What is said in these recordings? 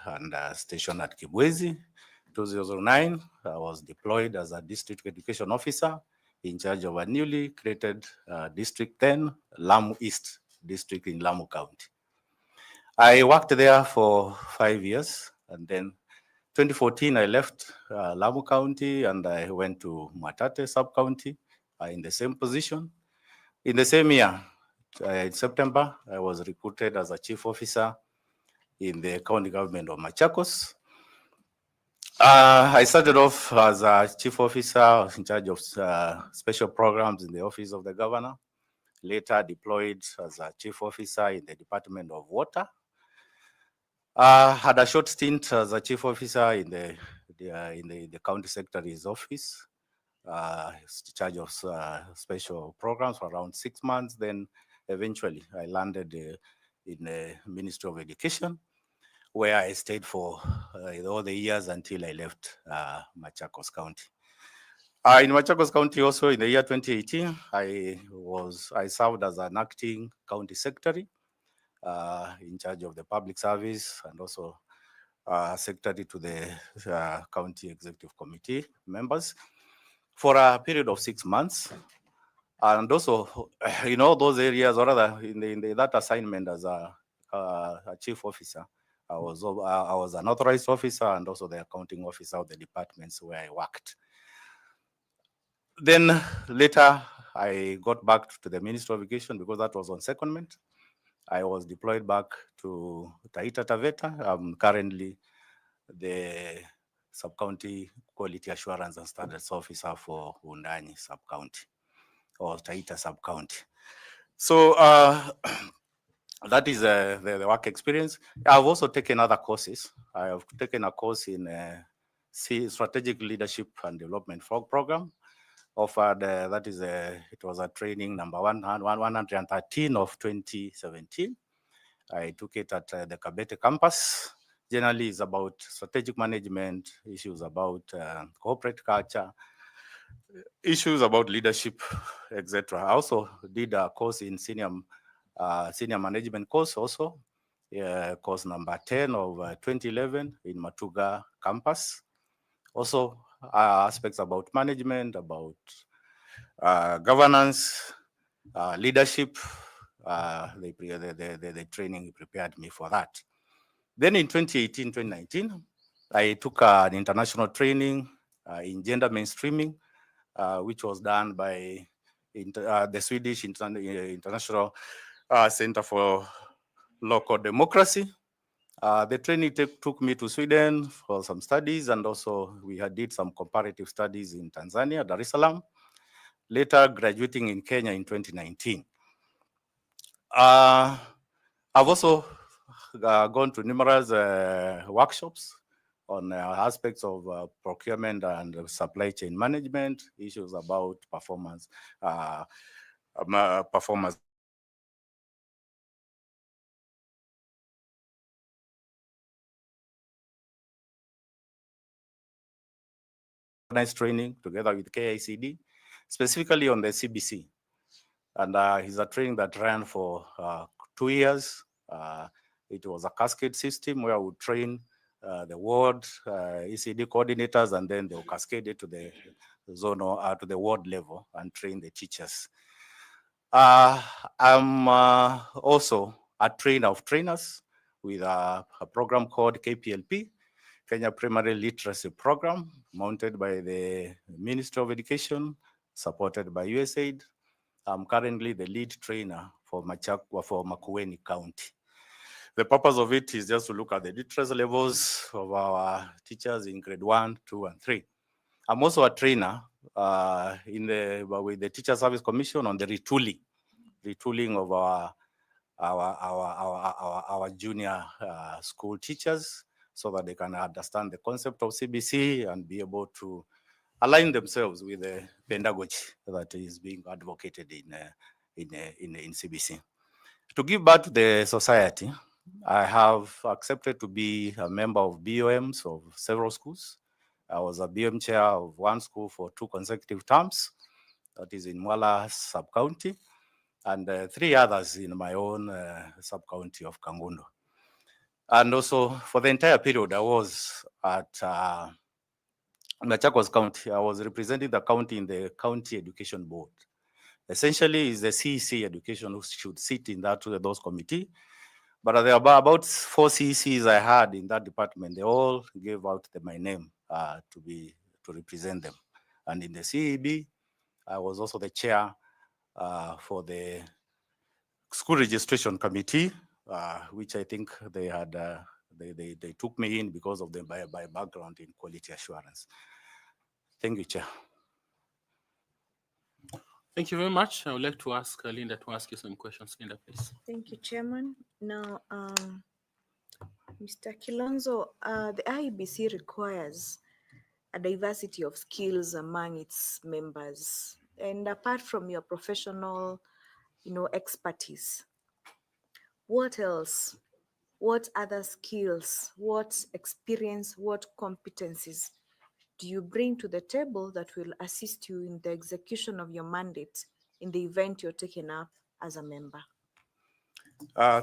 and stationed at Kibwezi. 2009, I was deployed as a district education officer in charge of a newly created District 10, Lamu East District in Lamu County. I worked there for 5 years, and then 2014, I left Lamu County and I went to Matate sub-county in the same position. In the same year, in September, I was recruited as a chief officer in the county government of Machakos. I started off as a chief officer in charge of special programs in the office of the governor, later deployed as a chief officer in the Department of Water. Had a short stint as a chief officer in the county secretary's office, in charge of special programs for around 6 months. Then eventually I landed in the Ministry of Education, where I stayed for all the years until I left Machakos County. In Machakos County also in the year 2018, I served as an acting county secretary in charge of the public service and also secretary to the county executive committee members for a period of 6 months. And also, in all those areas, or rather in that assignment as a chief officer, I was an authorized officer and also the accounting officer of the departments where I worked. Then later, I got back to the Ministry of Education because that was on secondment. I was deployed back to Taita Taveta. I'm currently the sub-county quality assurance and standards officer for Undanyi sub-county or Taita sub-county. So that is the work experience. I've also taken other courses. I have taken a course in strategic leadership and development program offered. It was a training number 113 of 2017. I took it at the Kabete campus. Generally, it's about strategic management, issues about corporate culture, issues about leadership, etc. I also did a course in senior management course also, course number 10 of 2011 in Matuga campus. Also aspects about management, about governance, leadership. The training prepared me for that. Then in 2018, 2019, I took an international training in gender mainstreaming, which was done by the Swedish International Center for Local Democracy. The training took me to Sweden for some studies, and also we did some comparative studies in Tanzania, Dar es Salaam, later graduating in Kenya in 2019. I've also gone to numerous workshops on aspects of procurement and supply chain management, issues about performance training together with KICD, specifically on the CBC. And it's a training that ran for 2 years. It was a cascade system where we train the ward ECD coordinators, and then they'll cascade it to the zonal, to the ward level and train the teachers. I'm also a trainer of trainers with a program called KPLP, Kenya Primary Literacy Program, mounted by the Ministry of Education, supported by USAID. I'm currently the lead trainer for Makueni County. The purpose of it is just to look at the literacy levels of our teachers in grade 1, 2, and 3. I'm also a trainer with the Teacher Service Commission on the retooling of our junior school teachers, so that they can understand the concept of CBC and be able to align themselves with the pedagogy that is being advocated in CBC. To give back to the society, I have accepted to be a member of BOMs of several schools. I was a BOM chair of one school for 2 consecutive terms, that is in Mwala sub-county, and 3 others in my own sub-county of Kangundo. And also for the entire period, I was at Machakos County. I was representing the county in the County Education Board. Essentially, is the CEC education who should sit in those committee. But there are about 4 CECs I had in that department. They all gave out my name to represent them. And in the CEB, I was also the chair for the school registration committee, which I think they had they took me in because of my background in quality assurance. Thank you, Chair. Thank you very much. I would like to ask Linda to ask you some questions. Linda, please. Thank you, Chairman. Now, Mr. Kilonzo, the IEBC requires a diversity of skills among its members. And apart from your professional, expertise, what else? What other skills, what experience, what competencies do you bring to the table that will assist you in the execution of your mandate in the event you're taken up as a member?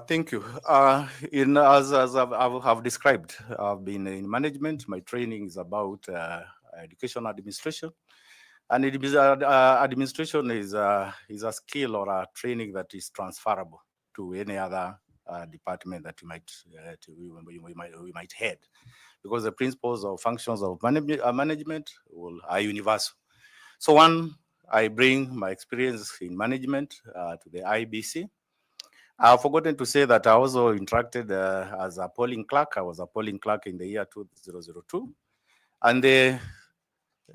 Thank you. As I've described, I've been in management. My training is about education administration, and administration is a skill or a training that is transferable to any other department that we might head, because the principles or functions of management are universal. So one, I bring my experience in management to the IBC. I've forgotten to say that I also interacted as a polling clerk. I was a polling clerk in the year 2002. And the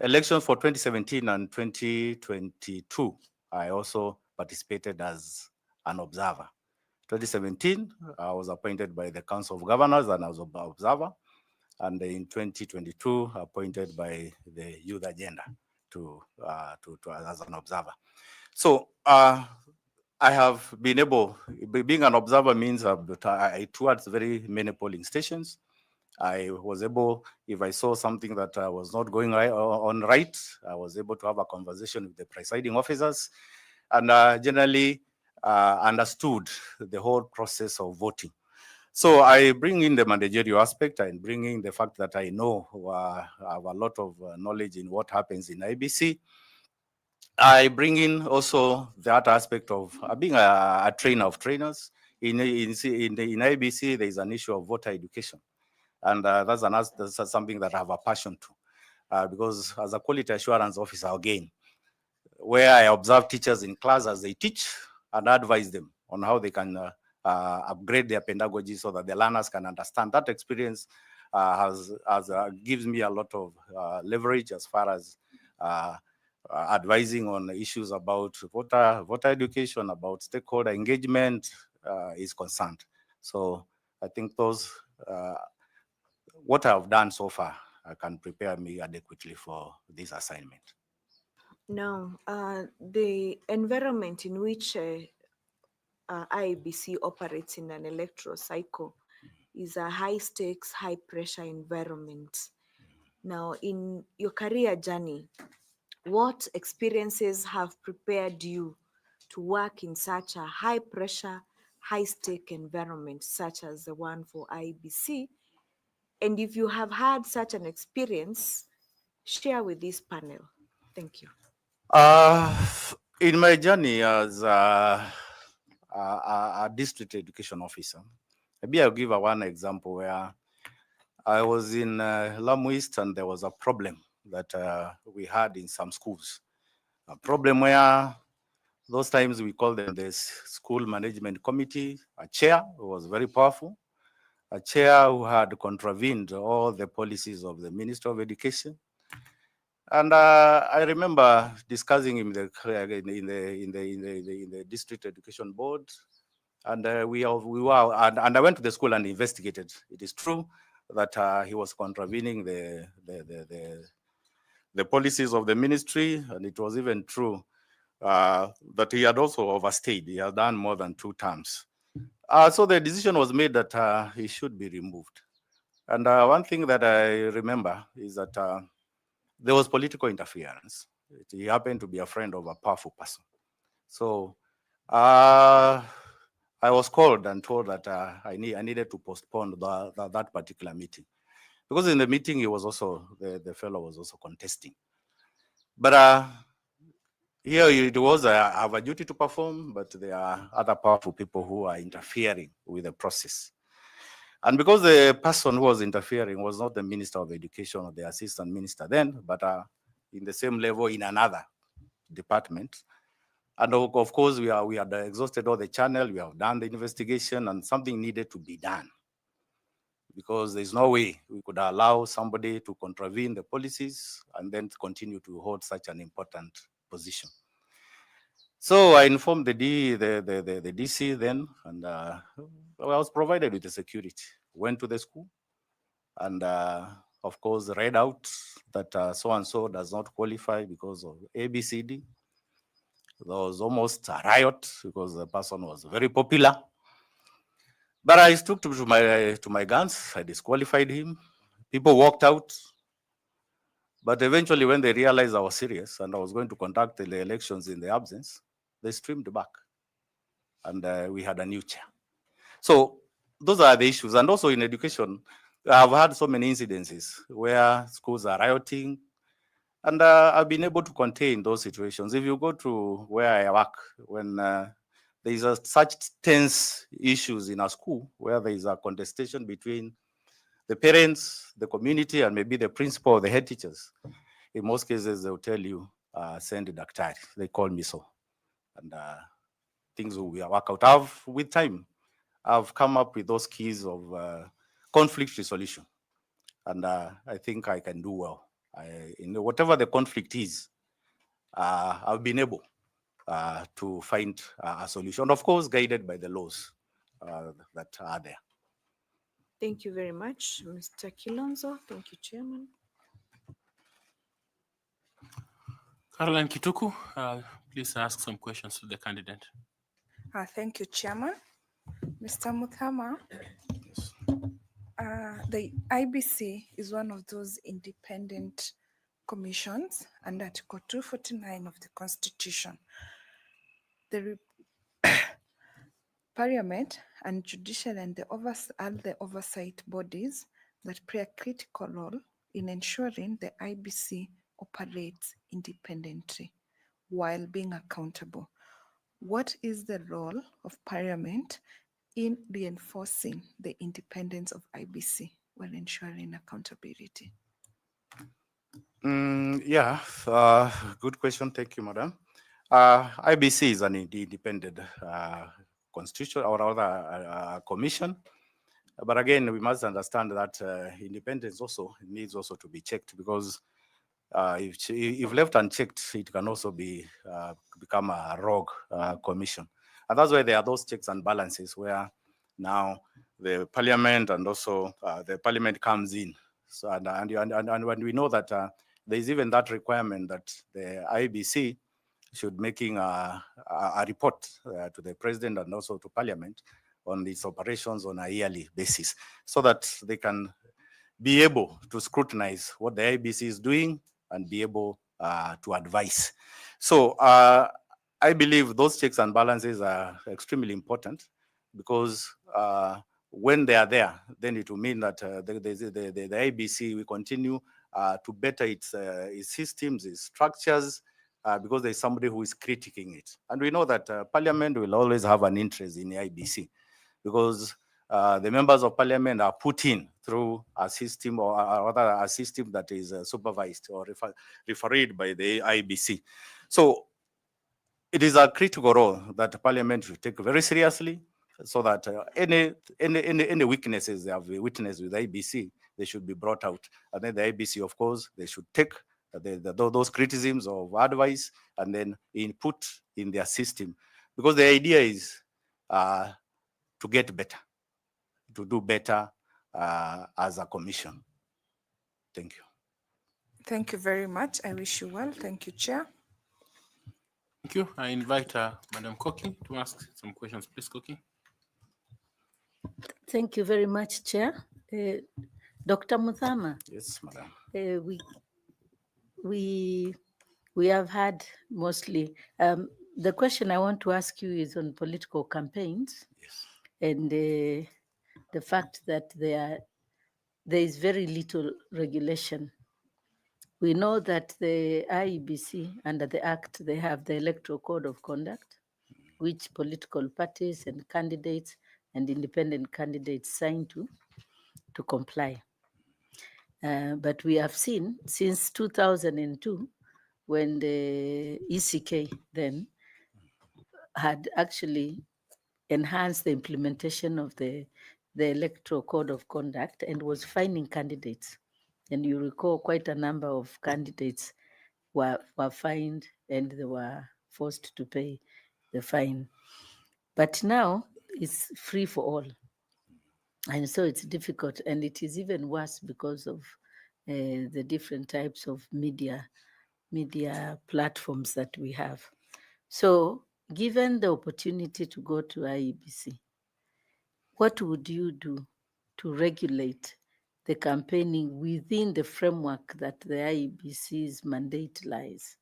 elections for 2017 and 2022, I also participated as an observer. 2017, I was appointed by the Council of Governors and I was an observer. And in 2022, appointed by the Youth Agenda as an observer. So I have been able, being an observer means I toured very many polling stations. I was able, if I saw something that was not going right, I was able to have a conversation with the presiding officers and generally understood the whole process of voting. So I bring in the managerial aspect and bring in the fact that I know, have a lot of knowledge in what happens in IBC. I bring in also that aspect of being a trainer of trainers. In IBC, there is an issue of voter education. And that's something that I have a passion to. Because as a quality assurance officer, again, where I observe teachers in class as they teach and advise them on how they can upgrade their pedagogy so that the learners can understand. That experience gives me a lot of leverage as far as advising on issues about voter education, about stakeholder engagement is concerned. So I think those, what I've done so far, can prepare me adequately for this assignment. Now, the environment in which IEBC operates in an electoral cycle is a high stakes, high pressure environment. Now, in your career journey, what experiences have prepared you to work in such a high pressure, high stake environment, such as the one for IEBC? And if you have had such an experience, share with this panel. Thank you. In my journey as a district education officer, maybe I'll give one example where I was in Lamu East and there was a problem that we had in some schools. A problem where those times we called them the school management committee, a chair who was very powerful, a chair who had contravened all the policies of the Ministry of Education. And I remember discussing in the district education board, and I went to the school and investigated. It is true that he was contravening the policies of the ministry, and it was even true that he had also overstayed. He had done more than 2 terms. So the decision was made that he should be removed. And one thing that I remember is that there was political interference. He happened to be a friend of a powerful person. So I was called and told that I needed to postpone that particular meeting. Because in the meeting, he was also, the fellow was also contesting. But here it was, I have a duty to perform, but there are other powerful people who are interfering with the process. And because the person who was interfering was not the Minister of Education or the Assistant Minister then, but in the same level in another department. And of course, we had exhausted all the channel, we have done the investigation, and something needed to be done. Because there's no way we could allow somebody to contravene the policies and then continue to hold such an important position. So I informed the DC then, and I was provided with the security. Went to the school, and of course read out that so-and-so does not qualify because of ABCD. There was almost a riot because the person was very popular. But I stuck to my guns. I disqualified him. People walked out. But eventually, when they realized I was serious and I was going to conduct the elections in the absence, they streamed back. And we had a new chair. So those are the issues. And also in education, I've had so many incidences where schools are rioting, and I've been able to contain those situations. If you go to where I work, when there is such tense issues in a school where there is a contestation between the parents, the community, and maybe the principal or the head teachers, in most cases, they'll tell you, send the daktari. They call me so. And things will work out. With time, I've come up with those keys of conflict resolution. And I think I can do well. Whatever the conflict is, I've been able to find a solution, of course, guided by the laws that are there. Thank you very much, Mr. Kilonzo. Thank you, Chairman. Caroline Kituku, please ask some questions to the candidate. Thank you, Chairman. Mr. Muthama, Yes. the IBC is one of those independent commissions under Article 249 of the Constitution. The Parliament and Judicial and the oversight bodies that play a critical role in ensuring the IBC operates independently while being accountable. What is the role of Parliament in reinforcing the independence of IBC while ensuring accountability? Good question. Thank you, Madam. IBC is an independent constitution or rather commission. But again, we must understand that independence also needs also to be checked, because if left unchecked, it can also become a rogue commission. And that's why there are those checks and balances where now the parliament and also the parliament comes in. So and when we know that there is even that requirement that the IBC should making a report to the president and also to parliament on its operations on a yearly basis, so that they can be able to scrutinize what the IBC is doing and be able to advise. So I believe those checks and balances are extremely important, because when they are there, then it will mean that the IBC will continue to better its systems, its structures, because there's somebody who is critiquing it. And we know that Parliament will always have an interest in the IBC, because the members of Parliament are put in through a system, or rather a system that is supervised or refereed by the IBC. So it is a critical role that Parliament should take very seriously, so that any weaknesses they have witnessed with the IBC, they should be brought out. And then the IBC, of course, they should take those criticisms of advice and then input in their system, because the idea is to get better, to do better as a commission. Thank you. Thank you very much. I wish you well. Thank you, Chair. Thank you. I invite Madam Koki to ask some questions. Please, Koki. Thank you very much, Chair. Dr. Muthama, Yes, Madam. we have had mostly The question I want to ask you is on political campaigns Yes. and the fact that there is very little regulation. We know that the IEBC, under the Act, they have the Electoral Code of Conduct, which political parties and candidates and independent candidates sign to comply. But we have seen since 2002, when the ECK then had actually enhanced the implementation of the Electoral Code of Conduct and was fining candidates. And you recall quite a number of candidates were fined and they were forced to pay the fine. But now it's free for all. And so it's difficult, and it is even worse because of the different types of media platforms that we have. So given the opportunity to go to IEBC, what would you do to regulate the campaigning within the framework that the IEBC's mandate lies?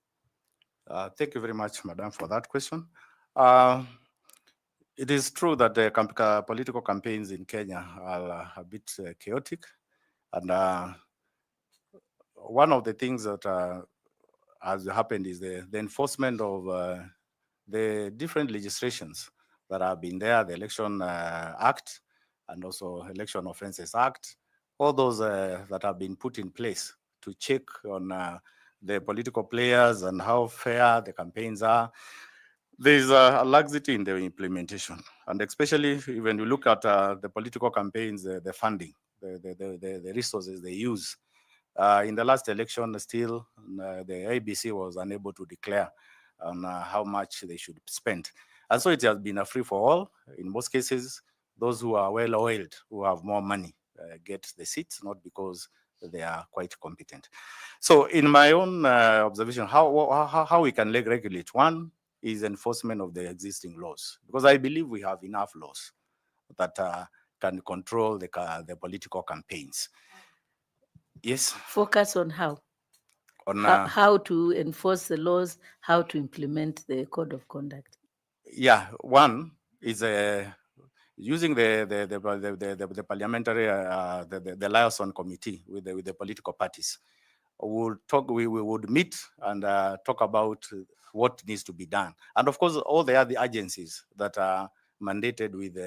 Thank you very much, Madam, for that question. It is true that the political campaigns in Kenya are a bit chaotic. And one of the things that has happened is the enforcement of the different legislations that have been there, the Election Act and also Election Offences Act, all those that have been put in place to check on the political players and how fair the campaigns are. There's a laxity in the implementation, and especially when you look at the political campaigns, the funding, the resources they use. In the last election, still the ABC was unable to declare on how much they should spend. And so it has been a free for all. In most cases, those who are well oiled, who have more money, get the seats, not because they are quite competent. So in my own observation, how we can regulate, one is enforcement of the existing laws, because I believe we have enough laws that can control the political campaigns. Yes. Focus on how? On how to enforce the laws, how to implement the code of conduct. Yeah, one is using the parliamentary the liaison committee with the political parties. We would meet and talk about what needs to be done, and of course all the other agencies that are mandated with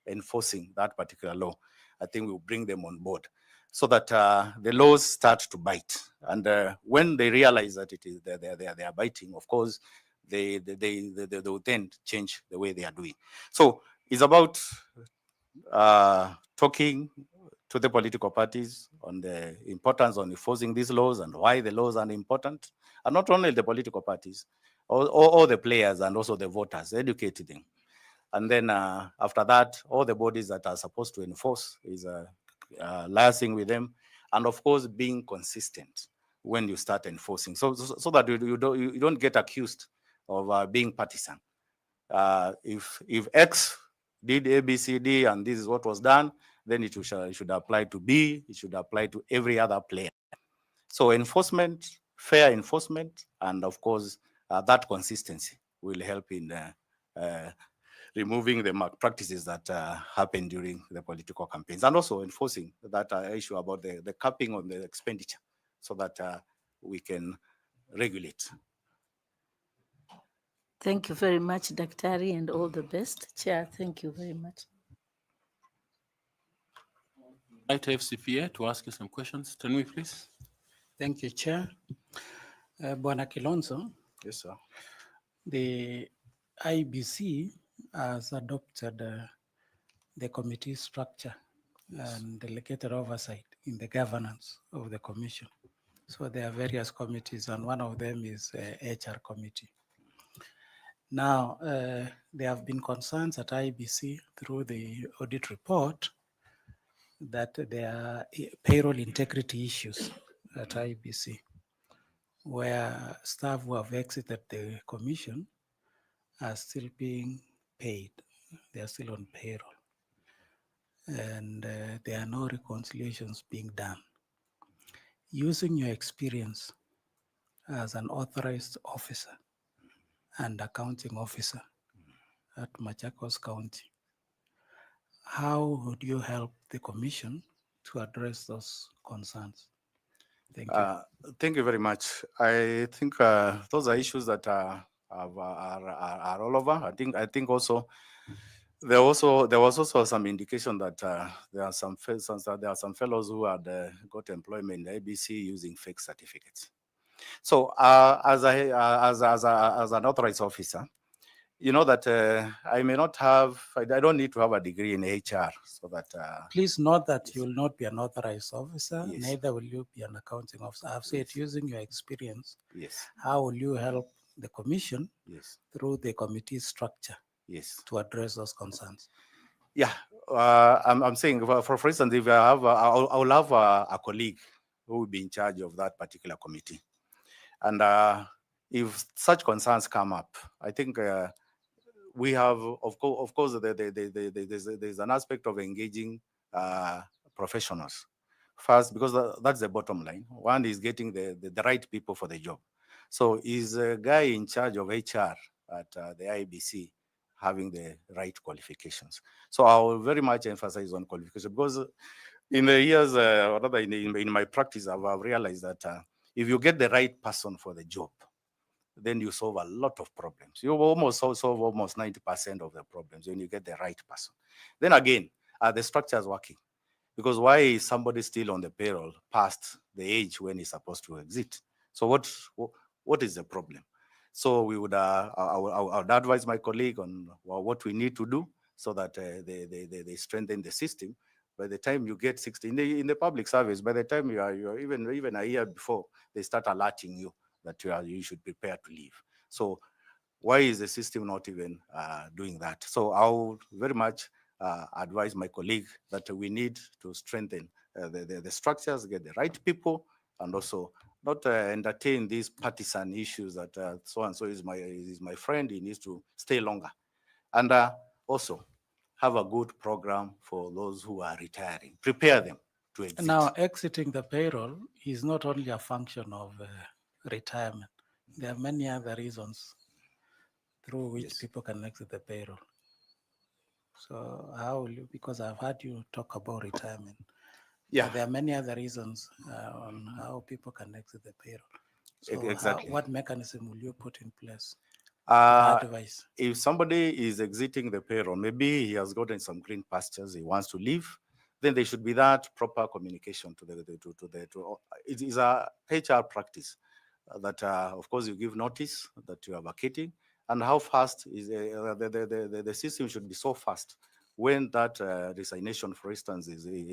enforcing that particular law. I think we'll bring them on board so that the laws start to bite, and when they realize that it is they are biting, of course they will then change the way they are doing. So it's about talking to the political parties on the importance of enforcing these laws and why the laws are important, and not only the political parties, all the players and also the voters, educating them. And then after that, all the bodies that are supposed to enforce is liaising with them, and of course being consistent when you start enforcing, so that you don't get accused of being partisan. If X did A, B, C, D, and this is what was done, then it should apply to B, it should apply to every other player. So enforcement, fair enforcement, and of course, that consistency will help in removing the malpractices that happen during the political campaigns, and also enforcing that issue about the capping on the expenditure so that we can regulate. Thank you very much, Daktari, and all the best. Chair, thank you very much. Right to FCPA to ask you some questions. Tanui, please. Thank you, Chair. Bwana Kilonzo. Yes, sir. The IBC has adopted the committee structure and delegated oversight in the governance of the commission. So there are various committees, and one of them is HR committee. Now, there have been concerns at IBC through the audit report that there are payroll integrity issues at IBC, where staff who have exited the commission are still being paid. They are still on payroll. And there are no reconciliations being done. Using your experience as an authorized officer and accounting officer at Machakos County. How would you help the commission to address those concerns? Thank you. Thank you very much. I think those are issues that are all over. I think also there was also some indication that there are some fellows who had got employment in ABC using fake certificates. So as an authorized officer, you know that I may not have, I don't need to have a degree in HR, so that Please note that you will not be an authorized officer, Yes. neither will you be an accounting officer. I've said, using your experience, yes, how will you help the commission yes, through the committee structure yes. to address those concerns? Yeah, I'm saying, for instance, if I have, I'll have a colleague who will be in charge of that particular committee. And if such concerns come up, I think we have, of course, there's an aspect of engaging professionals first, because that's the bottom line. One is getting the right people for the job. So is a guy in charge of HR at the IEBC having the right qualifications? So I will very much emphasize on qualification, because in the years, or rather in my practice, I've realized that if you get the right person for the job, then you solve a lot of problems. You almost solve almost 90% of the problems when you get the right person. Then again, are the structures working? Because why is somebody still on the payroll past the age when he's supposed to exit? So what is the problem? So we would, I would advise my colleague on what we need to do so that they strengthen the system. By the time you get 60 in the public service, by the time you're even a year before, they start alerting you that you should prepare to leave. So why is the system not even doing that? So I would very much advise my colleague that we need to strengthen the structures, get the right people, and also not entertain these partisan issues that so and so is my friend, he needs to stay longer. And also have a good program for those who are retiring. Prepare them to exit. Now, exiting the payroll is not only a function of retirement. There are many other reasons through which Yes. people can exit the payroll. So how will you, because I've heard you talk about retirement. Yeah. There are many other reasons on how people can exit the payroll. So Exactly. what mechanism will you put in place? Advice. If somebody is exiting the payroll, maybe he has gotten some green pastures, he wants to leave, then there should be that proper communication it is a HR practice that, of course, you give notice that you are vacating, and how fast is the system should be so fast when that resignation, for instance,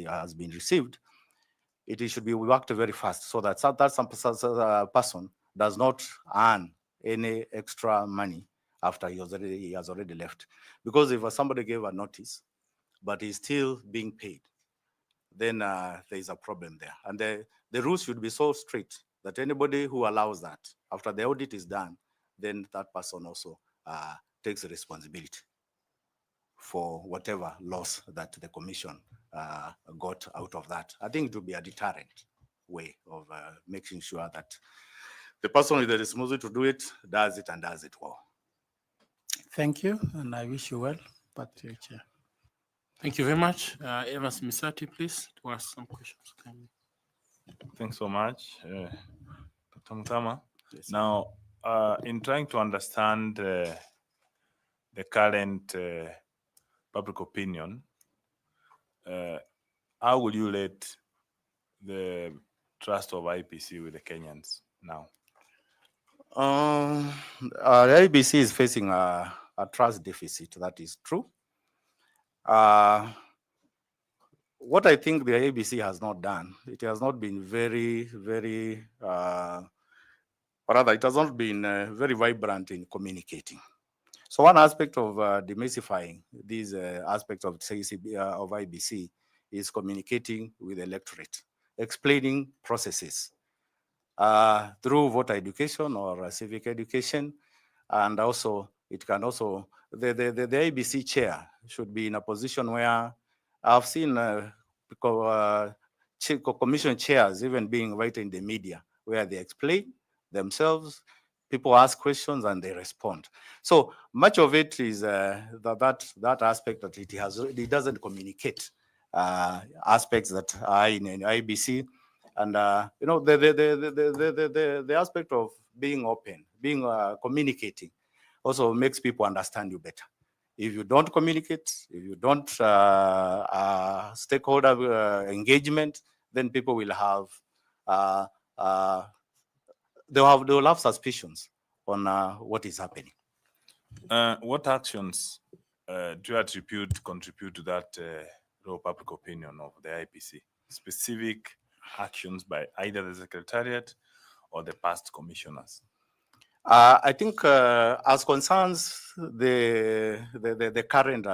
has been received. It should be worked very fast so that some person does not earn any extra money after he has already left. Because if somebody gave a notice, but he's still being paid, then there is a problem there. And the rules should be so strict that anybody who allows that, after the audit is done, then that person also takes responsibility for whatever loss that the commission got out of that. I think it would be a deterrent way of making sure that the person with the responsibility to do it does it and does it well. Thank you, and I wish you well. Back to you, Chair. Thank you very much. Evans Misati, please, to ask some questions. Thanks so much, Dr. Mutama. Yes. Now, in trying to understand the current public opinion, how will you rate the trust of IPC with the Kenyans now? The IBC is facing a trust deficit, that is true. What I think the IBC has not done, it has not been very, or rather, it has not been very vibrant in communicating. So one aspect of demystifying these aspects of of IBC is communicating with the electorate, explaining processes through voter education or civic education, and also it can also the IBC chair should be in a position where I've seen commission chairs even being invited in the media where they explain themselves, People ask questions and they respond. So much of it is that aspect that it doesn't communicate aspects that are in IBC, and the aspect of being open, being communicating, also makes people understand you better. If you don't communicate, if you don't stakeholder engagement, then people will have they'll have suspicions on what is happening. What actions do you contribute to that raw public opinion of the IPC? Specific actions by either the Secretariat or the past commissioners? I think as concerns the current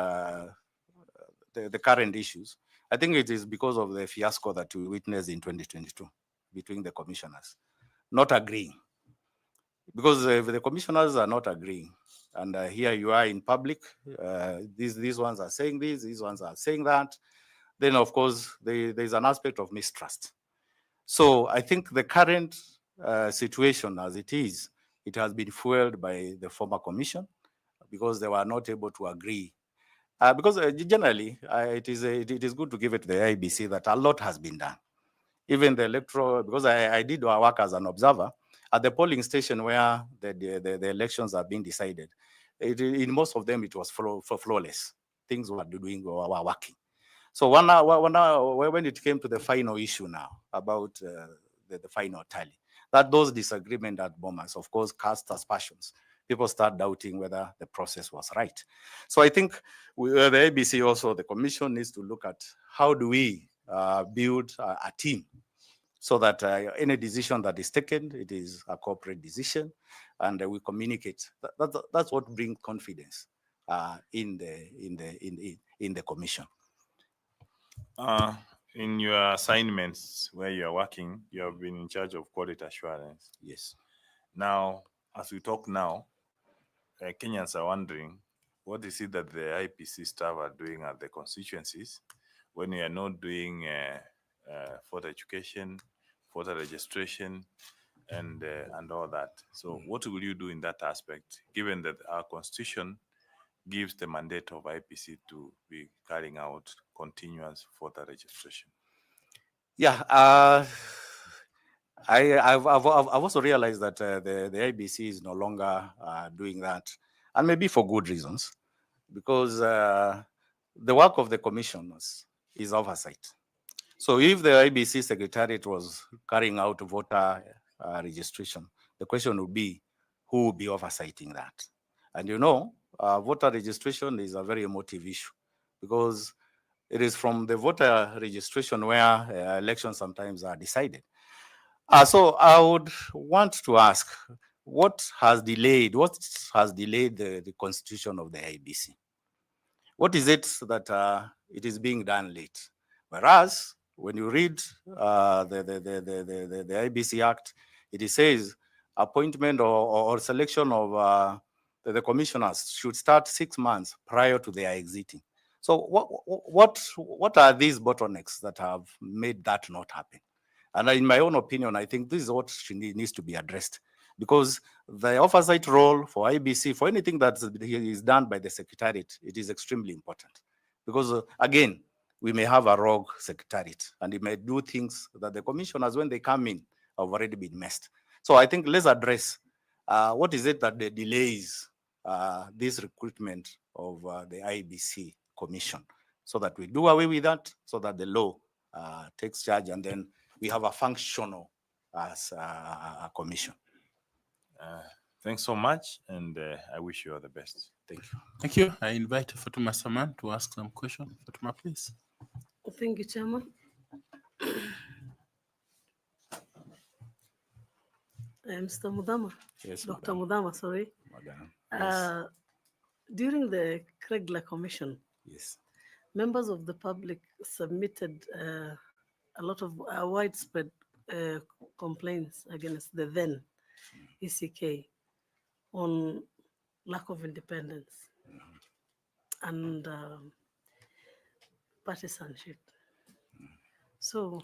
the current issues, I think it is because of the fiasco that we witnessed in 2022 between the commissioners not agreeing. Because if the commissioners are not agreeing, and here you are in public, these ones are saying this, these ones are saying that, then of course there's an aspect of mistrust. So I think the current situation as it is, it has been fueled by the former commission because they were not able to agree. Because generally, it is good to give it to the IBC that a lot has been done. Even the electoral, because I did work as an observer at the polling station where the elections are being decided. In most of them, it was flawless. Things were working. So when it came to the final issue now about the final tally, that those disagreement at moments, of course, cast aspersions. People start doubting whether the process was right. So I think the ABC also, the commission needs to look at how do we build a team so that any decision that is taken, it is a corporate decision, and we communicate. That's what brings confidence in the commission. In your assignments where you are working, you have been in charge of quality assurance. Yes. Now, as we talk now, Kenyans are wondering, what is it that the IPC staff are doing at the constituencies when we are not doing voter education, voter registration, and all that? So what will you do in that aspect, given that our constitution gives the mandate of IPC to be carrying out continuous voter registration? Yeah, I've also realized that the IBC is no longer doing that, and maybe for good reasons, because the work of the commissioners is oversight. So if the IBC Secretariat was carrying out voter registration, the question would be, who will be oversighting that? And voter registration is a very emotive issue because it is from the voter registration where elections sometimes are decided. So I would want to ask, what has delayed the constitution of the IBC? What is it that it is being done late? Whereas when you read the IBC Act, it says appointment or selection of the commissioners should start 6 months prior to their exiting. So what are these bottlenecks that have made that not happen? And in my own opinion, I think this is what needs to be addressed, because the oversight role for IBC, for anything that is done by the Secretariat, it is extremely important. Because again, we may have a rogue Secretariat and it may do things that the commissioners, when they come in, have already been messed. So I think let's address what is it that delays this recruitment of the IBC commission, so that we do away with that, so that the law takes charge, and then we have a functional as a commission. Thanks so much, and I wish you all the best. Thank you. Thank you. I invite Fatuma Saman to ask some questions. Fatuma, please. Thank you, Chairman. Mr. Mudama, Yes, Dr. Madam. Mudama, sorry. Madam. Yes. During the Kregler Commission, Yes. members of the public submitted a lot of widespread complaints against the then ECK on lack of independence and partisanship. So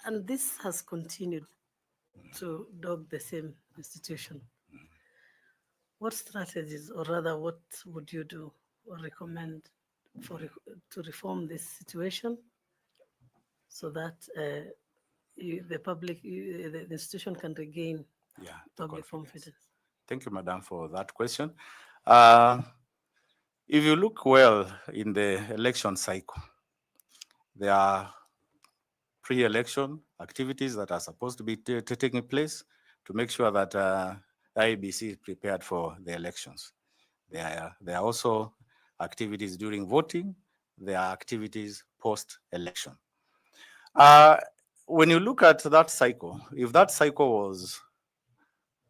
and this has continued to dog the same institution. What strategies, or rather, what would you do or recommend to reform this situation so that the public, the institution can regain public confidence? Thank you, Madam, for that question. If you look well in the election cycle, there are pre-election activities that are supposed to be taking place to make sure that IEBC is prepared for the elections. There are also activities during voting. There are activities post-election. When you look at that cycle, if that cycle was,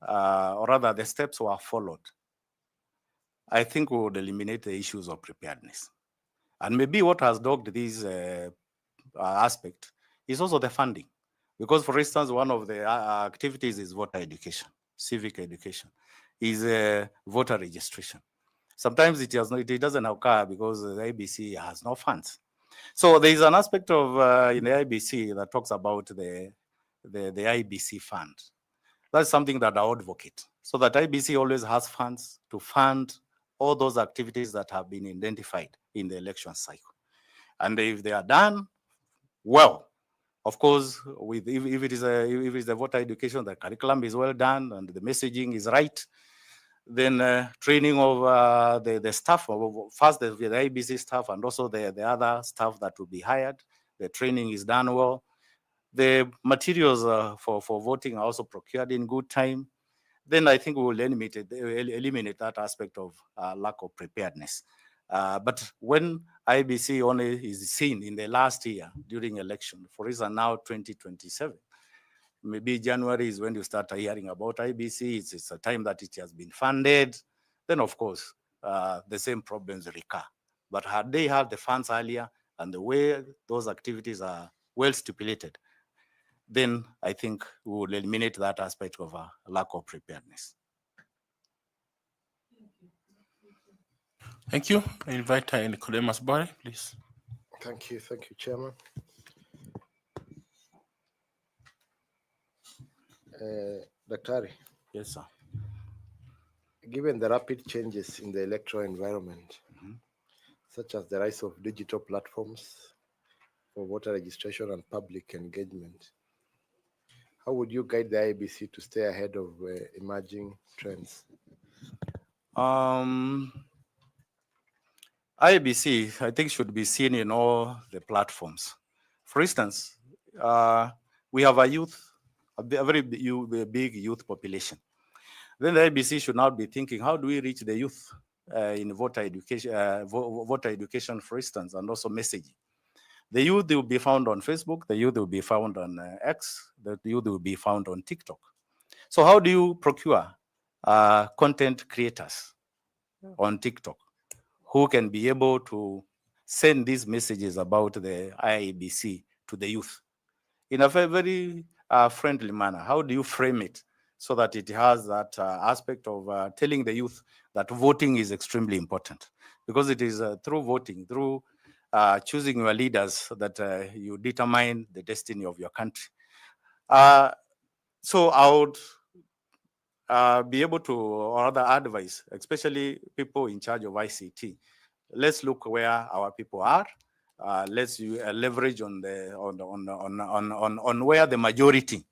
or rather the steps were followed, I think we would eliminate the issues of preparedness. And maybe what has dogged this aspect is also the funding. Because, for instance, one of the activities is voter education, civic education, is voter registration. Sometimes it doesn't occur because the IBC has no funds. So there is an aspect of in the IBC that talks about the IBC fund. That's something that I advocate, so that IBC always has funds to fund all those activities that have been identified in the election cycle. And if they are done well, of course, if it is a voter education, the curriculum is well done and the messaging is right, then training of the staff, first the IBC staff and also the other staff that will be hired, the training is done well. The materials for voting are also procured in good time. Then I think we will eliminate that aspect of lack of preparedness. But when IBC only is seen in the last year during election, for instance, now 2027, maybe January is when you start hearing about IBC, it's a time that it has been funded, then of course, the same problems recur. But had they had the funds earlier and the way those activities are well stipulated, then I think we will eliminate that aspect of a lack of preparedness. Thank you. I invite Nicodemus Bari, please. Thank you, Chairman. Daktari. Yes, sir. Given the rapid changes in the electoral environment, such as the rise of digital platforms for voter registration and public engagement, how would you guide the IEBC to stay ahead of emerging trends? IEBC, I think, should be seen in all the platforms. For instance, we have a very big youth population. Then the IEBC should now be thinking, how do we reach the youth in voter education, for instance, and also messaging? The youth will be found on Facebook, the youth will be found on X, the youth will be found on TikTok. So how do you procure content creators on TikTok who can be able to send these messages about the IEBC to the youth in a very friendly manner? How do you frame it so that it has that aspect of telling the youth that voting is extremely important? Because it is through voting, through choosing your leaders that you determine the destiny of your country. So I would be able to, or other advice, especially people in charge of ICT. Let's look where our people are. Let's leverage on where the majority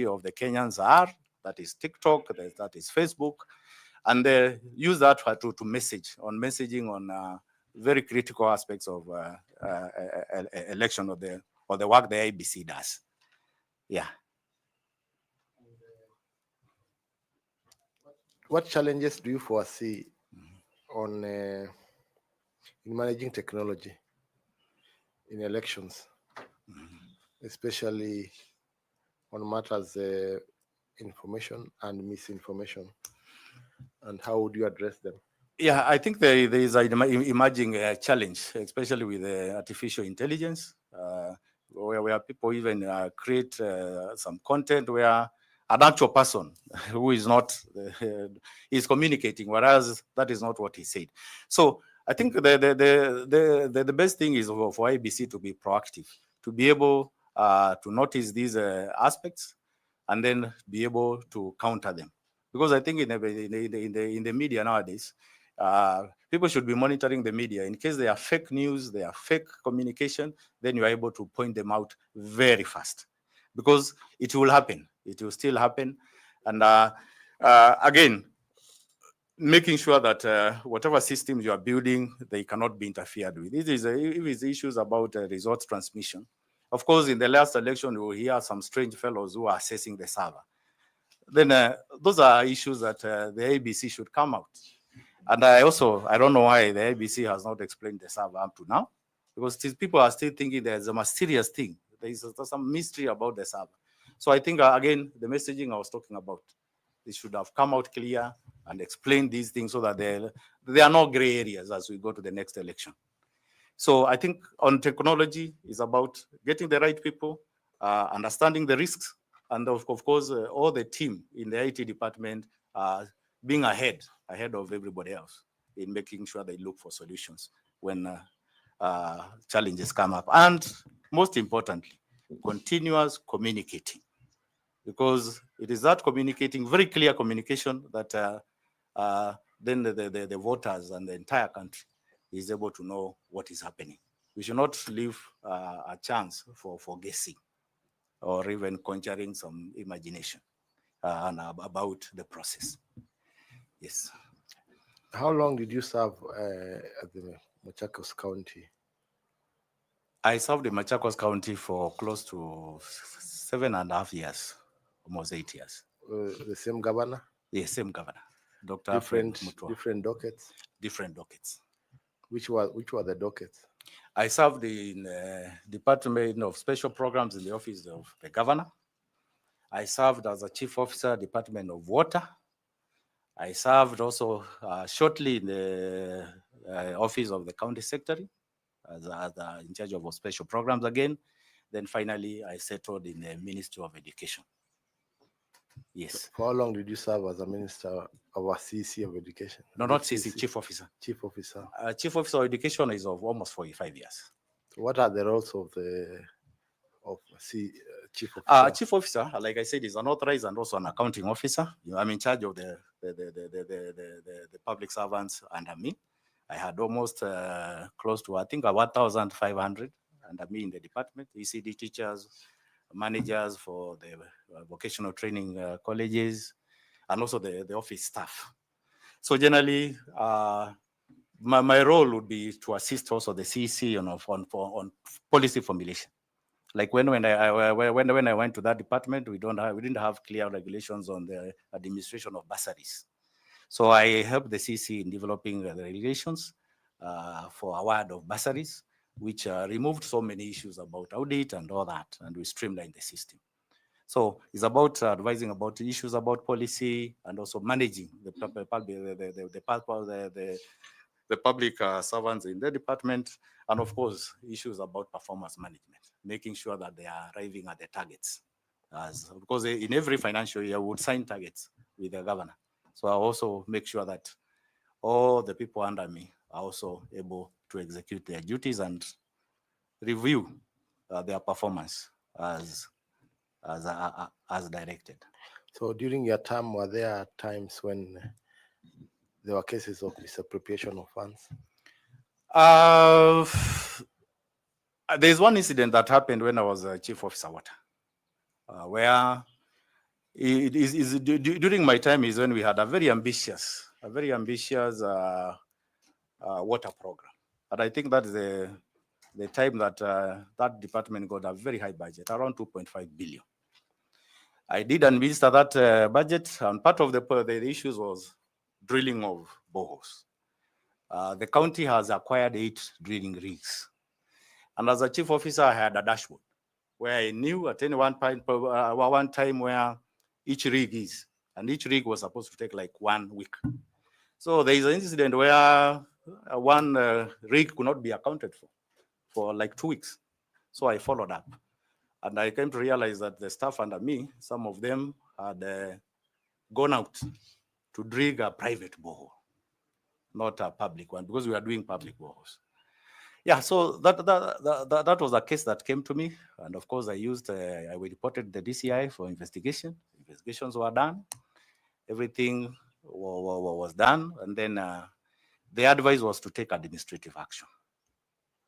of the Kenyans are. That is TikTok, that is Facebook, and use that to messaging on very critical aspects of election or the work the IEBC does. Yeah. What challenges do you foresee on in managing technology in elections, especially on matters information and misinformation, and how would you address them? Yeah, I think there is an emerging challenge, especially with artificial intelligence, where people even create some content where an actual person who is not is communicating, whereas that is not what he said. So I think the best thing is for IEBC to be proactive, to be able to notice these aspects and then be able to counter them. Because I think in the media nowadays, people should be monitoring the media. In case they are fake news, they are fake communication, then you are able to point them out very fast. Because it will happen. It will still happen. And again, making sure that whatever systems you are building, they cannot be interfered with. If it's issues about results transmission. Of course, in the last election, you will hear some strange fellows who are assessing the server. Then those are issues that the ABC should come out. And I don't know why the ABC has not explained the server up to now, because people are still thinking there's a mysterious thing. There's some mystery about the server. So I think, again, the messaging I was talking about, they should have come out clear and explained these things so that there are no gray areas as we go to the next election. So I think on technology is about getting the right people, understanding the risks, and of course, all the team in the IT department being ahead of everybody else in making sure they look for solutions when challenges come up. And most importantly, continuous communicating, because it is that communicating, very clear communication, that then the voters and the entire country is able to know what is happening. We should not leave a chance for guessing or even conjuring some imagination about the process. Yes. How long did you serve at the Machakos County? I served in Machakos County for close to 7.5 years, almost 8 years. The same governor? Yes, same governor. Dr. Different dockets? Different dockets. Which were the dockets? I served in Department of Special Programs in the office of the governor. I served as a chief officer, Department of Water. I served also shortly in the office of the county secretary as in charge of special programs again. Then finally, I settled in the Ministry of Education. Yes. For how long did you serve as a minister of a CC of Education? No, not CC, chief officer. Chief officer. Chief officer of Education is of almost 45 years. So what are the roles of chief officer? Chief officer, like I said, is an authorized and also an accounting officer. I'm in charge of the public servants under me. I had almost close to, I think, 1,500 under me in the department, ECD teachers, managers for the vocational training colleges, and also the office staff. So generally, my role would be to assist also the CEC on policy formulation. Like when I went to that department, we didn't have clear regulations on the administration of bursaries. So I helped the CC in developing the regulations for award of bursaries, which removed so many issues about audit and all that, and we streamlined the system. So it's about advising about issues about policy and also managing the public servants in the department, and of course, issues about performance management, making sure that they are arriving at the targets. Because in every financial year, we would sign targets with the governor. So I also make sure that all the people under me are also able to execute their duties and review their performance as directed. So during your term, were there times when there were cases of misappropriation of funds? There's one incident that happened when I was a chief officer water, where it is during my time is when we had a very ambitious water program. And I think that's the time that that department got a very high budget, around 2.5 billion. I did administer that budget, and part of the issues was drilling of boreholes. The county has acquired 8 drilling rigs. And as a chief officer, I had a dashboard where I knew at any one time where each rig is. And each rig was supposed to take like 1 week. So there is an incident where one rig could not be accounted for like 2 weeks. So I followed up. And I came to realize that the staff under me, some of them had gone out to dig a private borehole, not a public one, because we are doing public boreholes. Yeah, so that was a case that came to me, and of course I reported the DCI for investigation. Investigations were done, everything was done, and then the advice was to take administrative action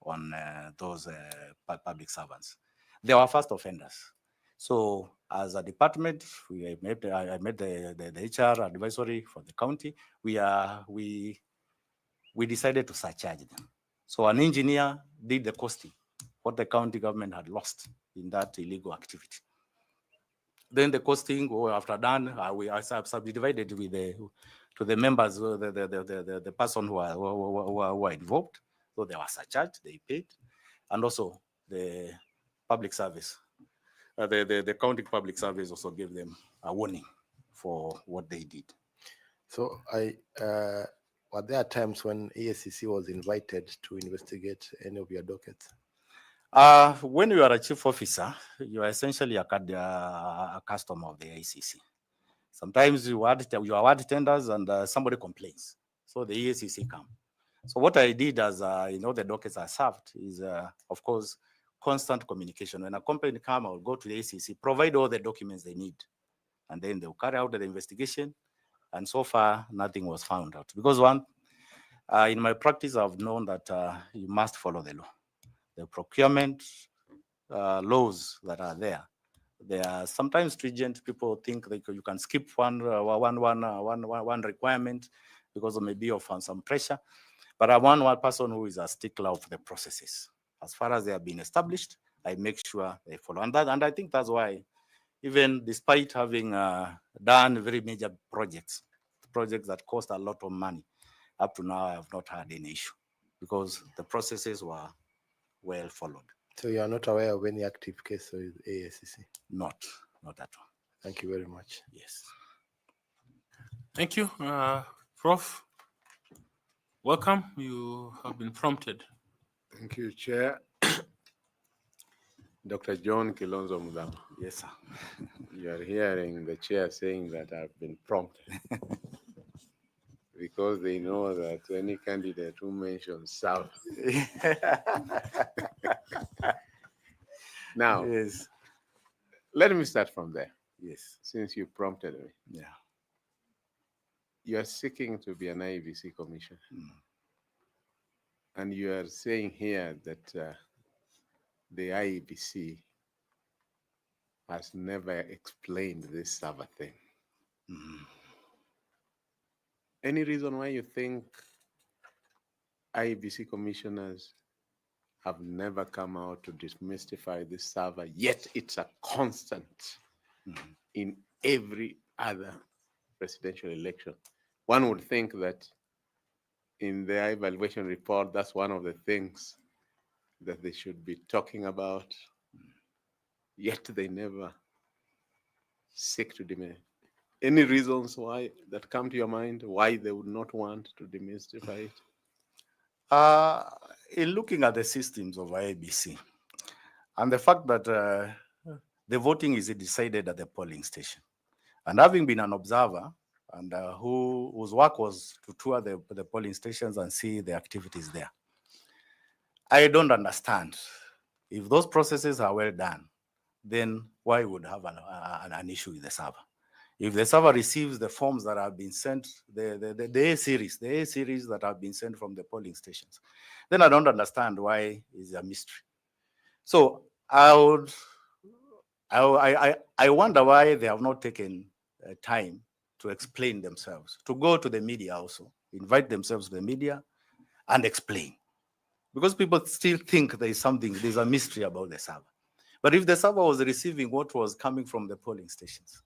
on those public servants. They were first offenders. So as a department, I made the HR advisory for the county. We decided to surcharge them. So an engineer did the costing, what the county government had lost in that illegal activity. Then the costing, after done, we are subdivided with to the members, the person who are involved. So they were surcharged, they paid, and also the public service, the county public service also gave them a warning for what they did. So were there times when EACC was invited to investigate any of your dockets? When you are a chief officer, you are essentially a customer of the ICC. Sometimes you award tenders and somebody complains, so the EACC come. So what I did as the dockets I served is, of course, constant communication. When a company come, I will go to the EACC, provide all the documents they need, and then they'll carry out the investigation. And so far, nothing was found out. Because in my practice, I've known that you must follow the law. The procurement laws that are there, they are sometimes stringent. People think that you can skip one requirement because of maybe of some pressure. But I'm one person who is a stickler of the processes. As far as they have been established, I make sure they follow. And I think that's why, even despite having done very major projects that cost a lot of money, up to now I have not had any issue because the processes were well followed. So you are not aware of any active case with AACC? Not at all. Thank you very much. Yes. Thank you. Prof, welcome. You have been prompted. Thank you, Chair. Dr. John Kilonzo Mudama. Yes, sir. You are hearing the chair saying that I've been prompted because they know that any candidate who mentions South. Now, yes. Let me start from there. Yes. Since you prompted me. Yeah. You are seeking to be an Iebc commissioner. And you are saying here that the Iebc has never explained this server thing. Any reason why you think Iebc commissioners have never come out to demystify this server, yet it's a constant in every other presidential election? One would think that in their evaluation report, that's one of the things that they should be talking about, yet they never seek to demystify. Any reasons why that come to your mind, why they would not want to demystify it? In looking at the systems of IEBC and the fact that the voting is decided at the polling station, and having been an observer and whose work was to tour the polling stations and see the activities there, I don't understand. If those processes are well done, then why would have an issue with the server? If the server receives the forms that have been sent, the A series that have been sent from the polling stations, then I don't understand why it's a mystery. So I wonder why they have not taken time to explain themselves, to go to the media also, invite themselves to the media and explain. Because people still think there's a mystery about the server. But if the server was receiving what was coming from the polling stations,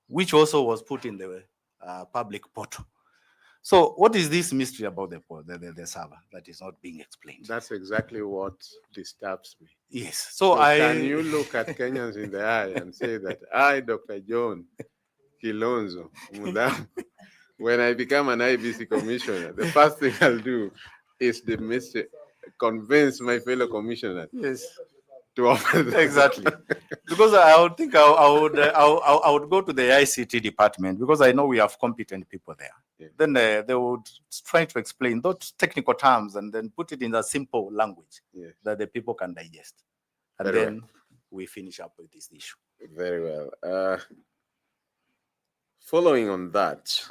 which also was put in the public portal. So what is this mystery about the server that is not being explained? That's exactly what disturbs me. Yes. So can you look at Kenyans in the eye and say that I, Dr. John Kilonzo Mudama, when I become an IEBC commissioner, the first thing I'll do is convince my fellow commissioners. Yes. To offer exactly. Because I would think I would go to the ICT department because I know we have competent people there. then they would try to explain those technical terms and then put it in a simple language that the people can digest. And Very then we finish up with this issue. Very well. Following on that,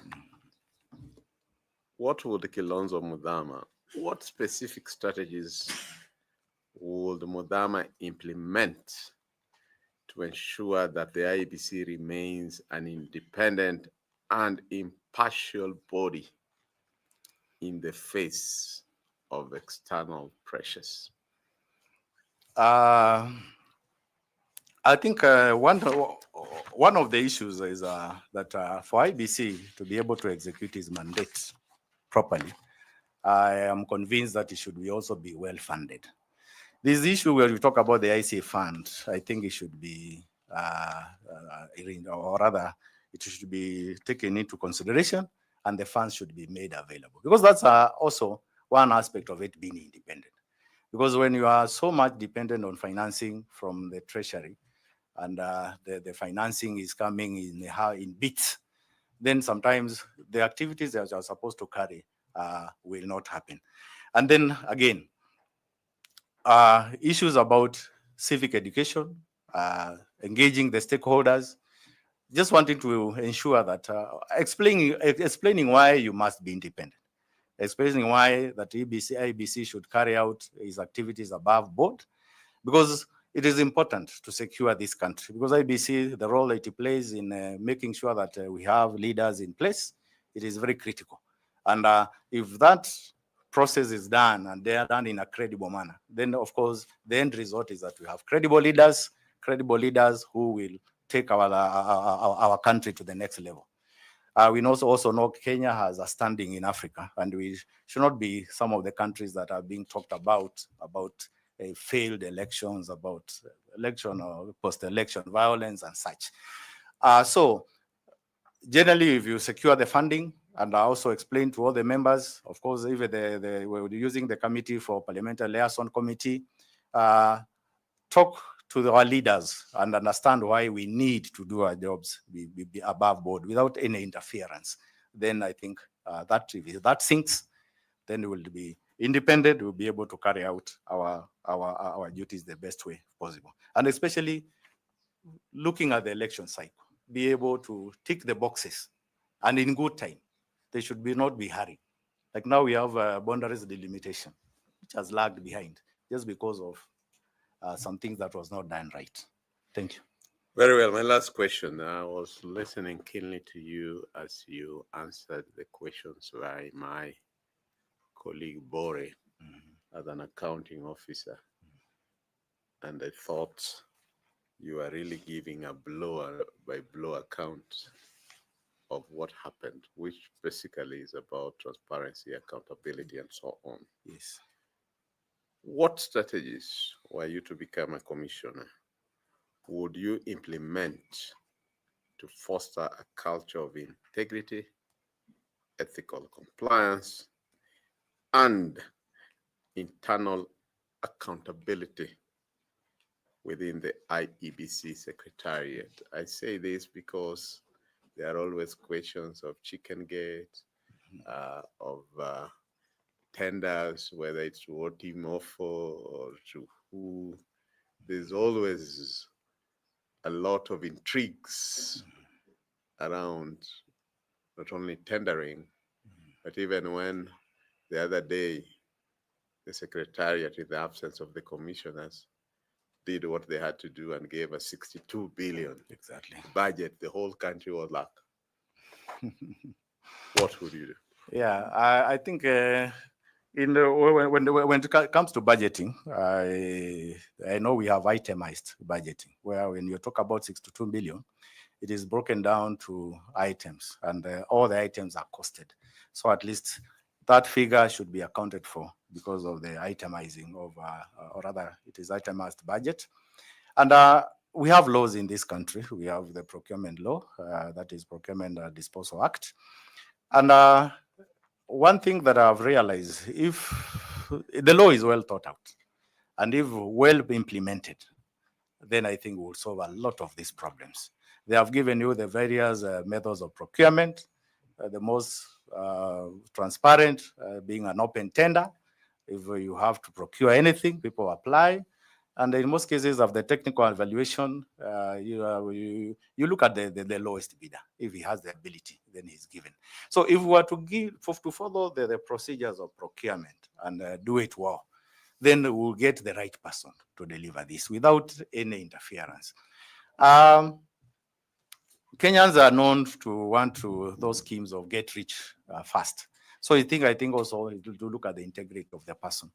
what would Kilonzo Mudhama, what specific strategies would Mudhama implement to ensure that the IEBC remains an independent and impartial body in the face of external pressures? I think one of the issues is that for IBC to be able to execute its mandate properly, I am convinced that it should also be well funded. This issue where we talk about the ICA fund, I think it should be, or rather, it should be taken into consideration and the funds should be made available. Because that's also one aspect of it being independent. Because when you are so much dependent on financing from the treasury and the financing is coming in bits, then sometimes the activities that you are supposed to carry will not happen. And then again, issues about civic education, engaging the stakeholders, just wanting to ensure that explaining why you must be independent, explaining why that IEBC should carry out its activities above board, because it is important to secure this country. Because IEBC, the role that it plays in making sure that we have leaders in place, it is very critical. And if that process is done and they are done in a credible manner, then of course the end result is that we have credible leaders who will take our country to the next level. We also know Kenya has a standing in Africa, and we should not be some of the countries that are being talked about failed elections, about election or post-election violence and such. So generally, if you secure the funding, and I also explained to all the members, of course, even we're using the Committee for Parliamentary Liaison Committee, talk to our leaders and understand why we need to do our jobs be above board without any interference. Then I think that if that sinks, then we will be independent. We'll be able to carry out our duties the best way possible. And especially looking at the election cycle, be able to tick the boxes and in good time. They should not be hurried. Like now we have boundaries delimitation, which has lagged behind just because of some things that was not done right. Thank you. Very well. My last question. I was listening keenly to you as you answered the questions by my colleague Bore as an accounting officer. And I thought you were really giving a blow-by-blow account of what happened, which basically is about transparency, accountability, and so on. Yes. What strategies, were you to become a commissioner, would you implement to foster a culture of integrity, ethical compliance, and internal accountability within the IEBC Secretariat? I say this because there are always questions of chicken gate, of tenders, whether it's to Otimofo or to who. There's always a lot of intrigues around not only tendering, but even when the other day the Secretariat, in the absence of the commissioners, did what they had to do and gave a 62 billion budget, the whole country was like, what would you do? Yeah, I think when it comes to budgeting, I know we have itemized budgeting, where when you talk about 62 billion, it is broken down to items, and all the items are costed. So at least that figure should be accounted for because of the itemizing of, or rather, it is itemized budget. And we have laws in this country. We have the procurement law, that is Procurement Disposal Act. And one thing that I've realized, if the law is well thought out and if well implemented, then I think we'll solve a lot of these problems. They have given you the various methods of procurement. The most transparent, being an open tender. If you have to procure anything, people apply. And in most cases of the technical evaluation, you look at the lowest bidder. If he has the ability, then he's given. So if we were to follow the procedures of procurement and do it well, then we'll get the right person to deliver this without any interference. Kenyans are known to want those schemes of get rich fast. So I think also to look at the integrity of the person.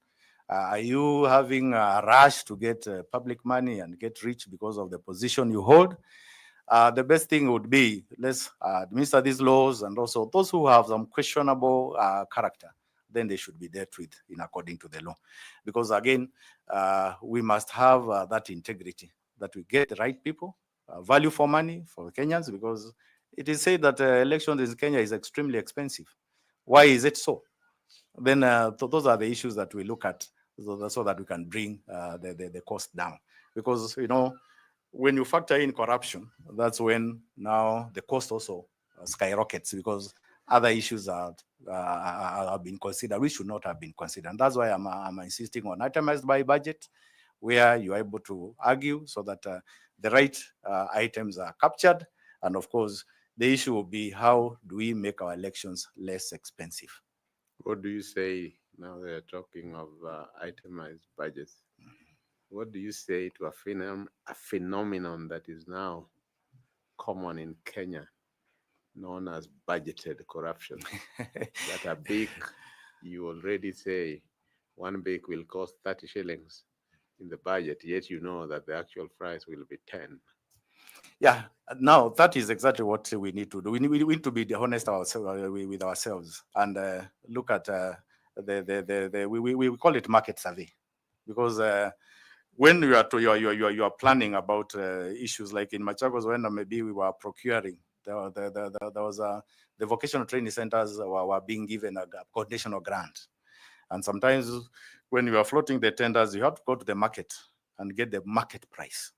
Are you having a rush to get public money and get rich because of the position you hold? The best thing would be let's administer these laws, and also those who have some questionable character, then they should be dealt with in according to the law. Because again, we must have that integrity, that we get the right people, value for money for Kenyans, because it is said that elections in Kenya is extremely expensive. Why is it so? Then those are the issues that we look at so that we can bring the cost down. Because, when you factor in corruption, that's when now the cost also skyrockets, because other issues have been considered, we should not have been considered. And that's why I'm insisting on itemized by budget, where you're able to argue so that the right items are captured. And of course, the issue will be, how do we make our elections less expensive? What do you say now they're talking of itemized budgets? What do you say to a phenomenon that is now common in Kenya, known as budgeted corruption? That a beak, you already say one beak will cost 30 shillings in the budget, yet you know that the actual price will be 10. Yeah, now that is exactly what we need to do. We need to be honest with ourselves and look at we call it market survey, because when you are planning about issues like in Machakos, when maybe we were procuring, there was the vocational training centers were being given a conditional grant, and sometimes when you are floating the tenders, you have to go to the market and get the market price,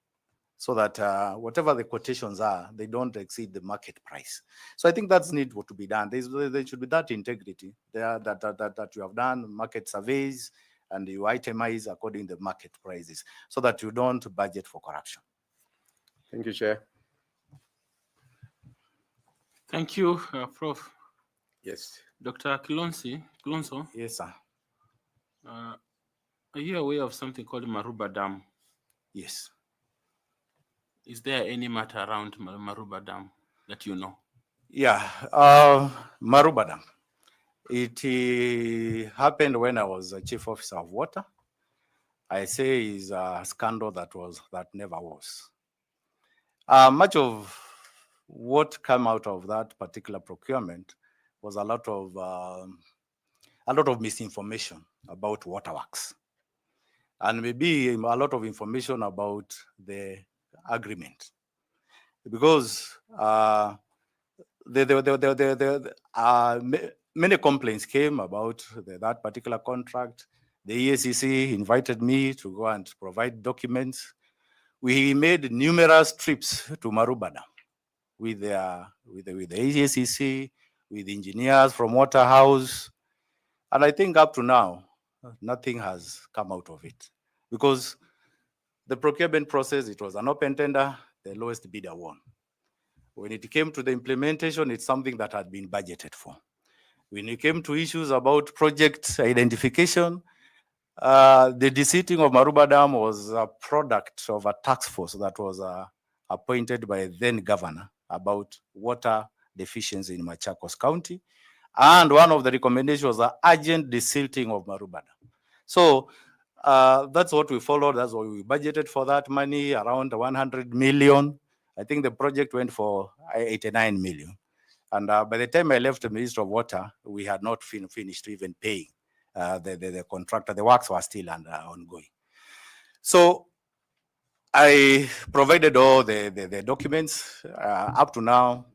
so that whatever the quotations are, they don't exceed the market price. So I think that's need to be done. There should be that integrity there, that you have done market surveys and you itemize according to the market prices, so that you don't budget for corruption. Thank you, Chair. Thank you, Prof. Yes. Dr. Kilonso. Yes, sir. Are you aware of something called Maruba Dam? Yes. Is there any matter around Maruba Dam that you know? Yeah, Maruba Dam. It happened when I was a chief officer of water. I say is a scandal that never was. Much of what came out of that particular procurement was a lot of misinformation about waterworks, and maybe a lot of information about the agreement, because many complaints came about that particular contract. The EACC invited me to go and provide documents. We made numerous trips to Maruba Dam with the EACC, with engineers from Waterhouse, and I think up to now, nothing has come out of it, because the procurement process, it was an open tender, the lowest bidder won. When it came to the implementation, it's something that had been budgeted for. When it came to issues about project identification, the deseating of Maruba Dam was a product of a task force that was appointed by then governor about water deficiency in Machakos County. And one of the recommendations was the urgent desilting of Maruba Dam. So that's what we followed. That's what we budgeted for that money, around 100 million. I think the project went for 89 million. And by the time I left the Ministry of Water, we had not finished even paying the contractor. The works were still ongoing. So I provided all the documents. Up to now,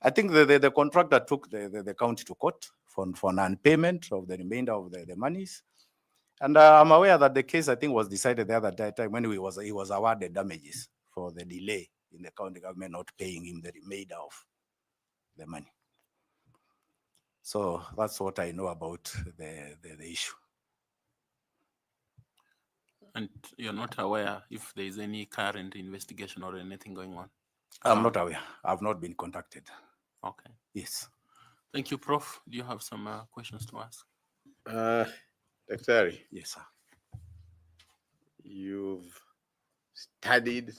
I think the contractor took the county to court for non-payment of the remainder of the monies. And I'm aware that the case, I think, was decided the other time when he was awarded damages for the delay in the county government not paying him the remainder of the money. So that's what I know about the issue. And you're not aware if there is any current investigation or anything going on? I'm not aware. I've not been contacted. Okay. Yes. Thank you, Prof. Do you have some questions to ask? Daktari, Yes, sir. you've studied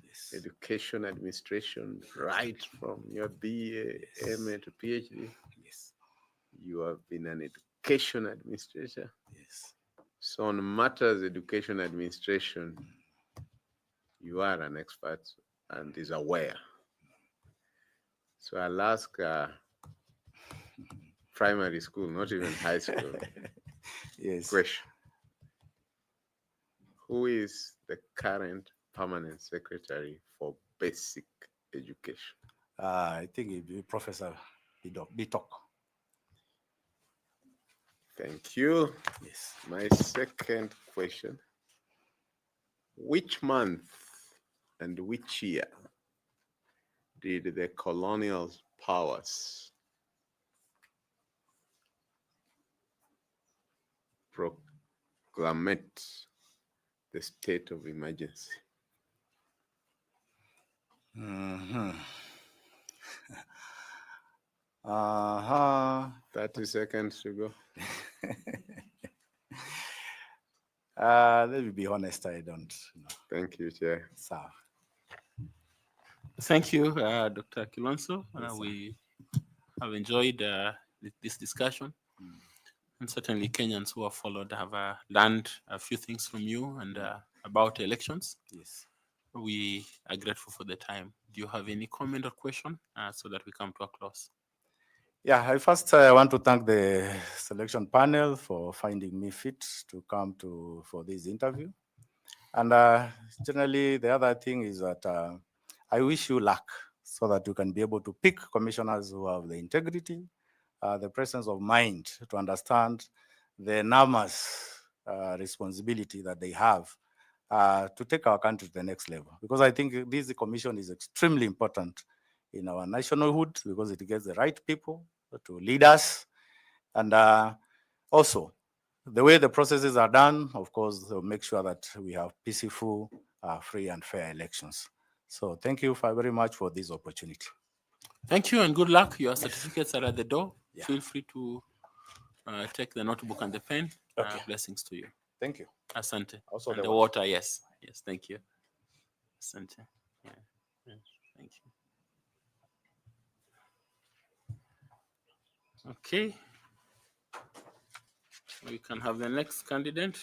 Yes. education administration right from your BA, Yes. MA to PhD. Yes. You have been an education administrator. Yes. So on matters education administration, you are an expert and is aware. So I'll ask primary school, not even high school, Yes. question. Who is the current permanent secretary for basic education? I think it'd be Professor Bitok. Thank you. Yes. My second question. Which month and which year did the colonial powers proclamate the state of emergency? Mm-hmm. 30 seconds to go. Let me be honest, I don't know. Thank you, Chair. So, Thank you, Dr. Kilonso. Yes, sir. We have enjoyed this discussion. And certainly Kenyans who have followed have learned a few things from you and about elections. yes. We are grateful for the time. Do you have any comment or question so that we come to a close? Yeah, I first want to thank the selection panel for finding me fit to come for this interview. And generally, the other thing is that I wish you luck so that you can be able to pick commissioners who have the integrity, the presence of mind to understand the enormous responsibility that they have to take our country to the next level. Because I think this commission is extremely important in our nationalhood because it gets the right people to lead us. And also, the way the processes are done, of course, they'll make sure that we have peaceful, free and fair elections. So thank you very much for this opportunity. Thank you and good luck. Your certificates are at the door. Yeah. Feel free to take the notebook and the pen. Okay. Blessings to you. Thank you. Asante. Also And the the water, yes. Yes, thank you. Asante. Yeah. Yes, thank you. Okay. We can have the next candidate.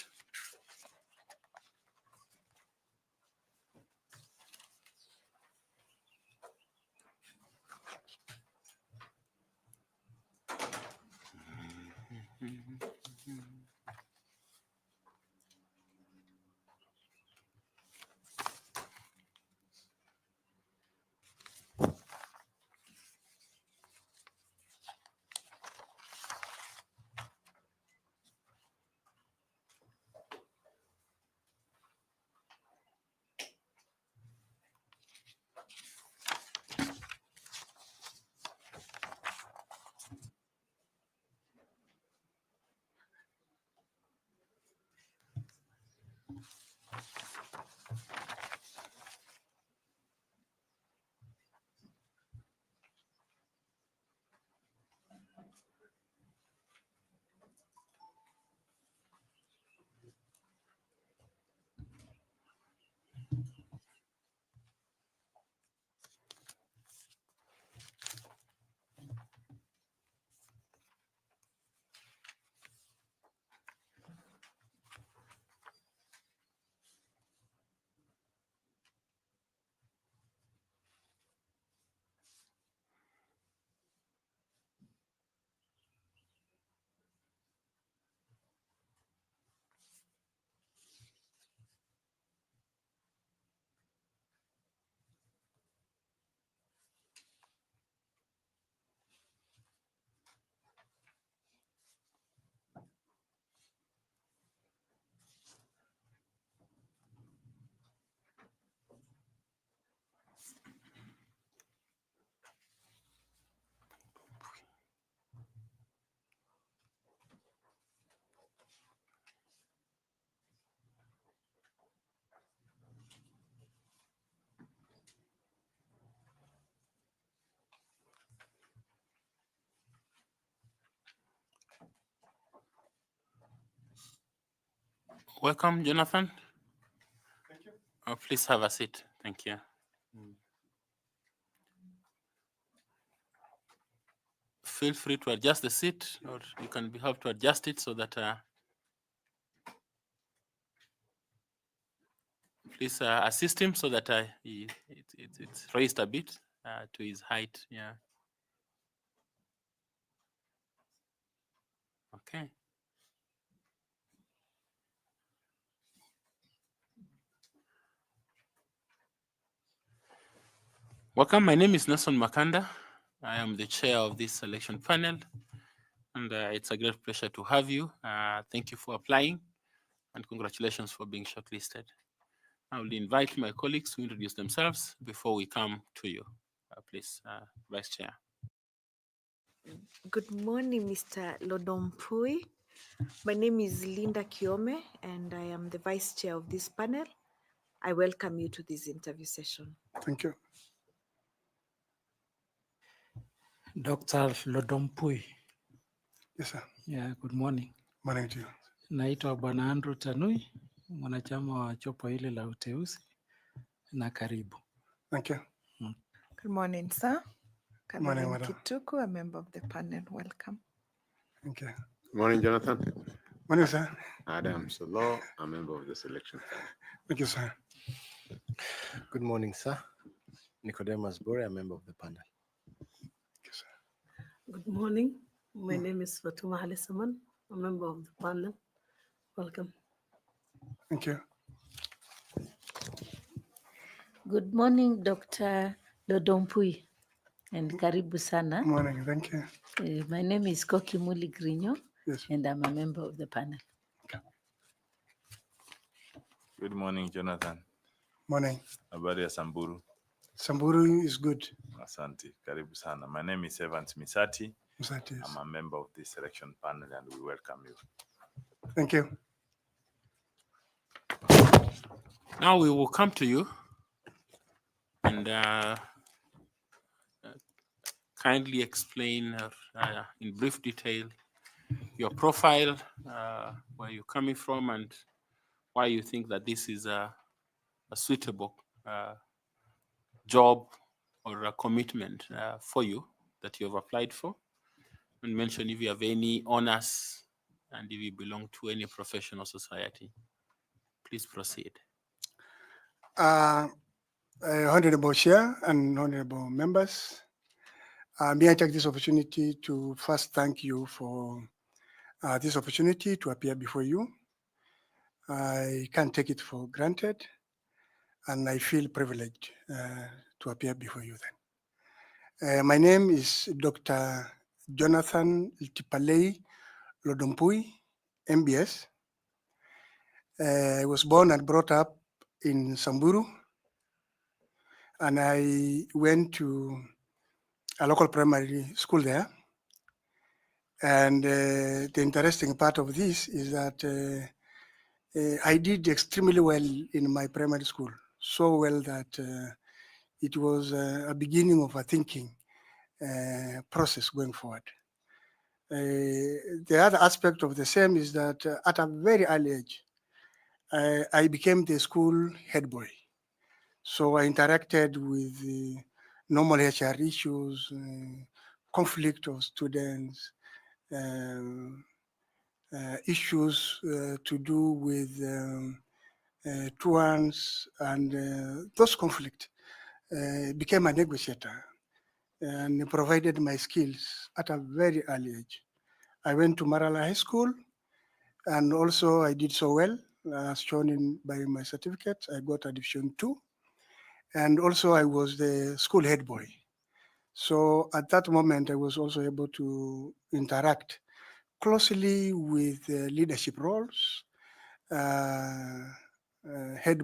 Welcome, Jonathan. Thank you. Please have a seat. Thank you. Feel free to adjust the seat, or you can help to adjust it so that please assist him so that it's raised a bit to his height. Yeah. Okay. Welcome. My name is Nelson Makanda. I am the chair of this selection panel, and it's a great pleasure to have you. Thank you for applying, and congratulations for being shortlisted. I will invite my colleagues to introduce themselves before we come to you. Please, Vice Chair. Good morning, Mr. Lodompui. My name is Linda Kiome, and I am the vice chair of this panel. I welcome you to this interview session. Thank you. Dr. Lodompui. Yes, sir. Yeah, good morning. Morning to you. Naitwa Bwana Andrew Tanui, mwanachama wa jopo hili la uteuzi, na karibu. Thank you. Good morning, sir. Morning, Caroline madam. Kituku, a member of the panel. Welcome. Thank you. Good morning, Jonathan. Morning, sir. Adam Solo, a member of the selection panel. Thank you, sir. Good morning, sir. Nicodemus Bore, a member of the panel. Thank you, sir. Good morning. My name is Fatuma Ali Saman, a member of the panel. Welcome. Thank you. Good morning, Dr. Lodompui, and karibu sana. Morning, thank you. My name is Koki Muli Grinyo, Yes. and I'm a member of the panel. Good morning, Jonathan. Morning. Habari ya Samburu. Samburu is good. Asante, karibu sana. My name is Evans Misati. Misati, yes. I'm a member of the selection panel and we welcome you. Thank you. Now we will come to you and kindly explain in brief detail your profile, where you're coming from, and why you think that this is a suitable job or a commitment for you that you have applied for, and mention if you have any honors and if you belong to any professional society. Please proceed. Honorable Chair and honorable members, may I take this opportunity to first thank you for this opportunity to appear before you. I can't take it for granted, and I feel privileged to appear before you then. My name is Dr. Jonathan Iltipalei Lodompui, MBS. I was born and brought up in Samburu, and I went to a local primary school there. And the interesting part of this is that I did extremely well in my primary school, so well that it was a beginning of a thinking process going forward. The other aspect of the same is that at a very early age, I became the school head boy. So I interacted with normal HR issues, conflict of students, issues to do with truants, and those conflicts became a negotiator and provided my skills at a very early age. I went to Marala High School, and also I did so well, as shown by my certificate. I got a Division 2, and also I was the school head boy. So at that moment, I was also able to interact closely with leadership roles, head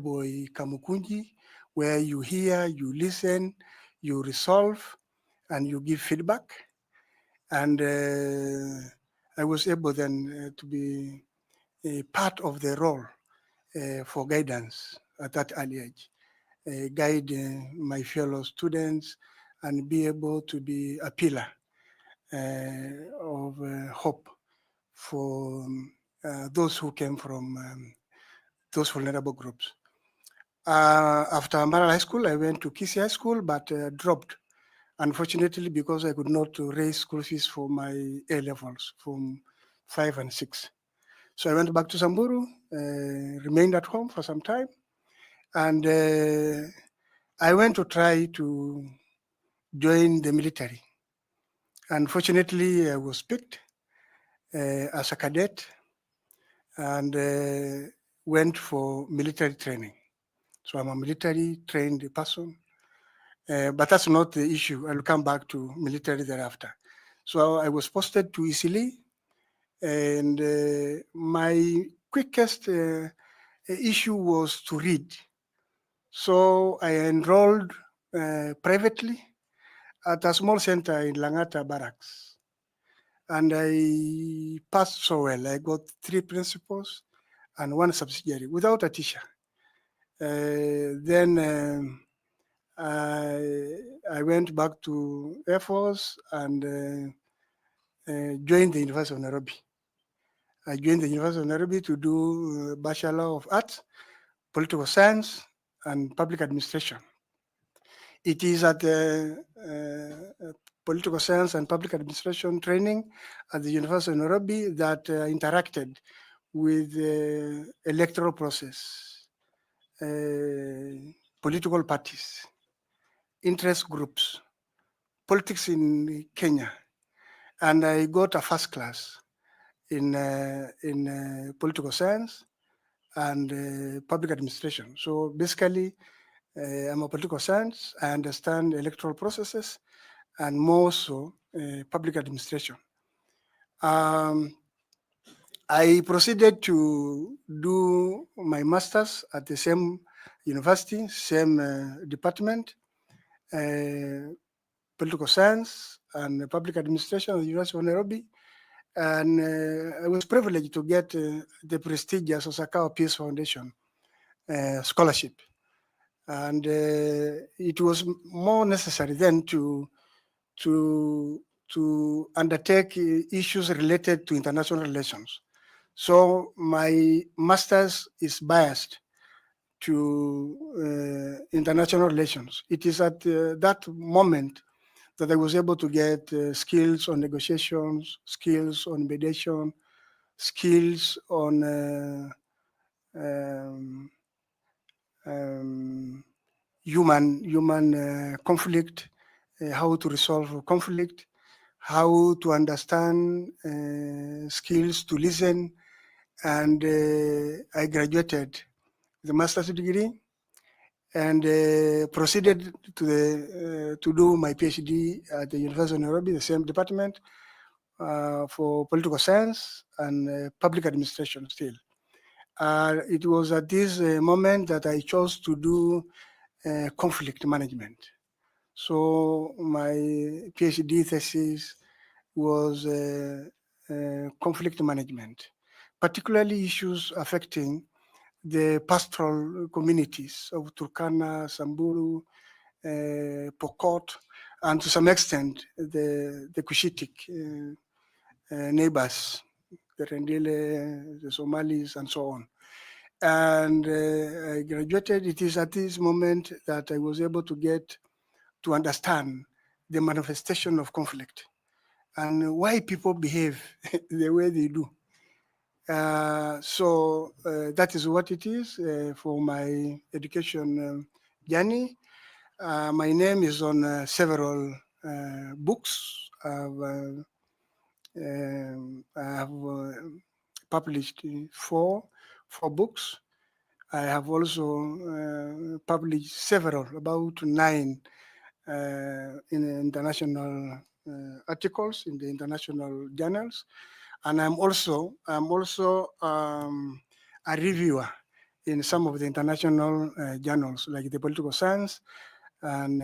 boy Kamukunji, where you hear, you listen, you resolve, and you give feedback. And I was able then to be a part of the role for guidance at that early age, guide my fellow students and be able to be a pillar of hope for those who came from those vulnerable groups. After Mara High School, I went to Kisi High School, but dropped, unfortunately, because I could not raise school fees for my A levels from 5 and 6. So I went back to Samburu, remained at home for some time, and I went to try to join the military. Unfortunately, I was picked as a cadet and went for military training. So I'm a military trained person, but that's not the issue. I'll come back to military thereafter. So I was posted to Isili, and my quickest issue was to read. So I enrolled privately at a small center in Langata Barracks. And I passed so well. I got 3 principals and 1 subsidiary without a teacher. Then I went back to Air Force and joined the University of Nairobi. I joined the University of Nairobi to do Bachelor of Arts, Political Science, and Public Administration. It is at the Political Science and Public Administration training at the University of Nairobi that interacted with the electoral process, political parties, interest groups, politics in Kenya, and I got a first class in political science and public administration. So basically, I'm a political science. I understand electoral processes and more so public administration. I proceeded to do my master's at the same university, same department, political science and public administration at the University of Nairobi. And I was privileged to get the prestigious Osakawa Peace Foundation scholarship. And it was more necessary then to undertake issues related to international relations. So my master's is biased to international relations. It is at that moment that I was able to get skills on negotiations, skills on mediation, skills on human conflict, how to resolve conflict, how to understand, skills to listen, and I graduated with a master's degree and proceeded to do my PhD at the University of Nairobi, the same department, for political science and public administration still. It was at this moment that I chose to do conflict management. So my PhD thesis was conflict management, particularly issues affecting the pastoral communities of Turkana, Samburu, Pokot, and to some extent the Cushitic neighbors, the Rendile, the Somalis, and so on. And I graduated. It is at this moment that I was able to get to understand the manifestation of conflict and why people behave the way they do. So that is what it is for my education journey. My name is on several books. I have published four books. I have also published several, about 9 in international articles in the international journals, and I'm also a reviewer in some of the international journals, like the Political Science and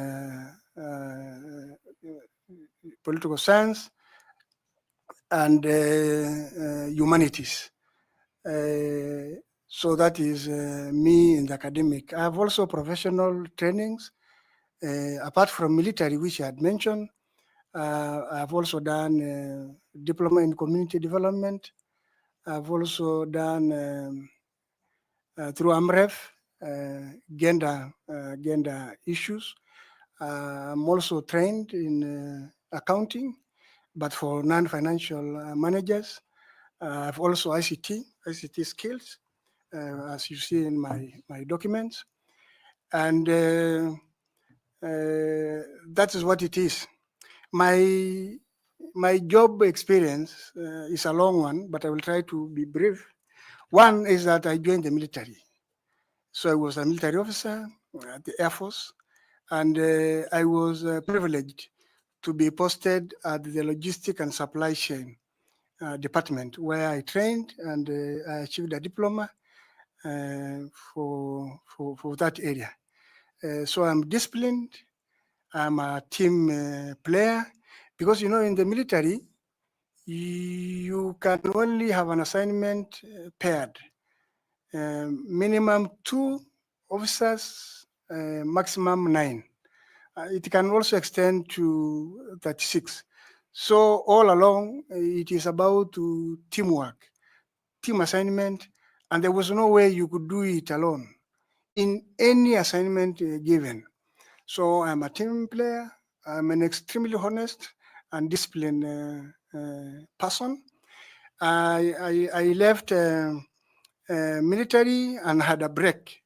Political Science and Humanities. So that is me in the academic. I have also professional trainings, apart from military, which I had mentioned. I've also done diploma in community development. I've also done through AMREF, gender issues. I'm also trained in accounting, but for non-financial managers. I've also ICT skills, as you see in my documents. And that is what it is. My job experience is a long one, but I will try to be brief. One is that I joined the military. So I was a military officer at the Air Force, and I was privileged to be posted at the logistic and supply chain department, where I trained and I achieved a diploma for that area. So I'm disciplined. I'm a team player, because in the military, you can only have an assignment paired. Minimum 2 officers, maximum 9. It can also extend to 36. So all along, it is about teamwork, team assignment, and there was no way you could do it alone in any assignment given. So I'm a team player. I'm an extremely honest and disciplined person. I left military and had a break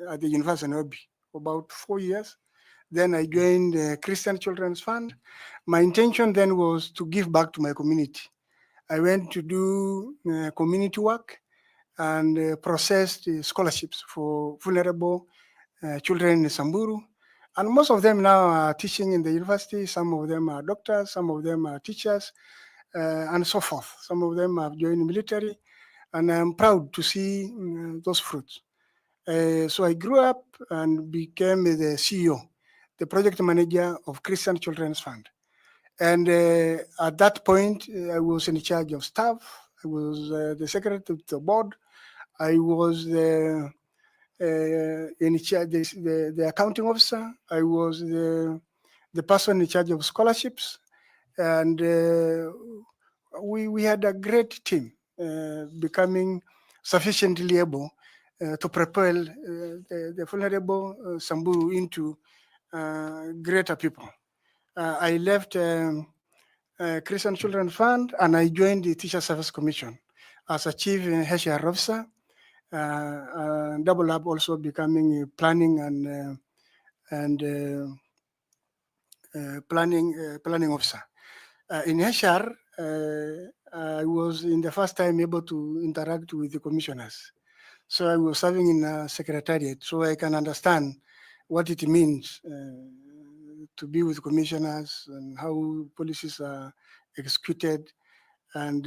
at the University of Nairobi for about 4 years. Then I joined the Christian Children's Fund. My intention then was to give back to my community. I went to do community work and processed scholarships for vulnerable children in Samburu. And most of them now are teaching in the university. Some of them are doctors, some of them are teachers, and so forth. Some of them have joined the military, and I'm proud to see those fruits. So I grew up and became the CEO, the project manager of Christian Children's Fund. And at that point, I was in charge of staff. I was the secretary to the board. I was in charge, the accounting officer. I was the person in charge of scholarships. And we had a great team, becoming sufficiently able to propel the vulnerable Samburu into greater people. I left Christian Children's Fund and I joined the Teacher Service Commission as a chief HR officer, double up also becoming a planning and planning officer. In HR, I was in the first time able to interact with the commissioners. So I was serving in a secretariat, so I can understand what it means to be with commissioners and how policies are executed. And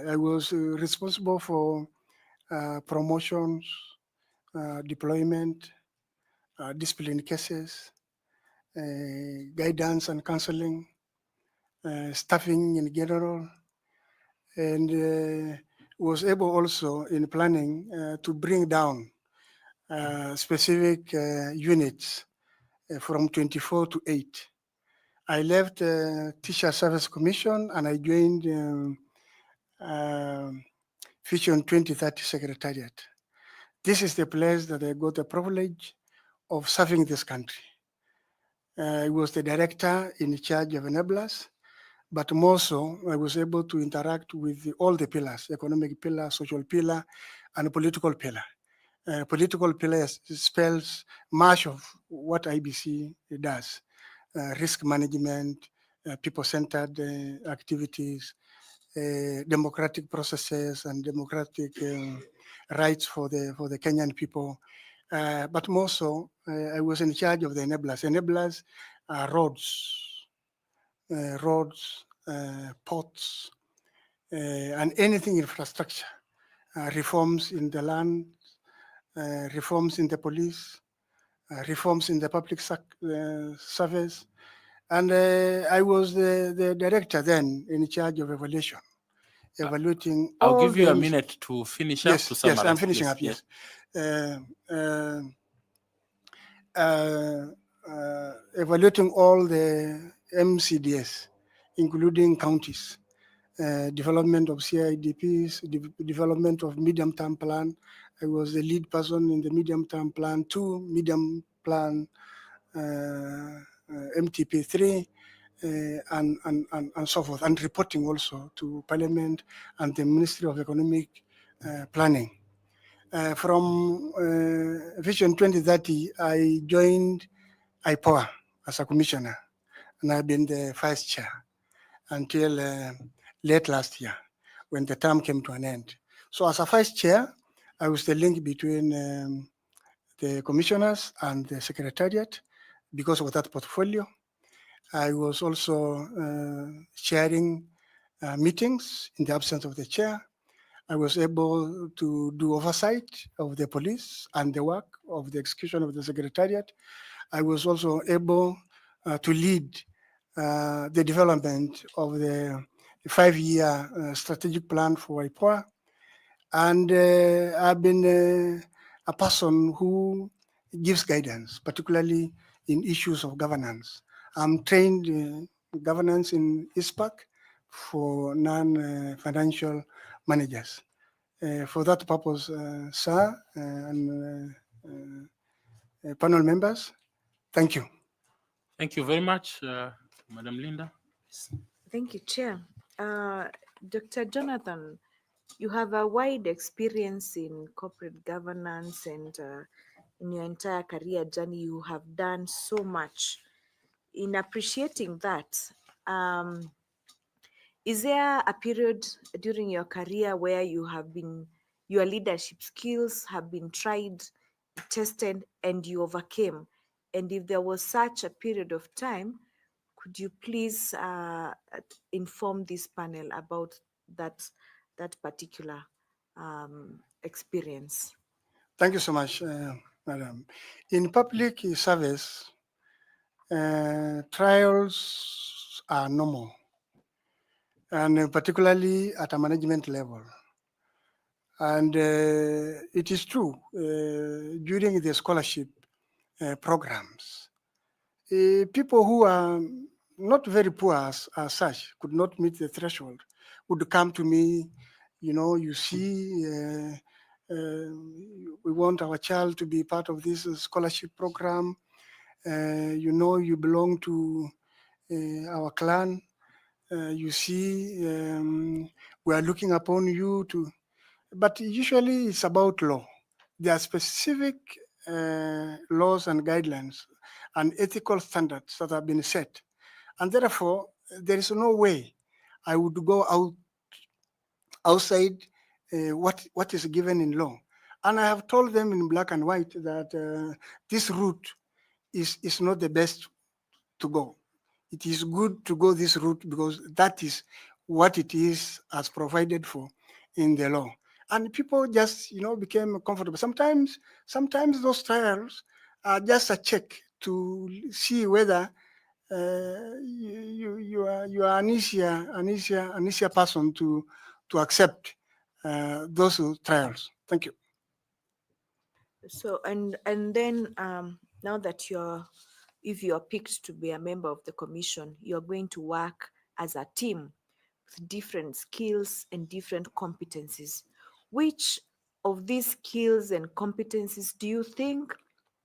I was responsible for promotions, deployment, discipline cases, guidance and counseling, staffing in general, and was able also in planning to bring down specific units from 24 to 8. I left Teacher Service Commission and I joined Vision 2030 Secretariat. This is the place that I got the privilege of serving this country. I was the director in charge of enablers, but more so, I was able to interact with all the pillars, economic pillar, social pillar, and political pillar. Political pillar spells much of what IBC does. Risk management, people-centered activities, democratic processes and democratic rights for the Kenyan people. But more so, I was in charge of the enablers. Enablers are roads, ports, and anything infrastructure, reforms in the land, reforms in the police, reforms in the public service. And I was the director then in charge of evaluation, evaluating I'll all give you a the minute to finish up Yes, to yes, summarize. I'm finishing up, Yes. Evaluating all the MCDS, including counties, development of CIDPs, development of medium-term plan, I was the lead person in the medium-term plan 2, medium plan MTP3, and so forth, and reporting also to Parliament and the Ministry of Economic Planning. From Vision 2030, I joined IPOA as a commissioner, and I've been the vice chair until late last year when the term came to an end. So as a vice chair, I was the link between the commissioners and the secretariat because of that portfolio. I was also chairing meetings in the absence of the chair. I was able to do oversight of the police and the work of the execution of the secretariat. I was also able to lead the development of the 5-year strategic plan for IPOA. And I've been a person who gives guidance, particularly in issues of governance. I'm trained governance in Iebc for non-financial managers. For that purpose, sir and panel members, thank you. Thank you very much, Madam Linda. Thank you, Chair. Dr. Jonathan, you have a wide experience in corporate governance, and in your entire career journey, you have done so much. In appreciating that, is there a period during your career where your leadership skills have been tried, tested, and you overcame? And if there was such a period of time, could you please inform this panel about that particular experience? Thank you so much, Madam. In public service, trials are normal, and particularly at a management level. And it is true, during the scholarship programs, people who are not very poor as such, could not meet the threshold, would come to me, you see, we want our child to be part of this scholarship program. You belong to our clan. You see, we are looking upon you to, but usually it's about law. There are specific laws and guidelines and ethical standards that have been set. And therefore, there is no way I would go outside what is given in law. And I have told them in black and white that this route is not the best to go. It is good to go this route because that is what it is as provided for in the law. And people just, became comfortable. Sometimes those trials are just a check to see whether you are an easier person to accept those trials. Thank you. So, and then now that if you're picked to be a member of the commission, you're going to work as a team with different skills and different competencies. Which of these skills and competencies do you think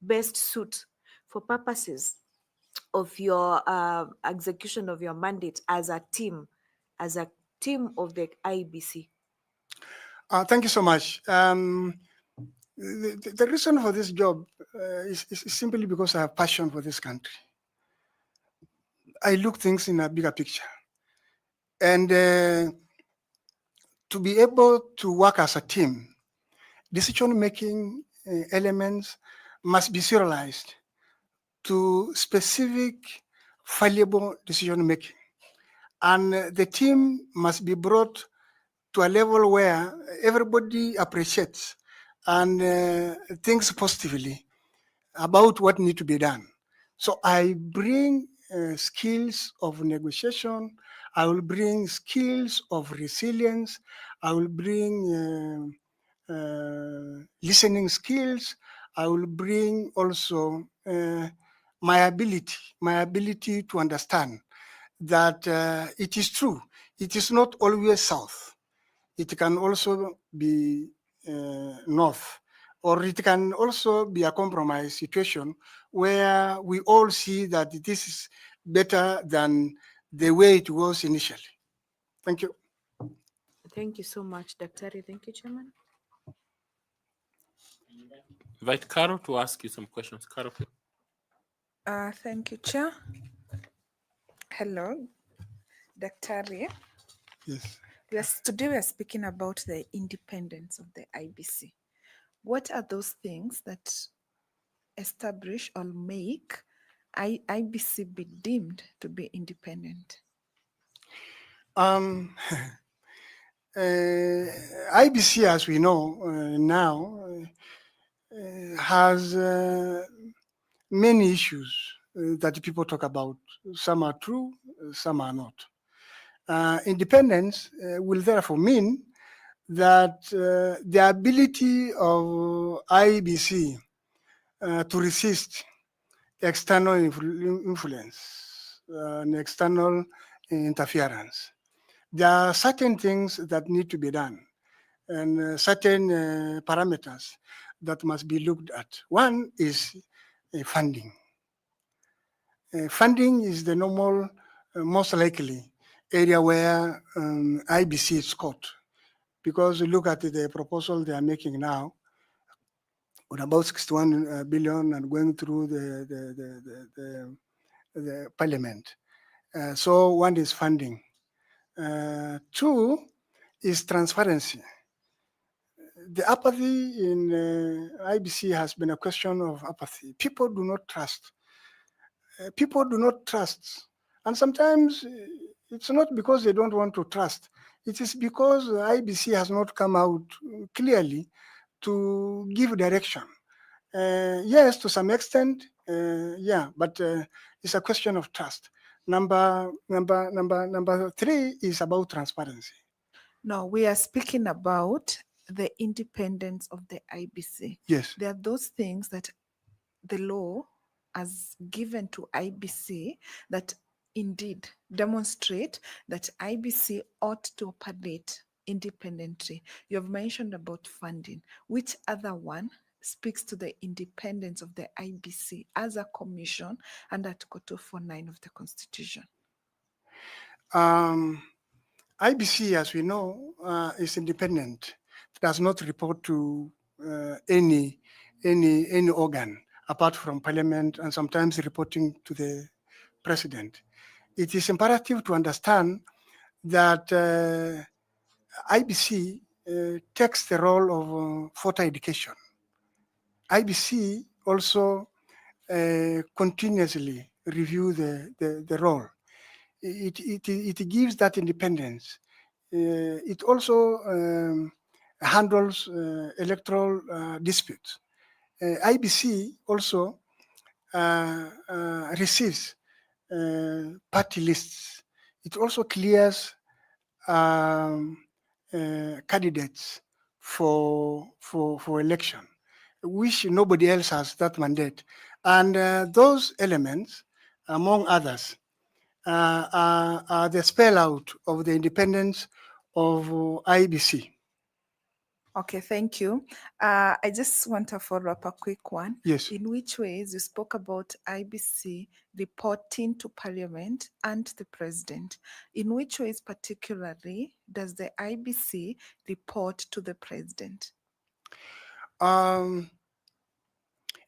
best suit for purposes of your execution of your mandate as a team of the IEBC? Thank you so much. The reason for this job is simply because I have passion for this country. I look things in a bigger picture. And to be able to work as a team, decision-making elements must be serialized to specific valuable decision-making. And the team must be brought to a level where everybody appreciates and thinks positively about what needs to be done. So I bring skills of negotiation. I will bring skills of resilience. I will bring listening skills. I will bring also my ability to understand that it is true. It is not always south. It can also be north, or it can also be a compromise situation where we all see that this is better than the way it was initially. Thank you. Thank you so much, Daktari. Thank you, Chairman. Invite Carol to ask you some questions. Carol, please. Thank you, Chair. Hello, Daktari. Yes. Today we are speaking about the independence of the IBC. What are those things that establish or make IBC be deemed to be independent? IBC, as we know now, has many issues that people talk about. Some are true, some are not. Independence will therefore mean that the ability of IBC to resist external influence and external interference. There are certain things that need to be done and certain parameters that must be looked at. One is funding. Funding is the normal, most likely area where IBC is caught, because you look at the proposal they are making now, with about 61 billion and going through the parliament. So one is funding. Two is transparency. The apathy in IBC has been a question of apathy. People do not trust. People do not trust. And sometimes it's not because they don't want to trust. It is because IBC has not come out clearly to give direction. Yes, to some extent, yeah, but it's a question of trust. Number three is about transparency. No, we are speaking about the independence of the IBC. Yes. There are those things that the law has given to IBC that indeed demonstrate that IBC ought to operate independently. You have mentioned about funding. Which other one speaks to the independence of the IBC as a commission under Article 249 of the Constitution? IBC, as we know, is independent. It does not report to any organ apart from Parliament, and sometimes reporting to the President. It is imperative to understand that IBC takes the role of further education. IBC also continuously review the role. It gives that independence. It also handles electoral disputes. IBC also receives party lists. It also clears candidates for election, which nobody else has that mandate. And those elements, among others, are the spell out of the independence of IBC. Okay, thank you. I just want to follow up a quick one. Yes. In which ways you spoke about IBC reporting to Parliament and the President? In which ways particularly does the IBC report to the President?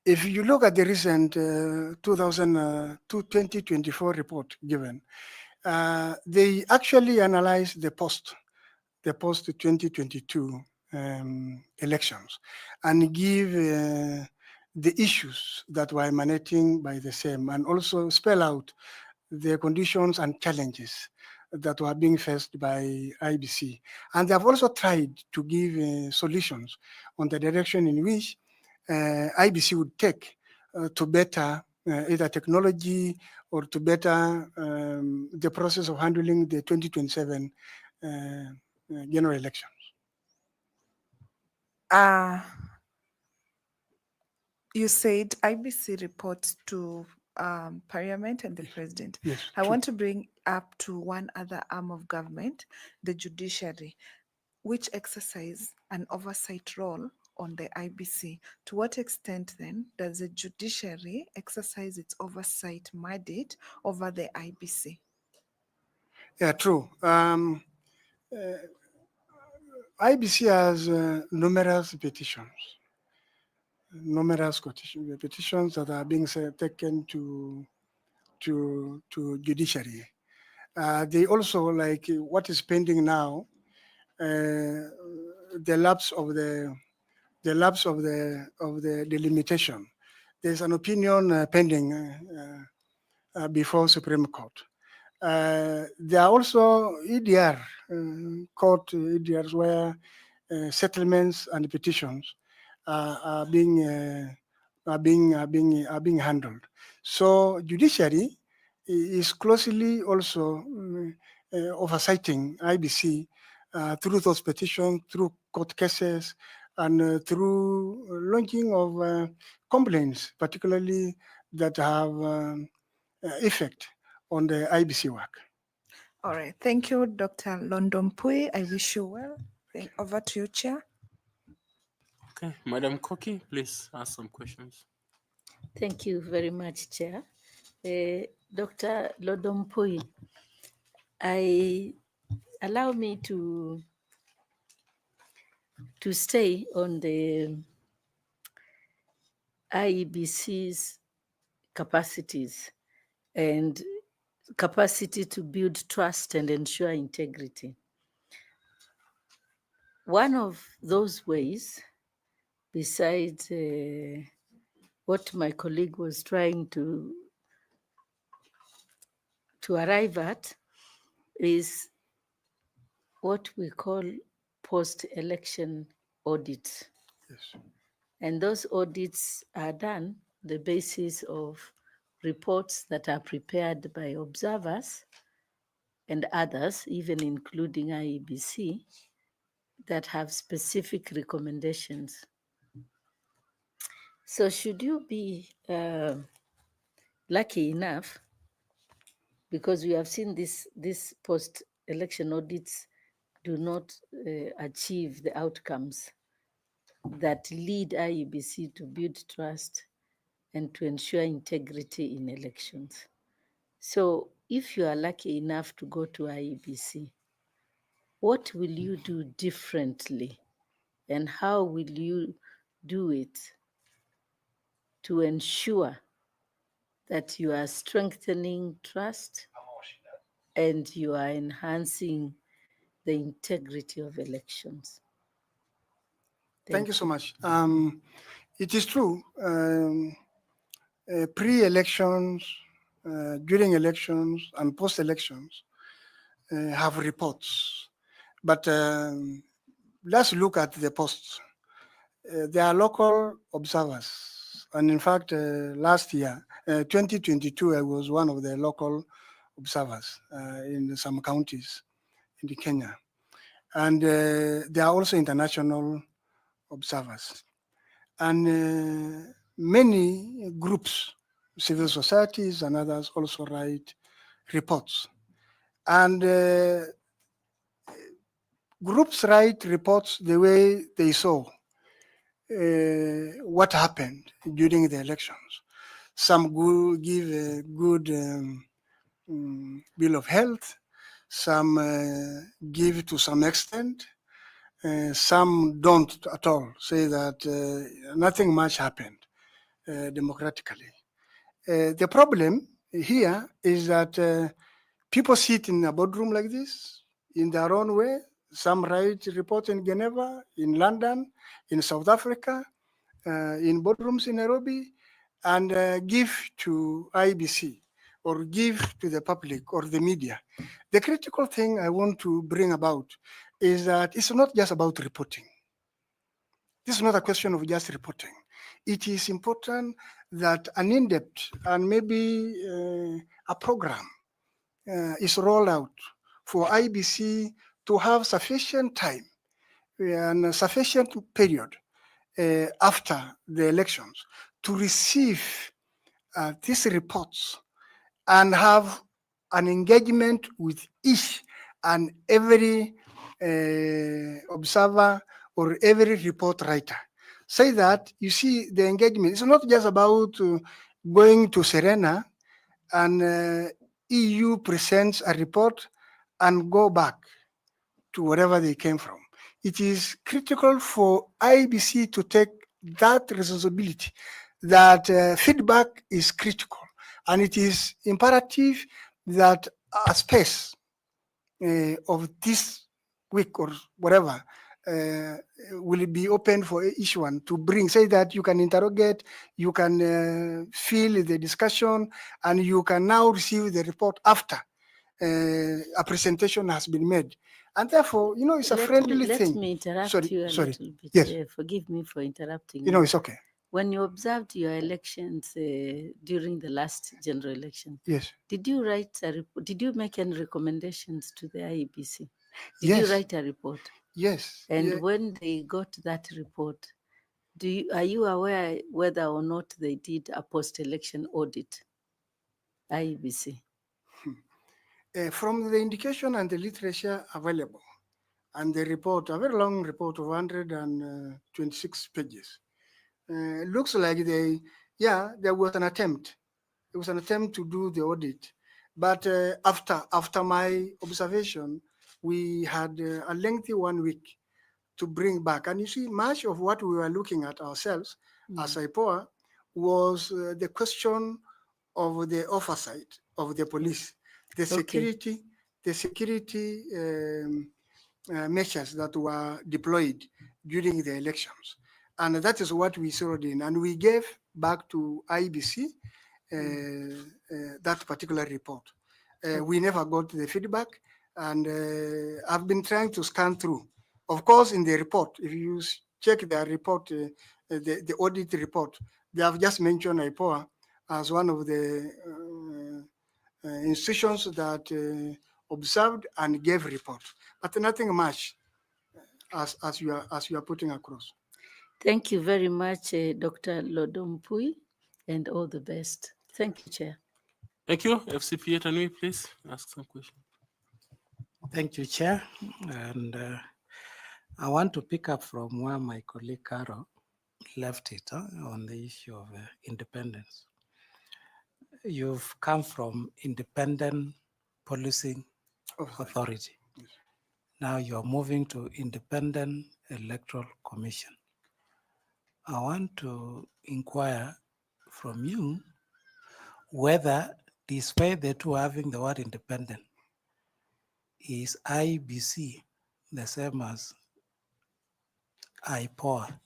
If you look at the recent 2024 report given, they actually analyzed the post 2022 elections and give the issues that were emanating by the same, and also spell out the conditions and challenges that were being faced by IBC. And they have also tried to give solutions on the direction in which IBC would take to better either technology or to better the process of handling the 2027 general elections. You said IBC reports to Parliament and the President. Yes, I true. want to bring up to one other arm of government, the judiciary. which exercise an oversight role on the IBC. To what extent then does the judiciary exercise its oversight mandate over the IBC? Yeah, true. IBC has numerous petitions that are being taken to judiciary. They also, like what is pending now, the lapse of the delimitation. There's an opinion pending before Supreme Court. There are also EDR court EDRs where settlements and petitions are being handled. So judiciary is closely also oversighting IBC through those petitions, through court cases, and through launching of complaints, particularly that have effect on the IBC work. All right. Thank you, Dr. London Pui. I wish you well. Over to you, Chair. Okay, Madam Koki, please ask some questions. Thank you very much, Chair. Dr. Lodompui, allow me to stay on the IEBC's capacities and capacity to build trust and ensure integrity. One of those ways, besides what my colleague was trying to arrive at, is what we call post-election audits. Yes. And those audits are done on the basis of reports that are prepared by observers and others, even including IEBC, that have specific recommendations. So should you be lucky enough, because we have seen this post-election audits do not achieve the outcomes that lead IEBC to build trust and to ensure integrity in elections. So if you are lucky enough to go to IEBC, what will you do differently, and how will you do it to ensure that you are strengthening trust and you are enhancing the integrity of elections? Thank you so much. It is true. Pre-elections, during elections, and post-elections have reports. But let's look at the posts. There are local observers. And in fact, last year, 2022, I was one of the local observers in some counties in Kenya. And there are also international observers. And many groups, civil societies and others also write reports. And groups write reports the way they saw what happened during the elections. Some give a good bill of health. Some give to some extent. Some don't at all, say that nothing much happened democratically. The problem here is that people sit in a boardroom like this in their own way. Some write reports in Geneva, in London, in South Africa, in boardrooms in Nairobi, and give to IBC or give to the public or the media. The critical thing I want to bring about is that it's not just about reporting. This is not a question of just reporting. It is important that an in-depth and maybe a program is rolled out for IBC to have sufficient time and a sufficient period after the elections to receive these reports and have an engagement with each and every observer or every report writer. Say that, you see, the engagement, it's not just about going to Serena and EU presents a report and go back to wherever they came from. It is critical for IBC to take that responsibility, that feedback is critical, and it is imperative that a space of this week or whatever will be open for each one to bring, say that you can interrogate, you can feel the discussion, and you can now receive the report after a presentation has been made. And therefore, you know, it's a friendly let thing. me interrupt Sorry, you a sorry. little bit. Yes. Forgive me for interrupting You know, it's okay. When you observed your elections during the last general election, Yes. did you write a report? Did you make any recommendations to the IEBC? Did Yes. you write a report? Yes. And yeah. when they got that report, are you aware whether or not they did a post-election audit, IEBC? From the indication and the literature available, and the report, a very long report of 126 pages, looks like there was an attempt. It was an attempt to do the audit. But after my observation, we had a lengthy 1 week to bring back. And you see, much of what we were looking at ourselves as IPOA was the question of the oversight of the police, the security, measures that were deployed during the elections. And that is what we zeroed in. And we gave back to IBC that particular report. We never got the feedback, and I've been trying to scan through. Of course, in the report, if you check their report, the audit report, they have just mentioned IPOA as one of the institutions that observed and gave report, but nothing much as you are putting across. Thank you very much, Dr. Lodompui, and all the best. Thank you, Chair. Thank you. FCPA, Tanui, please ask some questions. Thank you, Chair. And I want to pick up from where my colleague Carol left it on the issue of independence. You've come from independent policing authority. Yes. Now you're moving to independent electoral commission. I want to inquire from you whether, despite the two having the word independent, is IBC the same as IPOA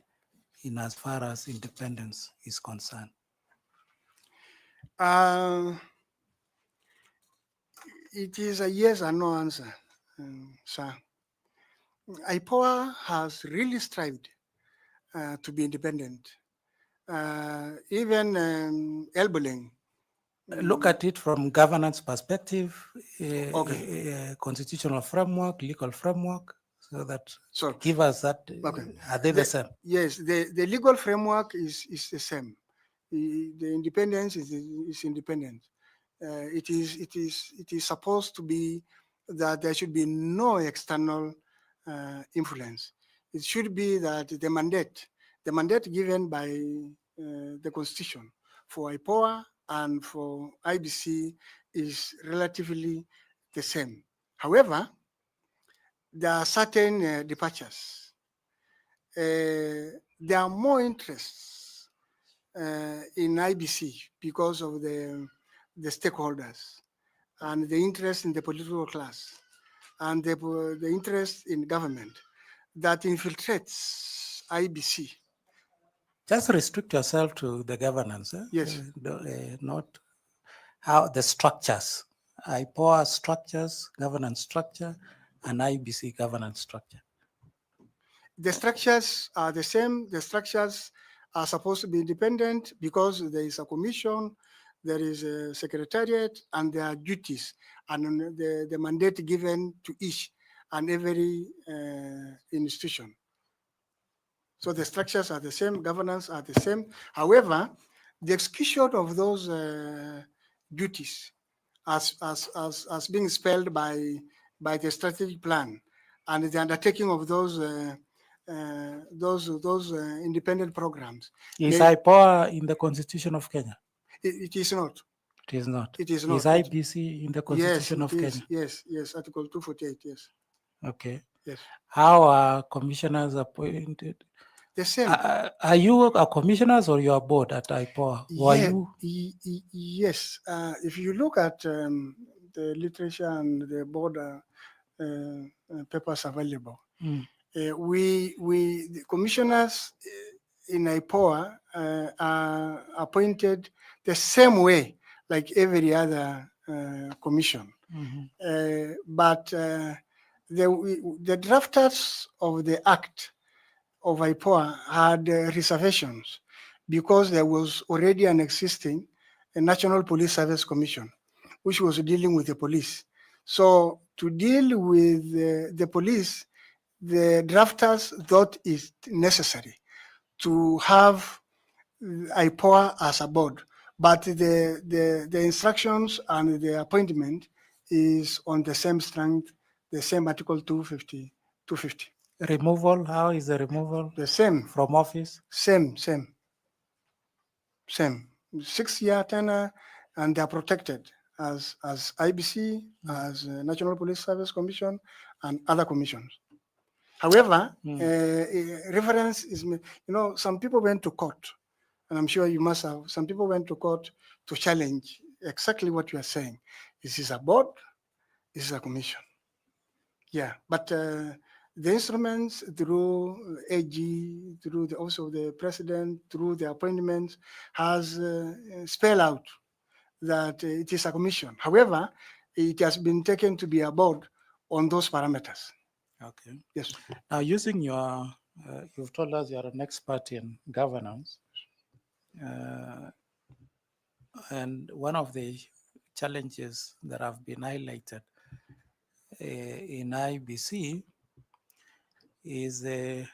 in as far as independence is concerned? It is a yes or no answer, sir. IPOA has really strived to be independent. Even Elboling. Look at it from governance perspective, constitutional framework, legal framework, so that give us that, are they the same? Yes, the legal framework is the same. The independence is independent. It is supposed to be that there should be no external influence. It should be that the mandate given by the Constitution for IPOA and for IBC is relatively the same. However, there are certain departures. There are more interests in IBC because of the stakeholders and the interest in the political class and the interest in government that infiltrates IBC. Just restrict yourself to the governance. Yes. Not how the structures, IPOA structures, governance structure, and IBC governance structure. The structures are the same. The structures are supposed to be independent because there is a commission, there is a secretariat, and there are duties and the mandate given to each and every institution. So the structures are the same, governance are the same. However, the execution of those duties as being spelled by the strategic plan and the undertaking of those independent programs. Is May- IPOA in the Constitution of Kenya? it is not. It is not. It is Is not. IBC in the Yes, Constitution it of is. Kenya? Yes, Article 248, yes. Okay. Yes. How are commissioners appointed? The same. Are you a commissioners or you are board at IPOA? Were Yeah, you? yes. If you look at the literature and the border papers available, the commissioners in IPOA are appointed the same way like every other commission. But the drafters of the Act of IPOA had reservations because there was already an existing National Police Service Commission, which was dealing with the police. So to deal with the police, the drafters thought it necessary to have IPOA as a board, but the instructions and the appointment is on the same strength, the same Article 250. Removal, how is the removal? The same. From office? Same. 6-year tenure, and they are protected as IBC, as National Police Service Commission, and other commissions. However, reference is, some people went to court, and I'm sure you must have, some people went to court to challenge exactly what you are saying. This is a board, this is a commission. Yeah, but the instruments through AG, through the Office of the President, through the appointments, has spelled out that it is a commission. However, it has been taken to be a board on those parameters. Okay. Yes. Now, using your, you've told us you're an expert in governance. And one of the challenges that have been highlighted in IBC is the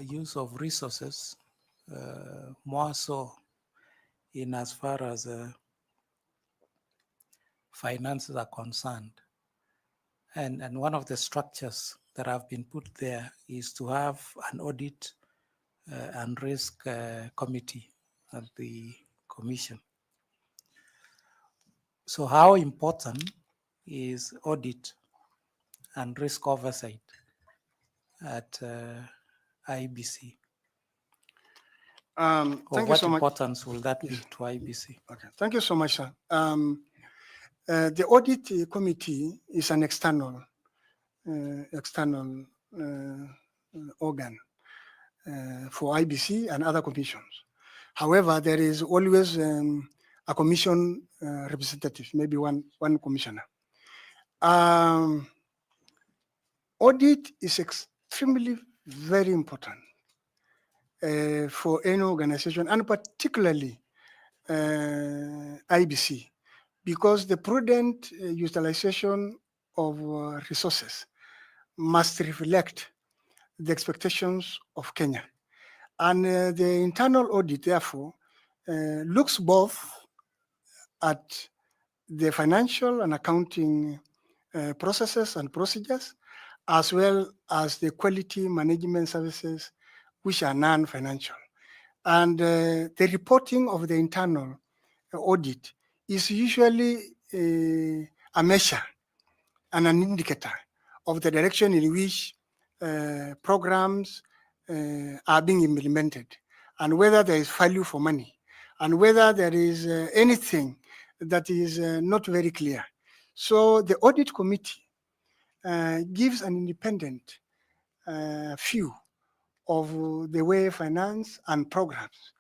use of resources, more so in as far as finances are concerned. And one of the structures that have been put there is to have an audit and risk committee at the commission. So how important is audit and risk oversight at IBC? Thank you so much. What importance will that be to IBC? Okay, thank you so much, sir. The audit committee is an external organ for IBC and other commissions. However, there is always a commission representative, maybe one commissioner. Audit is extremely very important for any organization, and particularly IBC, because the prudent utilization of resources must reflect the expectations of Kenya. And the internal audit, therefore, looks both at the financial and accounting processes and procedures, as well as the quality management services, which are non-financial. And the reporting of the internal audit is usually a measure and an indicator of the direction in which programs are being implemented, and whether there is value for money, and whether there is anything that is not very clear. So the audit committee gives an independent view of the way finance and programs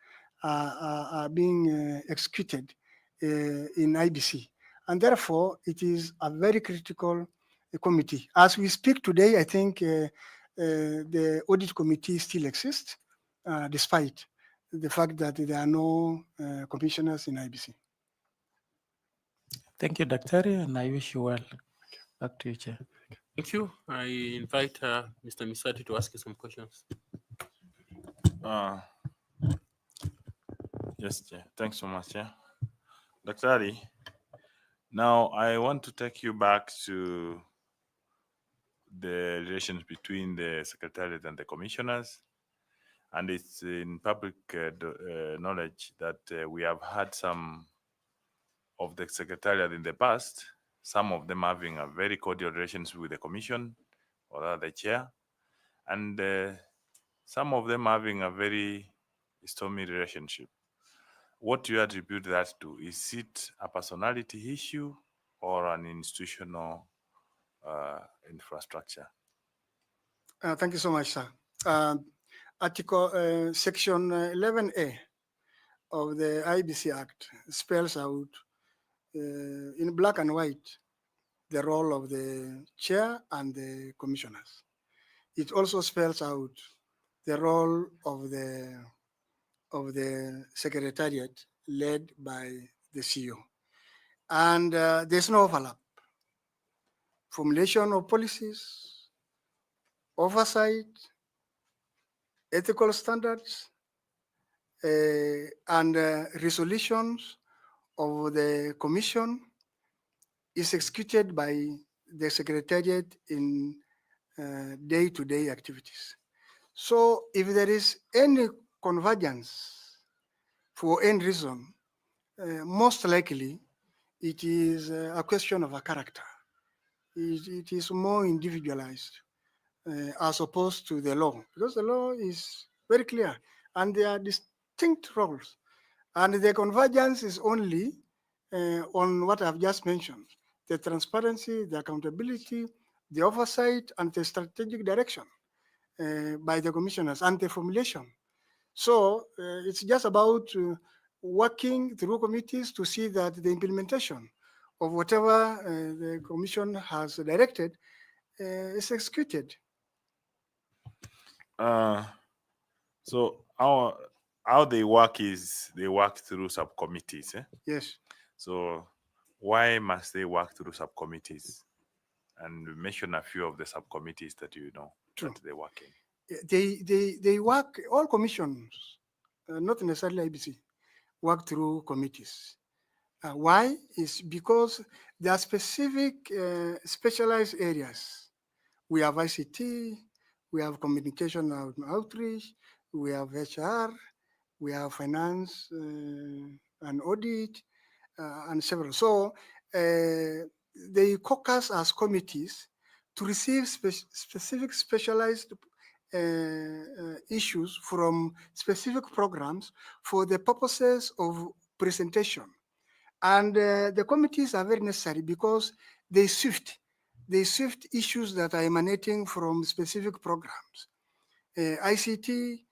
are being executed in IBC. And therefore, it is a very critical committee. As we speak today, I think the audit committee still exists, despite the fact that there are no commissioners in IBC. Thank you, Dr. And I wish you well. Back to you, Chair. Thank you. I invite Mr. Misati to ask you some questions. Yes, Chair. Thanks so much, Chair. Dr. Now I want to take you back to the relations between the Secretariat and the commissioners. And it's in public knowledge that we have had some of the Secretariat in the past, some of them having a very cordial relations with the Commission or the chair, and some of them having a very stormy relationship. What do you attribute that to? Is it a personality issue or an institutional infrastructure? Thank you so much, sir. Section 11A of the IBC Act spells out in black and white the role of the chair and the commissioners. It also spells out the role of the secretariat led by the CEO. And there's no overlap. Formulation of policies, oversight, ethical standards, and resolutions of the commission is executed by the secretariat in day-to-day activities. So if there is any convergence for any reason, most likely it is a question of a character. It is more individualized as opposed to the law, because the law is very clear and there are distinct roles. And the convergence is only on what I've just mentioned, the transparency, the accountability, the oversight, and the strategic direction by the commissioners and the formulation. So it's just about working through committees to see that the implementation of whatever the commission has directed is executed. So how they work is they work through subcommittees. Yes. So why must they work through subcommittees? And mention a few of the subcommittees that you know that they work in. They work, all commissions, not necessarily IBC, work through committees. Why? Is because there are specific specialized areas. We have ICT, we have communication and outreach, we have HR, we have finance and audit, and several. So they caucus as committees to receive specific specialized issues from specific programs for the purposes of presentation. And the committees are very necessary because they sift issues that are emanating from specific programs. ICT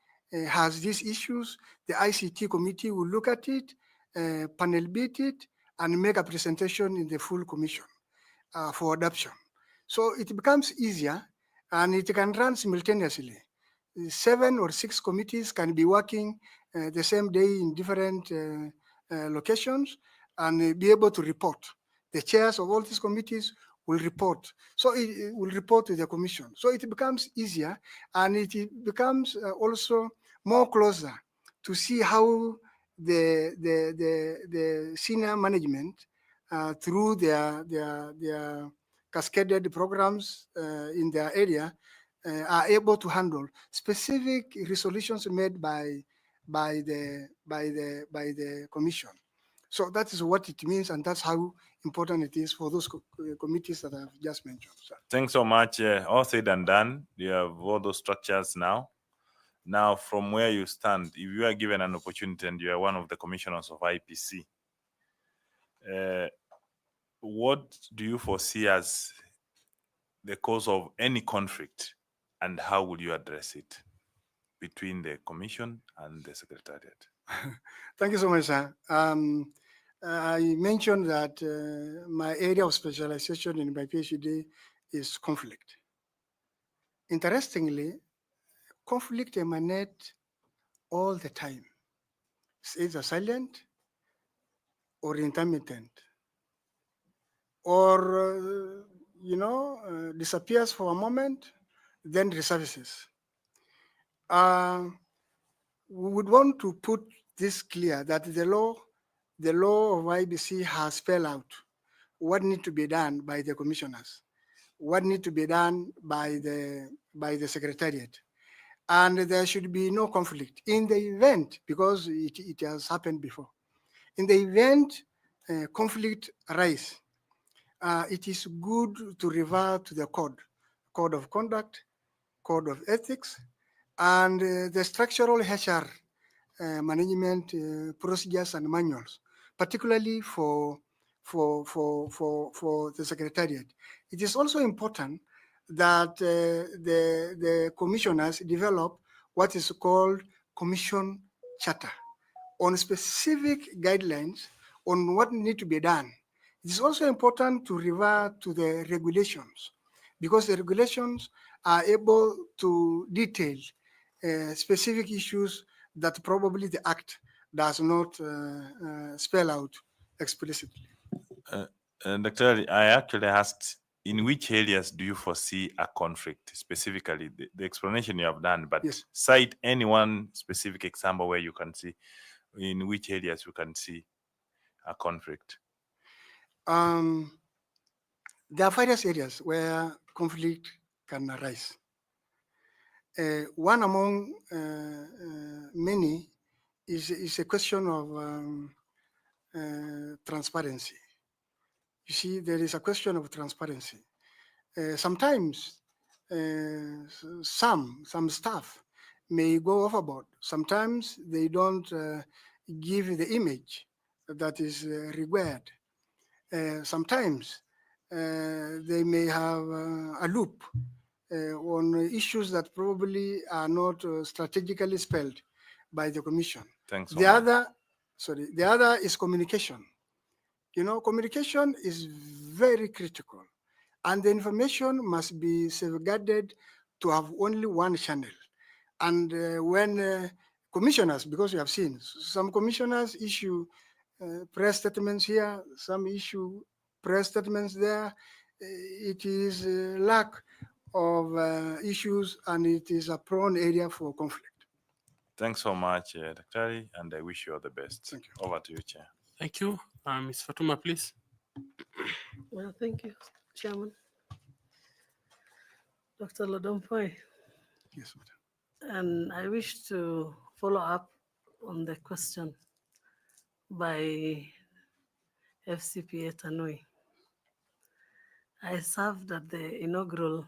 has these issues. The ICT committee will look at it, panel beat it, and make a presentation in the full commission for adoption. So it becomes easier and it can run simultaneously. 7 or 6 committees can be working the same day in different locations and be able to report. The chairs of all these committees will report. So it will report to the commission. So it becomes easier and it becomes also more closer to see how the senior management through their cascaded programs in their area are able to handle specific resolutions made by the commission. So that is what it means, and that's how important it is for those committees that I've just mentioned. So. Thanks so much. All said and done. You have all those structures now. Now, from where you stand, if you are given an opportunity and you are one of the commissioners of IPC, what do you foresee as the cause of any conflict, and how will you address it between the commission and the secretariat? Thank you so much, sir. I mentioned that my area of specialization in my PhD is conflict. Interestingly, conflict emanates all the time. It's either silent or intermittent, or disappears for a moment, then resurfaces. We would want to put this clear that the law of IBC has spelled out what needs to be done by the commissioners. what need to be done by the secretariat. And there should be no conflict in the event, because it has happened before. In the event conflict arise, it is good to revert to the code of conduct, code of ethics, and the structural HR management procedures and manuals, particularly for the secretariat. It is also important that the commissioners develop what is called commission charter on specific guidelines on what need to be done. It is also important to revert to the regulations, because the regulations are able to detail specific issues that probably the Act does not spell out explicitly. Dr. I actually asked, in which areas do you foresee a conflict specifically? The explanation you have done, but Yes. cite any one specific example where you can see in which areas you can see a conflict. There are various areas where conflict can arise. One among many is a question of transparency. You see, there is a question of transparency. Sometimes some staff may go overboard. Sometimes they don't give the image that is required. Sometimes they may have a loop on issues that probably are not strategically spelled by the Commission. Thanks so The much. other is communication. You know, communication is very critical, and the information must be safeguarded to have only one channel. And when commissioners, because you have seen, some commissioners issue press statements here, some issue press statements there. It is lack of issues, and it is a prone area for conflict. Thanks so much, Dr. And I wish you all the best. Thank you. Over to you, Chair. Thank you. Ms. Fatuma, please. Well, thank you, Chairman. Dr. Lodompoy. Yes, madam. And I wish to follow up on the question by FCPA Tanui. I served at the inaugural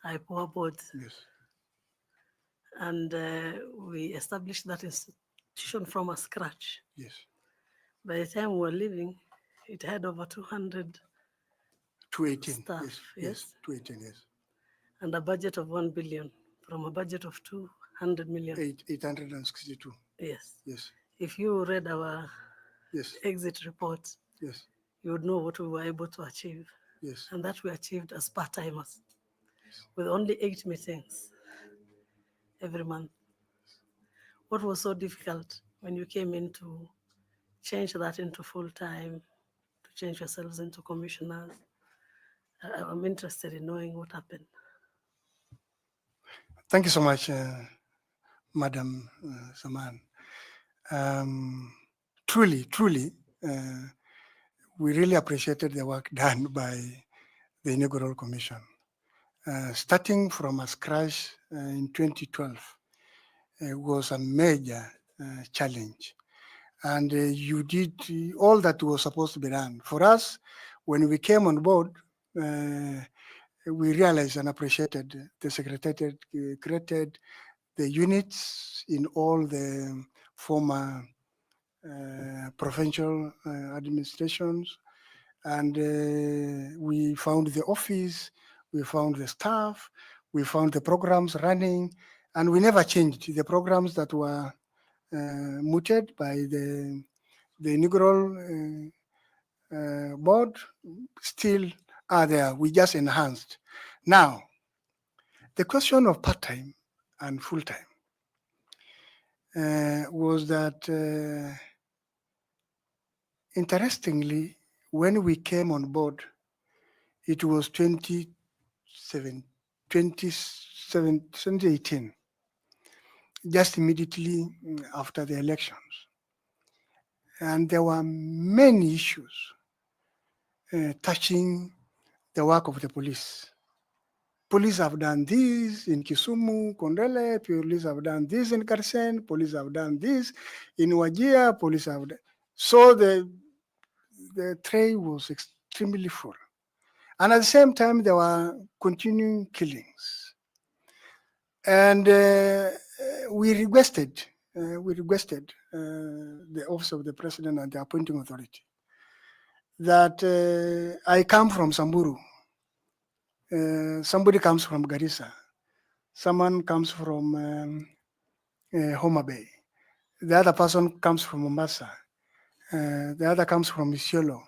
IPOA board, Yes. and we established that institution from a scratch. Yes. By the time we were leaving, it had over 200 218. staff, Yes. yes, 218. Yes. and a budget of 1 billion from a budget of 200 million. 862. Yes. Yes. If you read our Yes. exit report, Yes. you would know what we were able to achieve. Yes. And that we achieved as part-timers with only 8 meetings every month. What was so difficult when you came in to change that into full-time, to change yourselves into commissioners? I'm interested in knowing what happened. Thank you so much, Madam Saman. Truly, we really appreciated the work done by the Inaugural Commission. Starting from a scratch in 2012 was a major challenge. And you did all that was supposed to be done. For us, when we came on board, we realized and appreciated the Secretariat created the units in all the former provincial administrations, and we found the office, we found the staff, we found the programs running, and we never changed the programs that were mooted by the inaugural board. Still are there. We just enhanced. Now, the question of part-time and full-time was that, interestingly, when we came on board, it was 2018, just immediately after the elections. And there were many issues touching the work of the police. Police have done this in Kisumu, Kondele, police have done this in Karsen, police have done this in Wajir, police have done. So the tray was extremely full. And at the same time, there were continuing killings. And we requested the office of the president and the appointing authority that I come from Samburu. Somebody comes from Garissa. Someone comes from Homa Bay. The other person comes from Mombasa. The other comes from Isiolo.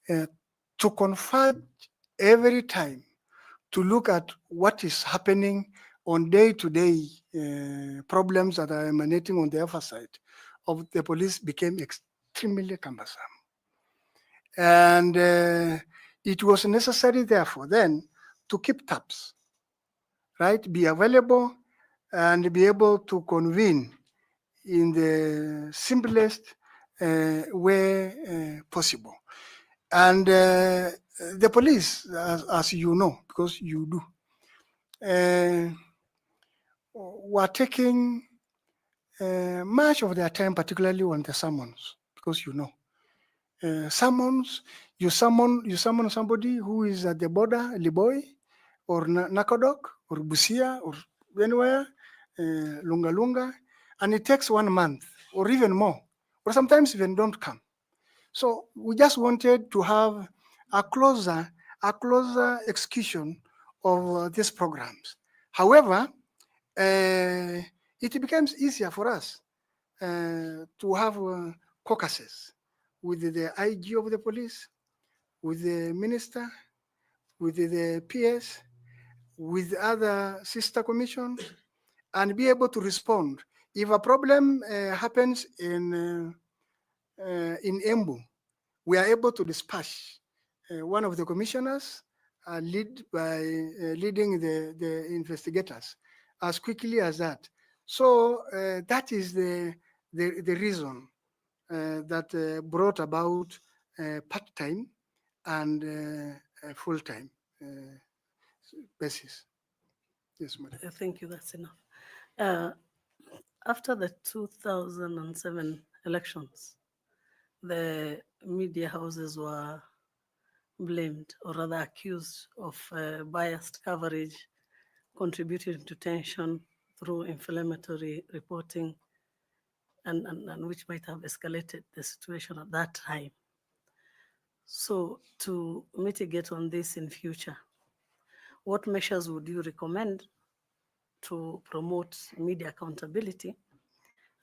To converge every time to look at what is happening on day-to-day problems that are emanating on the oversight of the police became extremely cumbersome. And it was necessary, therefore, then to keep tabs, right? Be available and be able to convene in the simplest way possible. And the police, as you know, because you do, were taking much of their time, particularly on the summons, because you know, summons, you summon somebody who is at the border, Liboy, or Nakodok, or Busia, or anywhere, Lunga Lunga, and it takes 1 month, or even more, or sometimes even don't come. So we just wanted to have a closer execution of these programs. However, it becomes easier for us to have caucuses with the IG of the police, with the minister, with the PS, with other sister commissions, and be able to respond. If a problem happens in Embu, we are able to dispatch one of the commissioners leading the investigators as quickly as that. So that is the reason that brought about part-time and full-time basis. Yes, madam. Thank you, that's enough. After the 2007 elections, the media houses were blamed, or rather accused, of biased coverage, contributing to tension through inflammatory reporting, and which might have escalated the situation at that time. So to mitigate on this in future, what measures would you recommend to promote media accountability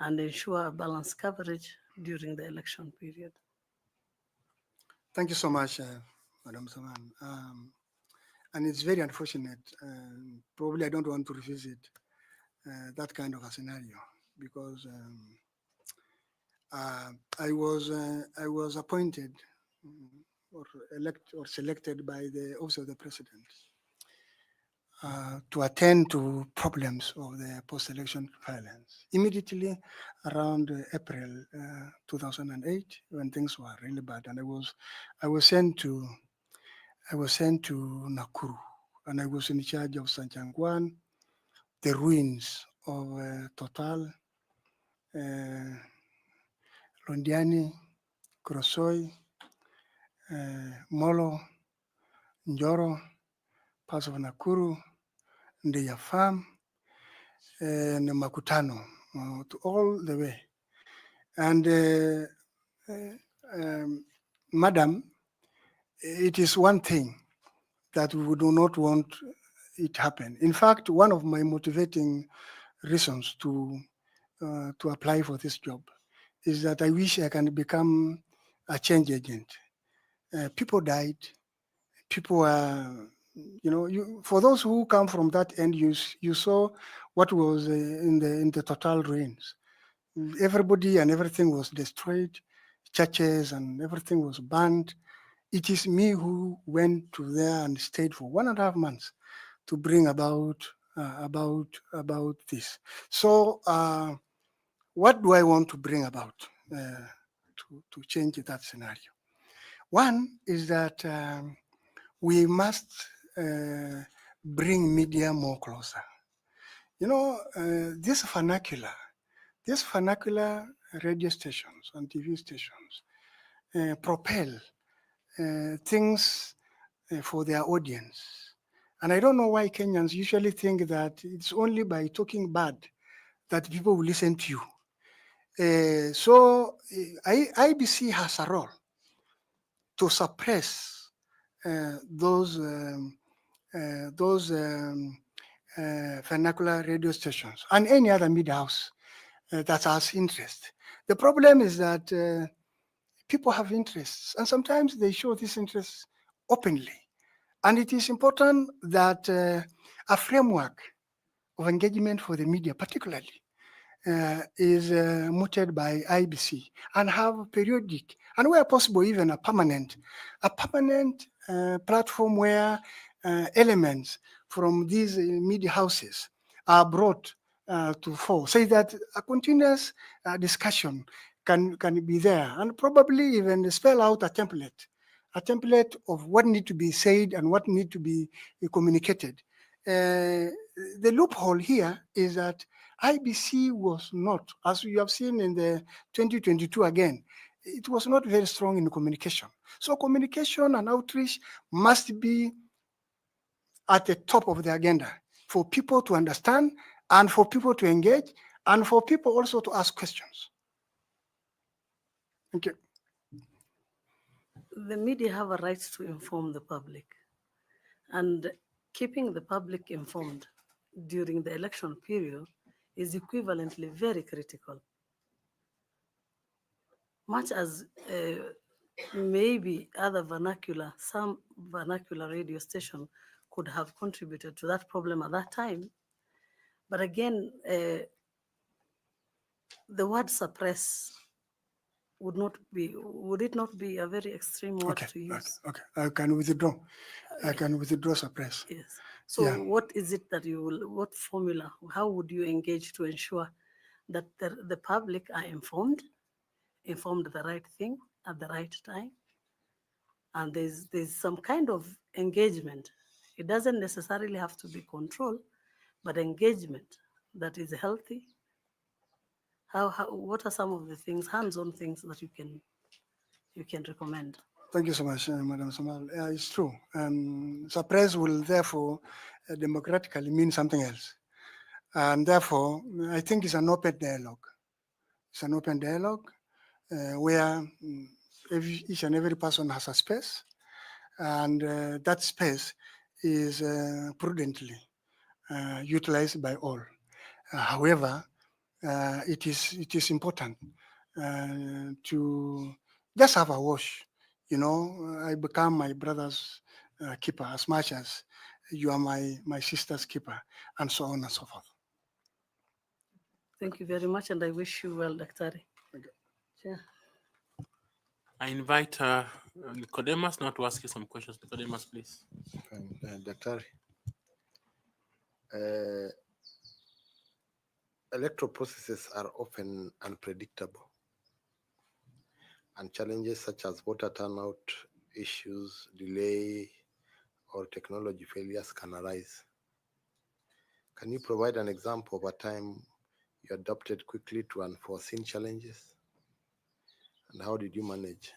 and ensure balanced coverage during the election period? Thank you so much, Madam Saman. And it's very unfortunate. Probably I don't want to revisit that kind of a scenario because I was appointed or selected by the office of the president to attend to problems of the post-election violence. Immediately around April 2008, when things were really bad, and I was sent to Nakuru, and I was in charge of Sanchangwan, the ruins of Total, Londiani, Krosoi, Molo, Njoro, parts of Nakuru, Ndeya Farm, and Makutano, to all the way. And Madam, it is one thing that we do not want it happen. In fact, one of my motivating reasons to apply for this job is that I wish I can become a change agent. People died. People are, for those who come from that end, you saw what was in the total ruins. Everybody and everything was destroyed. Churches and everything was burned. It is me who went to there and stayed for 1.5 months to bring about this. So what do I want to bring about to change that scenario? One is that we must bring media more closer. You know, this vernacular radio stations and TV stations propel things for their audience. And I don't know why Kenyans usually think that it's only by talking bad that people will listen to you. IBC has a role to suppress those vernacular radio stations and any other media house that has interest. The problem is that people have interests, and sometimes they show these interests openly. And it is important that a framework of engagement for the media, particularly, is mooted by IBC and have periodic and where possible even a permanent platform where elements from these media houses are brought to fore, say that a continuous discussion can be there and probably even spell out a template of what need to be said and what need to be communicated. The loophole here is that IBC was not, as you have seen in the 2022 again, it was not very strong in communication. So communication and outreach must be at the top of the agenda for people to understand and for people to engage and for people also to ask questions. Thank you. The media have a right to inform the public, and keeping the public informed during the election period is equivalently very critical. Much as maybe some vernacular radio station could have contributed to that problem at that time. But again, the word suppress would it not be a very extreme word to use? Okay, I can withdraw. Suppress. Yes. So what is it that what formula, how would you engage to ensure that the public are informed the right thing at the right time? And there's some kind of engagement. It doesn't necessarily have to be control, but engagement that is healthy. What are some of the things, hands-on things that you can recommend? Thank you so much, Madam Samal. It's true. Suppress will therefore democratically mean something else. And therefore, I think it's an open dialogue. It's an open dialogue where each and every person has a space, and that space is prudently utilized by all. However, it is important to just have a wash. You know, I become my brother's keeper as much as you are my sister's keeper, and so on and so forth. Thank you very much, and I wish you well, Daktari. Yeah. I invite Nicodemus now to ask you some questions. Nicodemus, please. Daktari, electoral processes are often unpredictable, and challenges such as voter turnout issues, delay, or technology failures can arise. Can you provide an example of a time you adapted quickly to unforeseen challenges? And how did you manage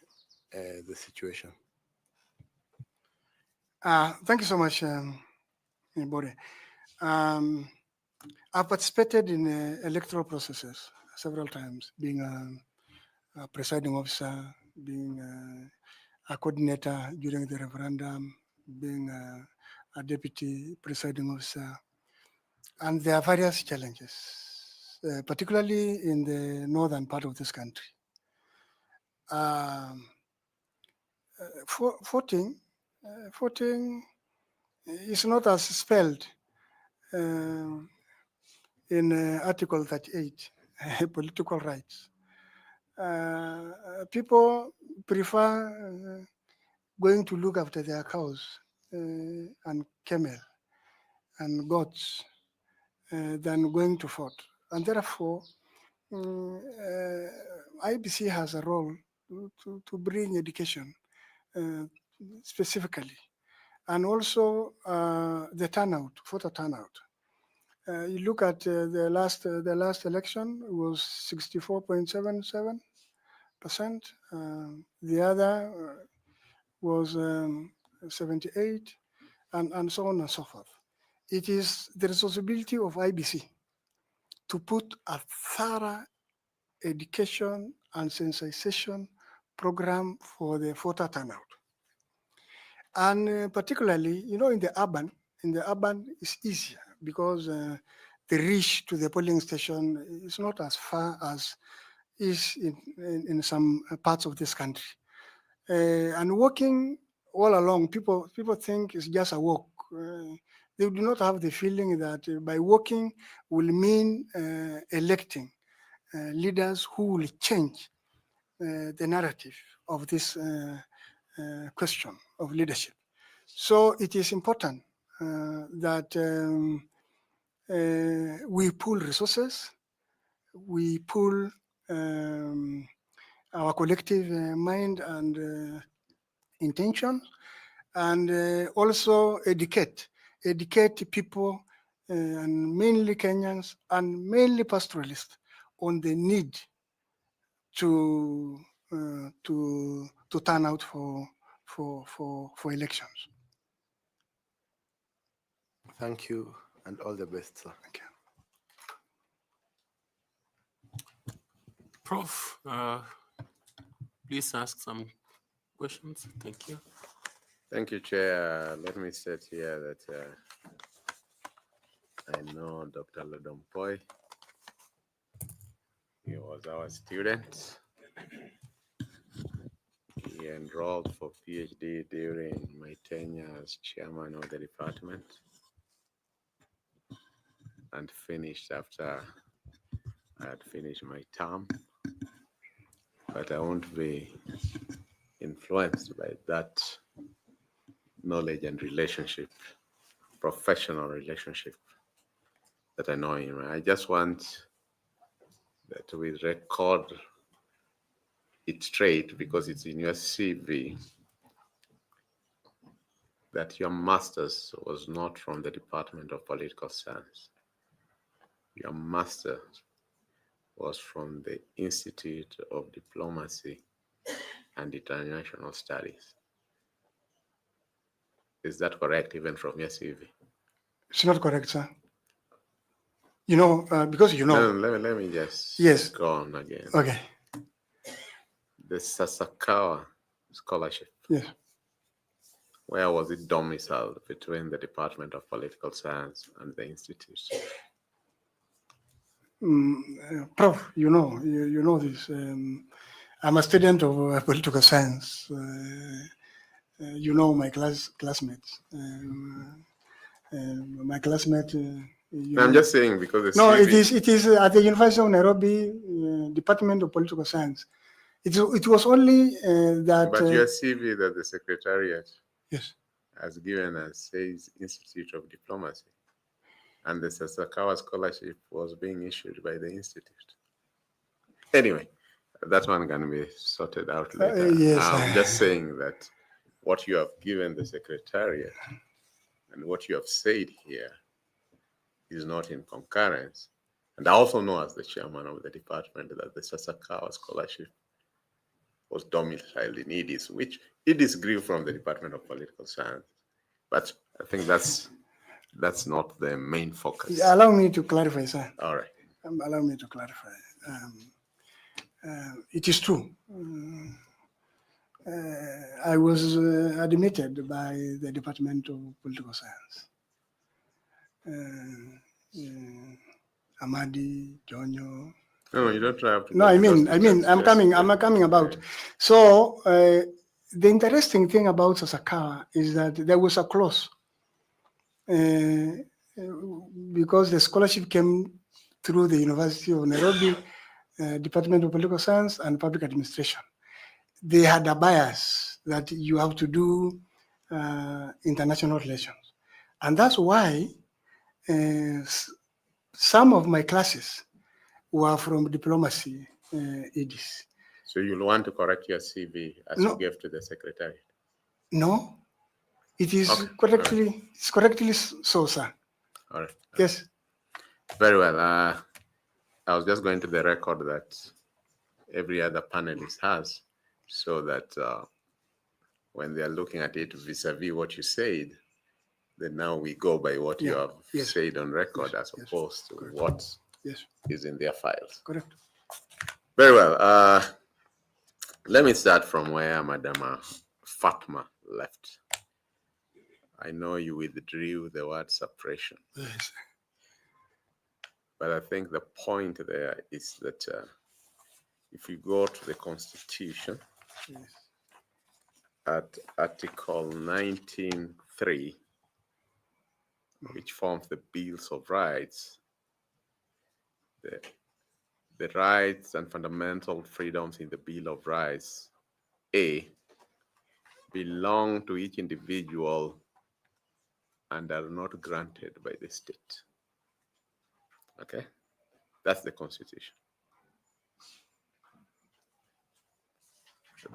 the situation? Thank you so much, Bode. I've participated in electoral processes several times, being a presiding officer, being a coordinator during the referendum, being a deputy presiding officer. And there are various challenges, particularly in the northern part of this country. Voting is not as spelled in Article 38, political rights. People prefer going to look after their cows and camel and goats than going to vote. And therefore, IBC has a role to bring education specifically and also the turnout, voter turnout. You look at the last election, it was 64.77%. The other was 78, and so on and so forth. It is the responsibility of IBC to put a thorough education and sensitization program for the voter turnout. And particularly, in the urban it's easier because the reach to the polling station is not as far as is in some parts of this country. And walking all along, people think it's just a walk. They do not have the feeling that by walking will mean electing leaders who will change the narrative of this question of leadership. So it is important that we pool resources, we pool our collective mind and intention, and also educate people, and mainly Kenyans and mainly pastoralists, on the need to turn out for elections. Thank you, and all the best, sir. Thank you. Prof, please ask some questions. Thank you. Thank you, Chair. Let me state here that I know Dr. Lodompoi. He was our student. He enrolled for PhD during my tenure as chairman of the department and finished after I had finished my term. But I won't be influenced by that knowledge and relationship, professional relationship that I know him. I just want that we record it straight, because it's in your CV, that your master's was not from the Department of Political Science. Your master's was from the Institute of Diplomacy and International Studies. Is that correct, even from your CV? It's not correct, sir. Because No, let me just Yes. go on again. Okay. The Sasakawa Scholarship. Yes. Where was it domiciled between the Department of Political Science and the Institute? Prof, you know this. I'm a student of political science. My classmates. My classmate. I'm just saying, because the No, CV, it is at the University of Nairobi, Department of Political Science. It was only that. But your CV that the Secretariat Yes. has given us says Institute of Diplomacy, and the Sasakawa Scholarship was being issued by the Institute. Anyway, that one can be sorted out later. Yes. I'm just saying that what you have given the Secretariat and what you have said here is not in concurrence. And I also know, as the chairman of the department, that the Sasakawa Scholarship was domiciled in IDIS, which IDIS grew from the Department of Political Science. But I think that's not the main focus. Allow me to clarify, sir. All right. Allow me to clarify. It is true. I was admitted by the Department of Political Science. Amadi, Jonyo. No, you don't have to. No, I'm coming about. So the interesting thing about Sasakawa is that there was a clause because the scholarship came through the University of Nairobi, Department of Political Science and Public Administration. They had a bias that you have to do international relations. And that's why some of my classes were from diplomacy EDs. So you'll want to correct your CV as you gave to the Secretariat? No, It is Okay, all right. correctly so, sir. All right. Yes. Very well. I was just going to the record that every other panelist has, so that when they are looking at it vis-a-vis what you said, then now we go by what you Yeah, have yes, said on record yes, as opposed to what Yes, is in their files. correct. Very well. Let me start from where Madam Fatma left. I know you withdrew the word suppression, Yes. but I think the point there is that if you go to the Constitution Yes. at Article 19.3, which forms the Bills of Rights, the rights and fundamental freedoms in the Bill of Rights, A, belong to each individual and are not granted by the state. Okay? That's the Constitution.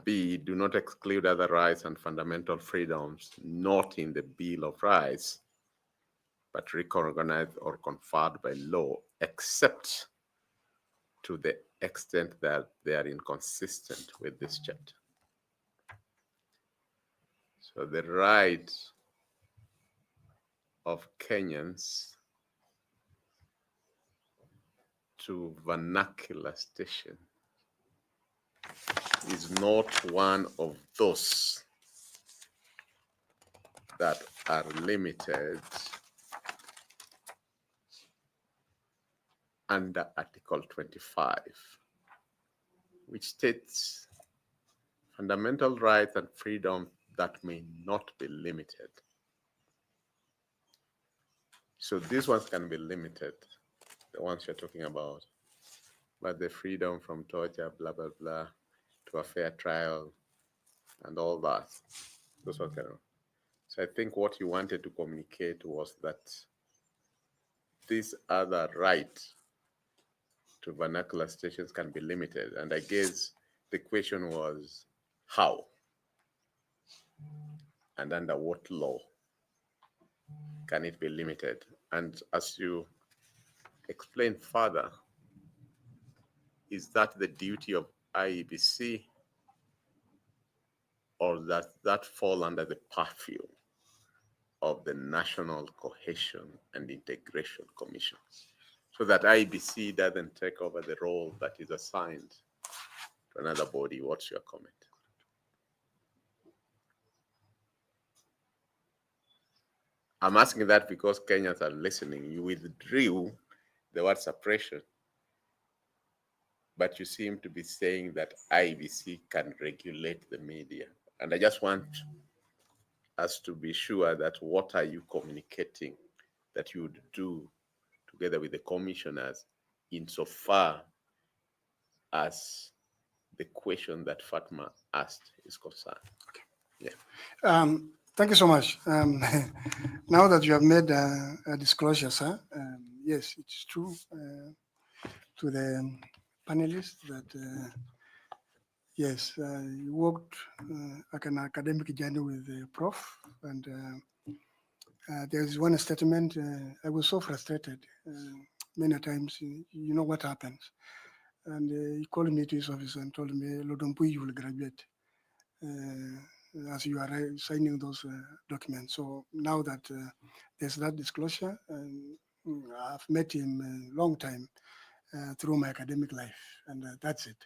B, do not exclude other rights and fundamental freedoms not in the Bill of Rights, but recognized or conferred by law, except to the extent that they are inconsistent with this chapter. So the right of Kenyans to vernacular station is not one of those that are limited under Article 25, which states fundamental rights and freedom that may not be limited. So these ones can be limited, the ones you're talking about, but the freedom from torture, blah, blah, blah, to a fair trial and all that, those ones cannot. So I think what you wanted to communicate was that this other right to vernacular stations can be limited. And I guess the question was how and under what law can it be limited? And as you explain further, is that the duty of Iebc, or does that fall under the purview of the National Cohesion and Integration Commission, so that Iebc doesn't take over the role that is assigned to another body? What's your comment? I'm asking that because Kenyans are listening. You withdrew the word suppression, but you seem to be saying that Iebc can regulate the media. And I just want us to be sure that what are you communicating that you would do together with the commissioners insofar as the question that Fatma asked is concerned. Okay. Yeah. Thank you so much. Now that you have made a disclosure, sir, yes, it's true to the panelists that yes, you worked like an academic journey with the prof, and there's one statement. I was so frustrated many times. You know what happens, and he called me to his office and told me, "Lodompu, you will graduate." As you are signing those documents. So now that there's that disclosure, I've met him a long time through my academic life, and that's it.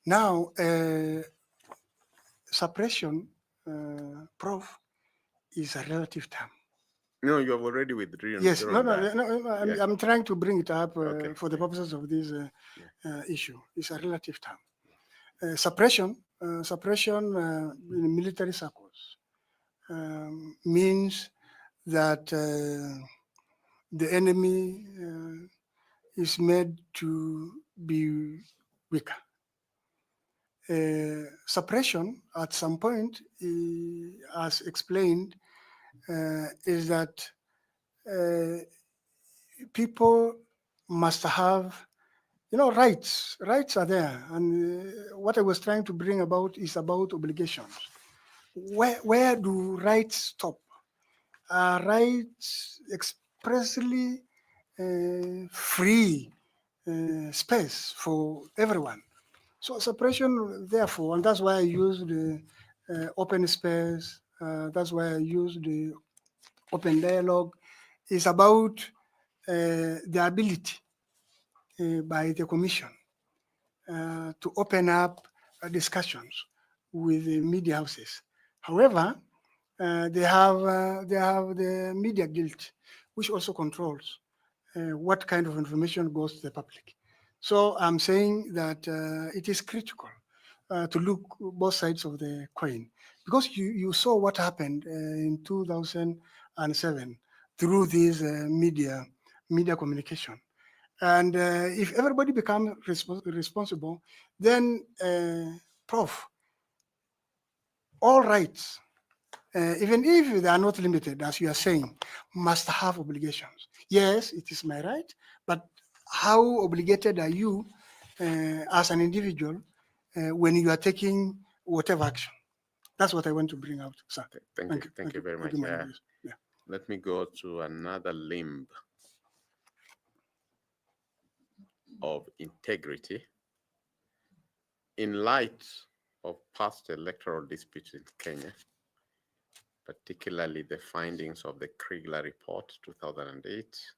Now, suppression, prof, is a relative term. No, you have already withdrawn. Yes, no, Yeah. I'm trying to bring it up Okay. for the purposes of this issue. It's a relative term. Suppression in military circles means that the enemy is made to be weaker. Suppression at some point, as explained, is that people must have, rights. Rights are there. And what I was trying to bring about is about obligations. Where do rights stop rights expressly free space for everyone. So suppression, therefore, and that's why I use the open space, that's why I use the open dialogue, is about the ability by the Commission to open up discussions with the media houses. However, they have the Media Guild, which also controls what kind of information goes to the public. So I'm saying that it is critical to look both sides of the coin, because you saw what happened in 2007 through this media communication. And if everybody becomes responsible, then Prof, all rights, even if they are not limited, as you are saying, must have obligations. Yes, it is my right, but how obligated are you as an individual when you are taking whatever action? That's what I want to bring out, sir. Thank you very much. Yeah. Let me go to another limb of integrity. In light of past electoral disputes in Kenya, particularly the findings of the Kriegler Report 2008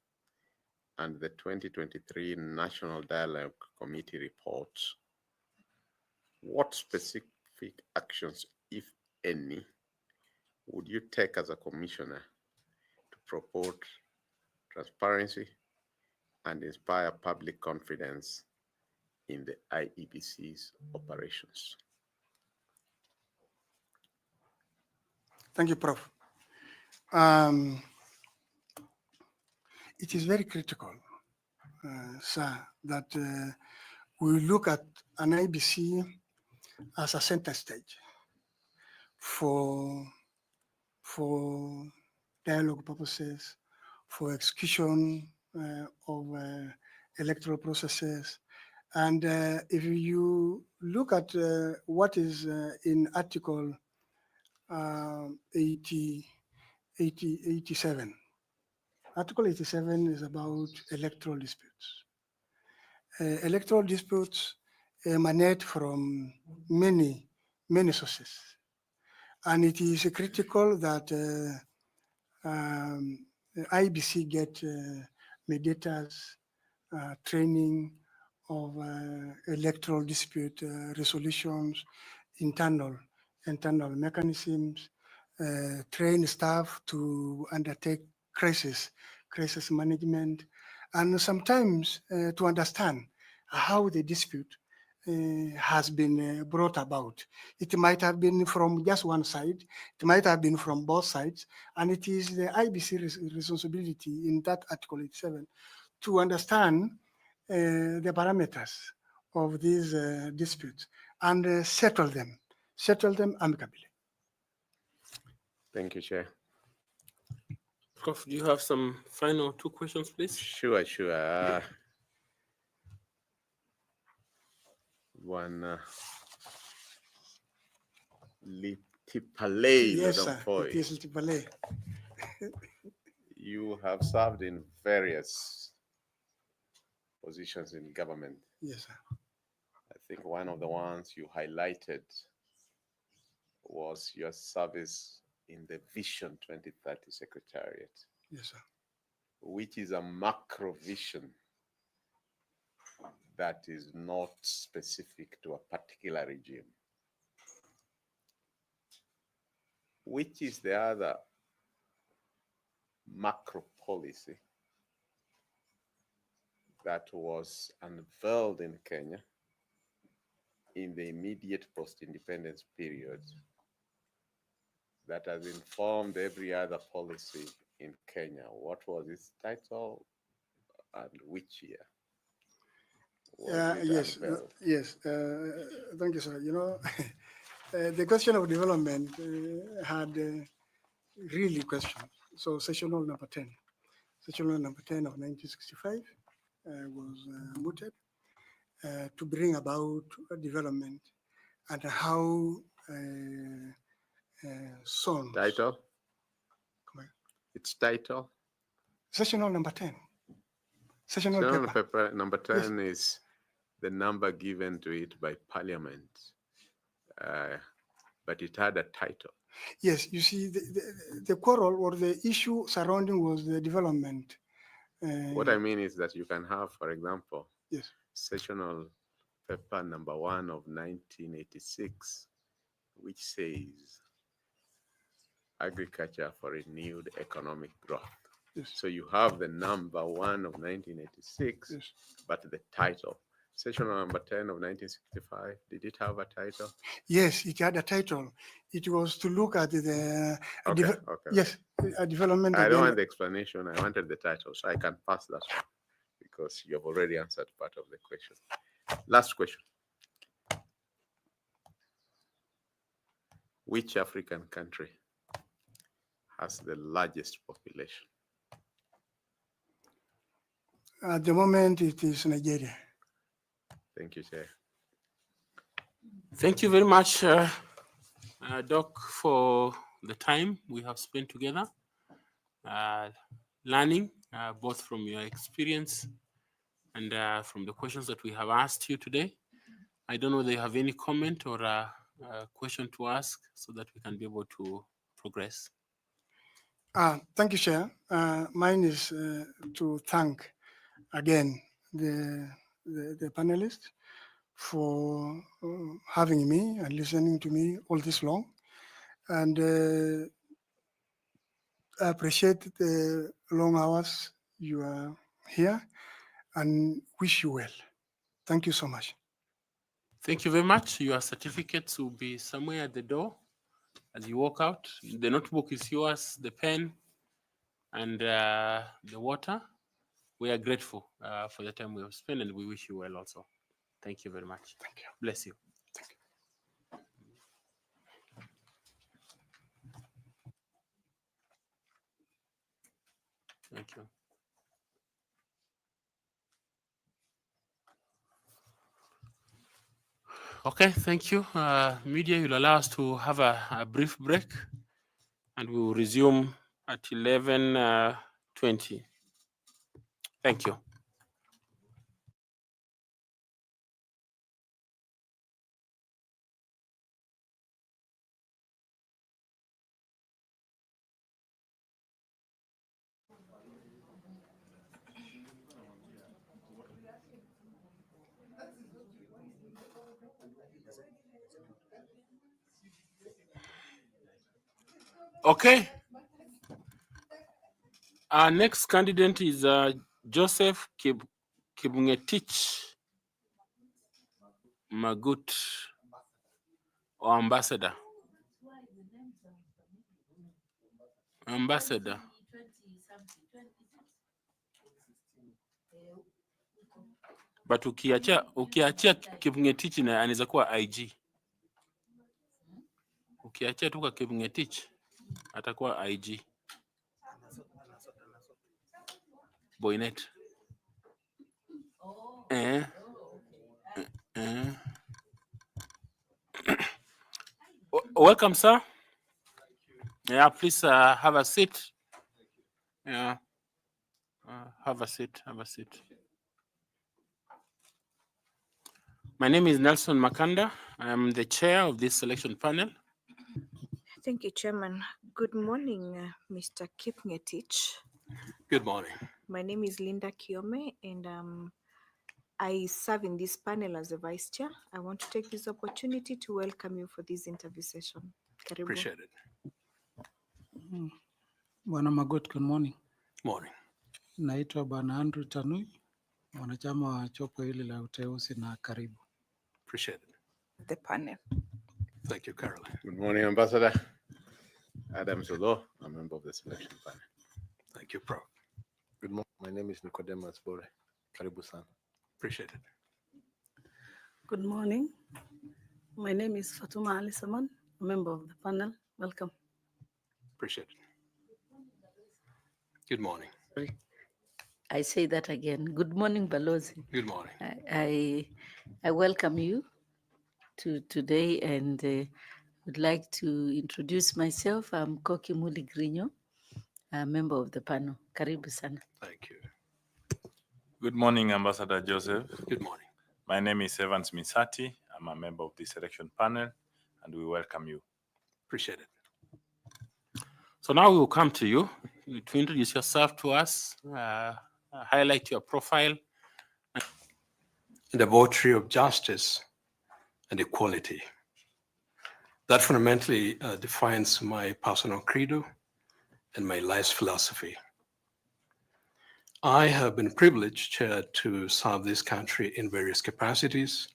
and the 2023 National Dialogue Committee report, what specific actions, if any, would you take as a commissioner to promote transparency and inspire public confidence in the IEBC's operations? Thank you, Prof. It is very critical, sir, that we look at an IBC as a center stage for dialogue purposes, for execution of electoral processes. And if you look at what is in Article 87, Article 87 is about electoral disputes. Electoral disputes emanate from many sources. And it is critical that IBC get mediators, training of electoral dispute resolutions, internal mechanisms, train staff to undertake crisis management, and sometimes to understand how the dispute has been brought about. It might have been from just one side, it might have been from both sides, and it is the IBC responsibility in that Article 87 to understand the parameters of these disputes and settle them amicably. Thank you, Chair. Prof, do you have some final 2 questions, please? Sure. One Litipale. Yes, sir. It is Litipale. You have served in various positions in government. Yes, sir. I think one of the ones you highlighted was your service in the Vision 2030 Secretariat. Yes, sir. Which is a macro vision that is not specific to a particular regime. Which is the other macro policy that was unveiled in Kenya in the immediate post-independence period that has informed every other policy in Kenya? What was its title and which year? Yes. Thank you, sir. You know, the question of development had really questions. So sessional number 10 of 1965 was mooted to bring about development and how zones. Title? its title. Sessional number 10. Sessional Sessional paper. paper number 10 Yes. is the number given to it by Parliament, but it had a title. Yes, you see, the quarrel or the issue surrounding was the development. What I mean is that you can have, for example, Yes. sessional paper number 1 of 1986, which says agriculture for renewed economic growth. Yes. So you have the number 1 of 1986, Yes. but the title. Sessional number 10 of 1965, did it have a title? Yes, it had a title. It was to look at the Okay. yes, a development. I don't again. want the explanation. I wanted the title, so I can pass that one because you have already answered part of the question. Last question. Which African country has the largest population? At the moment, it is Nigeria. Thank you, Chair. Thank you very much, Doc, for the time we have spent together, learning both from your experience and from the questions that we have asked you today. I don't know whether you have any comment or a question to ask so that we can be able to progress. Thank you, Chair. Mine is to thank again the panelists for having me and listening to me all this long. And I appreciate the long hours you are here and wish you well. Thank you so much. Thank you very much. Your certificates will be somewhere at the door as you walk out. The notebook is yours, the pen, and the water. We are grateful for the time we have spent, and we wish you well also. Thank you very much. Thank you. Bless you. Thank you. Thank you. Okay, thank you. Media, you'll allow us to have a brief break, and we will resume at 11:20. Thank you. Okay. Our next candidate is Joseph Kibngetich Magut, or Ambassador. Ambassador. But ukiachia Kibngetich na anaweza kuwa IG. Ukiachia tu kwa Kibngetich atakuwa IG. Boynet. Welcome, sir. Yeah, please have a seat. Yeah, have a seat. Have a seat. My name is Nelson Makanda. I am the chair of this selection panel. Thank you, Chairman. Good morning, Mr. Kipngetich. Good morning. My name is Linda Kiome, and I serve in this panel as a vice chair. I want to take this opportunity to welcome you for this interview session. Karibu. Appreciate it. Bwana Magot, good morning. Morning. Naitwa Bwana Andrew Tanui, mwanachama wa jopo hili la uteuzi, na karibu. Appreciate it. The panel. Thank you, Caroline. Good morning, Ambassador. Adam Zolo, a member of the selection panel. Thank you, Prof. Good morning. My name is Nicodemus Bore. Karibu sana. Appreciate it. Good morning. My name is Fatuma Ali Saman, a member of the panel. Welcome. Appreciate it. Good morning. I say that again. Good morning, Balozi. Good morning. I welcome you to today, and would like to introduce myself. I'm Koki Muli Grino member of the panel. Karibu sana. Thank you. Good morning, Ambassador Joseph. Good morning. My name is Evans Misati. I'm a member of the selection panel, and we welcome you. Appreciate it. So now we will come to you to introduce yourself to us, highlight your profile. The virtue of justice and equality. That fundamentally defines my personal credo and my life's philosophy. I have been privileged to serve this country in various capacities,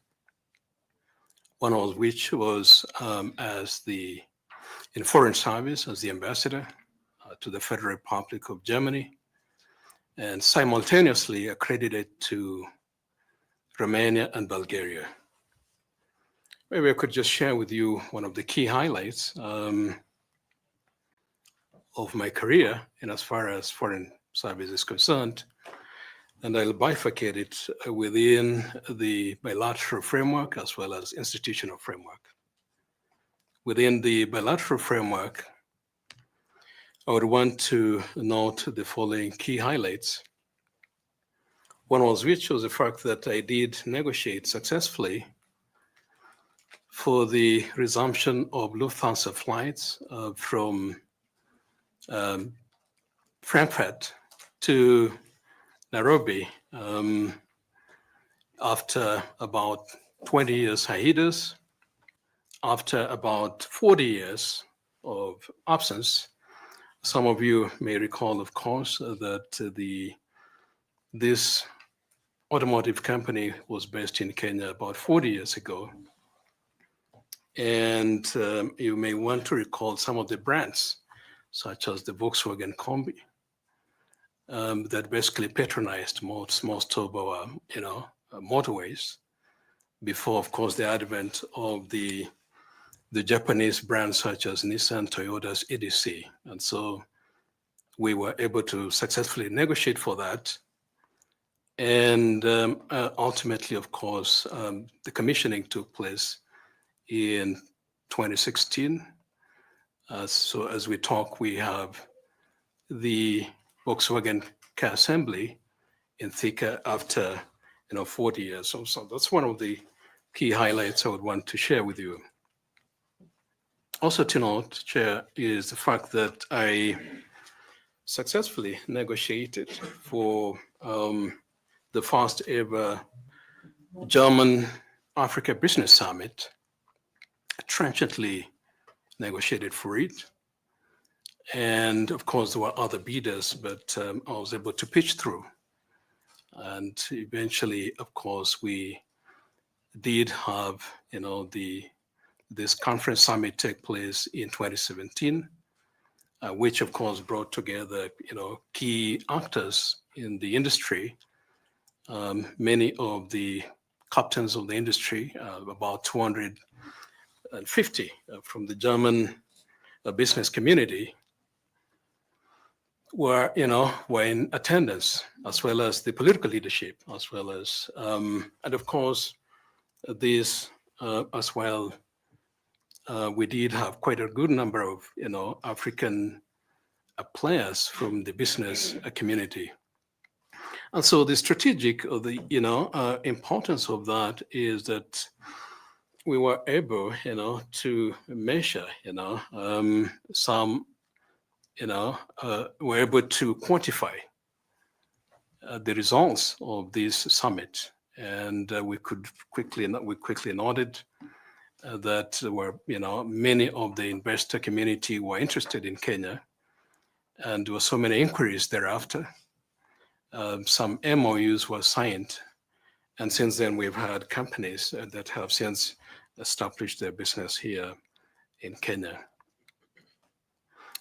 one of which was in foreign service as the ambassador to the Federal Republic of Germany, and simultaneously accredited to Romania and Bulgaria. Maybe I could just share with you one of the key highlights of my career in as far as foreign service is concerned, and I'll bifurcate it within the bilateral framework as well as institutional framework. Within the bilateral framework, I would want to note the following key highlights. One was which was the fact that I did negotiate successfully for the resumption of Lufthansa flights from Frankfurt to Nairobi after about 20 years hiatus, after about 40 years of absence. Some of you may recall, of course, that this automotive company was based in Kenya about 40 years ago. And you may want to recall some of the brands, such as the Volkswagen Combi, that basically patronized most of our, motorways before, of course, the advent of the Japanese brands such as Nissan, Toyota's EDC. And so we were able to successfully negotiate for that. And ultimately, of course, the commissioning took place in 2016. So as we talk, we have the Volkswagen car assembly in Thika after 40 years. So that's one of the key highlights I would want to share with you. Also to note, Chair, is the fact that I successfully negotiated for the first ever German Africa Business Summit, trenchantly negotiated for it. And of course, there were other bidders, but I was able to pitch through. And eventually, of course, we did have, this conference summit take place in 2017, which of course brought together, key actors in the industry, many of the captains of the industry, about 250 from the German business community were in attendance, as well as the political leadership, as well as, and of course, this as well, we did have quite a good number of, African players from the business community. And so the strategic of the, importance of that is that we were able, to measure, some, were able to quantify the results of this summit. And we quickly noted that there were, many of the investor community were interested in Kenya, and there were so many inquiries thereafter. Some MOUs were signed, and since then we've had companies that have since established their business here in Kenya.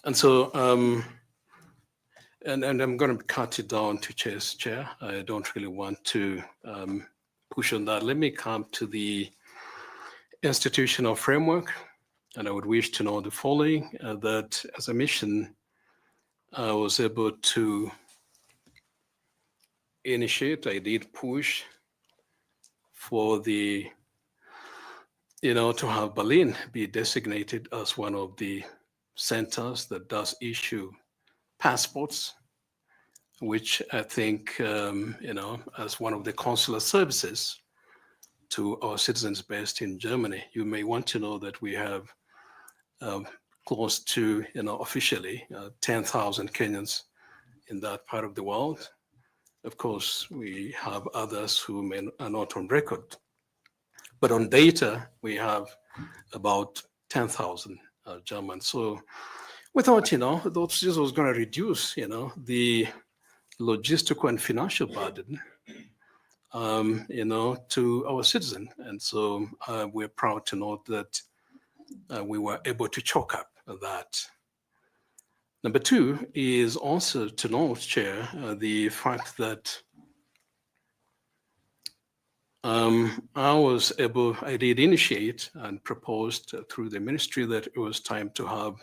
And so, and I'm going to cut it down to Chair. I don't really want to push on that. Let me come to the institutional framework, and I would wish to know the following, that as a mission, I was able to initiate, I did push for the, to have Berlin be designated as one of the centers that does issue passports, which I think, as one of the consular services to our citizens based in Germany. You may want to know that we have close to, officially 10,000 Kenyans in that part of the world. Of course, we have others who are not on record. But on data, we have about 10,000 Germans. So we thought, this was going to reduce, the logistical and financial burden, to our citizen. And so we're proud to note that we were able to chalk up that. Number two is also to note, Chair, the fact that I did initiate and proposed through the ministry that it was time to have,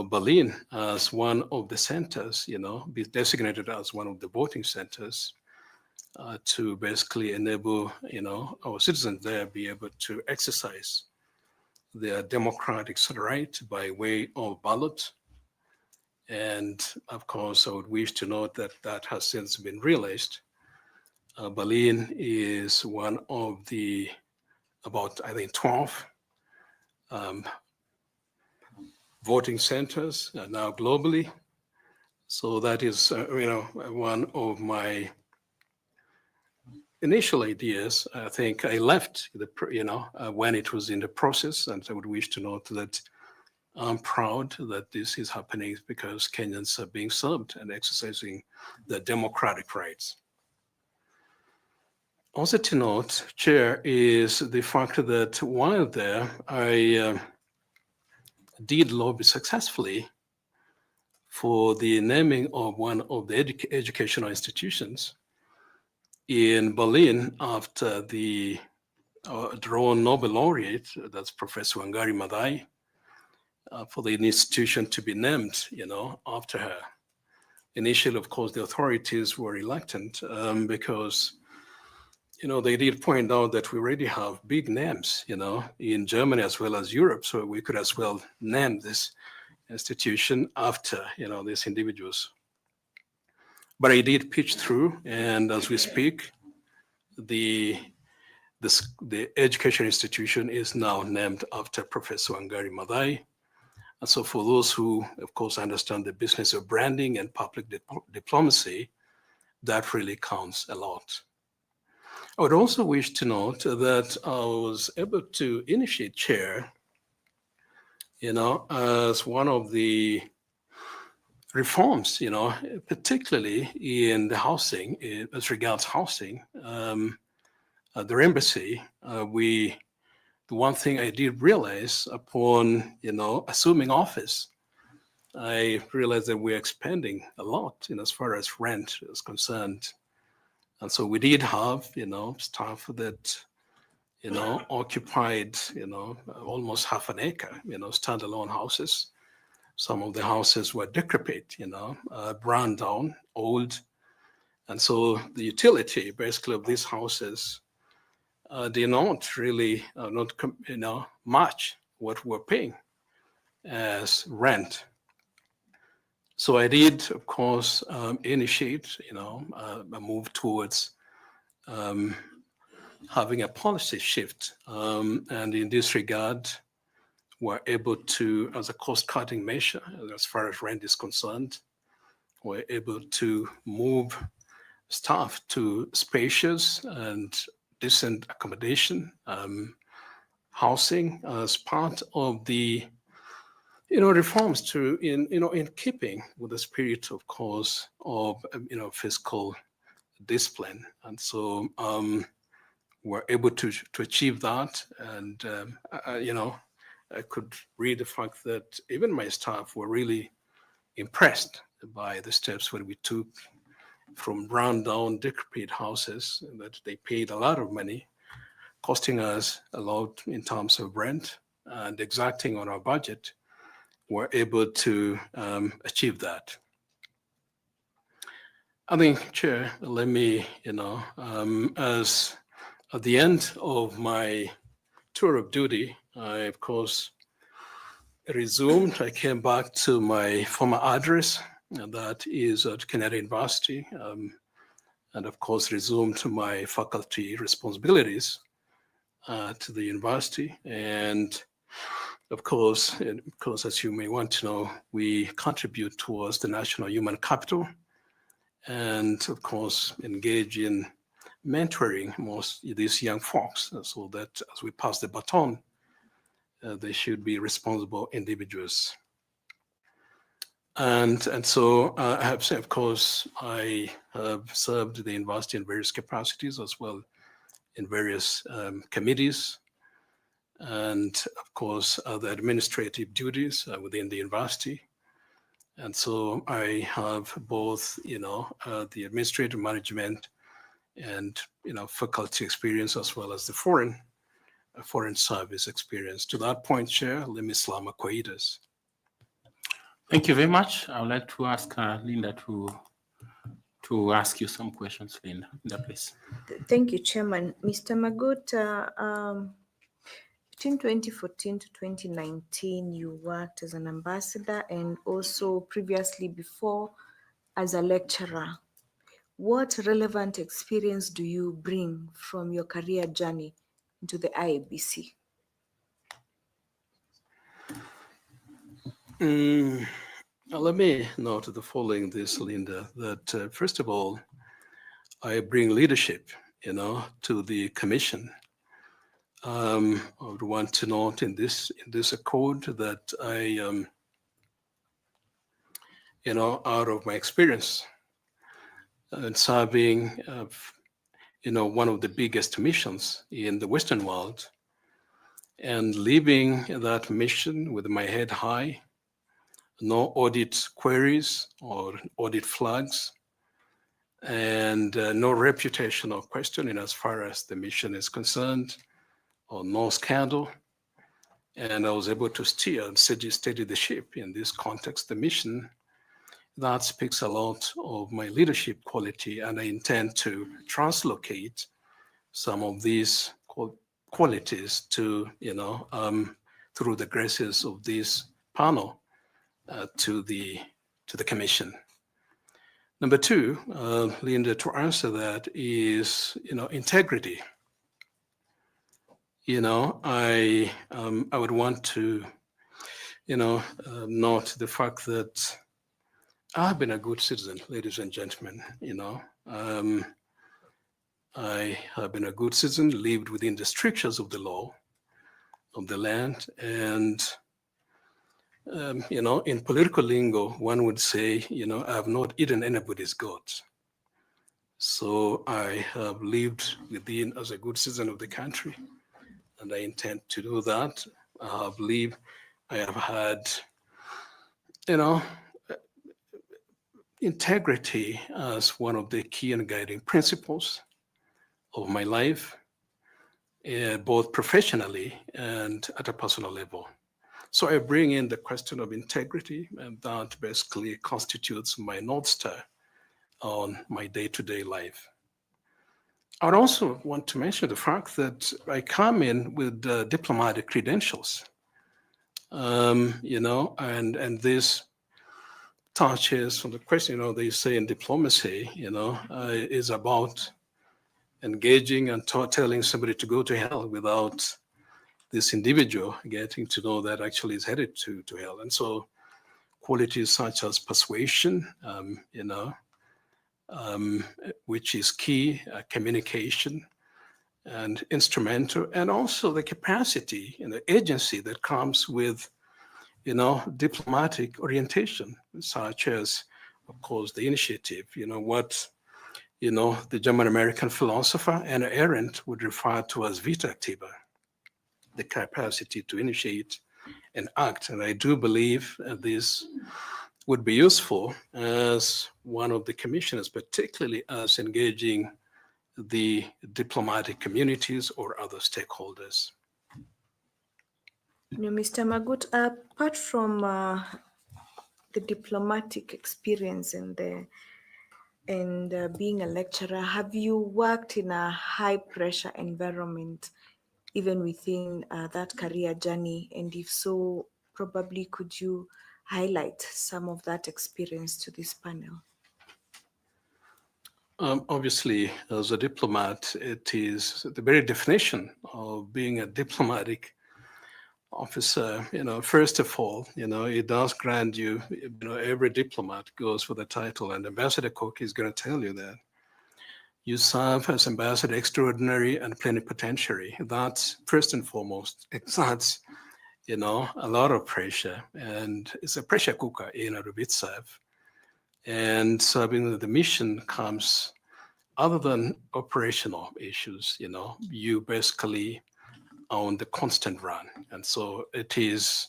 Berlin as one of the centers, be designated as one of the voting centers to basically enable, our citizens there be able to exercise their democratic right by way of ballot. And of course, I would wish to note that that has since been realized. Berlin is one of the about, I think, 12 voting centers now globally. So that is, one of my initial ideas. I think I left when it was in the process, and I would wish to note that I'm proud that this is happening because Kenyans are being served and exercising their democratic rights. Also to note, Chair, is the fact that while there, I did lobby successfully for the naming of one of the educational institutions in Berlin after the drawn Nobel laureate, that's Professor Wangari Maathai, for the institution to be named, after her. Initially, of course, the authorities were reluctant because, they did point out that we already have big names, in Germany as well as Europe, so we could as well name this institution after, these individuals. But I did pitch through, and as we speak, the education institution is now named after Professor Wangari Maathai. And so for those who, of course, understand the business of branding and public diplomacy, that really counts a lot. I would also wish to note that I was able to initiate, Chair, as one of the reforms, particularly in the housing, as regards housing, at their embassy, the one thing I did realize upon, assuming office, I realized that we're expanding a lot, as far as rent is concerned. And so we did have, staff that, occupied, almost half an acre, standalone houses. Some of the houses were decrepit, brown down, old. And so the utility, basically, of these houses did not really match what we're paying as rent. So I did, of course, initiate, a move towards having a policy shift. And in this regard, we're able to, as a cost-cutting measure, as far as rent is concerned, we're able to move staff to spacious and decent accommodation, housing as part of the, reforms to in keeping with the spirit, of course, of fiscal discipline. And so we're able to achieve that. And I could read the fact that even my staff were really impressed by the steps that we took from brown down, decrepit houses that they paid a lot of money, costing us a lot in terms of rent and exacting on our budget. We're able to achieve that. I think, Chair, let me, as at the end of my tour of duty, I, of course, resumed. I came back to my former address that is at Kenyatta University, and of course resumed my faculty responsibilities at the university. And of course, as you may want to know, we contribute towards the national human capital, and of course engage in mentoring most of these young folks, so that as we pass the baton, they should be responsible individuals. And so I have said, of course, I have served the university in various capacities, as well in various committees, and of course other administrative duties within the university. And so I have both, the administrative management and faculty experience, as well as the foreign service experience. To that point, Chair, let me slam a quietus. Thank you very much. I would like to ask Linda to ask you some questions. Linda, please. Thank you, Chairman. Mr. Magut, between 2014 to 2019, you worked as an ambassador and also previously before as a lecturer. What relevant experience do you bring from your career journey into the IEBC? Let me note the following, Linda, that first of all, I bring leadership, to the commission. I would want to note in this accord that I, out of my experience in serving, one of the biggest missions in the Western world, and leaving that mission with my head high, no audit queries or audit flags, and no reputational questioning as far as the mission is concerned, or no scandal. And I was able to steer and steady the ship in this context, the mission. That speaks a lot of my leadership quality, and I intend to translocate some of these qualities to, through the graces of this panel, to the commission. Number two, Linda, to answer that is, integrity. I would want to, note the fact that I've been a good citizen, ladies and gentlemen. I have been a good citizen, lived within the strictures of the law, of the land, and in political lingo, one would say, I have not eaten anybody's goat. So I have lived within as a good citizen of the country, and I intend to do that. I believe I have had, integrity as one of the key and guiding principles of my life, both professionally and at a personal level. So I bring in the question of integrity, and that basically constitutes my North Star on my day-to-day life. I would also want to mention the fact that I come in with diplomatic credentials, and this touches on the question, they say in diplomacy, is about engaging and telling somebody to go to hell without this individual getting to know that actually is headed to hell. And so qualities such as persuasion, which is key, communication, and instrumental, and also the capacity and the agency that comes with, diplomatic orientation, such as, of course, the initiative, what, the German-American philosopher Anna Arendt would refer to as vita activa, the capacity to initiate and act. And I do believe this would be useful as one of the commissioners, particularly as engaging the diplomatic communities or other stakeholders. Mr. Magut, apart from the diplomatic experience and being a lecturer, have you worked in a high pressure environment even within that career journey? And if so, probably could you highlight some of that experience to this panel? Obviously, as a diplomat, it is the very definition of being a diplomatic officer. First of all, it does grant you, every diplomat goes for the title, and Ambassador Cook is going to tell you that you serve as ambassador extraordinary and plenipotentiary. That's first and foremost. That's, a lot of pressure, and it's a pressure cooker in and of itself. And serving the mission comes, other than operational issues, you basically on the constant run. And so it is,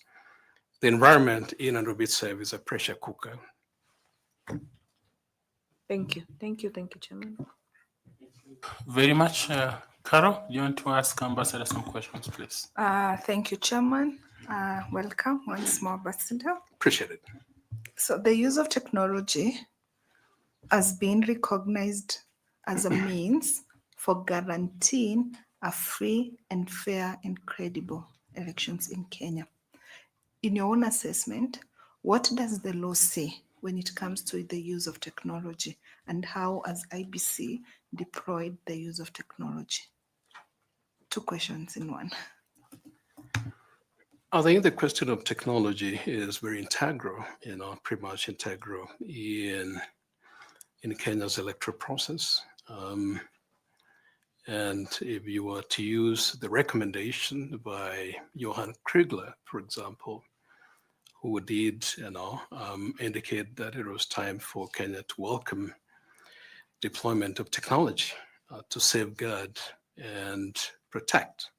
the environment in and of itself is a pressure cooker. Thank you. Thank you. Thank you, Chairman. Very much. Carol, you want to ask Ambassador some questions, please? Thank you, Chairman. Welcome once more, Ambassador. Appreciate it. So the use of technology has been recognized as a means for guaranteeing a free and fair and credible elections in Kenya. In your own assessment, what does the law say when it comes to the use of technology, and how has IEBC deployed the use of technology? Two questions in one. I think the question of technology is very integral, pretty much integral in Kenya's electoral process. And if you were to use the recommendation by Johan Kriegler, for example, who did, indicate that it was time for Kenya to welcome deployment of technology to safeguard and protect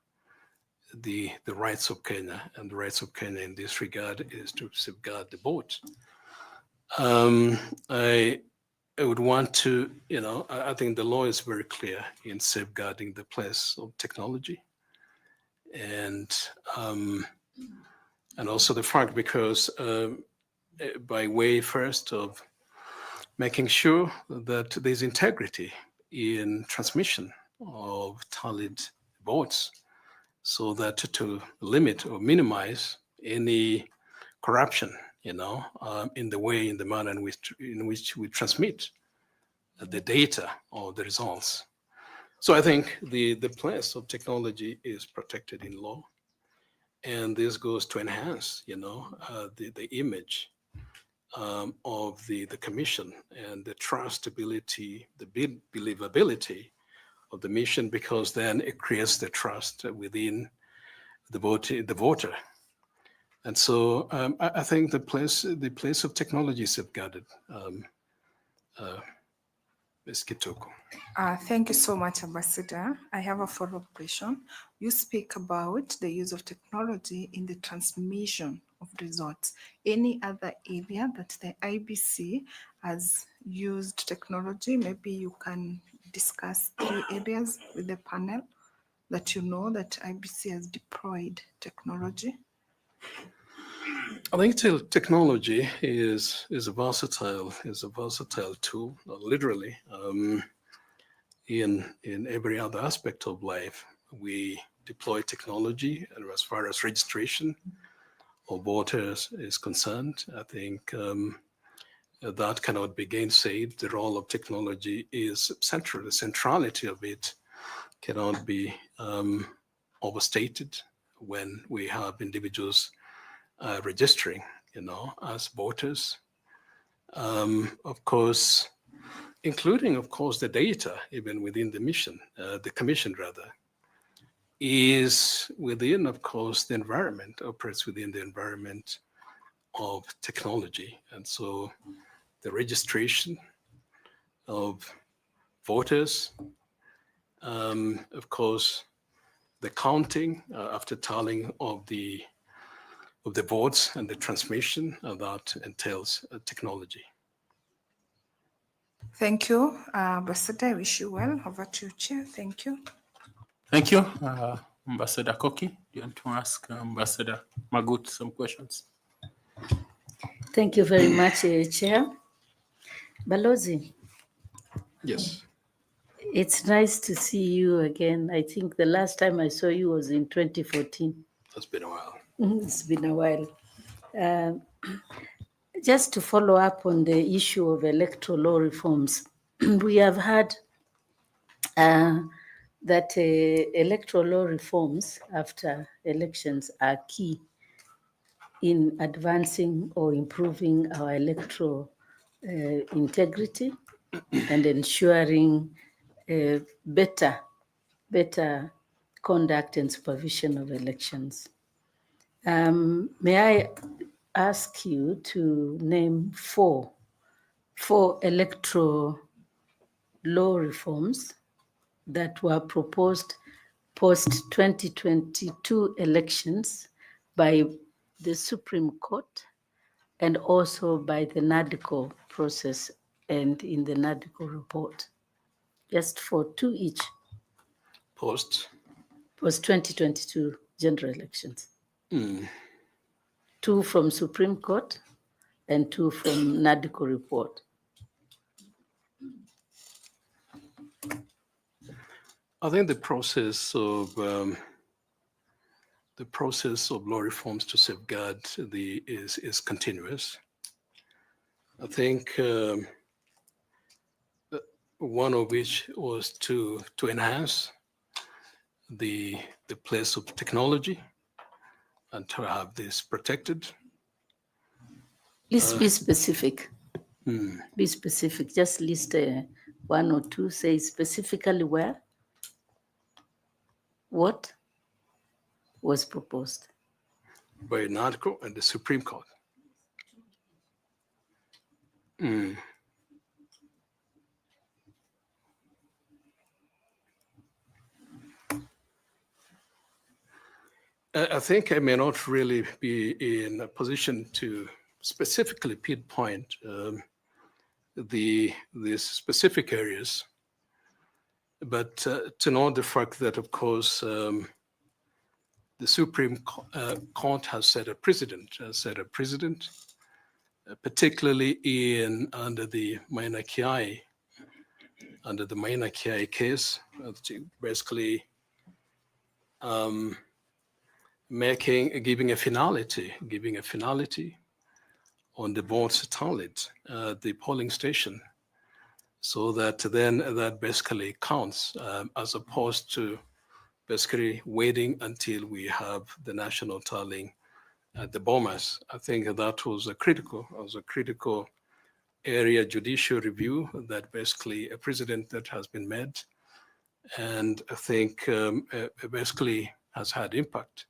the rights of Kenya, and the rights of Kenya in this regard is to safeguard the vote. I would want to, I think the law is very clear in safeguarding the place of technology, and also the fact, because by way first of making sure that there's integrity in transmission of tallied votes, so that to limit or minimize any corruption, in the manner in which we transmit the data or the results. So I think the place of technology is protected in law, and this goes to enhance, the image of the commission and the trustability, the believability of the mission, because then it creates the trust within the voter. And so I think the place of technology is safeguarded. Ms. Kitoko. Thank you so much, Ambassador. I have a follow-up question. You speak about the use of technology in the transmission of results. Any other area that the IEBC has used technology? Maybe you can discuss 3 areas with the panel that you know that IEBC has deployed technology. I think technology is a versatile tool, literally, in every other aspect of life. We deploy technology, and as far as registration of voters is concerned, I think that cannot be gainsaid. The role of technology is central. The centrality of it cannot be overstated when we have individuals registering, as voters. Of course, including, of course, the data, even within the mission, the commission rather, is within, of course, the environment, operates within the environment of technology. And so the registration of voters, of course, the counting after tallying of the votes and the transmission that entails technology. Thank you, Ambassador. I wish you well. Over to you, Chair. Thank you. Thank you. Ambassador Koki, do you want to ask Ambassador Magut some questions? Thank you very much, Chair. Balozi. Yes. It's nice to see you again. I think the last time I saw you was in 2014. It's been a while. It's been a while. Just to follow up on the issue of electoral law reforms, we have heard that electoral law reforms after elections are key in advancing or improving our electoral integrity and ensuring better conduct and supervision of elections. May I ask you to name four electoral law reforms that were proposed post-2022 elections by the Supreme Court and also by the NADCO process and in the NADCO report? Just for two each. Post-2022 general elections. Two from Supreme Court and two from NADCO report. I think the process of law reforms to safeguard is continuous. I think one of which was to enhance the place of technology and to have this protected. Please be specific. Be specific. Just list one or two. Say specifically where. What was proposed? By NADCO and the Supreme Court. I think I may not really be in a position to specifically pinpoint the specific areas, but to know the fact that, of course, the Supreme Court has set a precedent, particularly under the Maina Kiai case, basically giving a finality on the votes tallied at the polling station, so that then that basically counts as opposed to basically waiting until we have the national tallying at the Bomas. I think that was a critical area judicial review, that basically a precedent that has been made, and I think basically has had impact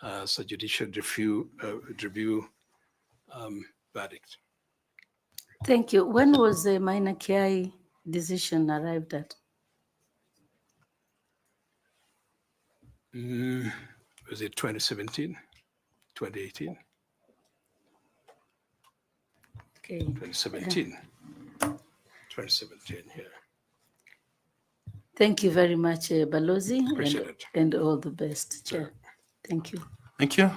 as a judicial review verdict. Thank you. When was the Maina Kiai decision arrived at? Was it 2017, 2018? Okay. 2017. 2017, yeah. Thank you very much, Balozi. Appreciate it. And all the best, Chair. Thank you. Thank you.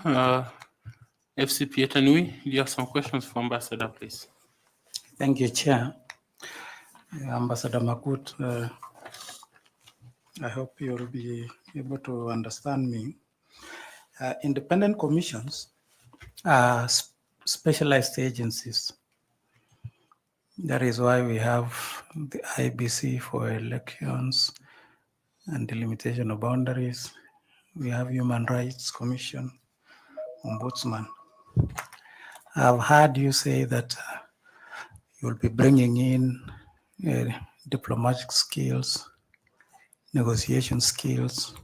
FCP Interviewee, do you have some questions for Ambassador, please? Thank you, Chair. Ambassador Makut, I hope you'll be able to understand me. Independent commissions are specialized agencies. That is why we have the Iebc for elections and delimitation of boundaries. We have Human Rights Commission, Ombudsman. I've heard you say that you'll be bringing in diplomatic skills, negotiation skills,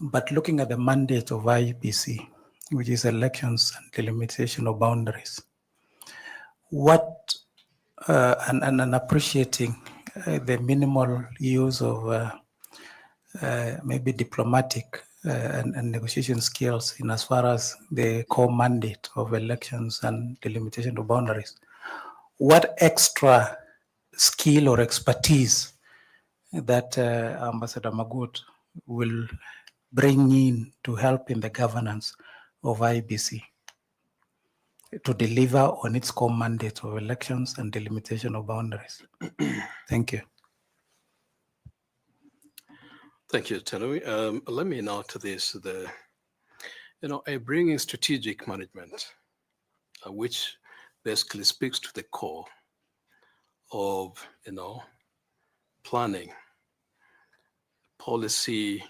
but looking at the mandate of Iebc, which is elections and delimitation of boundaries, what and appreciating the minimal use of maybe diplomatic and negotiation skills in as far as the core mandate of elections and delimitation of boundaries, what extra skill or expertise that Ambassador Magut will bring in to help in the governance of Iebc to deliver on its core mandate of elections and delimitation of boundaries? Thank you. Thank you, Tanui. Let me now to this. I bring in strategic management, which basically speaks to the core of, planning, policy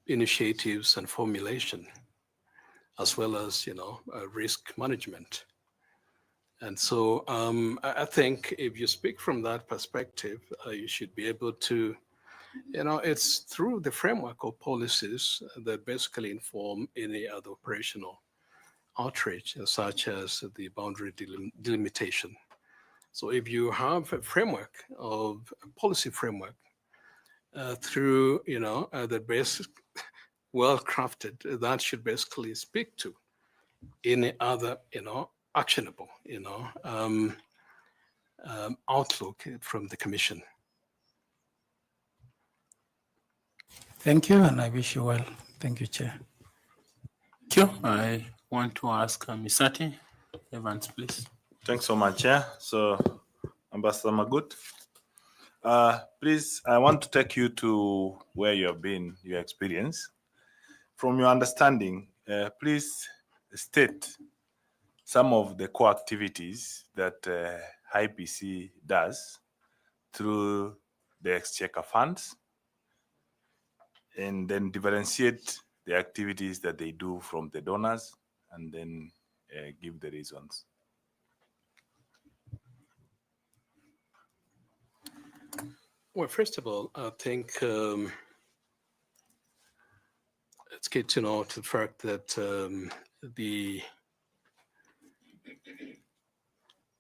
initiatives and formulation, as well as, risk management. And so I think if you speak from that perspective, you should be able to, it's through the framework of policies that basically inform any other operational outreach, such as the boundary delimitation. So if you have a framework of a policy framework through, the basic well-crafted, that should basically speak to any other, actionable, outlook from the Commission. Thank you, and I wish you well. Thank you, Chair. Thank you. I want to ask Misati Evans, please. Thanks so much, Chair. So, Ambassador Magut, please, I want to take you to where you have been, your experience. From your understanding, please state some of the core activities that IEBC does through the exchequer funds, and then differentiate the activities that they do from the donors, and then give the reasons. Well, first of all, I think it's good to note the fact that the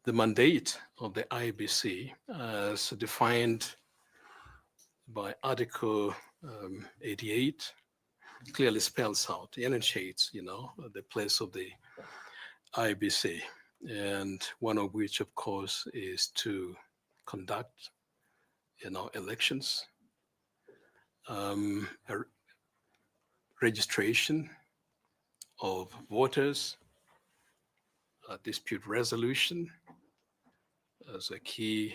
mandate of the IEBC, as defined by Article 88, clearly spells out, enunciates, the place of the IEBC, and one of which, of course, is to conduct, elections, registration of voters, dispute resolution as a key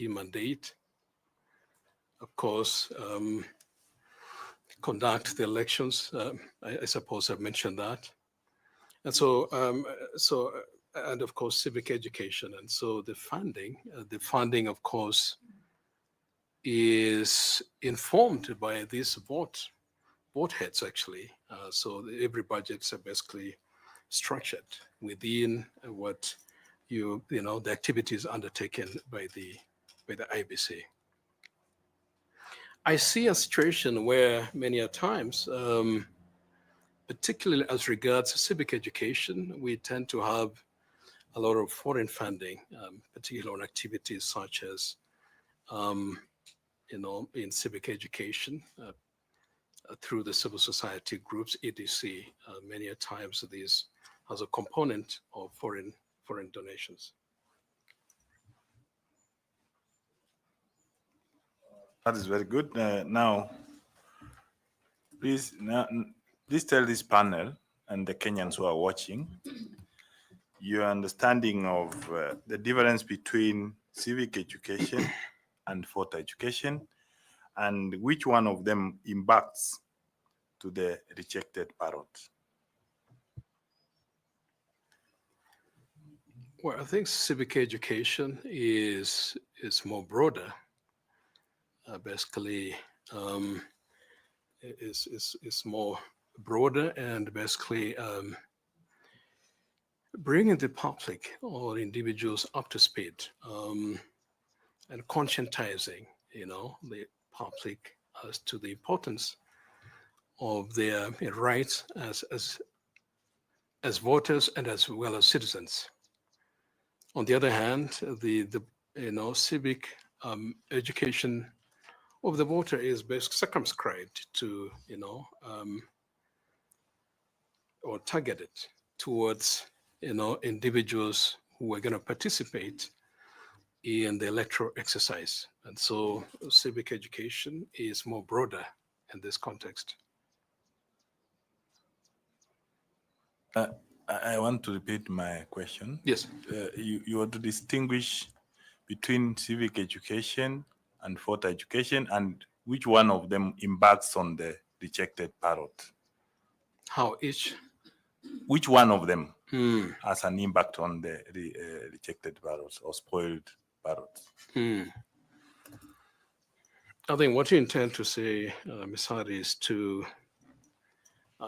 mandate. Of course, conduct the elections. I suppose I've mentioned that. And so, and of course, civic education. And so the funding, of course, is informed by these vote heads, actually. So every budgets are basically structured within what the activities undertaken by the IEBC. I see a situation where many a times, particularly as regards civic education, we tend to have a lot of foreign funding, particularly on activities such as, in civic education, through the civil society groups, etc. Many a times this has a component of foreign donations. That is very good. Now, please tell this panel and the Kenyans who are watching your understanding of the difference between civic education and voter education, and which one of them impacts to the rejected parrot. Well, I think civic education is more broader. Basically, is more broader, and basically bringing the public or individuals up to speed, and conscientizing, the public as to the importance of their rights as voters and as well as citizens. On the other hand, the civic education of the voter is best circumscribed to, or targeted towards, individuals who are going to participate in the electoral exercise. And so civic education is more broader in this context. I want to repeat my question. Yes. You want to distinguish between civic education and voter education, and which one of them embarks on the rejected parrot? How each? Which one of them as an impact on the rejected ballots or spoiled ballots. I think what you intend to say, Ms. Hardy, is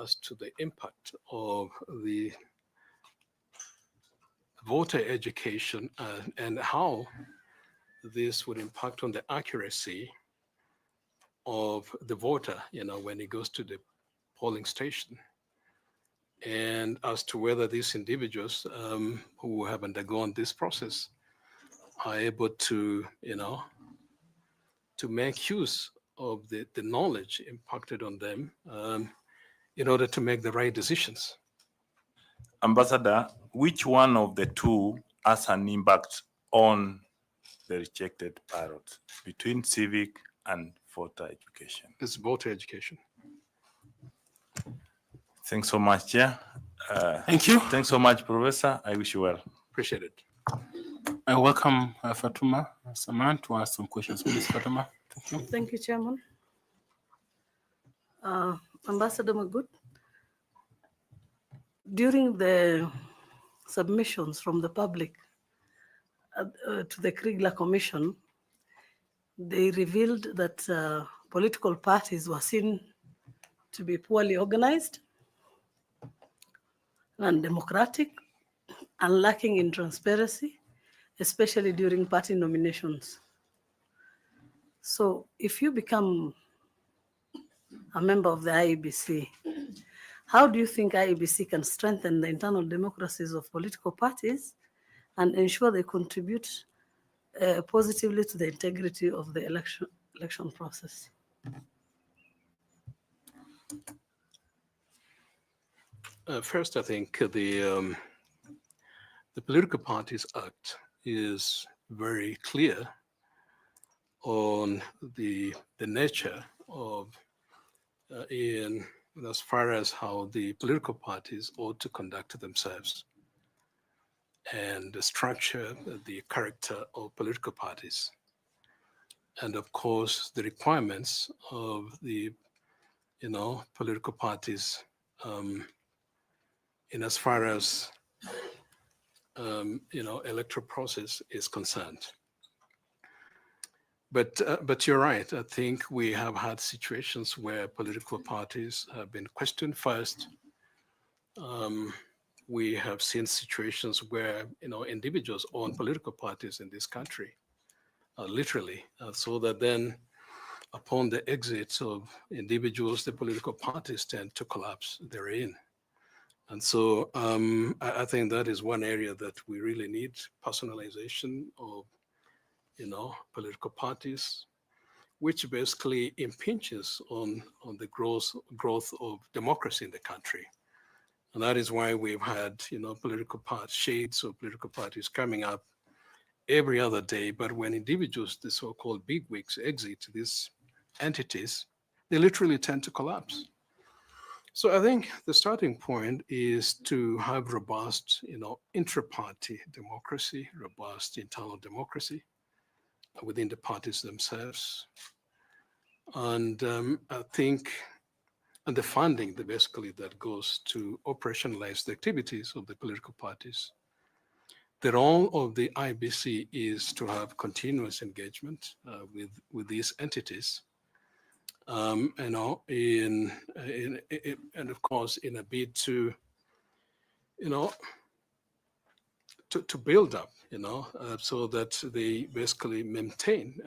as to the impact of the voter education and how this would impact on the accuracy of the voter, when he goes to the polling station, and as to whether these individuals who have undergone this process are able to, to make use of the knowledge impacted on them in order to make the right decisions. Ambassador, which one of the two has an impact on the rejected ballot between civic and voter education? It's voter education. Thanks so much, Chair. Thank you. Thanks so much, Professor. I wish you well. Appreciate it. I welcome Fatuma Saman to ask some questions. Please, Fatuma. Thank you. Thank you, Chairman. Ambassador Magut, during the submissions from the public to the Kriegler Commission, they revealed that political parties were seen to be poorly organized, undemocratic, and lacking in transparency, especially during party nominations. So if you become a member of the Iebc, how do you think Iebc can strengthen the internal democracies of political parties and ensure they contribute positively to the integrity of the election process? First, I think the Political Parties Act is very clear on the nature of in as far as how the political parties ought to conduct themselves and the structure, the character of political parties, and of course the requirements of the political parties in as far as electoral process is concerned. But you're right. I think we have had situations where political parties have been questioned first. We have seen situations where individuals own political parties in this country, literally, so that then upon the exits of individuals, the political parties tend to collapse therein. And so I think that is one area that we really need personalization of political parties, which basically impinges on the growth of democracy in the country. And that is why we've had, political shades of political parties coming up every other day. But when individuals, the so-called bigwigs, exit these entities, they literally tend to collapse. So I think the starting point is to have robust, intra-party democracy, robust internal democracy within the parties themselves. And I think, and the funding basically that goes to operationalize the activities of the political parties. The role of the Iebc is to have continuous engagement with these entities, and of course in a bid to, to build up, so that they basically maintain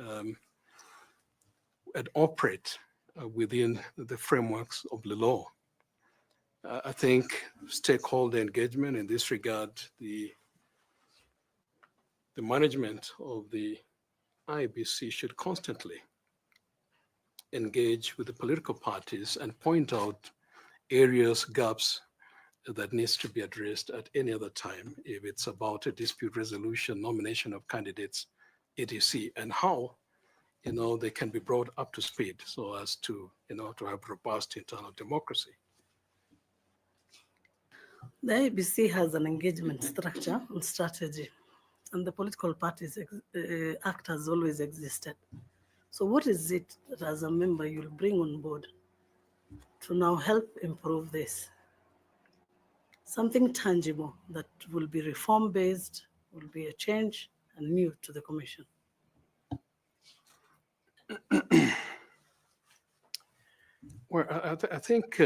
and operate within the frameworks of the law. I think stakeholder engagement in this regard, the management of the Iebc should constantly engage with the political parties and point out areas, gaps that needs to be addressed at any other time, if it's about a dispute resolution, nomination of candidates, etc., and how they can be brought up to speed so as to to have robust internal democracy. The Iebc has an engagement structure and strategy, and the political parties act has always existed. So what is it that as a member you'll bring on board to now help improve this? something tangible that will be reform-based, will be a change and new to the Commission? Well, I think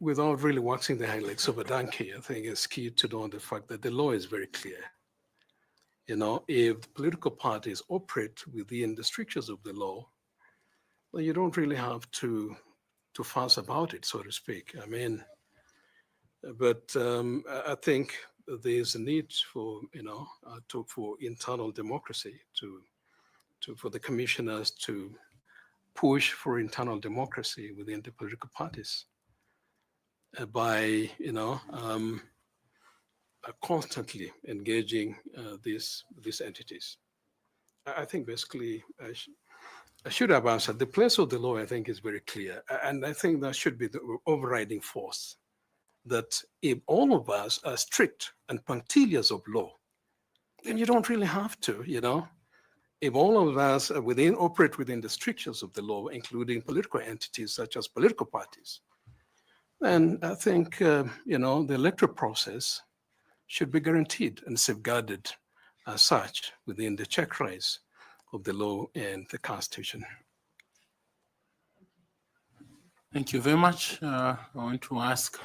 without really waxing the highlights of a donkey, I think it's key to know the fact that the law is very clear. You know, if the political parties operate within the strictures of the law, well, you don't really have to fuss about it, so to speak. I mean, but I think there's a need for, for internal democracy for the commissioners to push for internal democracy within the political parties by, constantly engaging these entities. I think basically I should have answered. The place of the law, I think, is very clear. And I think that should be the overriding force, that if all of us are strict and punctilious of law, then you don't really have to, If all of us operate within the strictures of the law, including political entities such as political parties, then I think, the electoral process should be guaranteed and safeguarded as such within the check rights of the law and the Constitution. Thank you very much. I want to ask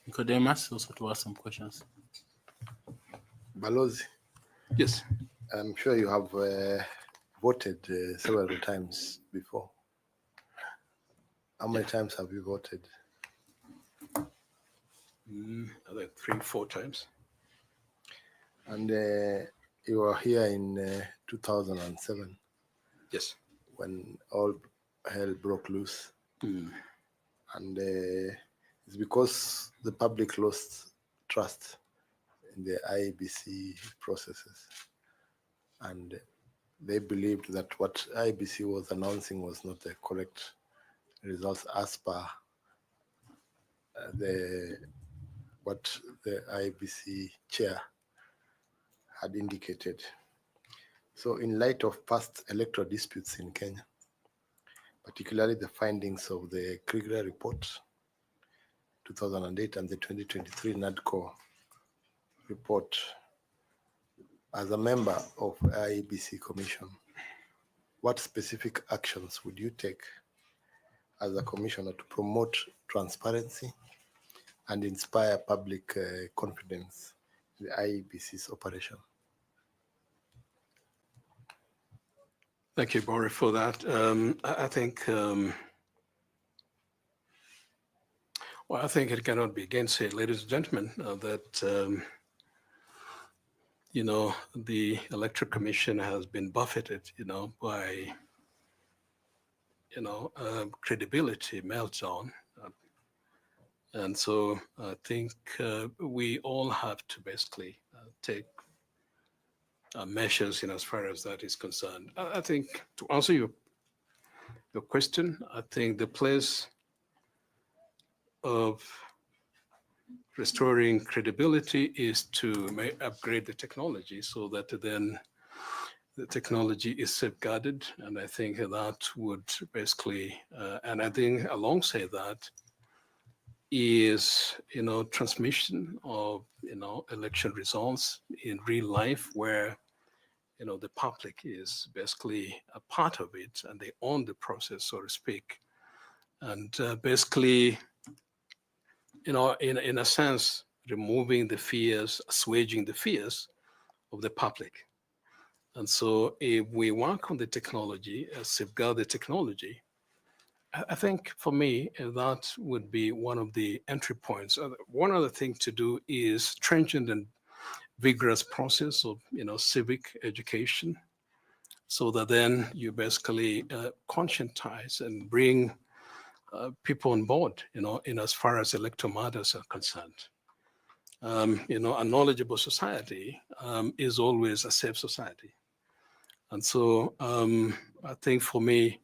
Nicodemus also to ask some questions. Balozi, Yes. I'm sure you have voted several times before. How many times have you voted? I think 3-4 times. And you were here in 2007. Yes. When all hell broke loose. Mm. And it's because the public lost trust in the Iebc processes. And they believed that what Iebc was announcing was not the correct results as per what the Iebc chair had indicated. So in light of past electoral disputes in Kenya, particularly the findings of the Krieger report, 2008, and the 2023 NADCO report, as a member of Iebc Commission, what specific actions would you take as a commissioner to promote transparency and inspire public confidence in the Iebc's operation? Thank you, Boris, for that. I think, I think it cannot be against, ladies and gentlemen, that the Electoral Commission has been buffeted, by credibility meltdown. And so I think we all have to basically take measures as far as that is concerned. I think to answer your question, I think the place of restoring credibility is to upgrade the technology so that then the technology is safeguarded. And I think that would basically, and I think alongside that is, transmission of, election results in real life where, the public is basically a part of it and they own the process, so to speak. And basically, in a sense, removing the fears, assuaging the fears of the public. And so if we work on the technology, safeguard the technology, I think for me, that would be one of the entry points. One other thing to do is stringent and vigorous process of, civic education, so that then you basically conscientize and bring people on board, in as far as electoral matters are concerned. A knowledgeable society is always a safe society. And so I think for me,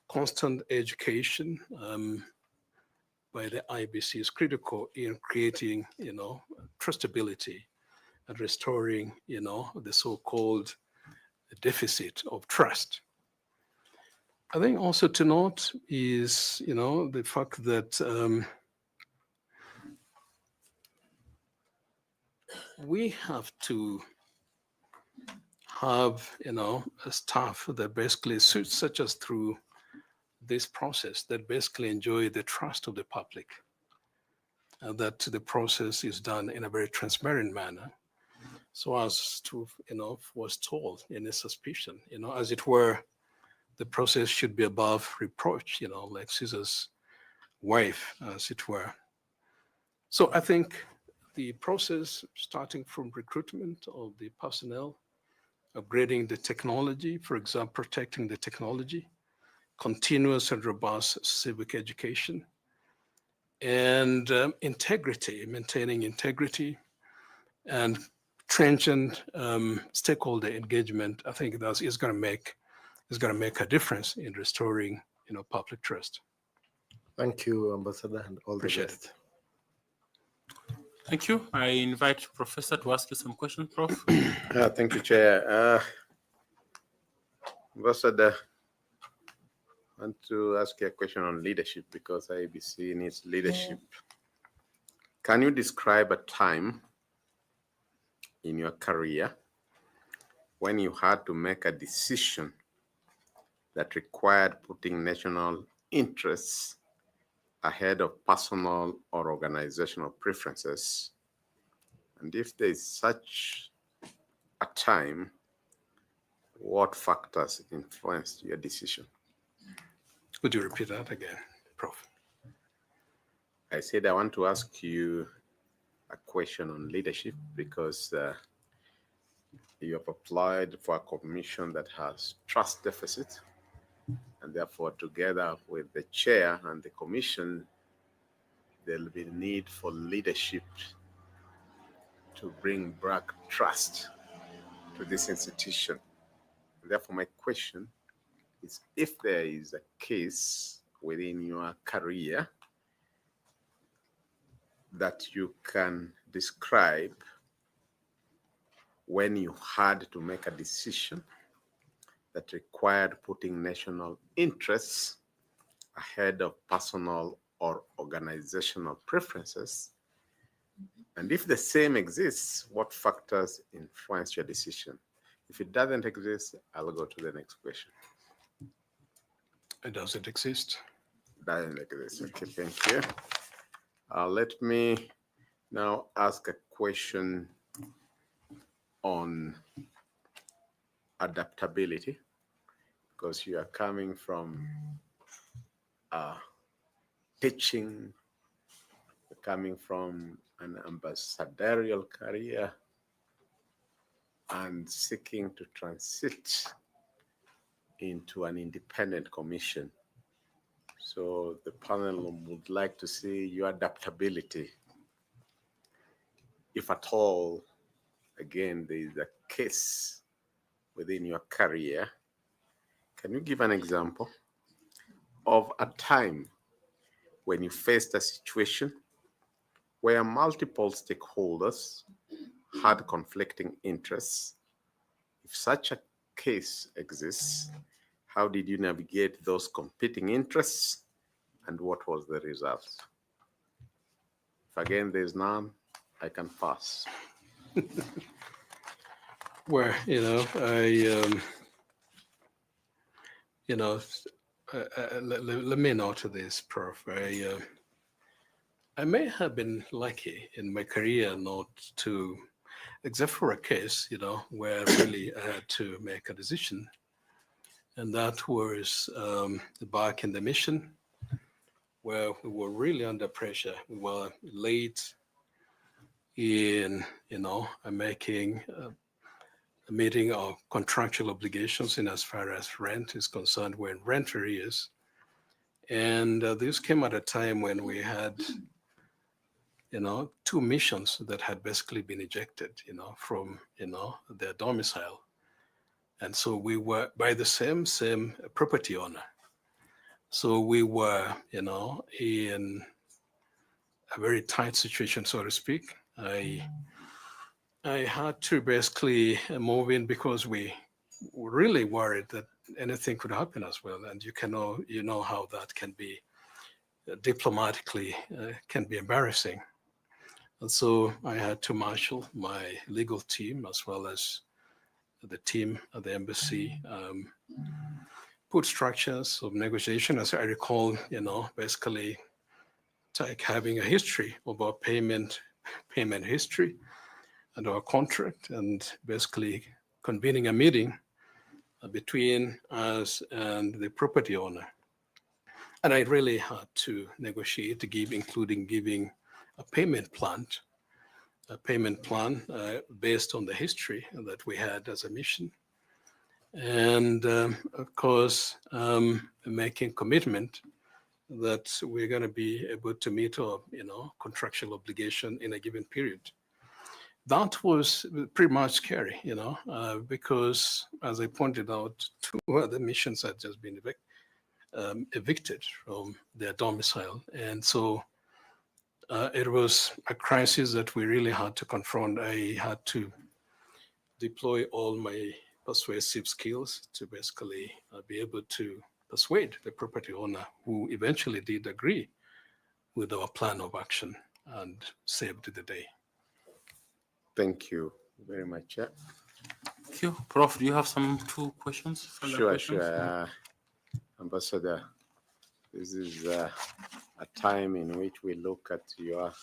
constant education by the Iebc is critical in creating, trustability and restoring, the so-called deficit of trust. I think also to note is, the fact that we have to have, a staff that basically such us through this process, that basically enjoy the trust of the public, that the process is done in a very transparent manner, so as to, forestall any suspicion, as it were, the process should be above reproach, like Caesar's wife, as it were. So I think the process, starting from recruitment of the personnel, upgrading the technology, for example, protecting the technology, continuous and robust civic education, and integrity, maintaining integrity, and transient stakeholder engagement. I think that is going to make a difference in restoring, public trust. Thank you, Ambassador, and all Appreciate the best. Thank you. I invite Professor to ask you some questions, Prof. Thank you, Chair. Ambassador, I want to ask you a question on leadership, because IEBC needs leadership. Can you describe a time in your career when you had to make a decision that required putting national interests ahead of personal or organizational preferences? And if there is such a time, what factors influenced your decision? Would you repeat that again, Prof? I said I want to ask you a question on leadership, because you have applied for a commission that has trust deficit, and therefore, together with the chair and the commission, there'll be need for leadership to bring back trust to this institution. And therefore, my question is, if there is a case within your career that you can describe when you had to make a decision that required putting national interests ahead of personal or organizational preferences, and if the same exists, what factors influence your decision? If it doesn't exist, I'll go to the next question. It doesn't exist. Doesn't exist. Okay, thank you. Let me now ask a question on adaptability, because you are coming from teaching, coming from an ambassadorial career, and seeking to transit into an independent commission. So the panel would like to see your adaptability. If at all, again, there is a case within your career, can you give an example of a time when you faced a situation where multiple stakeholders had conflicting interests? If such a case exists, how did you navigate those competing interests, and what was the result? If again there's none, I can pass. Well, let me note this, Prof. I may have been lucky in my career not to, except for a case, where really I had to make a decision. And that was back in the mission, where we were really under pressure. We were late in, making a meeting of contractual obligations in as far as rent is concerned. We're in rent arrears. And this came at a time when we had, two missions that had basically been ejected, from, their domicile. And so we were by the same property owner. So we were, in a very tight situation, so to speak. I had to basically move in because we were really worried that anything could happen as well. And you know how that can be diplomatically can be embarrassing. And so I had to marshal my legal team as well as the team at the embassy, put structures of negotiation, as I recall, basically like having a history of our payment history and our contract, and basically convening a meeting between us and the property owner. And I really had to negotiate, including giving a payment plan based on the history that we had as a mission. And of course, making commitment that we're going to be able to meet our, contractual obligation in a given period. That was pretty much scary, because as I pointed out, 2 other missions had just been evicted from their domicile. And so it was a crisis that we really had to confront. I had to deploy all my persuasive skills to basically be able to persuade the property owner, who eventually did agree with our plan of action and saved the day. Thank you very much. Yeah. Thank you. Prof, do you have some 2 questions? Sure. Ambassador, this is a time in which we look at your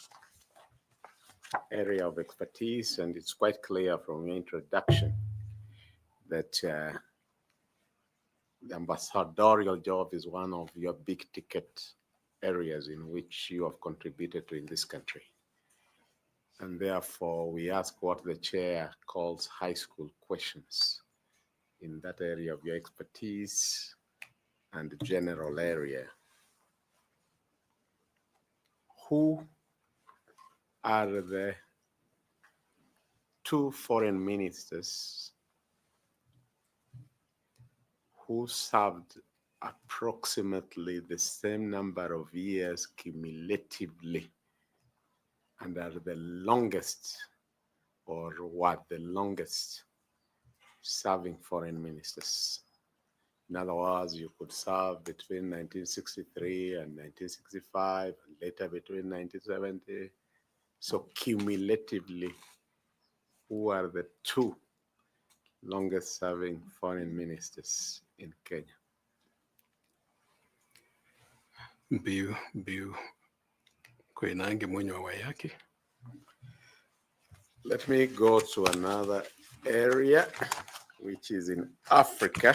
area of expertise, and it's quite clear from your introduction that the ambassadorial job is one of your big ticket areas in which you have contributed to in this country. And therefore, we ask what the chair calls high school questions in that area of your expertise and general area. Who are the 2 foreign ministers who served approximately the same number of years cumulatively and are the longest, or what the longest serving foreign ministers? In other words, you could serve between 1963 and 1965, and later between 1970. So cumulatively, who are the 2 longest serving foreign ministers in Kenya? Biu Koinange Mwenye Wayaki. Let me go to another area, which is in Africa.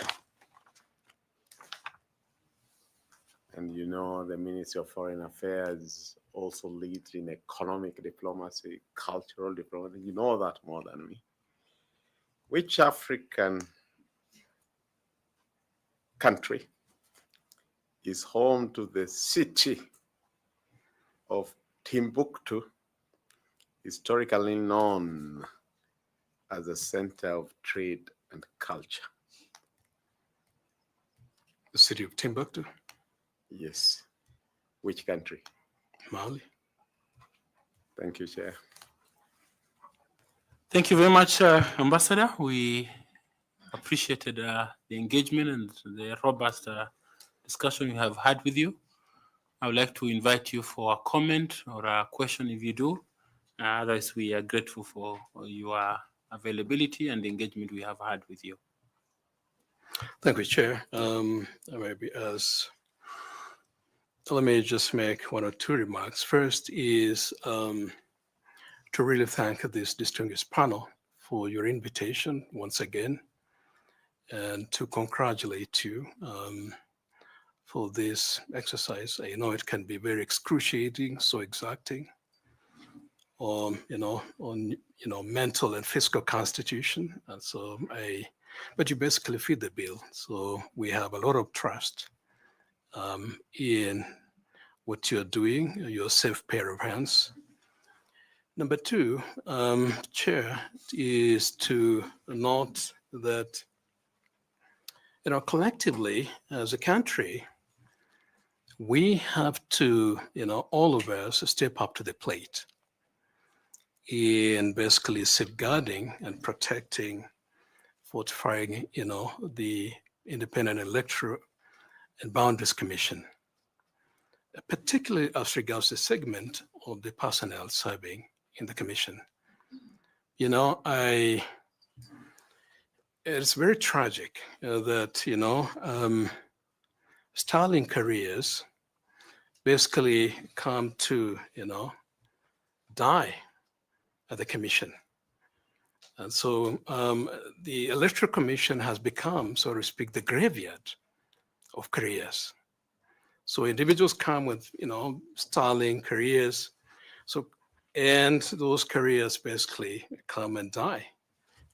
And the Ministry of Foreign Affairs also leads in economic diplomacy, cultural diplomacy. You know that more than me. Which African country is home to the city of Timbuktu, historically known as a center of trade and culture? The city of Timbuktu? Yes. Which country? Mali. Thank you, Chair. Thank you very much, Ambassador. We appreciated the engagement and the robust discussion we have had with you. I would like to invite you for a comment or a question if you do. Otherwise, we are grateful for your availability and the engagement we have had with you. Thank you, Chair. Let me just make 1 or 2 remarks. First is to really thank this distinguished panel for your invitation once again, and to congratulate you for this exercise. I know it can be very excruciating, so exacting, on mental and physical constitution. And so but you basically fit the bill. So we have a lot of trust in what you're doing. You're a safe pair of hands. Number 2, Chair, is to note that, collectively as a country, we have to, all of us step up to the plate in basically safeguarding and protecting, fortifying, the Independent Electoral and Boundaries Commission, particularly as regards the segment of the personnel serving in the commission. It's very tragic that, styling careers basically come to, die at the commission. And so the Electoral Commission has become, so to speak, the graveyard of careers. So individuals come with, styling careers. And those careers basically come and die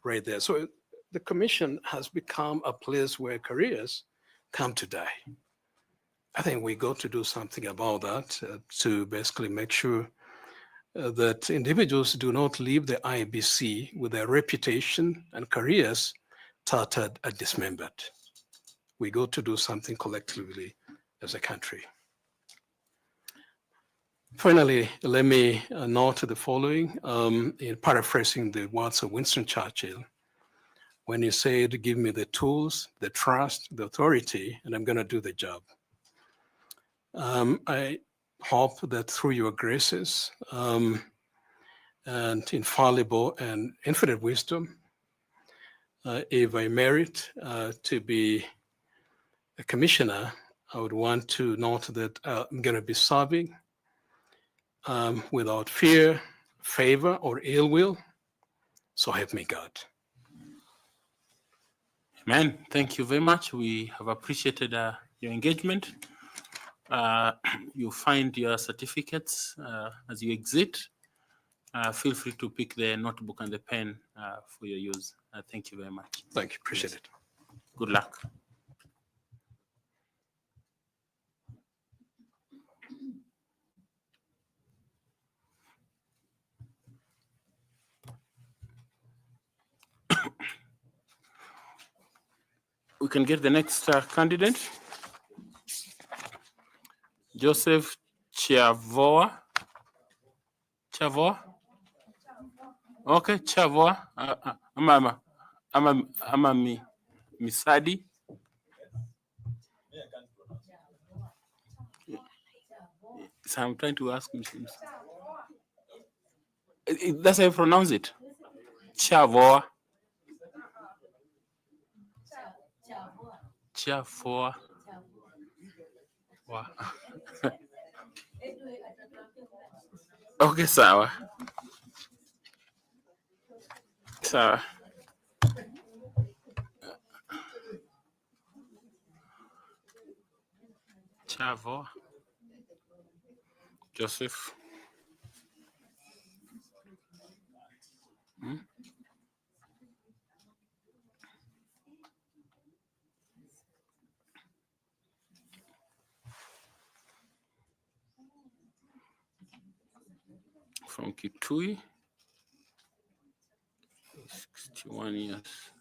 right there. So the commission has become a place where careers come to die. I think we got to do something about that to basically make sure that individuals do not leave the IEBC with their reputation and careers tattered and dismembered. We got to do something collectively as a country. Finally, let me note the following, in paraphrasing the words of Winston Churchill, when he said, "Give me the tools, the trust, the authority, and I'm going to do the job." I hope that through your graces and infallible and infinite wisdom, if I merit to be a commissioner, I would want to note that I'm going to be serving without fear, favor, or ill will. So help me God. Amen. Thank you very much. We have appreciated your engagement. You find your certificates as you exit. Feel free to pick the notebook and the pen for your use. Thank you very much. Thank you. Appreciate it. Good luck. We can get the next candidate. Joseph Chavoa. Chavoa? Okay, Chavoa. Misadi. So I'm trying to ask him. That's how you pronounce it. Chavoa. Chavoa. Wow. Okay, sawa. Sawa. Chavoa. Joseph. From Kitui, 61 years.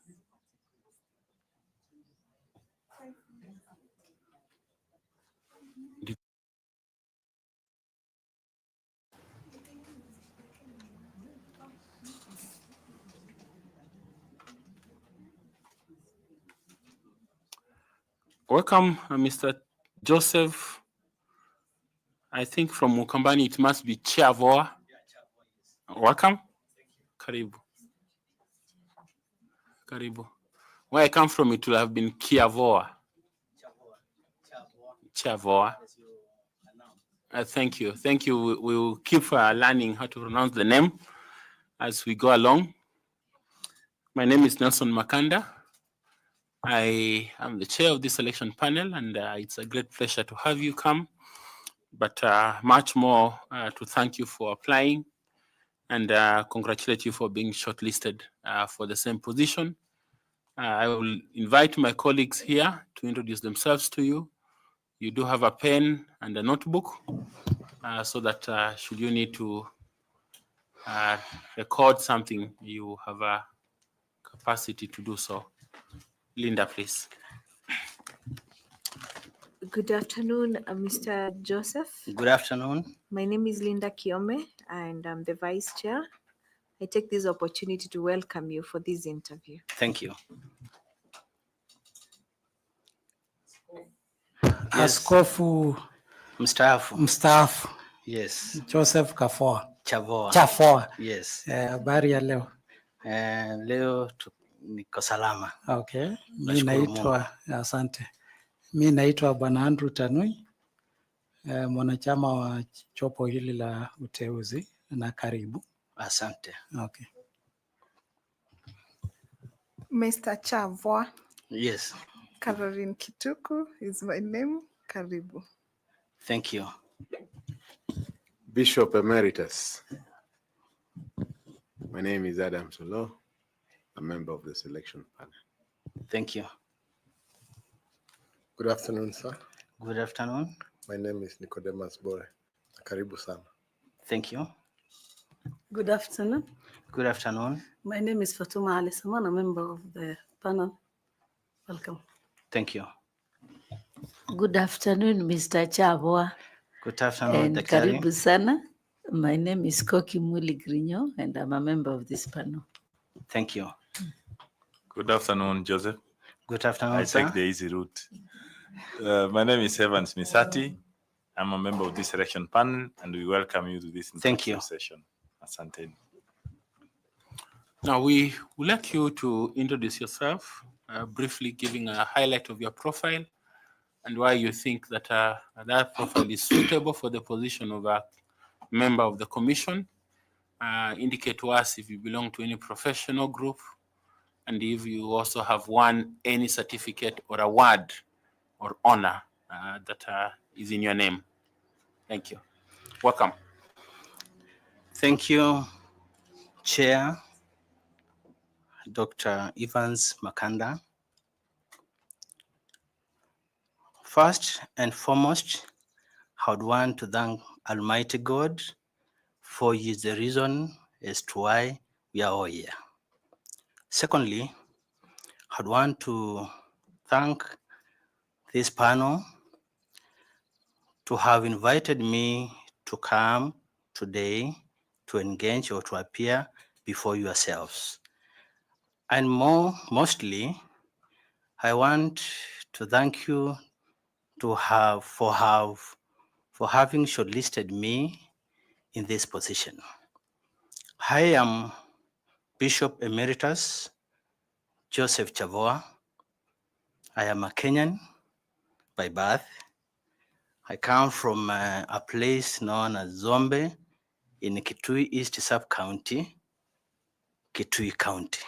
Welcome, Mr. Joseph. I think from Mukambani it must be Chavoa. Welcome. Karibu. Karibu. Where I come from, it will have been Kiavoa. Chavoa. Thank you. Thank you. We will keep learning how to pronounce the name as we go along. My name is Nelson Makanda. I am the chair of this selection panel, and it's a great pleasure to have you come, but much more to thank you for applying and congratulate you for being shortlisted for the same position. I will invite my colleagues here to introduce themselves to you. You do have a pen and a notebook so that should you need to record something, you have a capacity to do so. Linda, please. Good afternoon, Mr. Joseph. Good afternoon. My name is Linda Kiome, and I'm the Vice Chair. I take this opportunity to welcome you for this interview. Thank you. Askofu Mstaafu. mstaafu Yes. Joseph Kafua. Chavoa. Chafoa. Yes. Habari ya leo? Leo niko salama. Okay. Mi Nashukuru Mungu. naitwa, asante. Mi naitwa Bwana Andrew Tanui, mwanachama wa jopo hili la uteuzi, na karibu. Asante. Okay. Mr. Chavwa. Yes. Caroline Kituku is my name. Karibu. Thank you. Bishop Emeritus. My name is Adam Solo, a member of the selection panel. Thank you. Good afternoon, sir. Good afternoon. My name is Nicodemus Bore. Karibu sana. Thank you. Good afternoon. Good afternoon. My name is Fatuma Ali Saman, a member of the panel. Welcome. Thank you. Good afternoon, Mr. Chavwa. Good afternoon, And Daktari. karibu sana. My name is Koki Muli Grinyo, and I'm a member of this panel. Thank you. Good afternoon, Joseph. Good afternoon, I sir. take the easy route. My name is Evans Misati. I'm a member of this selection panel, and we welcome you to this Thank you. session. Asante. Now we would like you to introduce yourself, briefly giving a highlight of your profile and why you think that that profile is suitable for the position of a member of the commission. Indicate to us if you belong to any professional group and if you also have won any certificate or award or honor that is in your name. Thank you. Welcome. Thank you, Chair, Dr. Evans Makanda. First and foremost, I would want to thank Almighty God, for He is the reason as to why we are all here. Secondly, I would want to thank this panel to have invited me to come today to engage or to appear before yourselves. And mostly, I want to thank you for having shortlisted me in this position. I am Bishop Emeritus Joseph Chavoa. I am a Kenyan by birth. I come from a place known as Zombe in Kitui East Sub-County, Kitui County.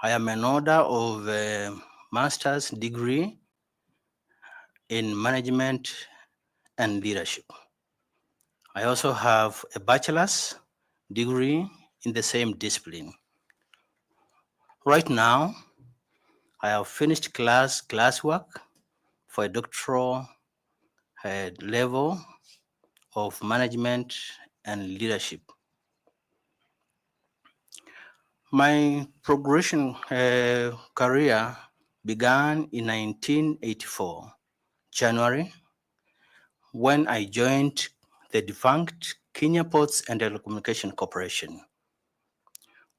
I am an holder of a master's degree in management and leadership. I also have a bachelor's degree in the same discipline. Right now, I have finished classwork for a doctoral level of management and leadership. My progression career began in 1984, January, when I joined the defunct Kenya Ports and Telecommunication Corporation,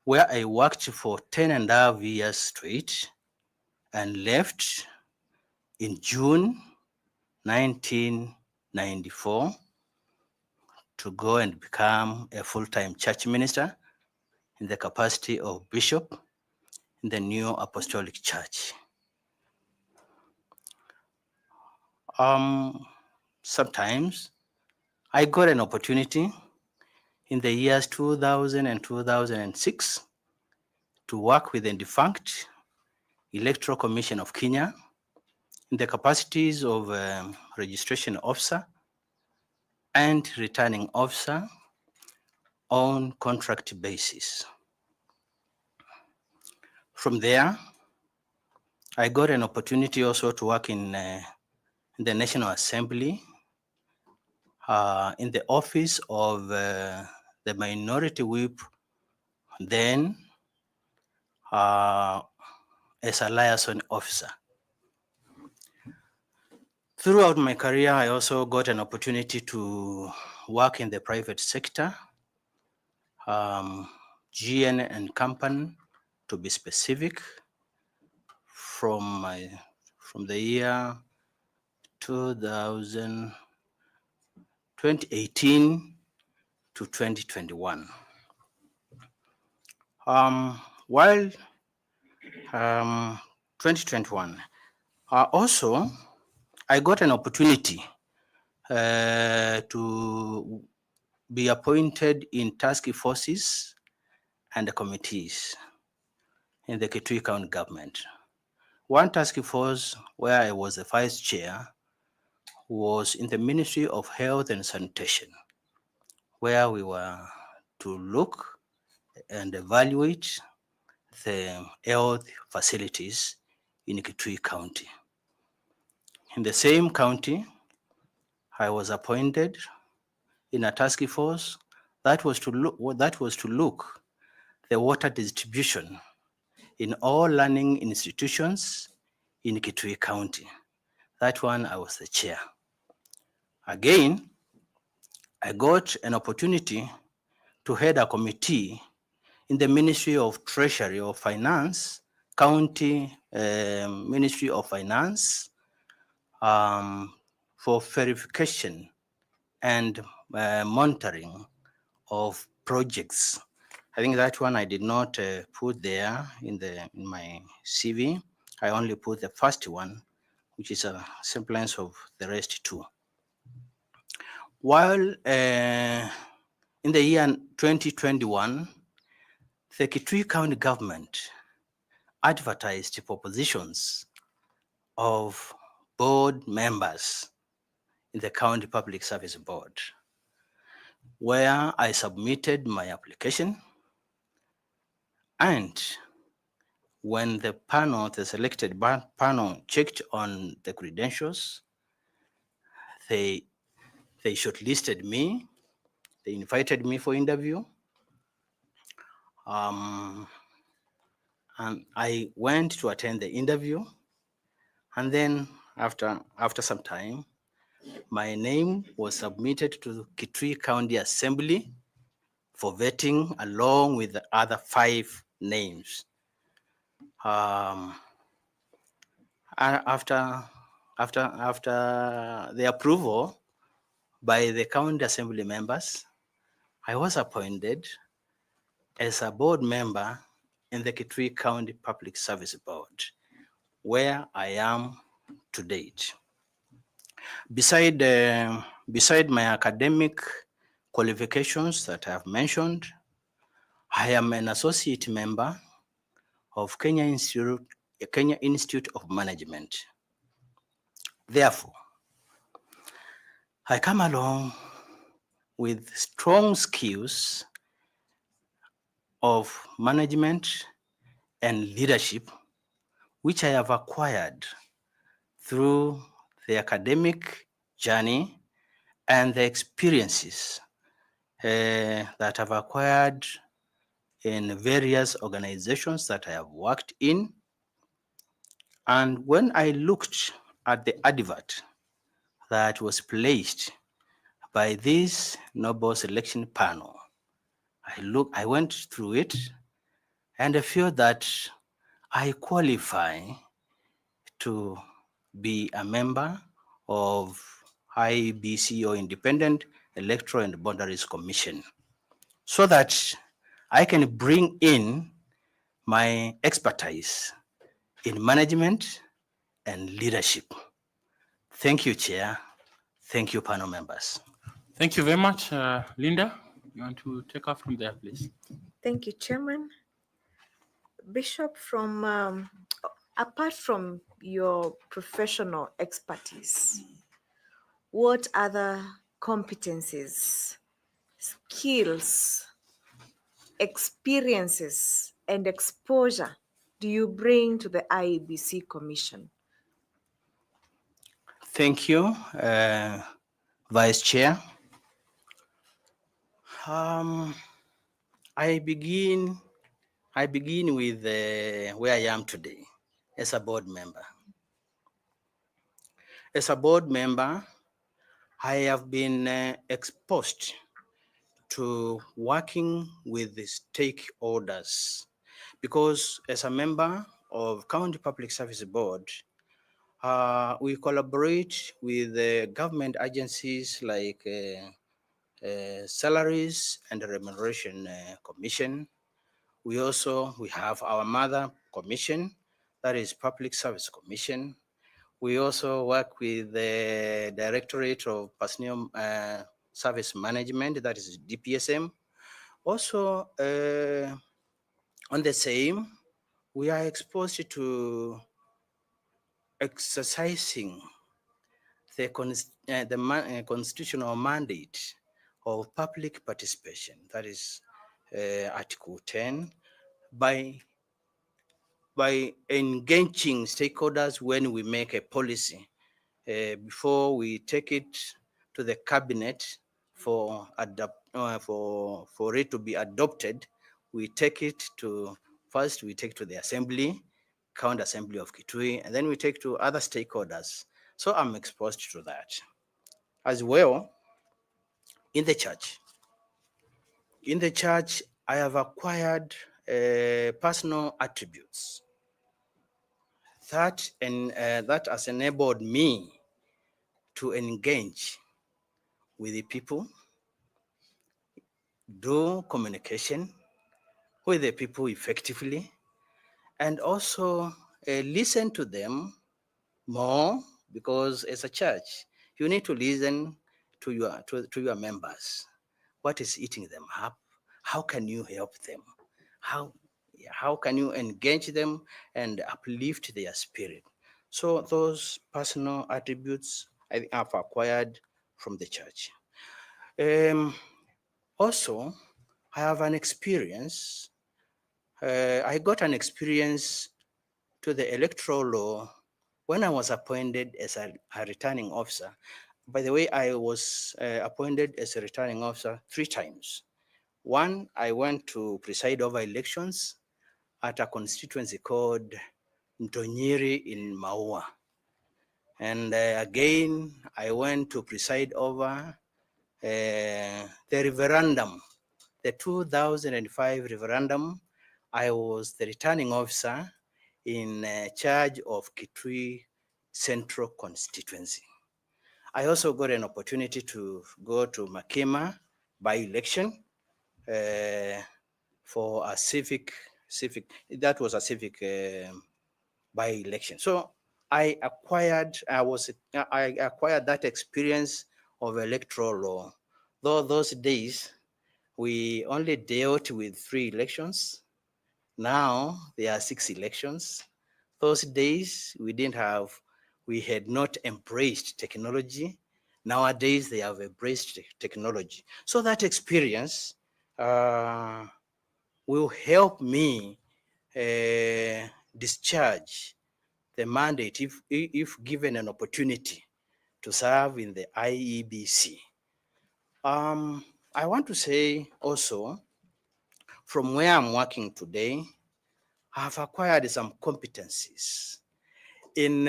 where I worked for 10.5 years straight and left in June 1994 to go and become a full-time church minister in the capacity of bishop in the New Apostolic Church. Sometimes I got an opportunity in the years 2000 and 2006 to work with the defunct Electoral Commission of Kenya in the capacities of registration officer and returning officer on contract basis. From there, I got an opportunity also to work in the National Assembly in the office of the Minority Whip, then as a liaison officer. Throughout my career, I also got an opportunity to work in the private sector, GN and company, to be specific, from the year 2018 to 2021. While 2021, also I got an opportunity to be appointed in task forces and committees in the Kitui County government. One task force where I was the vice chair was in the Ministry of Health and Sanitation, where we were to look and evaluate the health facilities in Kitui County. In the same county, I was appointed in a task force that was to look the water distribution in all learning institutions in Kitui County. That one, I was the chair. Again, I got an opportunity to head a committee in the Ministry of Treasury or Finance, County Ministry of Finance, for verification and monitoring of projects. I think that one I did not put there in my CV. I only put the first one, which is a semblance of the rest two. While in the year 2021, the Kitui County government advertised for positions of board members in the County Public Service Board, where I submitted my application. And when the panel, the selected panel, checked on the credentials, they shortlisted me. They invited me for interview. And I went to attend the interview. And then after some time, my name was submitted to Kitui County Assembly for vetting along with the other 5 names. After the approval by the county assembly members, I was appointed as a board member in the Kitui County Public Service Board, where I am to date. Beside my academic qualifications that I have mentioned, I am an associate member of Kenya Institute of Management. Therefore, I come along with strong skills of management and leadership, which I have acquired through the academic journey and the experiences that I've acquired in various organizations that I have worked in. And when I looked at the advert that was placed by this Noble Selection Panel, I went through it and I feel that I qualify to be a member of Iebc or Independent Electoral and Boundaries Commission, so that I can bring in my expertise in management and leadership. Thank you, Chair. Thank you, panel members. Thank you very much, Linda. You want to take off from there, please? Thank you, Chairman. Bishop, apart from your professional expertise, what other competencies, skills, experiences, and exposure do you bring to the IEBC Commission? Thank you, Vice Chair. I begin with where I am today as a board member. As a board member, I have been exposed to working with the stakeholders, because as a member of County Public Service Board, we collaborate with government agencies like Salaries and Remuneration Commission. We have our mother commission, that is Public Service Commission. We also work with the Directorate of Personnel Service Management, that is DPSM. Also, on the same, we are exposed to exercising the constitutional mandate of public participation, that is Article 10, by engaging stakeholders when we make a policy. Before we take it to the cabinet for it to be adopted, we take it to, first we take to the assembly, county assembly of Kitui, and then we take to other stakeholders. So I'm exposed to that. As well, in the church. In the church, I have acquired personal attributes that has enabled me to engage with the people, do communication with the people effectively, and also listen to them more, because as a church, you need to listen to your members. What is eating them up? How can you help them? How can you engage them and uplift their spirit? So those personal attributes I have acquired from the church. Also, I have an experience. I got an experience to the electoral law when I was appointed as a returning officer. By the way, I was appointed as a returning officer 3 times. One, I went to preside over elections at a constituency called Ntonyiri in Maua. And again, I went to preside over the referendum, the 2005 referendum. I was the returning officer in charge of Kitui Central Constituency. I also got an opportunity to go to Makema by-election for a civic, that was a civic by-election. So I acquired that experience of electoral law. Though those days, we only dealt with 3 elections. Now there are 6 elections. Those days, we had not embraced technology. Nowadays, they have embraced technology. So that experience will help me discharge the mandate if given an opportunity to serve in the IEBC. I want to say also, from where I'm working today, I've acquired some competencies in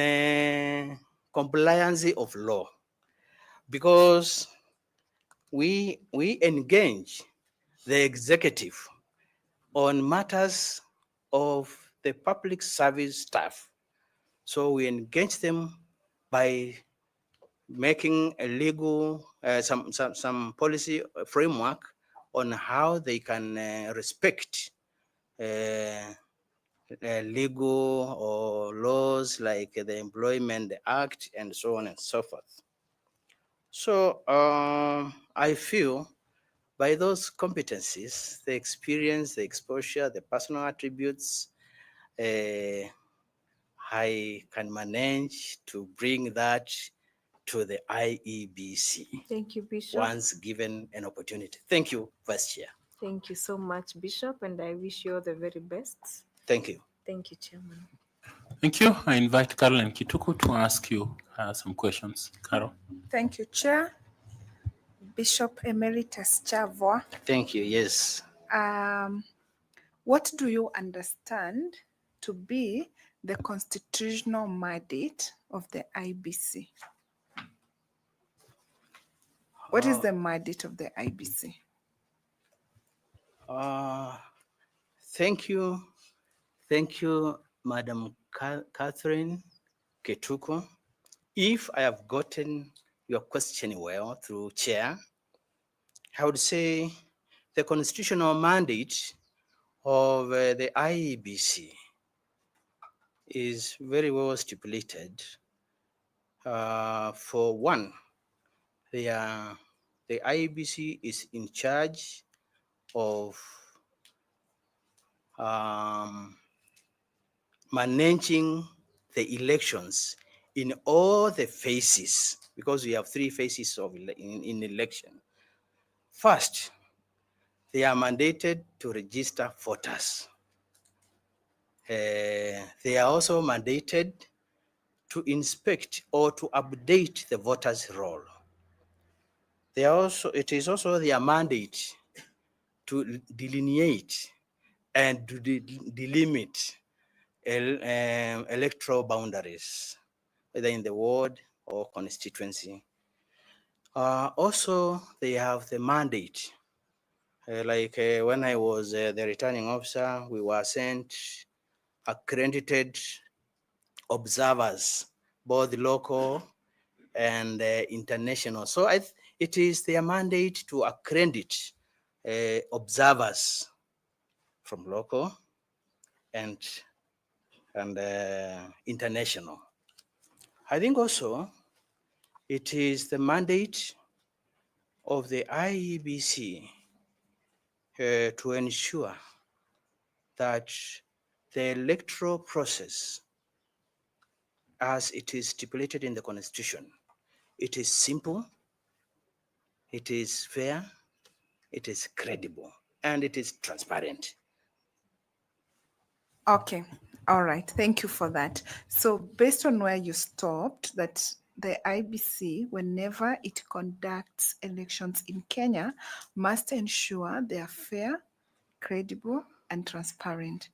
compliance of law, because we engage the executive on matters of the public service staff. So we engage them by making a legal, some policy framework on how they can respect legal or laws like the Employment Act and so on and so forth. So I feel by those competencies, the experience, the exposure, the personal attributes, I can manage to bring that to the IEBC. Thank you, Bishop. Once given an opportunity. Thank you, Vice Chair. Thank you so much, Bishop, and I wish you all the very best. Thank you. Thank you, Chairman. Thank you. I invite Carol and Kituku to ask you some questions. Carol. Thank you, Chair. Bishop Emeritus Chavwa. Thank you, yes. What do you understand to be the constitutional mandate of the IBC? What is the mandate of the IBC? Thank you. Thank you, Madam Catherine Ketuko. If I have gotten your question well through Chair, I would say the constitutional mandate of the IEBC is very well stipulated. For one, the IEBC is in charge of managing the elections in all the phases, because we have three phases of in election. First, they are mandated to register voters. They are also mandated to inspect or to update the voters' roll. It is also their mandate to delineate and to delimit electoral boundaries, whether in the ward or constituency. Also, they have the mandate. When I was the returning officer, we were sent accredited observers, both local and international. So it is their mandate to accredit observers from local and international. I think also it is the mandate of the IEBC to ensure that the electoral process, as it is stipulated in the Constitution, it is simple, it is fair, it is credible, and it is transparent. Okay, all right, thank you for that. So based on where you stopped, that the IBC, whenever it conducts elections in Kenya, must ensure they are fair, credible, and transparent.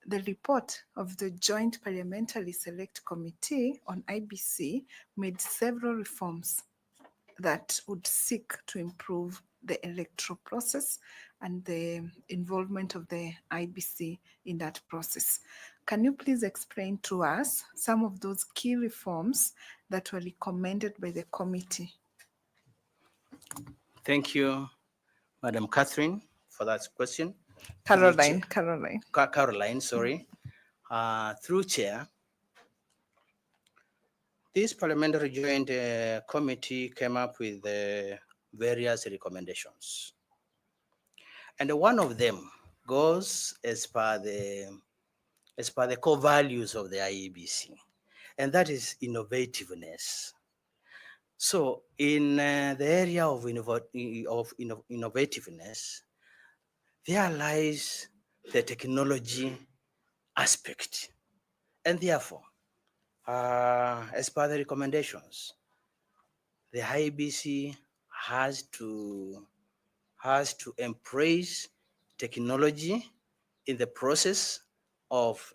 The report of the Joint Parliamentary Select Committee on IBC made several reforms that would seek to improve the electoral process and the involvement of the IBC in that process. Can you please explain to us some of those key reforms that were recommended by the committee? Thank you, Madam Catherine, for that question. Caroline, sorry. Through Chair, this Parliamentary Joint Committee came up with various recommendations. And one of them goes as per the core values of the IEBC, and that is innovativeness. So in the area of innovativeness, there lies the technology aspect. And therefore, as per the recommendations, the IEBC has to embrace technology in the process of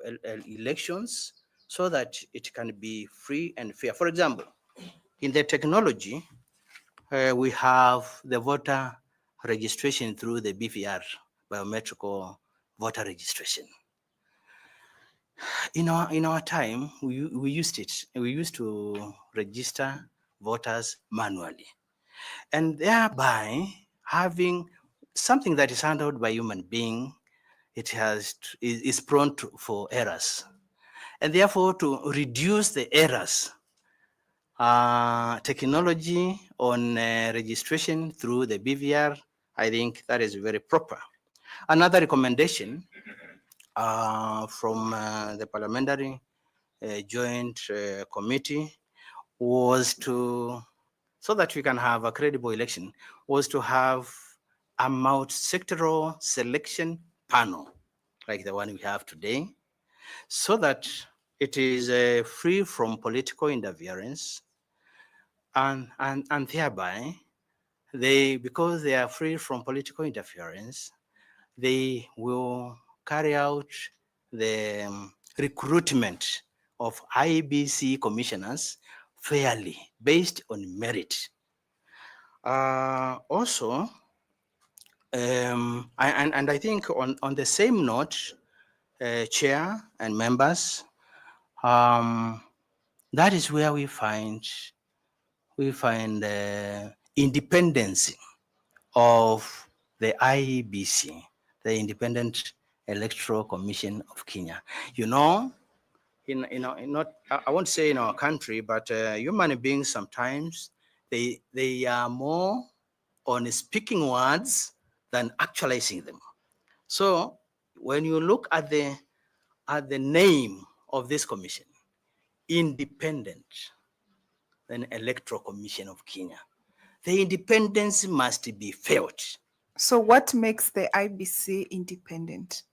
elections so that it can be free and fair. For example, in the technology, we have the voter registration through the BVR, biometrical voter registration. In our time, we used it. We used to register voters manually, and thereby having something that is handled by human being, is prone for errors, and therefore to reduce the errors, technology on registration through the BVR, I think that is very proper. Another recommendation from the Parliamentary Joint Committee was so that we can have a credible election, was to have a multi-sectoral selection panel like the one we have today, so that it is free from political interference, and thereby because they are free from political interference, they will carry out the recruitment of IEBC commissioners fairly based on merit. Also, and I think on the same note, Chair and members, that is where we find independence of the IEBC, the Independent Electoral Commission of Kenya. You know, I won't say in our country, but human beings sometimes they are more on speaking words than actualizing them. So when you look at the name of this commission, Independent, an Electoral Commission of Kenya, the independence must be felt. So what makes the IBC independent?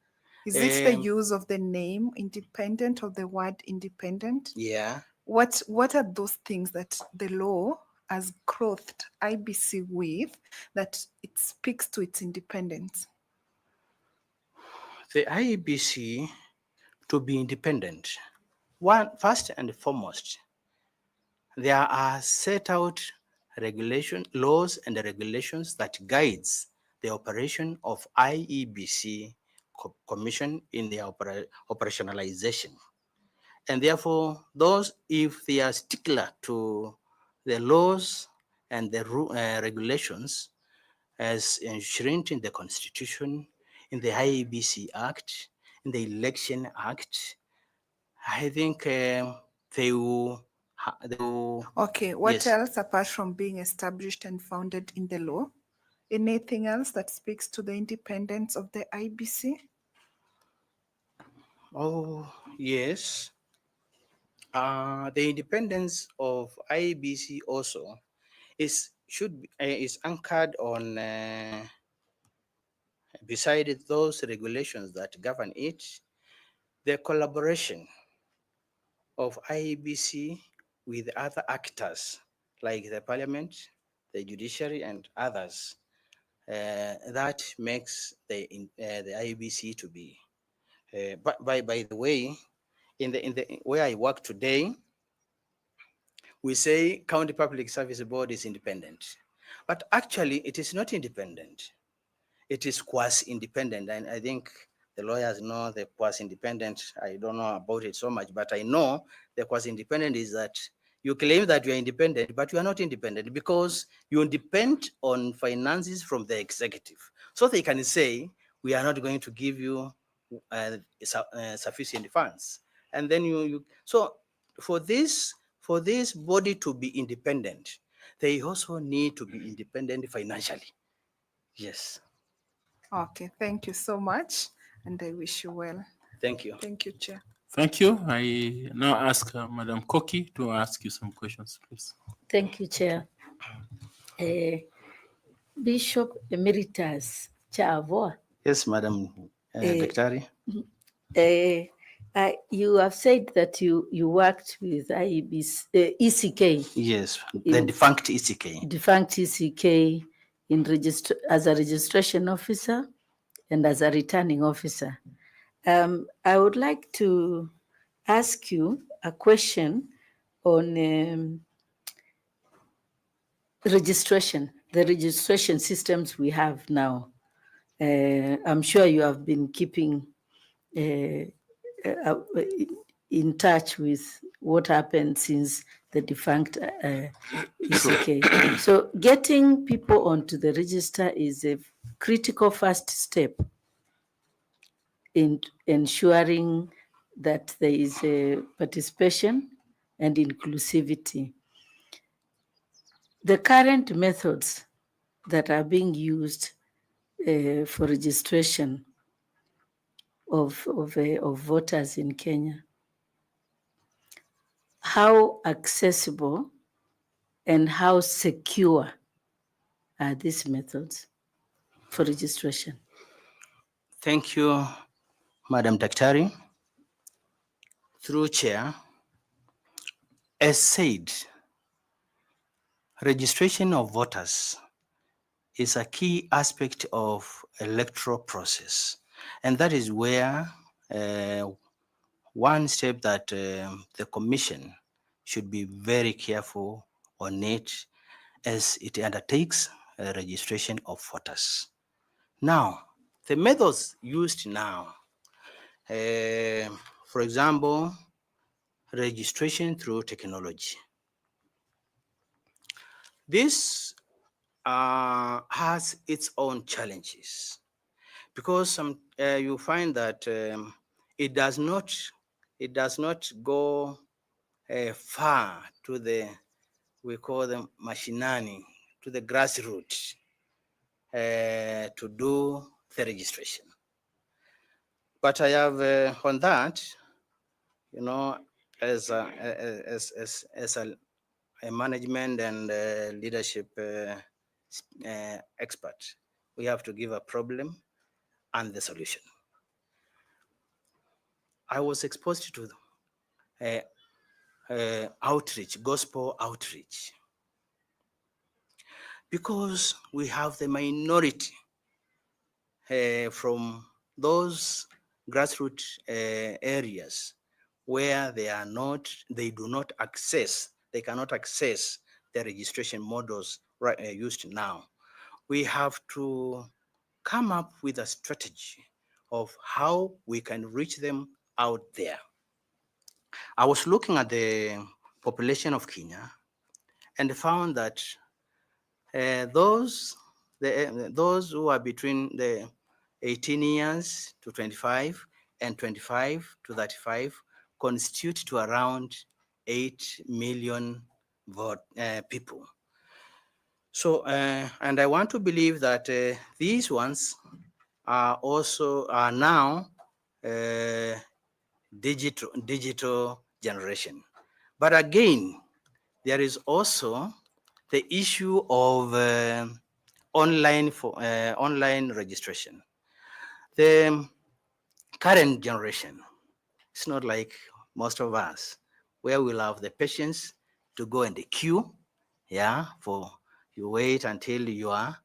Is it the Um, use of the name independent or the word independent? Yeah. What are those things that the law has clothed IBC with that it speaks to its independence? The IEBC to be independent, first and foremost, there are set out laws and regulations that guides the operation of IEBC Commission in their operationalization. And therefore, if they are stickler to the laws and the regulations as enshrined in the Constitution, in the IEBC Act, in the Election Act, I think they will. Okay, what Yes. else apart from being established and founded in the law? Anything else that speaks to the independence of the IBC? Oh, yes. The independence of IEBC also is anchored on beside those regulations that govern it, the collaboration of IEBC with other actors like the parliament, the judiciary, and others. That makes the IEBC to be. But by the way, in the where I work today, we say County Public Service Board is independent, but actually it is not independent. It is quasi-independent, and I think the lawyers know the quasi-independent. I don't know about it so much, but I know the quasi-independent is that you claim that you are independent, but you are not independent because you depend on finances from the executive. So they can say, we are not going to give you sufficient funds. And then so for this body to be independent, they also need to be independent financially. Yes. Okay, thank you so much, and I wish you well. Thank you. Thank you, Chair. Thank you. I now ask Madam Koki to ask you some questions, please. Thank you, Chair. Bishop Emeritus Chavoa. Yes, Madam Daktari. You have said that you worked with IEBC, ECK. Yes, the defunct ECK. Defunct ECK as a registration officer and as a returning officer. I would like to ask you a question on registration, the registration systems we have now. I'm sure you have been keeping in touch with what happened since the defunct ECK. So getting people onto the register is a critical first step in ensuring that there is a participation and inclusivity. The current methods that are being used for registration of voters in Kenya, how accessible and how secure are these methods for registration? Thank you, Madam Daktari. Through Chair, as said, registration of voters is a key aspect of electoral process. And that is where one step that the Commission should be very careful on it as it undertakes registration of voters. Now, the methods used now, for example, registration through technology. This has its own challenges, because you find that it does not go far to the, we call them mashinani, to the grassroots to do the registration. But I have on that, you know, as a management and leadership expert, we have to give a problem and the solution. I was exposed to outreach, gospel outreach, because we have the minority from those grassroots areas where they cannot access the registration models used now. We have to come up with a strategy of how we can reach them out there. I was looking at the population of Kenya and found that those who are between the 18 years to 25 and 25 to 35 constitute to around 8 million people. So, and I want to believe that these ones are now digital generation. But again, there is also the issue of online registration. The current generation, it's not like most of us, where we'll have the patience to go in the queue, for you wait until your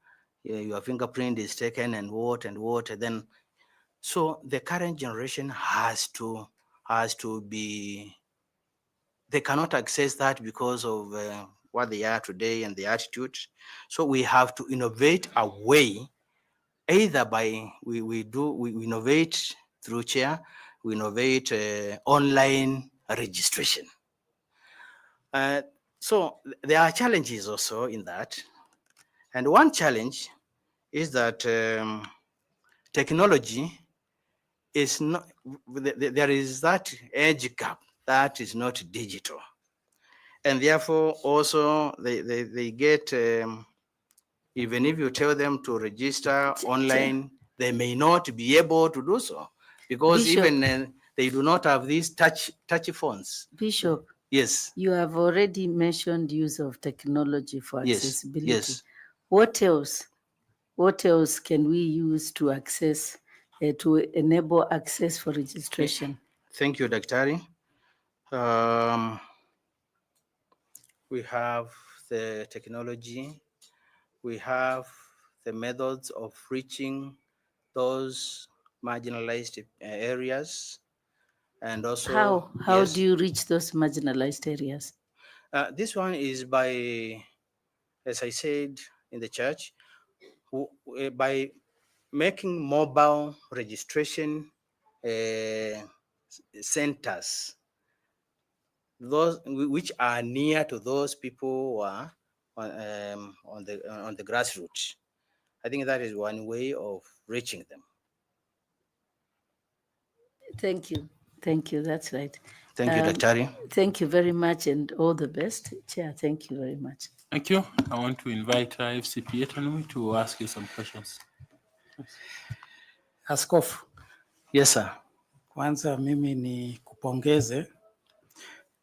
fingerprint is taken and what, and then, so the current generation has to be, they cannot access that because of what they are today and the attitude. So we have to innovate a way, either by we innovate through chair, we innovate online registration. So there are challenges also in that. And one challenge is that technology is not, there is that edge gap that is not digital. And therefore also they get, even if you tell them to register online, they may not be able to do so, because Bishop, even they do not have these touchy phones. Bishop, Yes. you have already mentioned use of technology for accessibility. Yes. What else? What else can we use to access, to enable access for registration? Thank you, Daktari. We have the technology. We have the methods of reaching those marginalized areas. And also, how do you reach those marginalized areas? This one is by, as I said in the church, by making mobile registration centers, those which are near to those people who are on the grassroots. I think that is one way of reaching them. Thank you. Thank you. That's right. Thank you, Daktari. Thank you very much, and all the best. Chair, thank you very much. Thank you. I want to invite FCPA Tanui to ask you some questions. Askofu. Yes, sir. Kwanza mimi ni kupongeze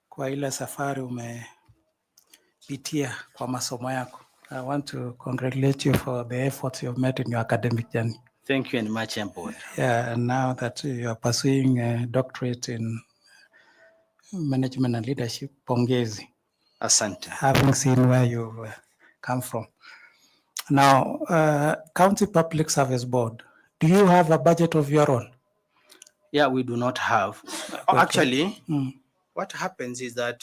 kwa ile safari umepitia kwa masomo yako. I want to congratulate you for the efforts you've made in your academic journey. Thank you very much, Employer. Yeah, and now that you are pursuing a doctorate in management and leadership, pongezi. Asante. Having seen where you come from. Now, County Public Service Board, do you have a budget of your own? Yeah, we do not have. Okay. Actually, what happens is that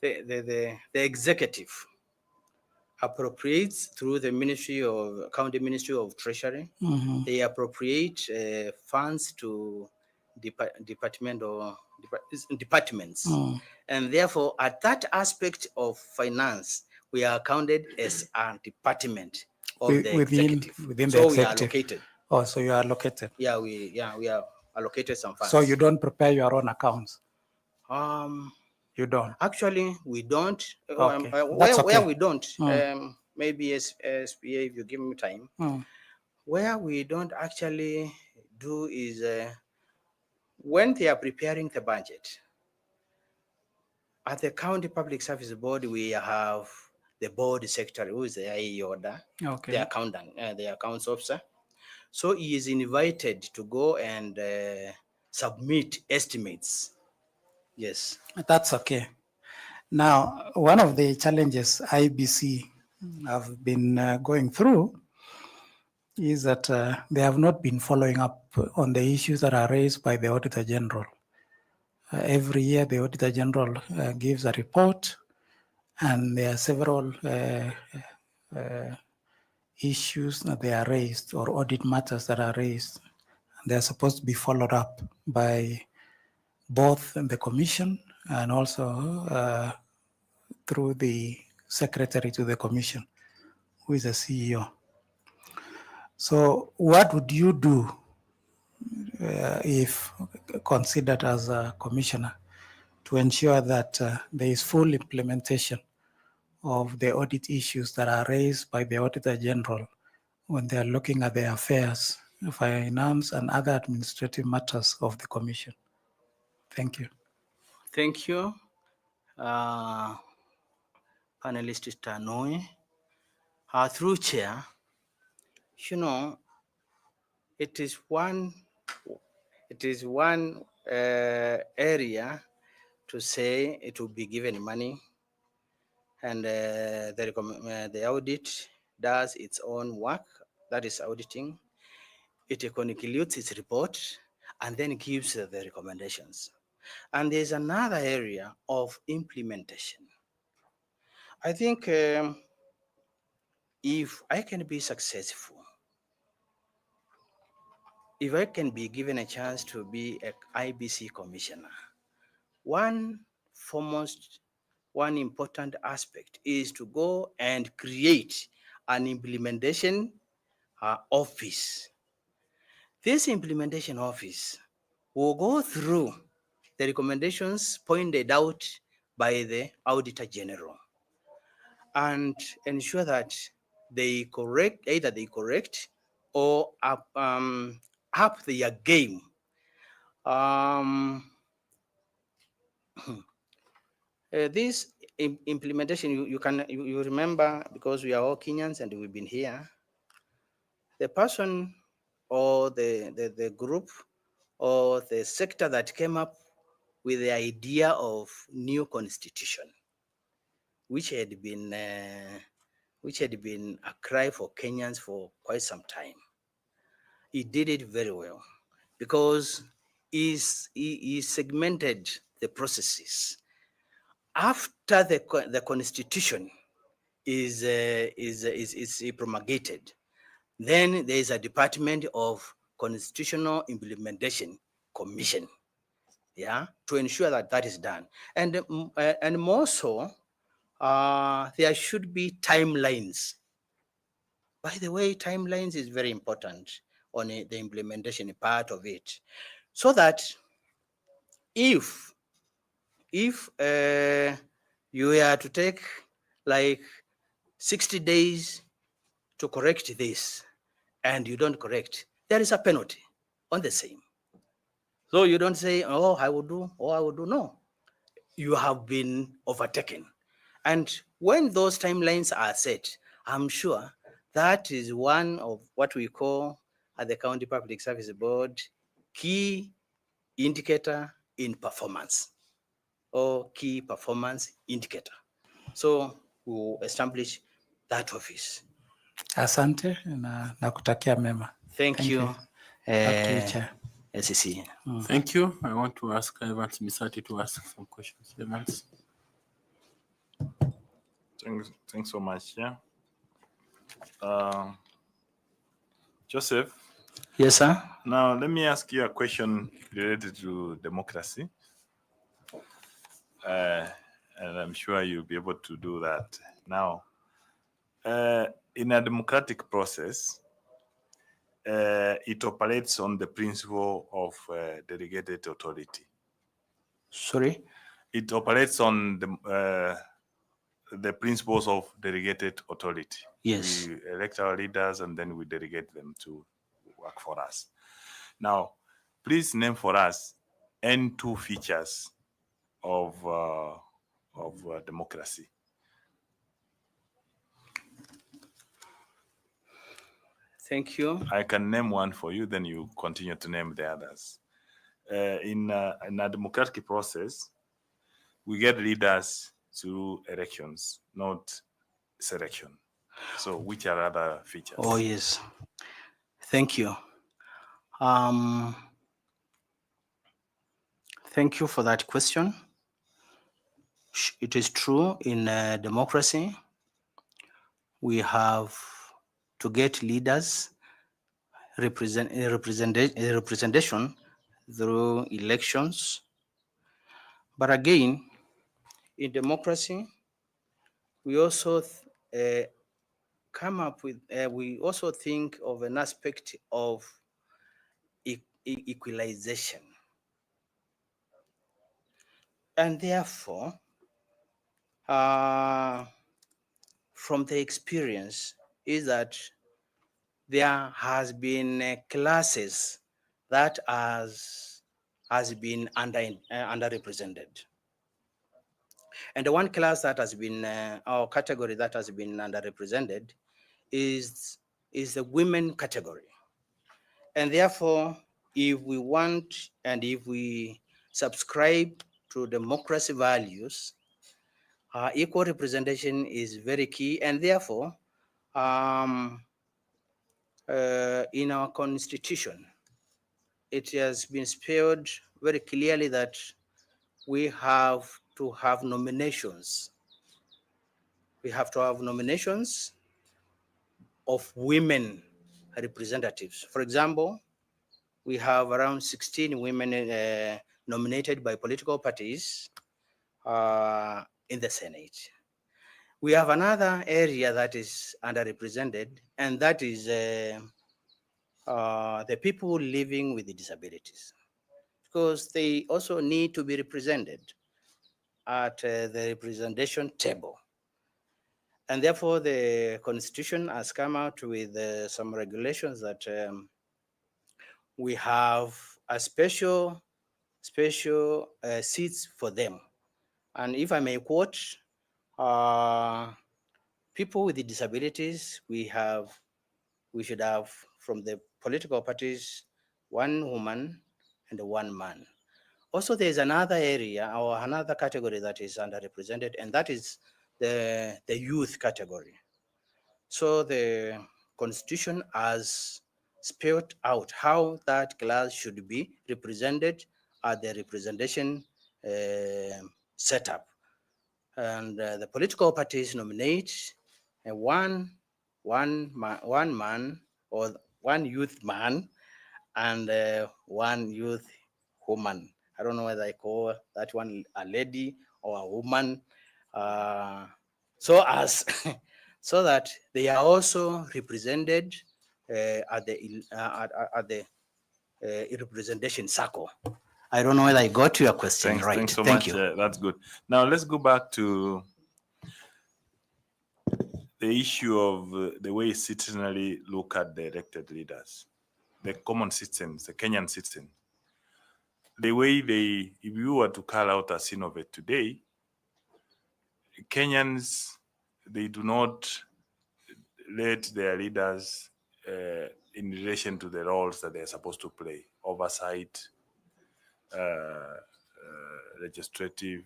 the executive appropriates through the County Ministry of Treasury. They appropriate funds to departments. And therefore, at that aspect of finance, we are counted as a department of Wi- the within executive. within the So we are executive. allocated. Oh, so you are allocated. Yeah, we are allocated some funds. So you don't prepare your own accounts. You don't. Actually, we don't. Okay, that's Where okay. we don't, Mm. maybe as SPA, if you give me time, Mm. where we don't actually do is when they are preparing the budget. At the County Public Service Board, we have the board secretary, who is the IE order, Okay. the accountant, the accounts officer. So he is invited to go and submit estimates. Yes. That's okay. Now, one of the challenges IBC have been going through is that they have not been following up on the issues that are raised by the Auditor General. Every year, the Auditor General gives a report, and there are several issues that they are raised, or audit matters that are raised. They are supposed to be followed up by both the Commission and also through the Secretary to the Commission, who is the CEO. So what would you do if considered as a commissioner to ensure that there is full implementation of the audit issues that are raised by the Auditor General when they are looking at the affairs, finance, and other administrative matters of the Commission? Thank you. Thank you, panelist Tanui. Through chair, you know, it is one area to say it will be given money, and the audit does its own work, that is auditing. It concludes its report and then gives the recommendations. And there's another area of implementation. I think if I can be successful, if I can be given a chance to be an IBC commissioner, one important aspect is to go and create an implementation office. This implementation office will go through the recommendations pointed out by the Auditor General and ensure that they correct or up their game. This implementation, you remember, because we are all Kenyans and we've been here, the person or the group or the sector that came up with the idea of new constitution, which had been a cry for Kenyans for quite some time. He did it very well because he segmented the processes. After the constitution is promulgated, then there is a Department of Constitutional Implementation Commission, to ensure that that is done. And more so, there should be timelines. By the way, timelines is very important on the implementation part of it, so that if you were to take like 60 days to correct this and you don't correct, there is a penalty on the same. So you don't say, oh, I will do. No, you have been overtaken. And when those timelines are set, I'm sure that is one of what we call at the County Public Service Board key indicator in performance, or key performance indicator. So we'll establish that office. Asante na nakutakia mema. Thank you. Back to you, Chair. SEC. Thank you. I want to ask Evans Misati to ask some questions. Evans. Thanks so much. Yeah. Joseph. Yes, sir. Now, let me ask you a question related to democracy. and I'm sure you'll be able to do that. Now, in a democratic process, it operates on the principle of delegated authority. Sorry? It operates on the principles of delegated authority. Yes. We elect our leaders and then we delegate them to work for us. Now, please name for us any two features of democracy. Thank you. I can name one for you, then you continue to name the others. In a democratic process, we get leaders through elections, not selection. So which are other features? Oh, yes. Thank you. Thank you for that question. It is true in democracy, we have to get leaders representation through elections. But again, in democracy, we also come up with, we also think of an aspect of equalization. And therefore, from the experience is that there has been classes that has been underrepresented. And the one class that has been, or category that has been underrepresented is the women category. And therefore, if we want and if we subscribe to democracy values, equal representation is very key. And therefore, in our constitution, it has been spelled very clearly that we have to have nominations. We have to have nominations of women representatives. For example, we have around 16 women nominated by political parties in the Senate. We have another area that is underrepresented, and that is the people living with disabilities, because they also need to be represented at the representation table. And therefore, the Constitution has come out with some regulations that we have a special seats for them. And if I may quote, people with disabilities, we should have from the political parties, one woman and one man. Also, there's another area or another category that is underrepresented, and that is the youth category. So the Constitution has spelled out how that class should be represented at the representation setup. And the political parties nominate one man or one youth man and one youth woman. I don't know whether I call that one a lady or a woman. So as so that they are also represented at the representation circle. I don't know whether I got your question right. Thanks so Thank much. you. That's good. Now let's go back to the issue of the way citizenry look at the elected leaders, the common citizens, the Kenyan citizen. The way if you were to call out a scene of it today, Kenyans, they do not rate their leaders in relation to the roles that they're supposed to play: oversight, legislative,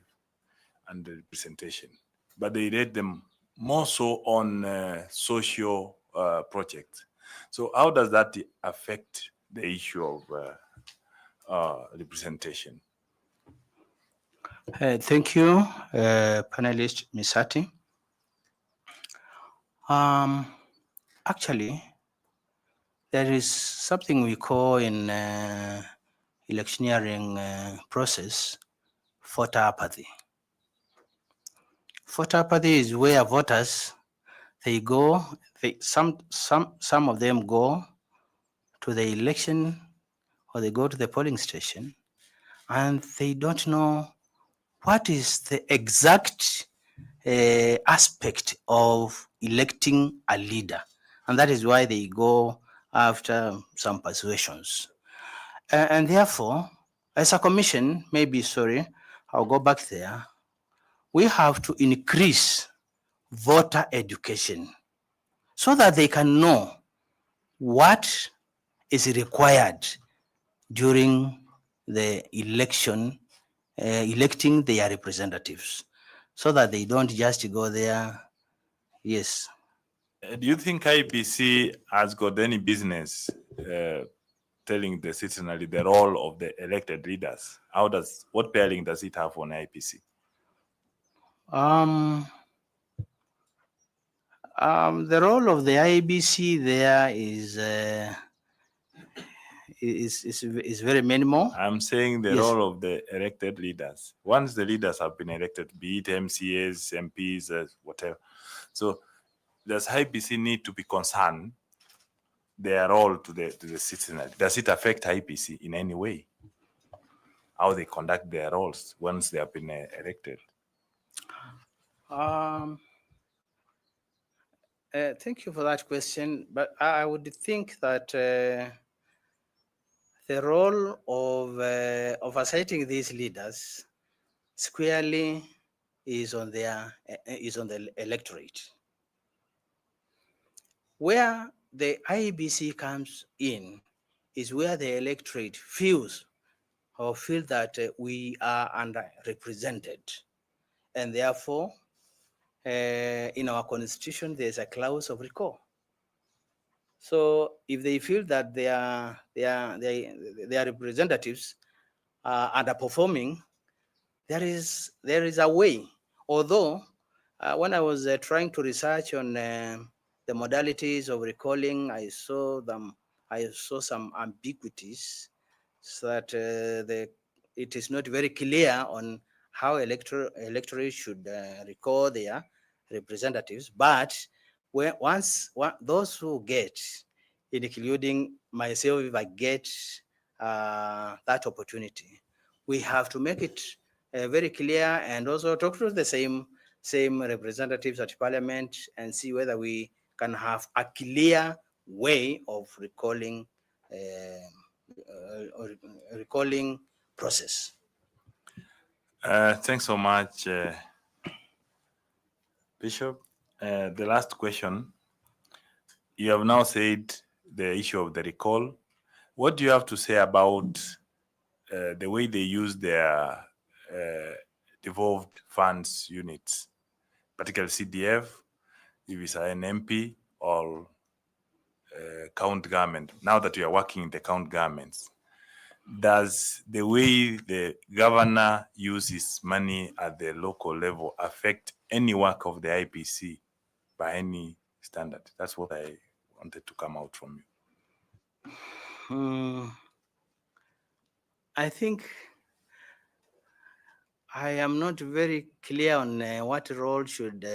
and the representation. But they rate them more so on social projects. So how does that affect the issue of representation? Thank you, panelist Misati. Actually, there is something we call in electioneering process voter apathy. Voter apathy is where voters, they go, some of them go to the election or they go to the polling station and they don't know what is the exact aspect of electing a leader. And that is why they go after some persuasions. And therefore, as a commission, maybe, sorry, I'll go back there, we have to increase voter education so that they can know what is required during the election, electing their representatives, so that they don't just go there. Yes. Do you think IBC has got any business telling the citizenry the role of the elected leaders? What bearing does it have on IBC? The role of the IBC there is very minimal. I'm saying the Yes. role of the elected leaders. Once the leaders have been elected, be it MCAs, MPs, whatever. So does IBC need to be concerned their role to the citizenry? Does it affect IBC in any way? How they conduct their roles once they have been elected? Thank you for that question, but I would think that the role of assigning these leaders squarely is on the electorate. Where the IEBC comes in is where the electorate feels that we are underrepresented, and therefore in our constitution there's a clause of recall. So if they feel that their representatives are underperforming, there is a way. Although when I was trying to research on the modalities of recalling, I saw some ambiguities, so that it is not very clear on how electorate should recall their representatives. But those who get, including myself, if I get that opportunity, we have to make it very clear and also talk to the same representatives at parliament and see whether we can have a clear way of recalling process. Thanks so much, Bishop. The last question. You have now said the issue of the recall. What do you have to say about the way they use their devolved funds units, particularly CDF, if it's an MP or county government? Now that you are working in the county governments, does the way the governor uses money at the local level affect any work of the IPC by any standard? That's what I wanted to come out from you. I think I am not very clear on what role should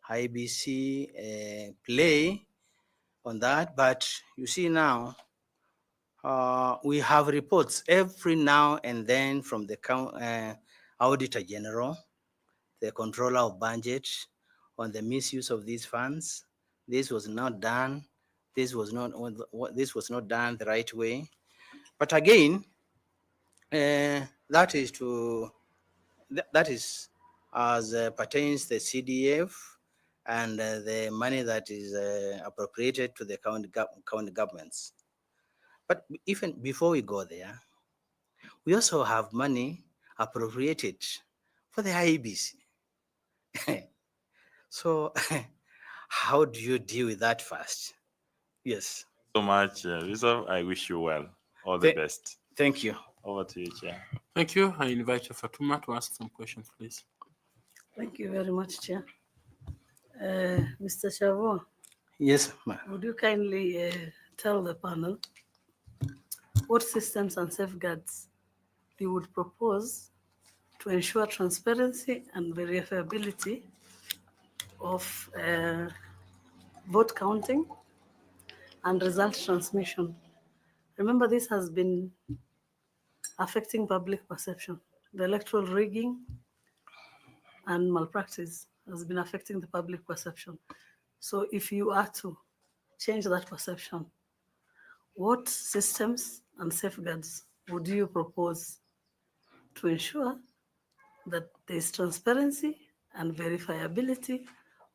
IBC play on that, but you see now, we have reports every now and then from the Auditor General, the Controller of Budget, on the misuse of these funds. This was not done. This was not done the right way. But again, that is as pertains the CDF and the money that is appropriated to the county governments. But even before we go there, we also have money appropriated for the IEBC. So how do you deal with that first? Yes. so much, Rizal. I wish you well. All the best. Thank you. Over to you, Chair. Thank you. I invite you, Fatuma, to ask some questions, please. Thank you very much, Chair. Mr. Chavo. Yes, ma'am. Would you kindly tell the panel what systems and safeguards you would propose to ensure transparency and verifiability of vote counting and result transmission. Remember, this has been affecting public perception. The electoral rigging and malpractice has been affecting the public perception. So if you are to change that perception, what systems and safeguards would you propose to ensure that there is transparency and verifiability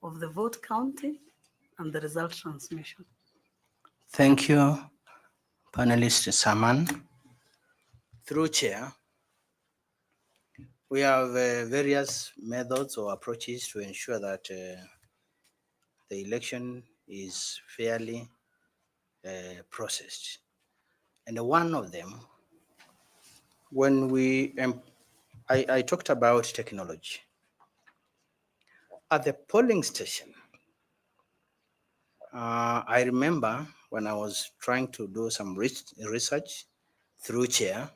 of the vote counting and the result transmission? Thank you, panelist Saman. Through chair, we have various methods or approaches to ensure that the election is fairly processed. And one of them, when I talked about technology. At the polling station, I remember when I was trying to do some research through chair,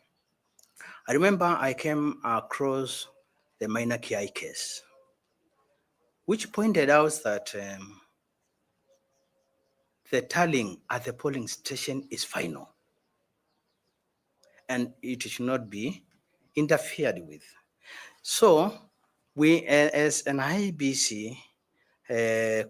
I remember I came across the minor KI case, which pointed out that the tallying at the polling station is final and it should not be interfered with. So we, as an IEBC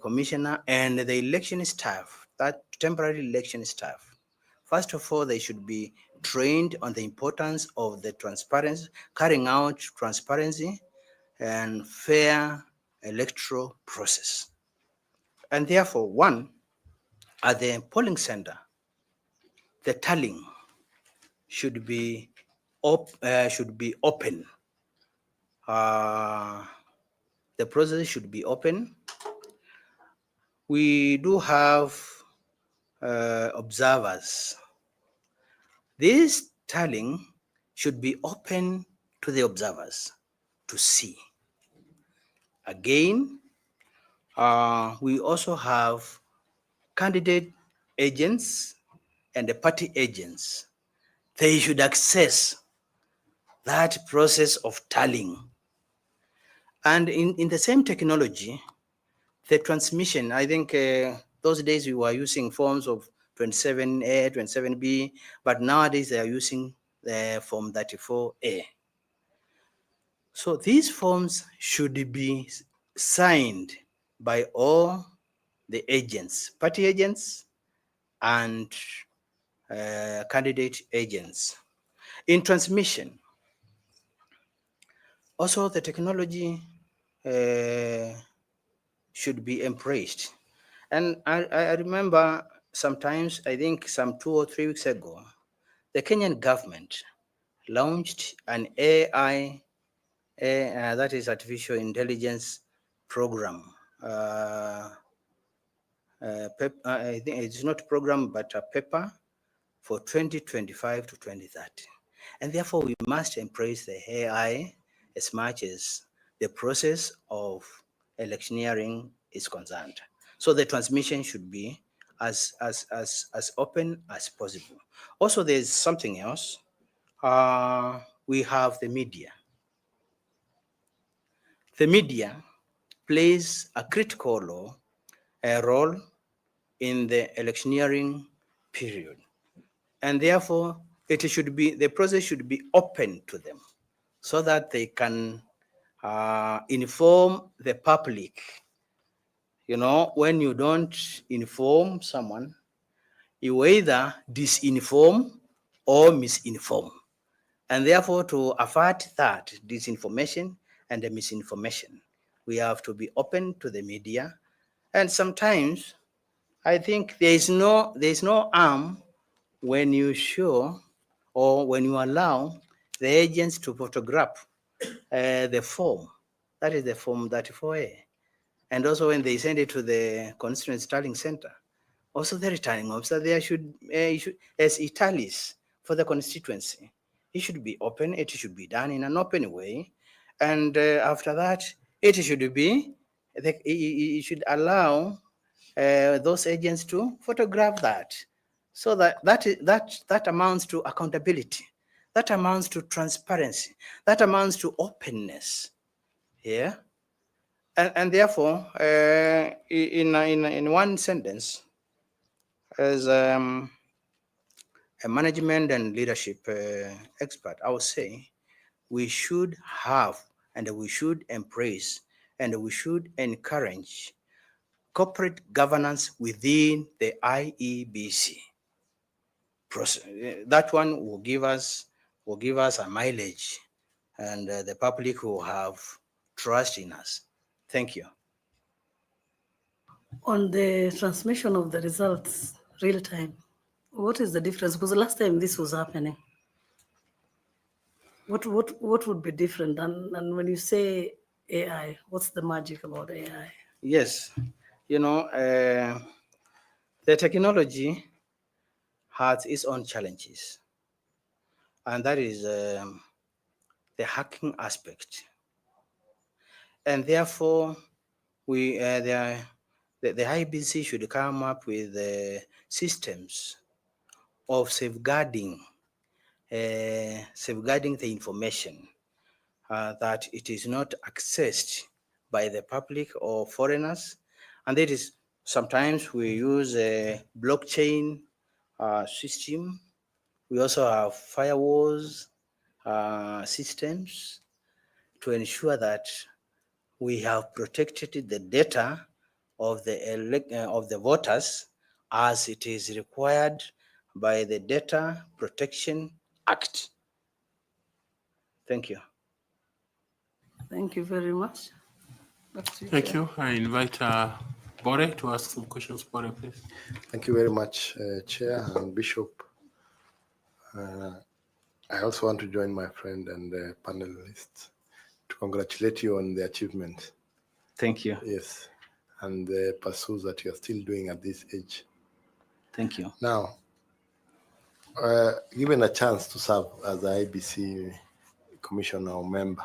commissioner and the election staff, that temporary election staff, first of all, they should be trained on the importance of the transparency, carrying out transparency and fair electoral process. And therefore, one, at the polling center, the tallying should be open. The process should be open. We do have observers. This tallying should be open to the observers to see. Again, we also have candidate agents and the party agents. They should access that process of tallying. And in the same technology, the transmission, I think those days we were using forms of 27A, 27B, but nowadays they are using the form 34A. So these forms should be signed by all the agents, party agents and candidate agents. In transmission, also the technology should be embraced. And I remember sometimes, I think some 2 or 3 weeks ago, the Kenyan government launched an AI, that is artificial intelligence program. I think it's not a program, but a paper for 2025 to 2030. And therefore, we must embrace the AI as much as the process of electioneering is concerned. So the transmission should be as open as possible. Also, there's something else. We have the media. The media plays a critical role in the electioneering period. And therefore, the process should be open to them so that they can inform the public. You know, when you don't inform someone, you either disinform or misinform. And therefore, to avert that disinformation and the misinformation, we have to be open to the media. And sometimes, I think there is no harm when you show or when you allow the agents to photograph the form. That is the form 34A. And also when they send it to the constituency tallying center, also the returning officer there should, as it tallies for the constituency, it should be open, it should be done in an open way. And after that, it should allow those agents to photograph that. So that amounts to accountability. That amounts to transparency. That amounts to openness. Yeah. And therefore, in one sentence, as a management and leadership expert, I would say we should have and we should embrace and we should encourage corporate governance within the IEBC process. That one will give us a mileage, and the public will have trust in us. Thank you. On the transmission of the results real time, what is the difference? Because the last time this was happening, what would be different? And when you say AI, what's the magic about AI? Yes, the technology has its own challenges, and that is the hacking aspect. And therefore, the IBC should come up with systems of safeguarding the information, that it is not accessed by the public or foreigners. And that is, sometimes we use a blockchain system. We also have firewalls systems to ensure that we have protected the data of the voters as it is required by the Data Protection Act. Thank you. Thank you very much. Thank you. I invite Bore to ask some questions. Bore, please. Thank you very much, Chair and Bishop. I also want to join my friend and panelists to congratulate you on the achievement. Thank you. Yes, and the pursuits that you're still doing at this age. Thank you. Now, given a chance to serve as an IBC commissioner or member,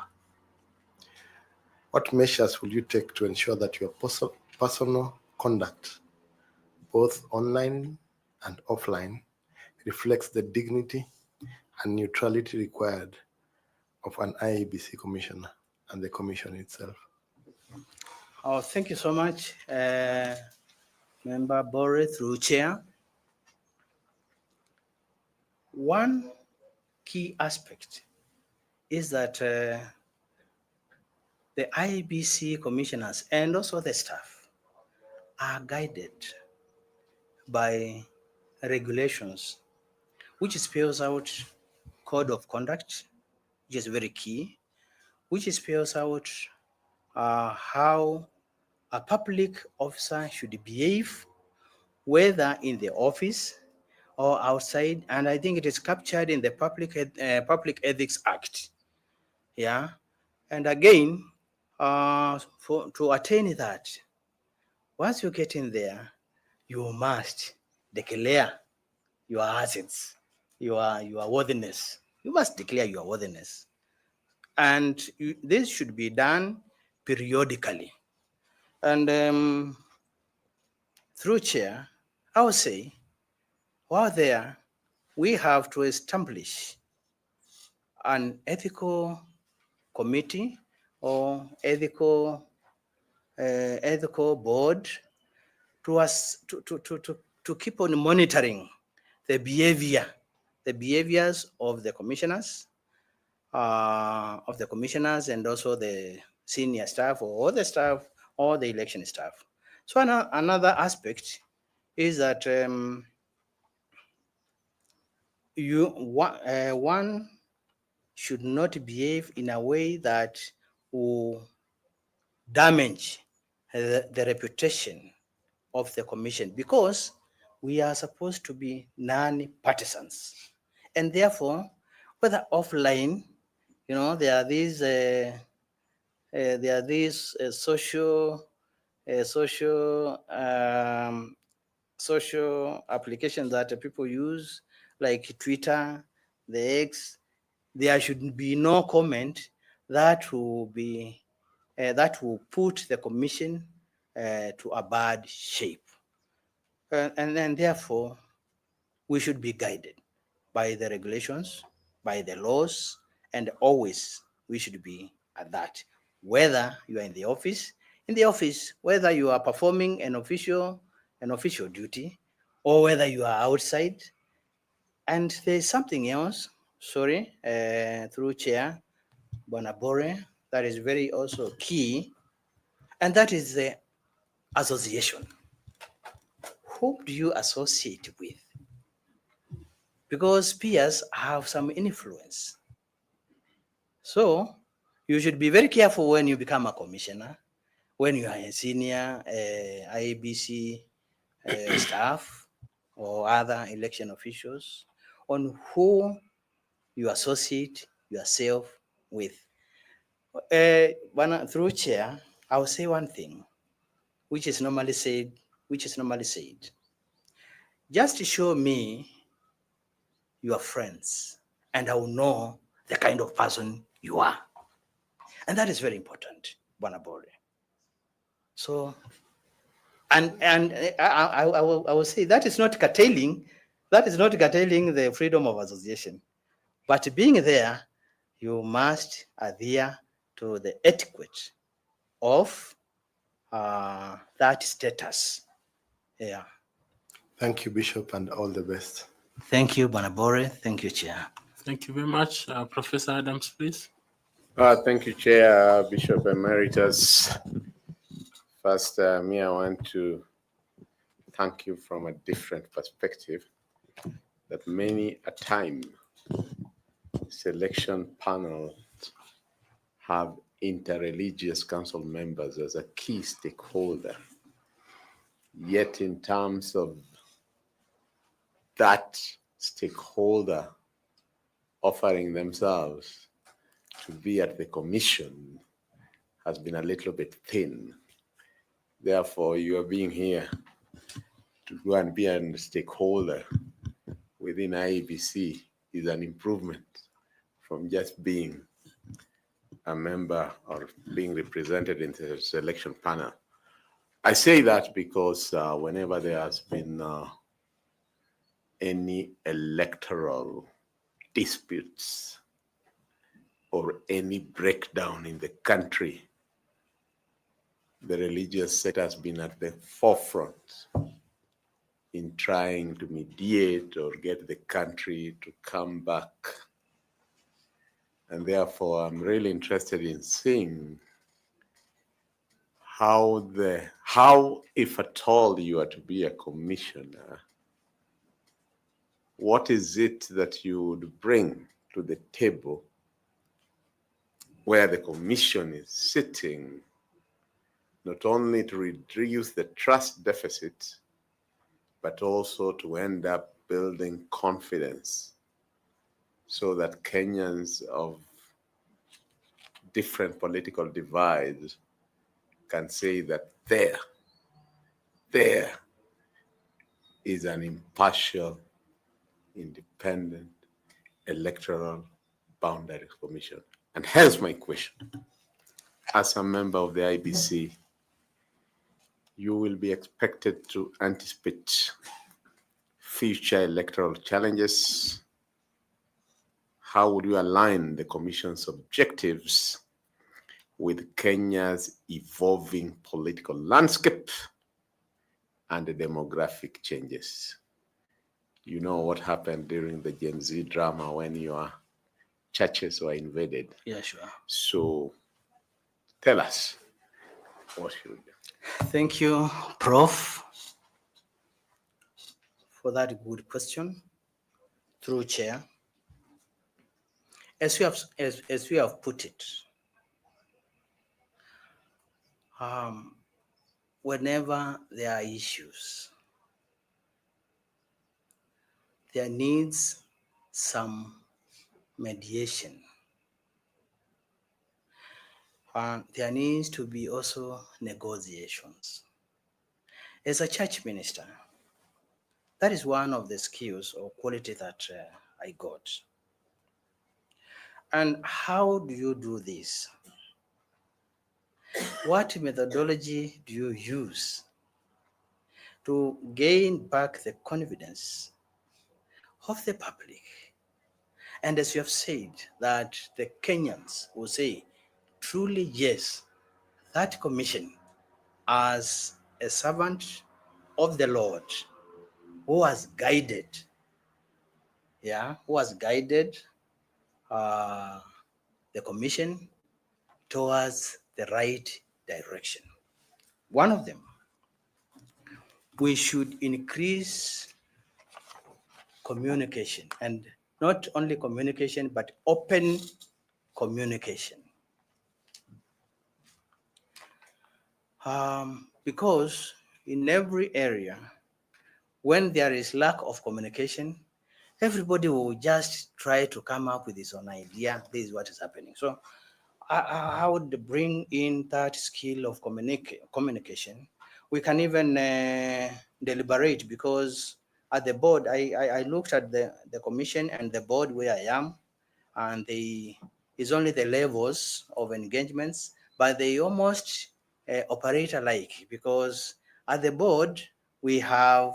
what measures will you take to ensure that your personal conduct, both online and offline, reflects the dignity and neutrality required of an IEBC commissioner and the commission itself? Oh, thank you so much, Member Bore, through Chair. One key aspect is that the IEBC commissioners and also the staff are guided by regulations, which spells out code of conduct, which is very key, which spells out how a public officer should behave, whether in the office or outside. And I think it is captured in the Public Ethics Act. Yeah. And again, to attain that, once you get in there, you must declare your assets, your worthiness. You must declare your worthiness. And this should be done periodically. And through Chair, I would say, while there, we have to establish an ethical committee or ethical board to keep on monitoring the behaviors of the commissioners, and also the senior staff or the staff or the election staff. So another aspect is that one should not behave in a way that will damage the reputation of the commission, because we are supposed to be non-partisans. And therefore, whether offline, there are these social applications that people use, like Twitter, the X. There should be no comment that will put the commission to a bad shape. And then therefore, we should be guided by the regulations, by the laws, and always we should be at that. Whether you are in the office, whether you are performing an official duty, or whether you are outside. And there's something else, sorry, through Chair Bonabore, that is very also key, and that is the association. Who do you associate with? Because peers have some influence. So you should be very careful when you become a commissioner, when you are a senior IEBC staff or other election officials, on who you associate yourself with. Through Chair, I will say one thing, which is normally said. Just show me your friends, and I will know the kind of person you are. And that is very important, Bonabore. So, and I will say that is not curtailing the freedom of association. But being there, you must adhere to the etiquette of that status. Yeah. Thank you, Bishop, and all the best. Thank you, Bonabore. Thank you, Chair. Thank you very much. Professor Adams, please. Thank you, Chair, Bishop Emeritus. First, I want to thank you from a different perspective, that many a time selection panels have interreligious council members as a key stakeholder. Yet in terms of that stakeholder offering themselves to be at the commission has been a little bit thin. Therefore, you are being here to go and be a stakeholder within IEBC is an improvement from just being a member or being represented in the selection panel. I say that because whenever there has been any electoral disputes or any breakdown in the country, the religious sector has been at the forefront in trying to mediate or get the country to come back. And therefore, I'm really interested in seeing how, if at all you are to be a commissioner, what is it that you would bring to the table where the commission is sitting, not only to reduce the trust deficit, but also to end up building confidence so that Kenyans of different political divides can say that there is an impartial, independent electoral boundaries commission. And here's my question. As a member of the IBC, you will be expected to anticipate future electoral challenges. How would you align the commission's objectives with Kenya's evolving political landscape and the demographic changes? You know what happened during the Gen Z drama when your churches were invaded. Yeah, sure. So tell us, what should we do? Thank you, Prof, for that good question. Through Chair, as we have put it, whenever there are issues, there needs some mediation. There needs to be also negotiations. As a church minister, that is one of the skills or quality that I got. And how do you do this? What methodology do you use to gain back the confidence of the public And as you have said, that the Kenyans will say, truly, yes, that commission, as a servant of the Lord, who has guided, the commission towards the right direction. One of them, we should increase communication, and not only communication, but open communication. Because in every area, when there is lack of communication, everybody will just try to come up with his own idea. This is what is happening. So I would bring in that skill of communication. We can even deliberate, because at the board, I looked at the commission and the board where I am, and it's only the levels of engagements, but they almost operate alike, because at the board, we have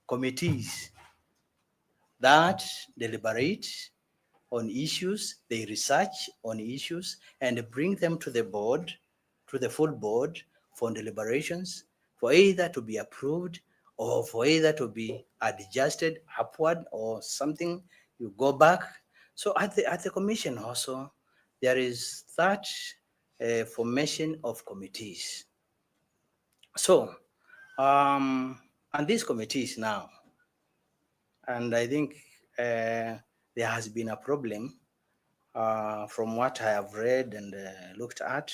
committees that deliberate on issues, they research on issues and bring them to the board, to the full board for deliberations, for either to be approved or for either to be adjusted upward or something, you go back. So at the commission also, there is that formation of committees. So, and these committees now, and I think there has been a problem from what I have read and looked at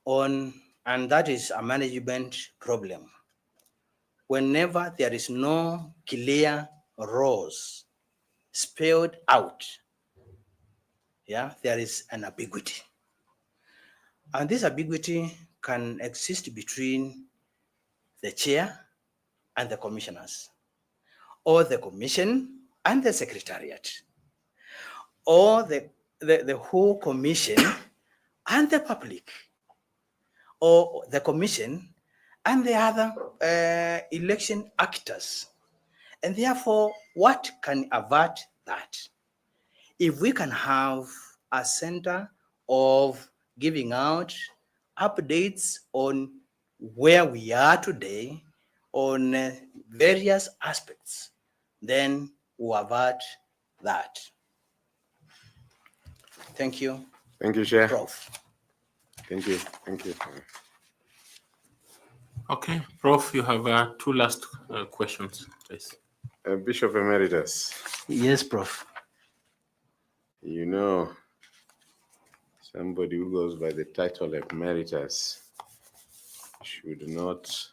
on, and that is a management problem. Whenever there is no clear roles spelled out, there is an ambiguity. And this ambiguity can exist between the chair and the commissioners, or the commission and the secretariat, or the whole commission and the public, or the commission and the other election actors. And therefore, what can avert that? If we can have a center of giving out updates on where we are today on various aspects, then we'll avert that. Thank you. Thank you, Chair. Prof. Thank you. Thank you. Okay, Prof, you have 2 last questions, please. Bishop Emeritus. Yes, Prof. You know, somebody who goes by the title Emeritus should not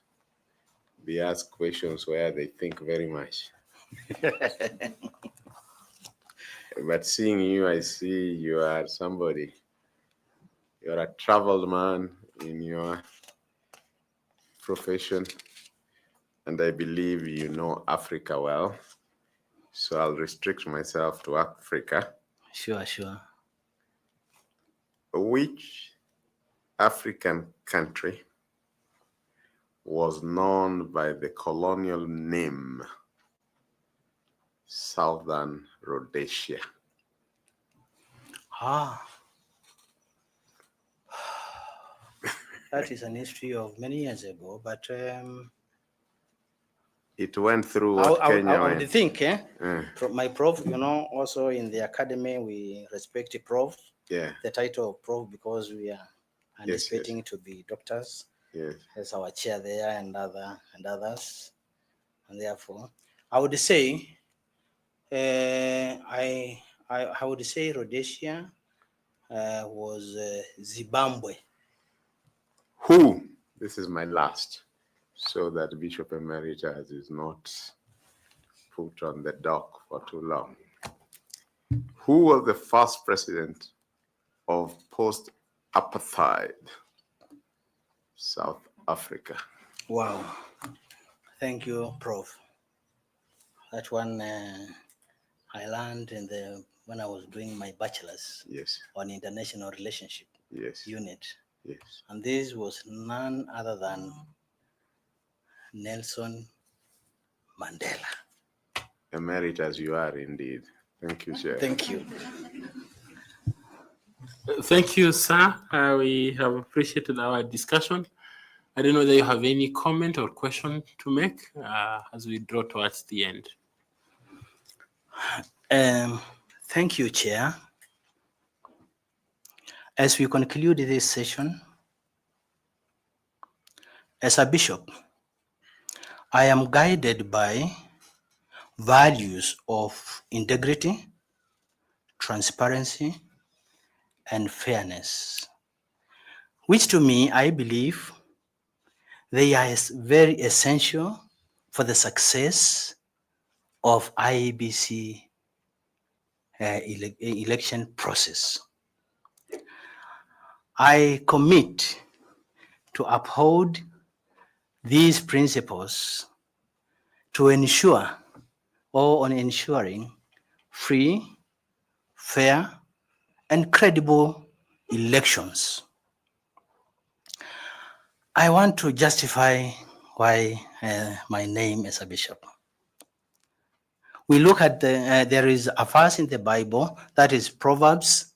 be asked questions where they think very much. But seeing you, I see you are somebody. You're a traveled man in your profession, and I believe you know Africa well. So I'll restrict myself to Africa. Sure. Which African country was known by the colonial name Southern Rhodesia? That is an history of many years ago, but it went through what Kenya I went. would think, my prof, also in the academy, we respect the prof, the title of prof, because we are anticipating to be doctors. Yes. As our chair there and others. And therefore, I would say, I would say Rhodesia was Zimbabwe. Who? This is my last, so that Bishop Emeritus is not put on the dock for too long. Who was the first president of post-apartheid South Africa? Wow. Thank you, Prof. That one I learned when I was doing my bachelor's on international relationship unit. Yes. And this was none other than Nelson Mandela. Emeritus, you are indeed. Thank you, Chair. Thank you. Thank you, sir. We have appreciated our discussion. I don't know whether you have any comment or question to make as we draw towards the end. Thank you, Chair. As we conclude this session, as a bishop, I am guided by values of integrity, transparency, and fairness, which to me, I believe, they are very essential for the success of IEBC election process. I commit to uphold these principles to ensure or on ensuring free, fair, and credible elections. I want to justify why my name is a bishop. We look at there is a verse in the Bible, that is Proverbs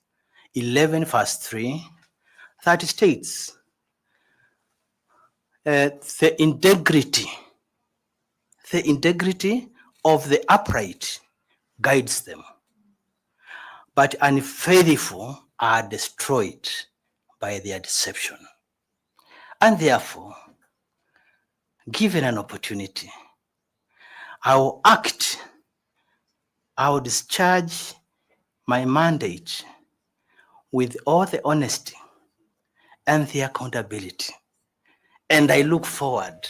11 verse 3, that states the integrity of the upright guides them, but unfaithful are destroyed by their deception. And therefore, given an opportunity, I will act, I will discharge my mandate with all the honesty and the accountability. And I look forward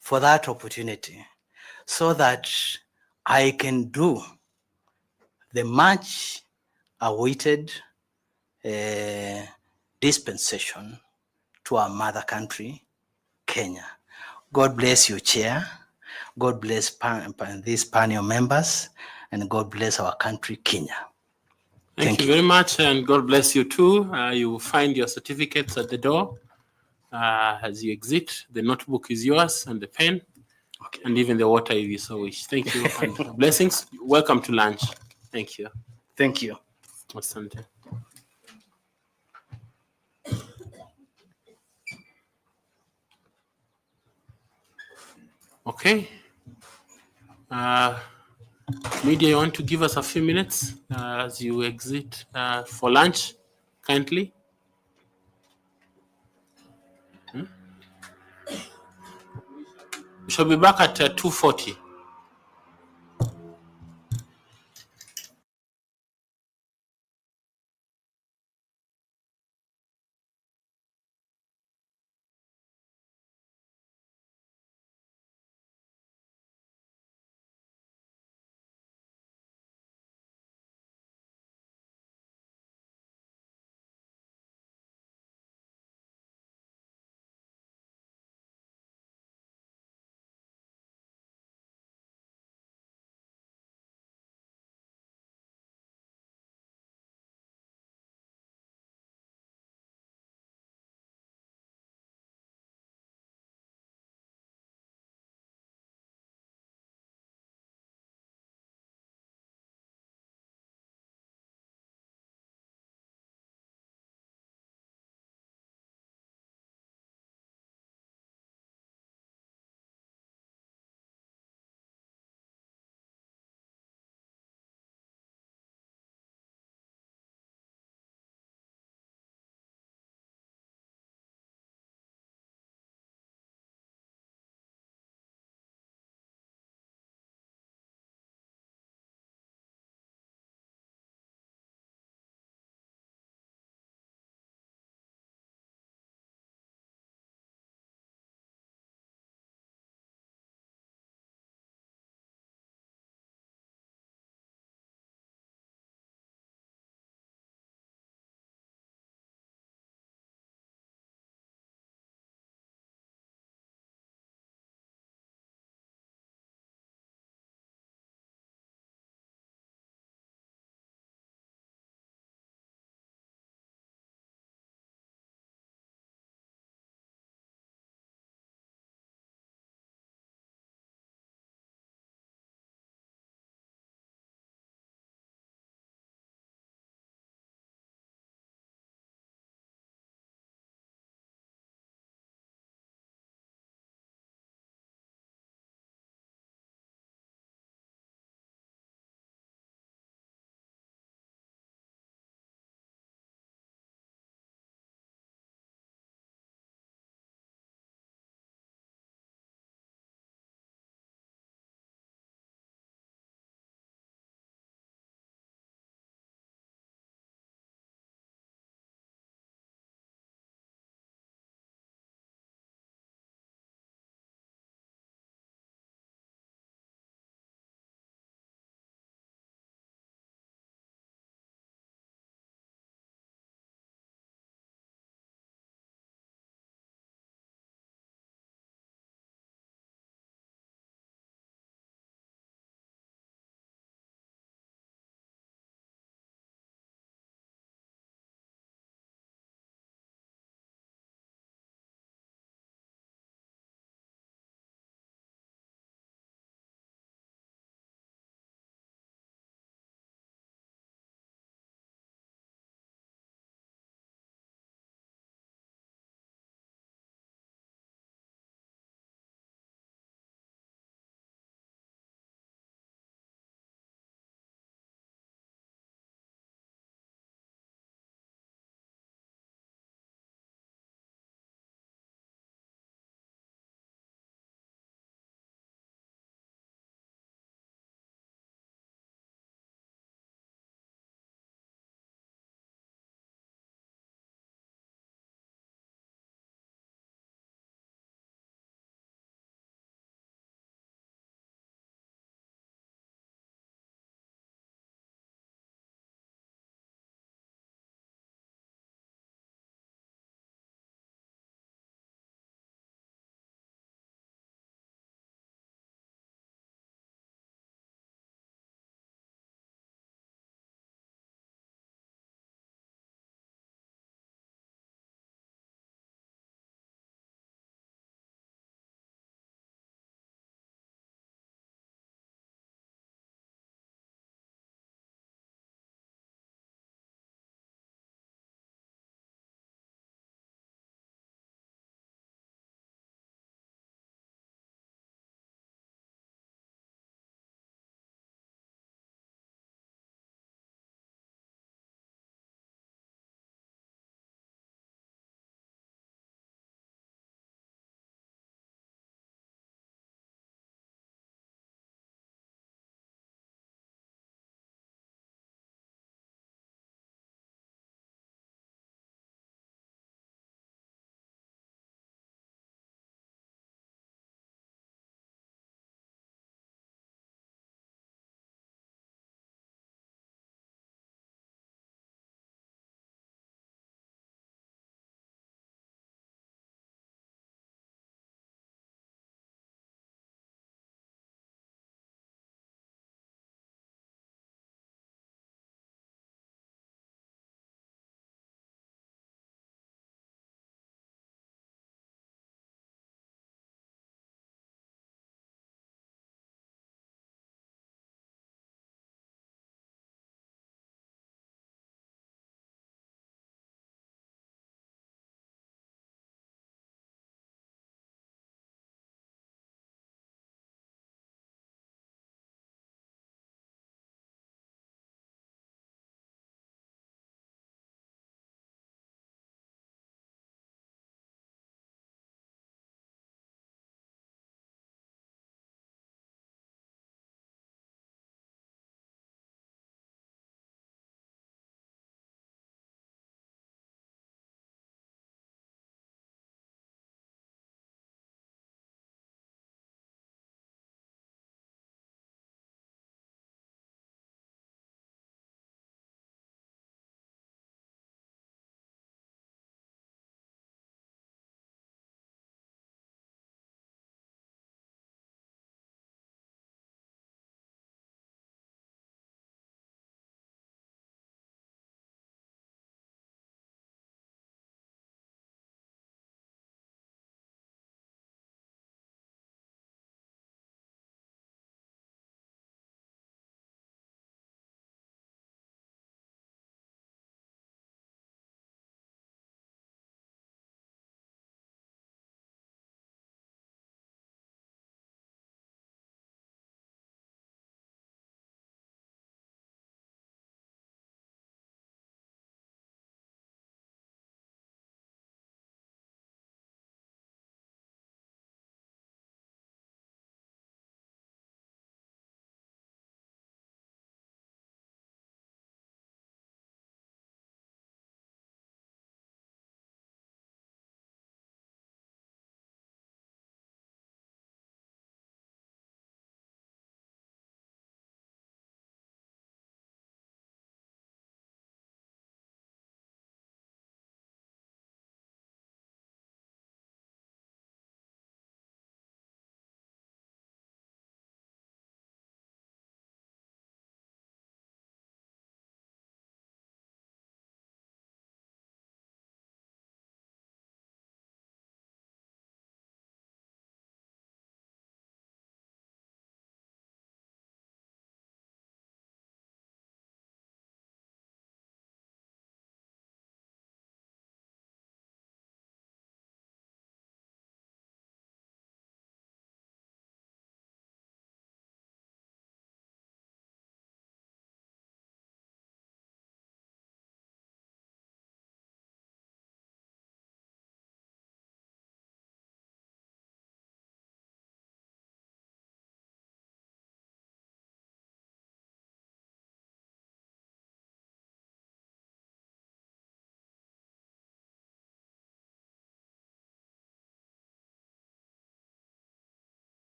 for that opportunity so that I can do the much awaited dispensation to our mother country, Kenya. God bless you, Chair. God bless these panel members, and God bless our country, Kenya. Thank you very much, and God bless you too. You will find your certificates at the door as you exit. The notebook is yours, and the pen, and even the water if you so wish. Thank you, and blessings. Welcome to lunch. Thank you. Thank you. Asante. Okay. Media, you want to give us a few minutes as you exit for lunch, kindly? We shall be back at 2:40.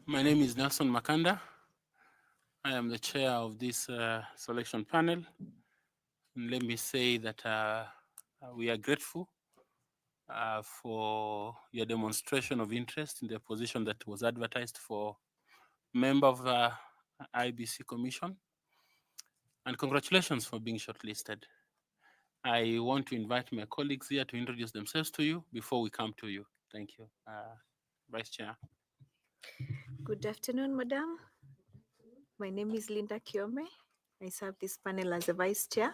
My name is Nelson Makanda. I am the chair of this selection panel. And let me say that we are grateful for your demonstration of interest in the position that was advertised for member of the IBC Commission. And congratulations for being shortlisted. I want to invite my colleagues here to introduce themselves to you before we come to you. Thank you. Vice Chair. Good afternoon, Madam. My name is Linda Kiome. I serve this panel as a vice chair.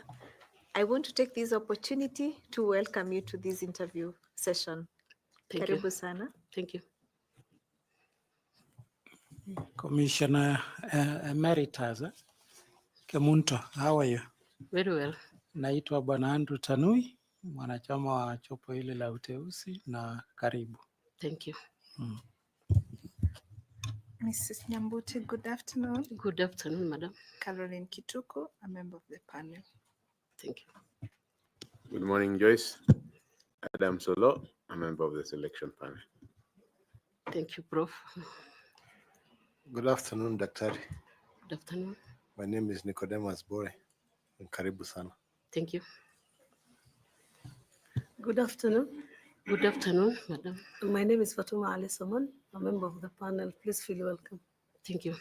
I want to take this opportunity to welcome you to this interview session. Thank Karibu you. sana. Thank you. Commissioner Emeritus Kemunto, how are you? Very well. Naitwa Bwana Andrew Tanui, mwanachama wa jopo hili la uteuzi, na karibu. Thank you. Mrs. Nyambuti, good afternoon. Good afternoon, Madam. Caroline Kituko, a member of the panel. Thank you. Good morning, Joyce. Adam Solo, a member of the selection panel. Thank you, Prof. Good afternoon, Daktari. Good afternoon. My name is Nicodemus Bore. Karibu sana. Thank you. Good afternoon. Good afternoon, Madam. My name is Fatuma Ali Saman, a member of the panel. Please feel welcome. Thank you.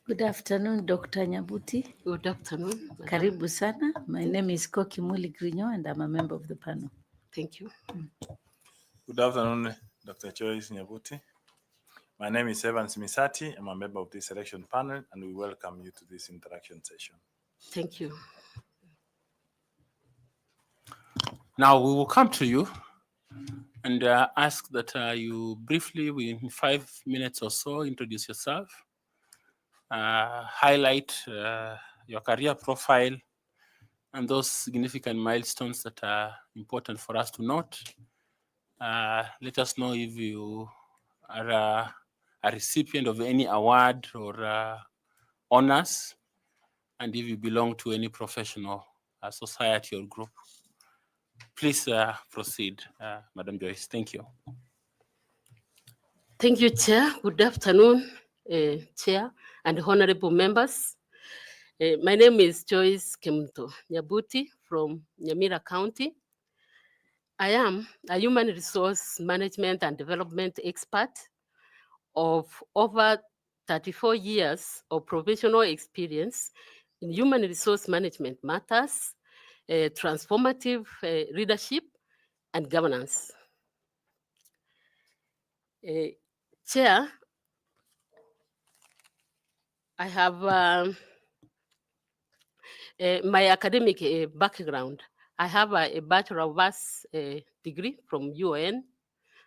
Good afternoon, Dr. Nyabuti. Good afternoon, Madam. Karibu sana. My name is Koki Muli Grignon and I'm a member of the panel. Thank you. Good afternoon, Dr. Joyce Nyabuti. My name is Evans Misati. I'm a member of this selection panel, and we welcome you to this interaction session. Thank you. Now we will come to you and ask that you briefly, within 5 minutes or so, introduce yourself, highlight your career profile and those significant milestones that are important for us to note. Let us know if you are a recipient of any award or honors, and if you belong to any professional society or group. Please proceed, Madam Joyce. Thank you. Thank you, Chair. Good afternoon, Chair and honorable members. My name is Joyce Kemunto Nyabuti from Nyamira County. I am a human resource management and development expert of over 34 years of professional experience in human resource management matters, transformative leadership, and governance. Chair, I have my academic background. I have a Bachelor of Arts degree from UON,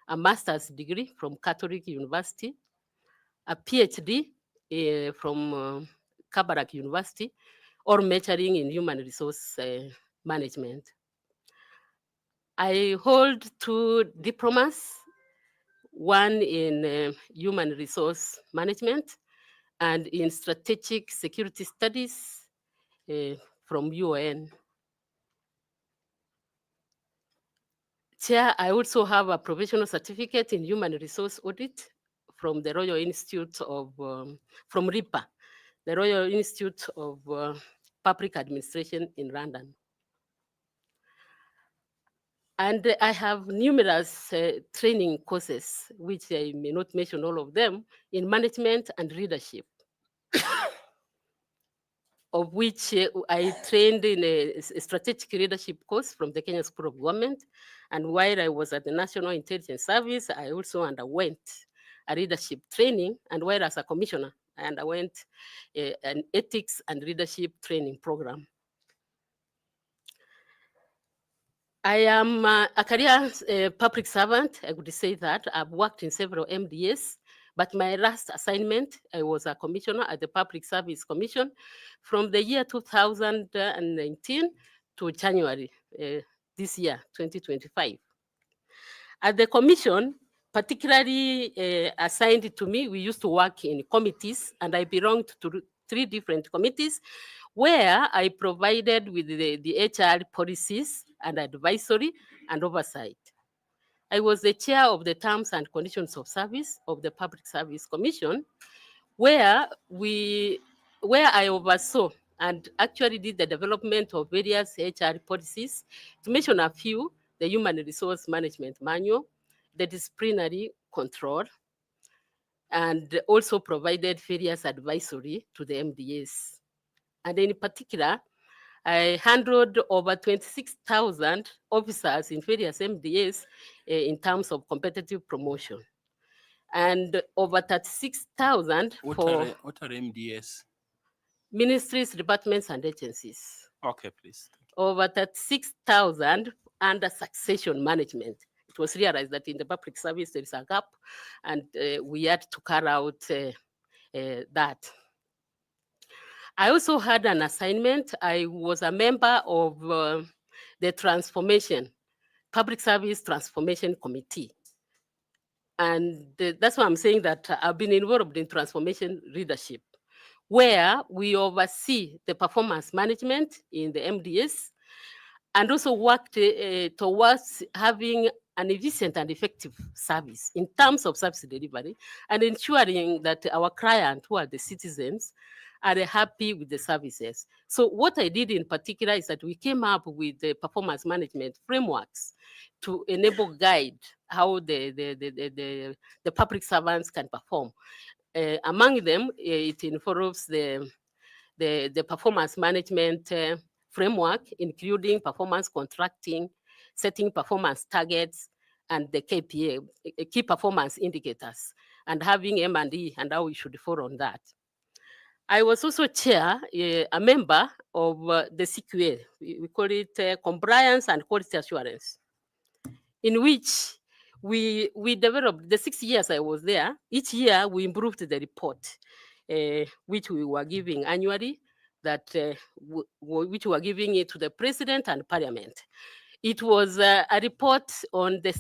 a master's degree from Catholic University, a PhD from Kabarak University, or majoring in human resource management. I hold 2 diplomas, one in human resource management and in strategic security studies from UON. Chair, I also have a professional certificate in human resource audit from the Royal Institute of, from RIPA, the Royal Institute of Public Administration in London. And I have numerous training courses, which I may not mention all of them, in management and leadership, of which I trained in a strategic leadership course from the Kenya School of Government. And while I was at the National Intelligence Service, I also underwent a leadership training. And while as a commissioner, I underwent an ethics and leadership training program. I am a career public servant. I would say that I've worked in several MDS, but my last assignment, I was a commissioner at the Public Service Commission from the year 2019 to January this year, 2025. At the commission, particularly assigned to me, we used to work in committees, and I belonged to 3 different committees where I provided with the HR policies and advisory and oversight. I was the chair of the Terms and Conditions of Service of the Public Service Commission, where I oversaw and actually did the development of various HR policies. To mention a few, the Human Resource Management Manual, the disciplinary control, and also provided various advisory to the MDAs. And in particular, I handled over 26,000 officers in various MDAs in terms of competitive promotion, and over 36,000 for what are MDS? ministries, departments, and agencies. Okay, please. Over 36,000 under succession management. It was realized that in the public service there is a gap, and we had to carry out that. I also had an assignment. I was a member of the Public Service Transformation Committee. And that's why I'm saying that I've been involved in transformation leadership, where we oversee the performance management in the MDS and also worked towards having an efficient and effective service in terms of service delivery and ensuring that our clients, who are the citizens, are happy with the services. So what I did in particular is that we came up with the performance management frameworks to enable guide how the public servants can perform. Among them, it involves the performance management framework, including performance contracting, setting performance targets, and the KPA, key performance indicators, and having M&E and how we should follow on that. I was also a member of the CQA, we call it Compliance and Quality Assurance, in which we developed, the 6 years I was there, each year we improved the report, which we were giving annually, which we were giving it to the president and parliament. It was a report on the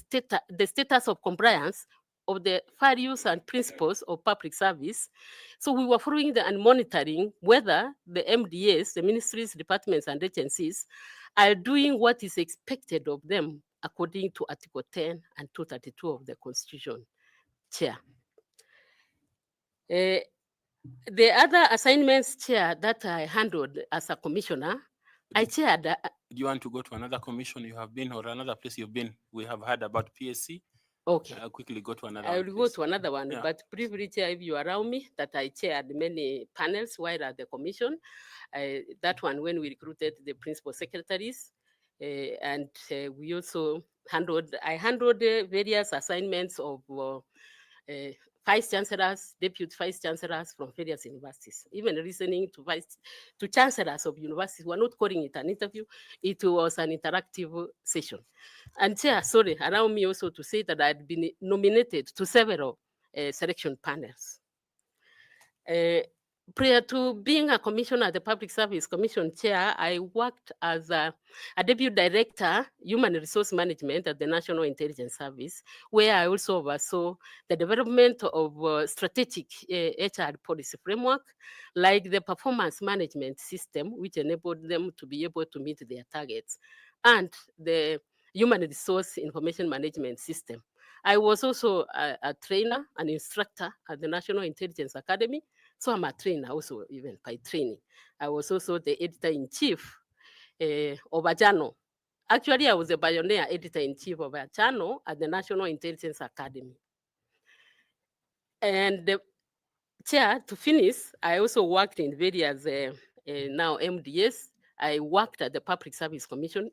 status of compliance of the values and principles of public service. So we were following and monitoring whether the MDAs, the ministries, departments, and agencies are doing what is expected of them according to Article 10 and 232 of the Constitution. Chair. The other assignments, Chair, that I handled as a commissioner, I chaired. Do you want to go to another commission you have been or another place you've been? We have heard about PSC. Okay. I'll quickly go to another I one. will go to another one, Yeah. but briefly, Chair, if you allow me, that I chaired many panels while at the commission. That one, when we recruited the principal secretaries, and we also handled various assignments of vice chancellors, deputy vice chancellors from various universities, even listening to chancellors of universities. We're not calling it an interview, it was an interactive session. And Chair, sorry, allow me also to say that I'd been nominated to several selection panels. Prior to being a commissioner at the Public Service Commission Chair, I worked as a deputy director, human resource management at the National Intelligence Service, where I also oversaw the development of strategic HR policy framework, like the performance management system, which enabled them to be able to meet their targets, and the human resource information management system. I was also a trainer, an instructor at the National Intelligence Academy. So I'm a trainer also, even by training. I was also the editor-in-chief of a journal. Actually, I was the pioneer editor-in-chief of a journal at the National Intelligence Academy. And Chair, to finish, I also worked in various now MDS. I worked at the Public Service Commission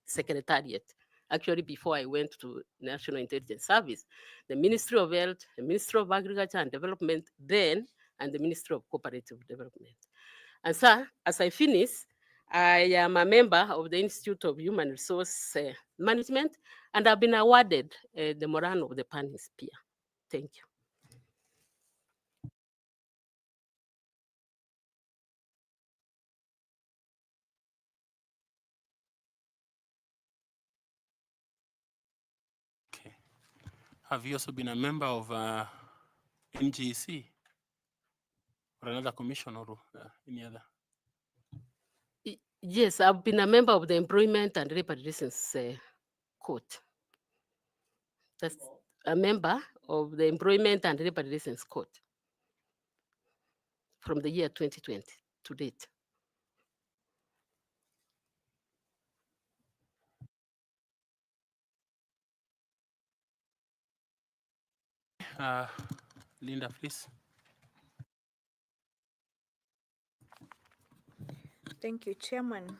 Secretariat. Actually, before I went to National Intelligence Service, the Ministry of Health, the Ministry of Agriculture and Development then, and the Ministry of Cooperative Development. And so, as I finish, I am a member of the Institute of Human Resource Management, and I've been awarded the Moran of the Pan Spear. Thank you. Okay. Have you also been a member of NGC or another commission or any other? Yes, I've been a member of the Employment and Labor Relations Court. That's a member of the Employment and Labor Relations Court from the year 2020 to date. Linda, please. Thank you, Chairman.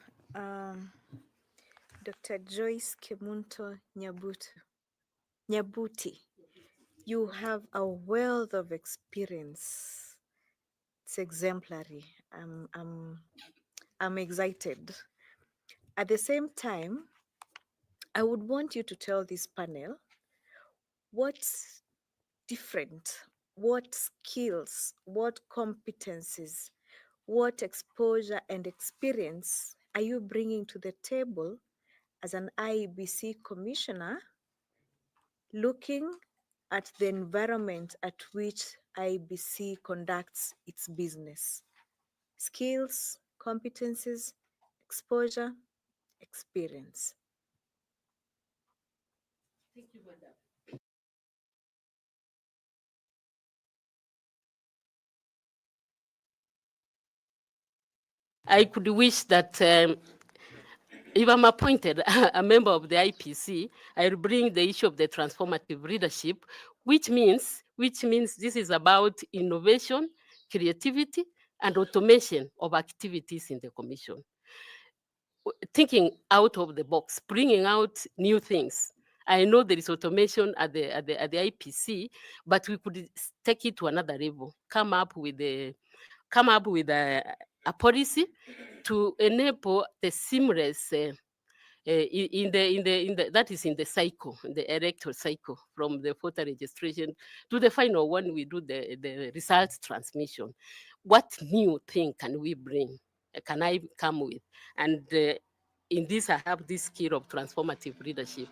Dr. Joyce Kemunto Nyabuti, you have a wealth of experience. It's exemplary. I'm excited. At the same time, I would want you to tell this panel what's different, what skills, what competencies, what exposure and experience are you bringing to the table as an IEBC commissioner, looking at the environment at which IEBC conducts its business? Skills, competencies, exposure, experience. Thank you, madam. I could wish that if I'm appointed a member of the IPC, I'll bring the issue of the transformative leadership, which means this is about innovation, creativity, and automation of activities in the Commission. Thinking out of the box, bringing out new things. I know there is automation at the IPC, but we could take it to another level. Come up with a policy to enable the seamless that is in the cycle, the electoral cycle, from the voter registration to the final one we do the results transmission. What new thing can we bring? Can I come with? And in this, I have this skill of transformative leadership.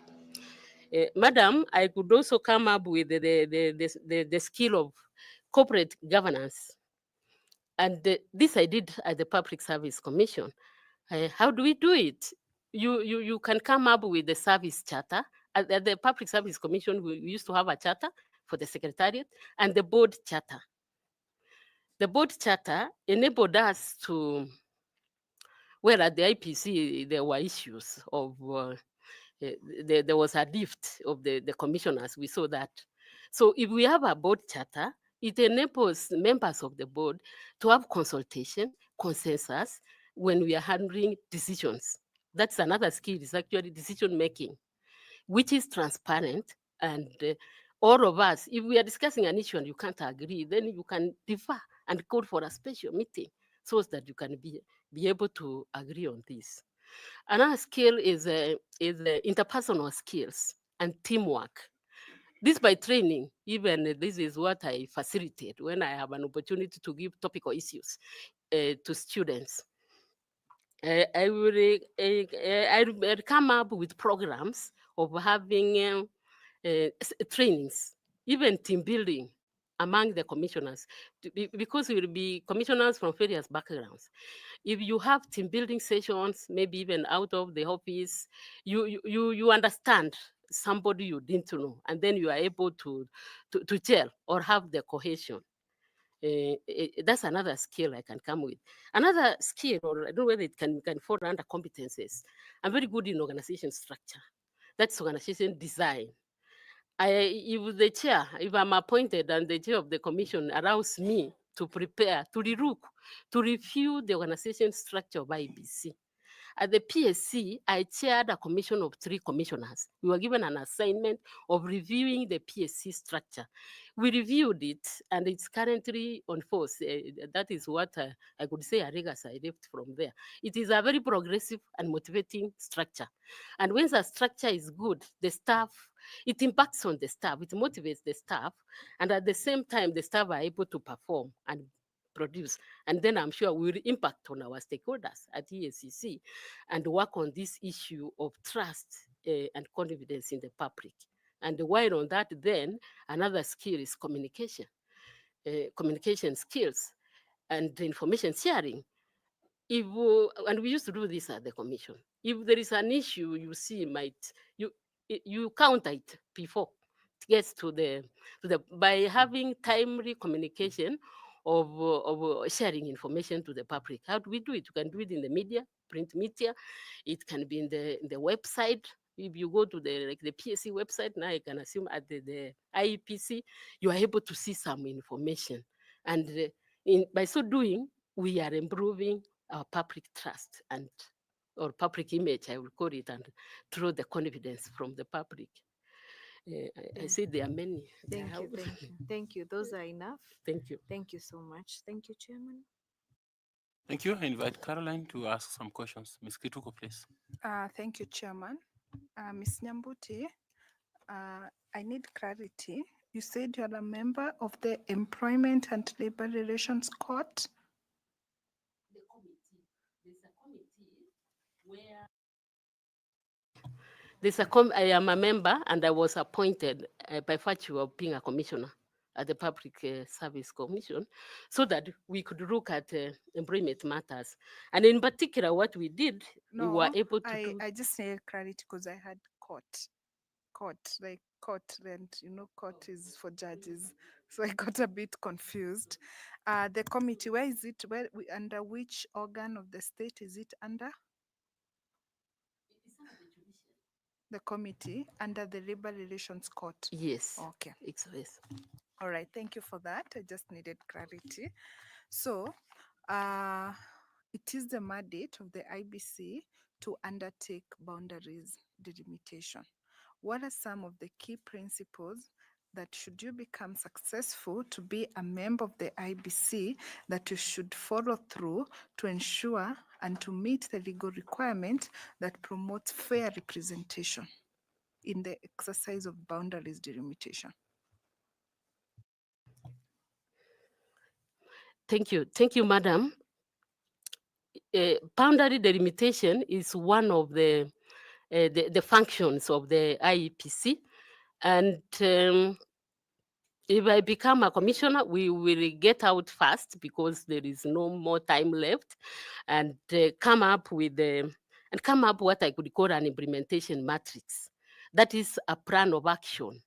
Madam, I could also come up with the skill of corporate governance. And this I did at the Public Service Commission. How do we do it? You can come up with the service charter. At the Public Service Commission, we used to have a charter for the Secretariat and the board charter. The board charter enabled us to, well, at the IPC, there were issues of, there was a lift of the commissioners, we saw that. So if we have a board charter, it enables members of the board to have consultation, consensus, when we are handling decisions. That's another skill, is actually decision making, which is transparent. And all of us, if we are discussing an issue and you can't agree, then you can defer and call for a special meeting so that you can be able to agree on this. Another skill is interpersonal skills and teamwork. This by training, even this is what I facilitate when I have an opportunity to give topical issues to students. I will come up with programs of having trainings, even team building among the commissioners, because we will be commissioners from various backgrounds. If you have team building sessions, maybe even out of the office, you understand somebody you didn't know, and then you are able to tell or have the cohesion. That's another skill I can come with. Another skill, or I don't know whether it can fall under competencies. I'm very good in organization structure. That's organization design. If I'm appointed and the chair of the commission allows me to prepare, to relook, to review the organization structure of IEBC. At the PSC, I chaired a commission of 3 commissioners. We were given an assignment of reviewing the PSC structure. We reviewed it, and it's currently on force. That is what I could say a legacy I left from there. It is a very progressive and motivating structure. And when the structure is good, the staff, it impacts on the staff, it motivates the staff, and at the same time, the staff are able to perform and produce. And then I'm sure we will impact on our stakeholders at EACC and work on this issue of trust and confidence in the public. And while on that, then another skill is communication, communication skills and information sharing. And we used to do this at the commission. If there is an issue you see you counter it before gets to the by having timely communication of sharing information to the public. How do we do it? You can do it in the media, print media. It can be in the website. If you go to the PSC website now, I can assume at the IEPC, you are able to see some information, and by so doing, we are improving our public trust and or public image, I will call it, and through the confidence from the public. I see there are many. Thank you, thank you, thank you. Those are enough. Thank you. Thank you so much. Thank you, Chairman. Thank you. I invite Caroline to ask some questions. Ms. Kituko, please. Thank you, Chairman. Ms. Nyambuti, I need clarity. You said you're a member of the Employment and Labor Relations Court. The committee. There's a committee where I am a member, and I was appointed by virtue of being a commissioner at the Public Service Commission, so that we could look at employment matters. And in particular, what we did, we were able to do. I just need clarity because I had court, and court is for judges. So I got a bit confused. The committee, where is it? Under which organ of the state is it under? The committee under the Labor Relations Court. Yes. Okay. Yes. All right. Thank you for that. I just needed clarity. So, it is the mandate of the IBC to undertake boundaries delimitation. What are some of the key principles that, should you become successful to be a member of the IBC, that you should follow through to ensure and to meet the legal requirement that promotes fair representation in the exercise of boundaries delimitation? Thank you, Madam. Boundary delimitation is one of the functions of the IEPC, and if I become a commissioner, we will get out fast because there is no more time left, and come up with what I could call an implementation matrix. That is a plan of action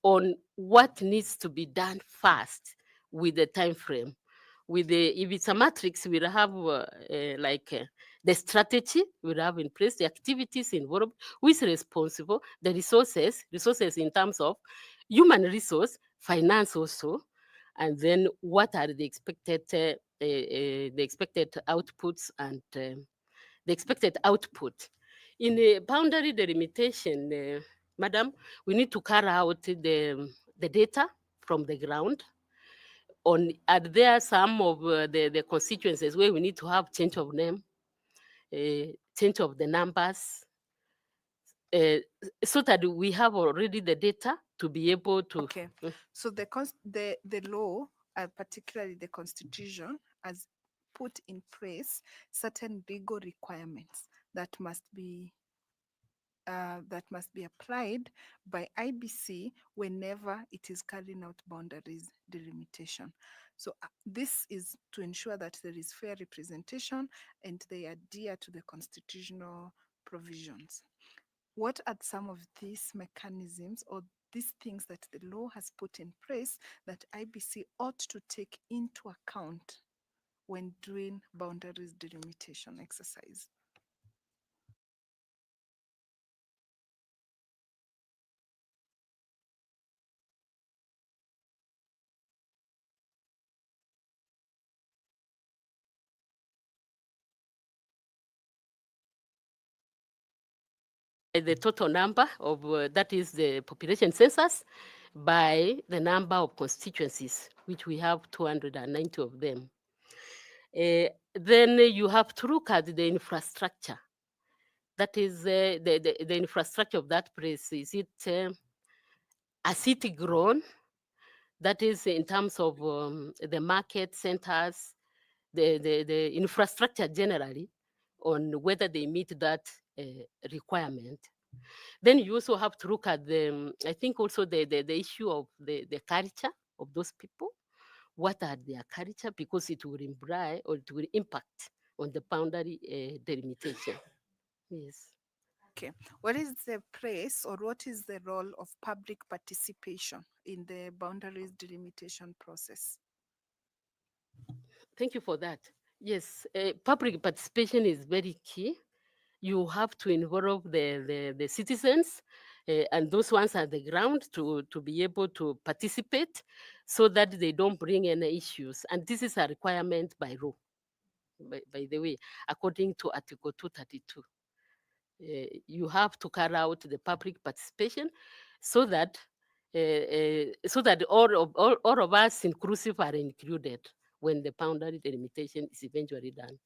on what needs to be done fast with the time frame. If it's a matrix, we'll have the strategy we'll have in place, the activities involved, who is responsible, the resources in terms of human resource, finance also, and then what are the expected outputs and the expected output. In a boundary delimitation, Madam, we need to carry out the data from the ground. Are there some of the constituencies where we need to have change of name, change of the numbers, so that we have already the data to be able to. Okay. So the law, particularly the Constitution, has put in place certain legal requirements that must be applied by IBC whenever it is carrying out boundaries delimitation. So this is to ensure that there is fair representation and they adhere to the constitutional provisions. What are some of these mechanisms or these things that the law has put in place that IBC ought to take into account when doing boundaries delimitation exercise? The total number of, that is the population census, by the number of constituencies, which we have 290 of them. Then you have to look at the infrastructure. That is the infrastructure of that place. Is it a city grown? That is in terms of the market centers, the infrastructure generally, on whether they meet that requirement. Then you also have to look at I think also the issue of the culture of those people. What are their culture? Because it will imply or it will impact on the boundary delimitation. Yes. Okay. What is the place or what is the role of public participation in the boundaries delimitation process? Thank you for that. Yes, public participation is very key. You have to involve the citizens and those ones at the ground to be able to participate so that they don't bring any issues. And this is a requirement by law, by the way, according to Article 232. You have to carry out the public participation so that all of us inclusive are included when the boundary delimitation is eventually done.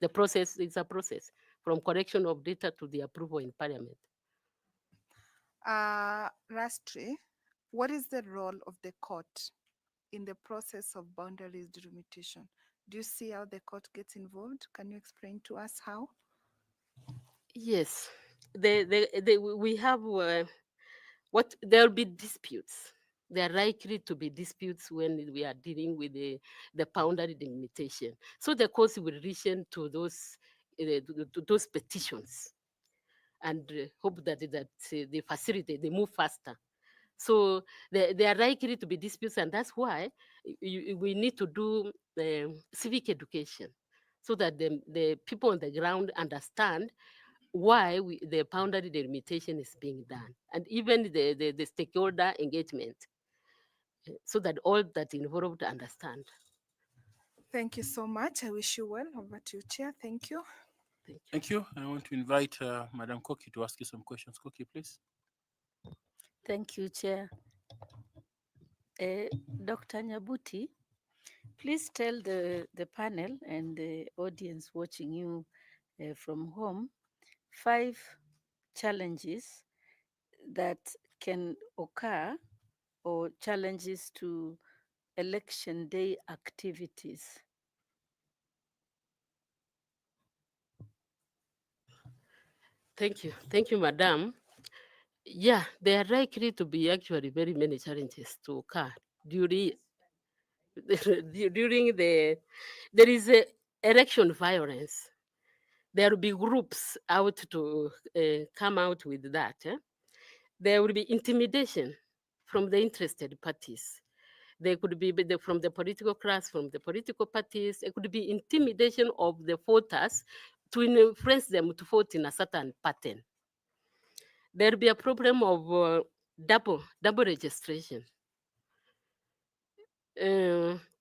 The process is a process from collection of data to the approval in parliament. Lastly, what is the role of the court in the process of boundaries delimitation? Do you see how the court gets involved? Can you explain to us how? Yes, we have what there will be disputes. There are likely to be disputes when we are dealing with the boundary delimitation. So the courts will listen to those petitions and hope that they facilitate, they move faster. So there are likely to be disputes, and that's why we need to do civic education so that the people on the ground understand why the boundary delimitation is being done, and even the stakeholder engagement, so that all that involved understand. Thank you so much. I wish you well. Over to you, Chair. Thank you. Thank you. I want to invite Madam Koki to ask you some questions. Koki, please. Thank you, Chair. Dr. Nyabuti, please tell the panel and the audience watching you from home 5 challenges that can occur or challenges to election day activities. Thank you, Madam. Yeah, there are likely to be actually very many challenges to occur during there is a election violence. There will be groups out to come out with that. There will be intimidation from the interested parties. There could be from the political class, from the political parties. It could be intimidation of the voters to influence them to vote in a certain pattern. There will be a problem of double registration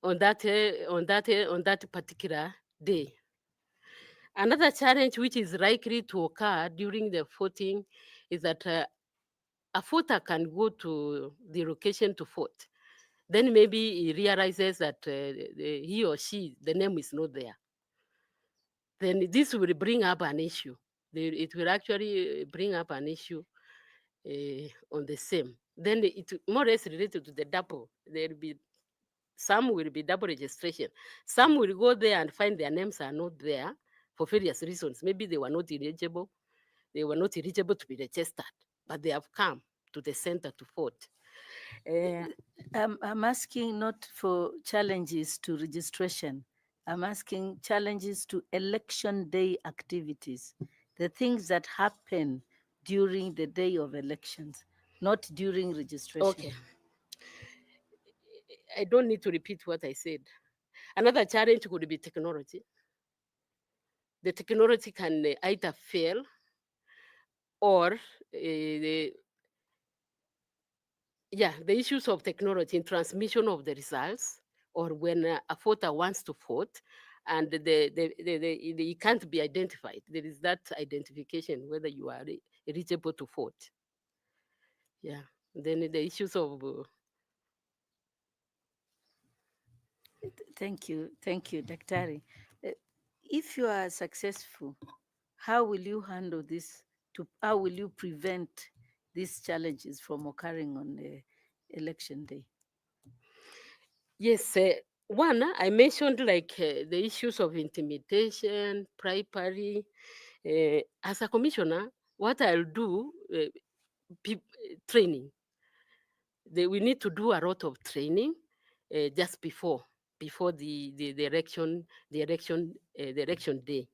on that particular day. Another challenge which is likely to occur during the voting is that a voter can go to the location to vote. Then maybe he realizes that he or she, the name is not there. Then this will bring up an issue. It will actually bring up an issue on the same. Then it more or less related to the double. There will be some will be double registration. Some will go there and find their names are not there for various reasons. Maybe they were not eligible. They were not eligible to be registered, but they have come to the center to vote. I'm asking not for challenges to registration. I'm asking challenges to election day activities, the things that happen during the day of elections, not during registration. Okay. I don't need to repeat what I said. Another challenge could be technology. The technology can either fail or the issues of technology in transmission of the results, or when a voter wants to vote and it can't be identified. There is that identification whether you are eligible to vote. Yeah. Then the issues of Thank you, Daktari. If you are successful, how will you handle this? How will you prevent these challenges from occurring on the election day? Yes, one, I mentioned like the issues of intimidation, bribery. As a commissioner, what I'll do, training. We need to do a lot of training just before the election day.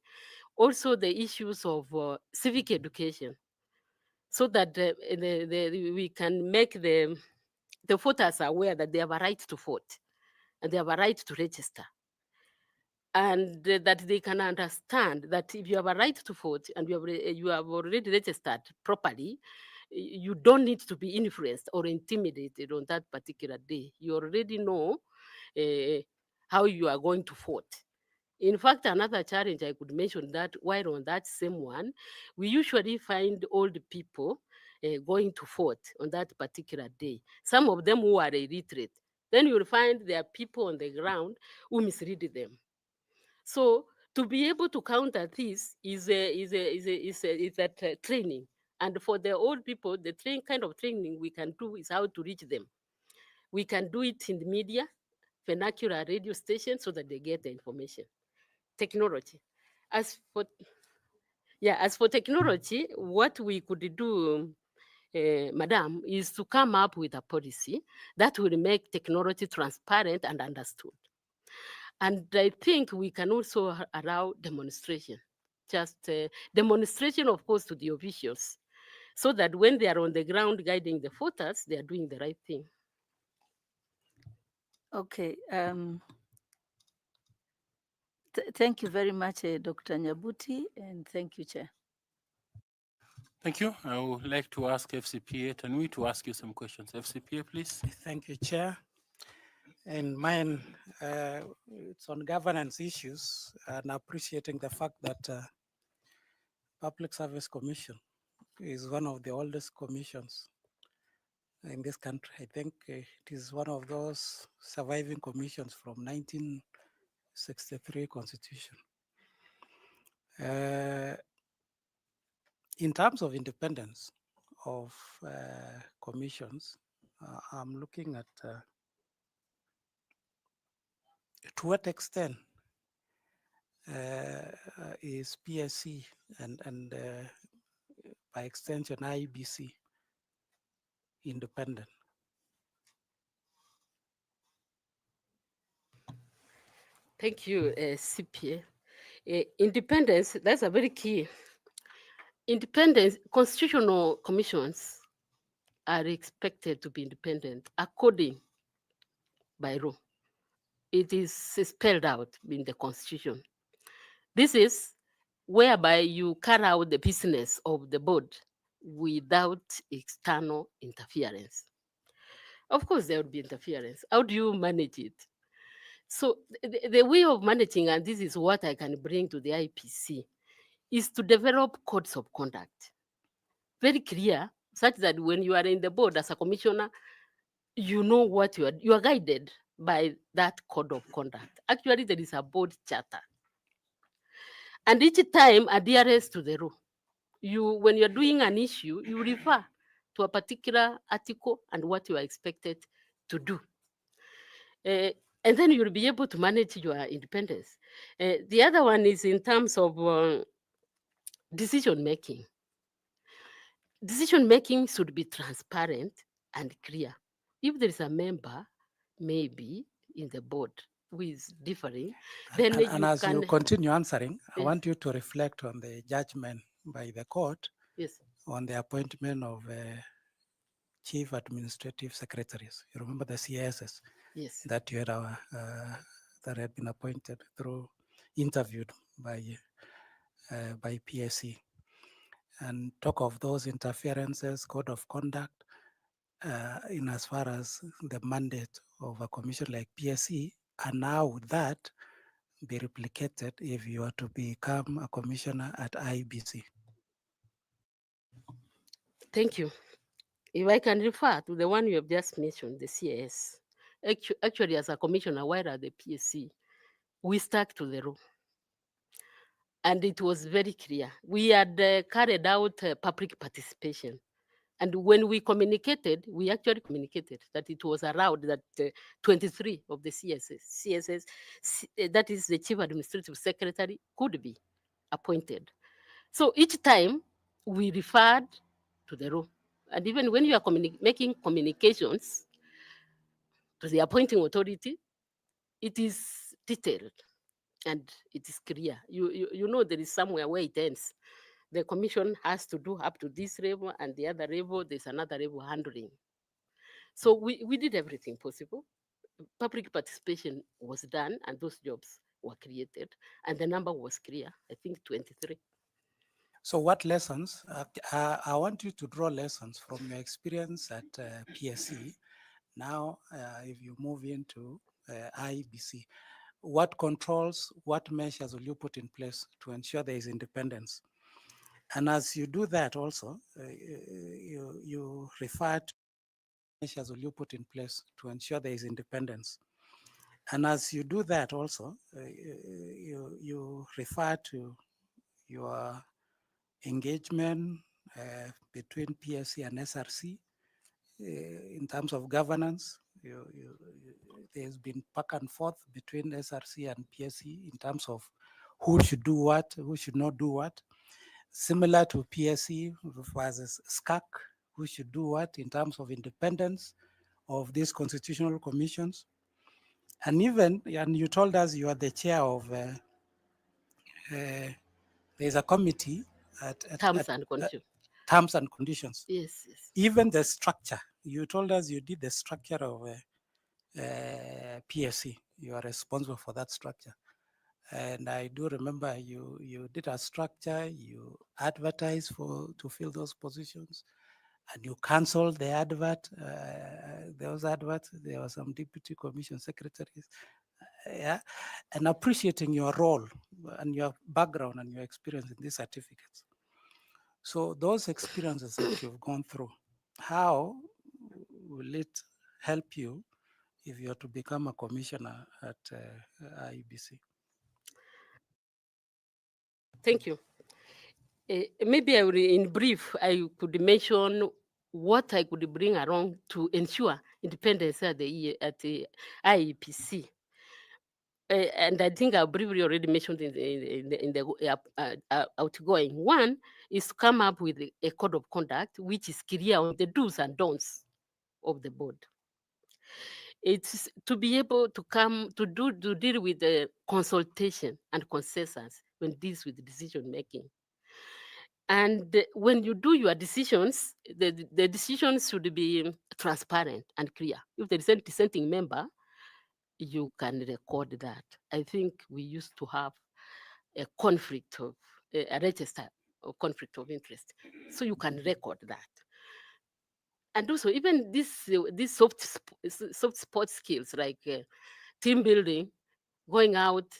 Also, the issues of civic education. so that we can make the voters aware that they have a right to vote and they have a right to register. And that they can understand that if you have a right to vote and you have already registered properly, you don't need to be influenced or intimidated on that particular day. You already know how you are going to vote. In fact, another challenge I could mention that while on that same one, we usually find old people going to vote on that particular day. Some of them who are illiterate. Then you'll find there are people on the ground who mislead them. So to be able to counter this is that training. And for the old people, the kind of training we can do is how to reach them. We can do it in the media, vernacular radio stations, so that they get the information. Technology. As for technology, what we could do, Madam, is to come up with a policy that will make technology transparent and understood. And I think we can also allow demonstration, just demonstration, of course, to the officials, so that when they are on the ground guiding the voters, they are doing the right thing. Okay. Thank you very much, Dr. Nyabuti, and thank you, Chair. Thank you. I would like to ask FCPA Tanui to ask you some questions. FCPA, please. Thank you, Chair. And mine, it's on governance issues and appreciating the fact that Public Service Commission is one of the oldest commissions in this country. I think it is one of those surviving commissions from 1963 Constitution. In terms of independence of commissions, I'm looking at to what extent is PSC and by extension Iebc independent? Thank you, CPA. Independence, that's a very key. Independence, constitutional commissions are expected to be independent according by law. It is spelled out in the Constitution. This is whereby you carry out the business of the board without external interference. Of course, there would be interference. How do you manage it? So the way of managing, and this is what I can bring to the IPC, is to develop codes of conduct. Very clear, such that when you are in the board as a commissioner, you know what you are guided by that code of conduct. Actually, there is a board charter. And each time adherence to the rule. When you're doing an issue, you refer to a particular article and what you are expected to do. And then you'll be able to manage your independence. The other one is in terms of decision making. Decision making should be transparent and clear. If there is a member, maybe in the board who is differing, then and as you continue answering, I Yes. want you to reflect on the judgment by the court Yes. on the appointment of chief administrative secretaries. You remember the CSS Yes. that you had that had been appointed through interviewed by PSC, and talk of those interferences, code of conduct, in as far as the mandate of a commission like PSC, and now that be replicated if you are to become a commissioner at Iebc. Thank you. If I can refer to the one you have just mentioned, the CAS. Actually, as a commissioner, while at the PSC, we stuck to the rule. And it was very clear. We had carried out public participation. And when we communicated, we actually communicated that it was allowed that 23 of the CSS, that is the Chief Administrative Secretary, could be appointed. So each time we referred to the rule. And even when you are making communications to the appointing authority, it is detailed and it is clear. You know there is somewhere where it ends. the commission has to do up to this level, and the other level, there's another level handling. So we did everything possible. Public participation was done, and those jobs were created, and the number was clear, I think 23. So what lessons, I want you to draw lessons from your experience at PSC. Now, if you move into IEBC, what controls, what measures will you put in place to ensure there is independence? And as you do that also, you refer to measures will you put in place to ensure there is independence? And as you do that also, you refer to your engagement between PSC and SRC in terms of governance. There's been back and forth between SRC and PSC in terms of who should do what, who should not do what. Similar to PSC versus SCAC, who should do what in terms of independence of these constitutional commissions. And even, and you told us you are the chair of, there's a committee Terms and conditions. Terms and conditions. Yes, yes. Even the structure, you told us you did the structure of PSC. You are responsible for that structure. And I do remember you did a structure, you advertised to fill those positions, and you canceled the advert. Those adverts, there were some deputy commission secretaries. Yeah, and appreciating your role and your background and your experience in these certificates. So those experiences that you've gone through, how will it help you if you're to become a commissioner at IEBC? Thank you. Maybe I will, in brief, I could mention what I could bring along to ensure independence at the IEPC. And I think I briefly already mentioned in the outgoing. One is to come up with a code of conduct which is clear on the do's and don'ts of the board. It's to be able to deal with the consultation and consensus when deals with decision making. And when you do your decisions, the decisions should be transparent and clear. If there is a dissenting member, you can record that. I think we used to have a conflict of a register of conflict of interest, so you can record that. And also, even these soft sport skills like team building, going out,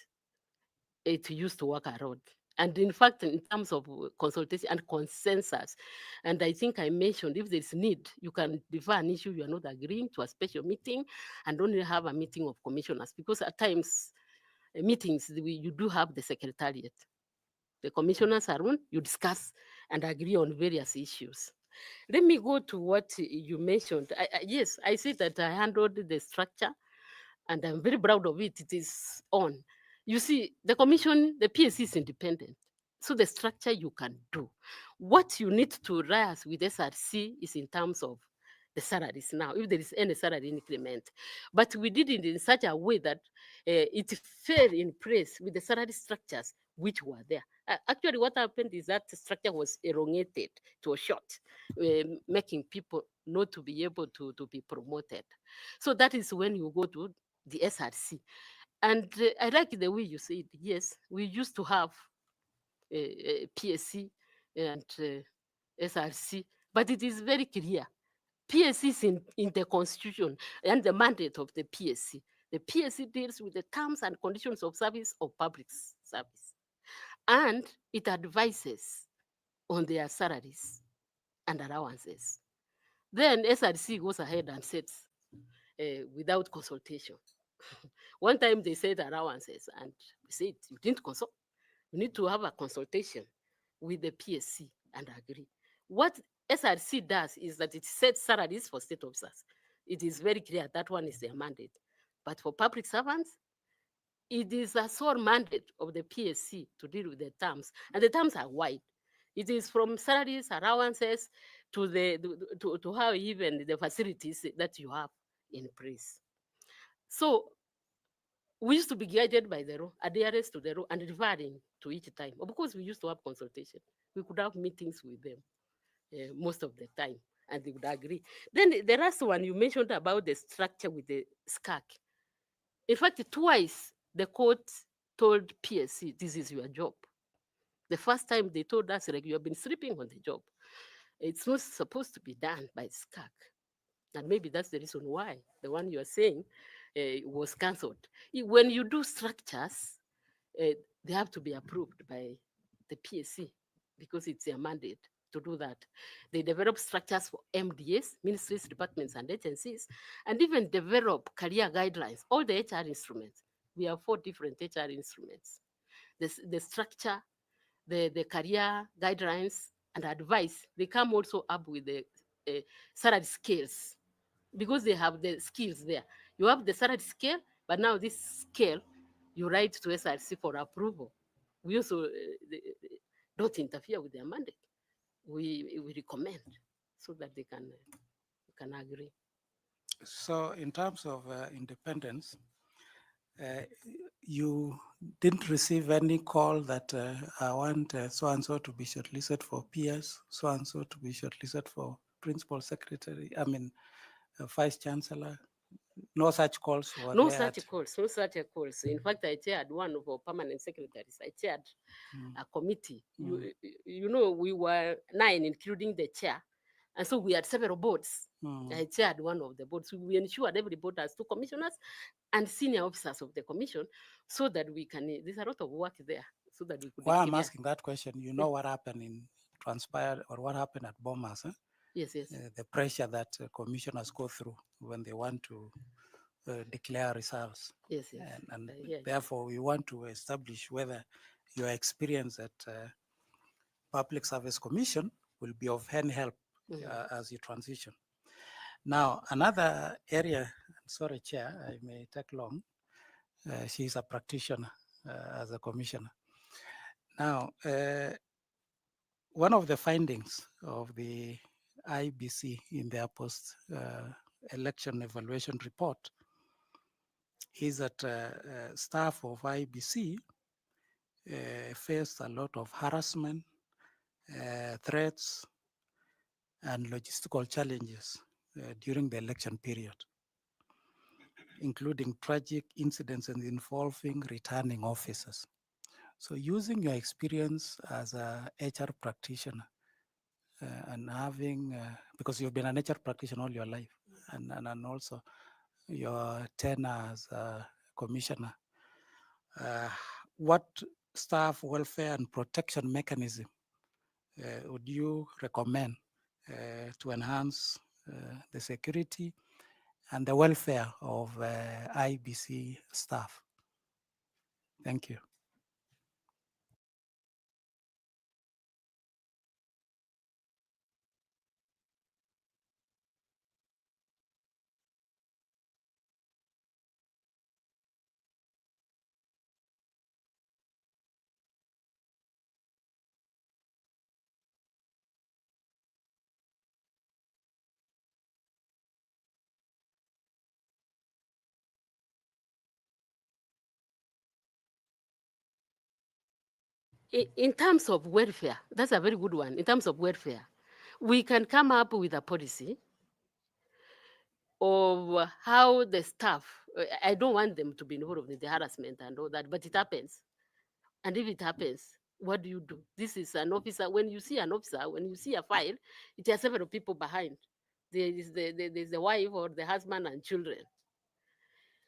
it used to work around. And in fact, in terms of consultation and consensus, and I think I mentioned if there's need, you can defer an issue you are not agreeing to a special meeting and only have a meeting of commissioners, because at times, meetings, you do have the secretariat. The commissioners are on, you discuss and agree on various issues. Let me go to what you mentioned. Yes, I see that I handled the structure and I'm very proud of it. It is on. You see, the commission, the PSC is independent. So the structure you can do. What you need to raise with SRC is in terms of the salaries now, if there is any salary increment. But we did it in such a way that it fell in place with the salary structures which were there. Actually, what happened is that the structure was elongated to a short, making people not to be able to be promoted. So that is when you go to the SRC. And I like the way you said, yes, we used to have PSC and SRC, but it is very clear. PSC is in the constitution and the mandate of the PSC. The PSC deals with the terms and conditions of service of public service. And it advises on their salaries and allowances. Then SRC goes ahead and sets without consultation. One time they said allowances, and we said, you didn't consult. You need to have a consultation with the PSC and agree. What SRC does is that it sets salaries for state officers. It is very clear that one is their mandate. But for public servants, it is a sole mandate of the PSC to deal with the terms, and the terms are wide. It is from salaries, allowances, to how even the facilities that you have in place. So we used to be guided by the law, adherence to the law, and referring to each time. Of course, we used to have consultation We could have meetings with them most of the time, and they would agree. Then the last one you mentioned about the structure with the SCAC. In fact, twice the court told PSC, this is your job. The first time they told us, like, you have been sleeping on the job. It's not supposed to be done by SCAC. And maybe that's the reason why the one you are saying was cancelled. When you do structures, they have to be approved by the PSC because it's their mandate to do that. They develop structures for MDS, ministries, departments, and agencies, and even develop career guidelines, all the HR instruments. We have 4 different HR instruments. The structure, the career guidelines, and advice, they come also up with the salary scales because they have the skills there. You have the salary scale, but now this scale, you write to SRC for approval. We also don't interfere with their mandate. We recommend so that they can agree. So in terms of independence, you didn't receive any call that I want so-and-so to be shortlisted for PS, so-and-so to be shortlisted for principal secretary, vice chancellor. No such calls were No there such calls, no such calls. In fact, I chaired one of our permanent secretaries. I chaired a committee. You know, we were 9, including the chair. And so we had several boards. I chaired one of the boards. We ensured every board has 2 commissioners and senior officers of the commission so that we can, there's a lot of work there, so that we could Why I'm declare. asking that question, you know what happened in transpired or what happened at Bomas, huh? Yes, yes. The pressure that commissioners go through when they want to declare results. Yes, yes. And Yeah. therefore, we want to establish whether your experience at Public Service Commission will be of any help as you transition. Now, another area, sorry, Chair, I may take long. She's a practitioner as a commissioner. Now, one of the findings of the IBC in their post-election evaluation report is that staff of IBC faced a lot of harassment, threats, and logistical challenges during the election period, including tragic incidents involving returning officers. So using your experience as a HR practitioner and having, because you've been an HR practitioner all your life, and also your tenure as a commissioner, what staff welfare and protection mechanism would you recommend to enhance the security and the welfare of IBC staff? Thank you. In terms of welfare, that's a very good one. In terms of welfare, we can come up with a policy of how the staff, I don't want them to be involved in the harassment and all that, but it happens. And if it happens, what do you do? This is an officer. When you see an officer, when you see a file, it has several people behind. There's the wife or the husband and children.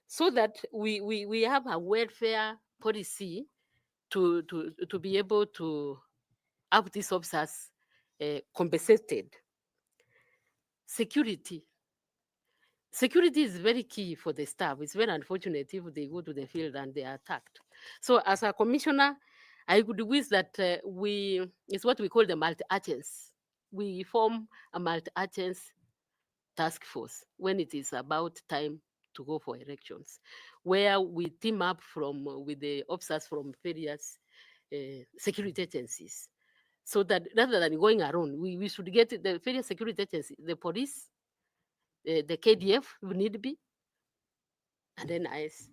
So that we have a welfare policy to be able to have these officers compensated. Security. Security is very key for the staff. It's very unfortunate if they go to the field and they are attacked. So as a commissioner, I would wish that it's what we call the multi-agents. We form a multi-agents task force when it is about time to go for elections, where we team up with the officers from various security agencies. So that rather than going around, we should get the various security agencies, the police, the KDF, if need be, and then IS,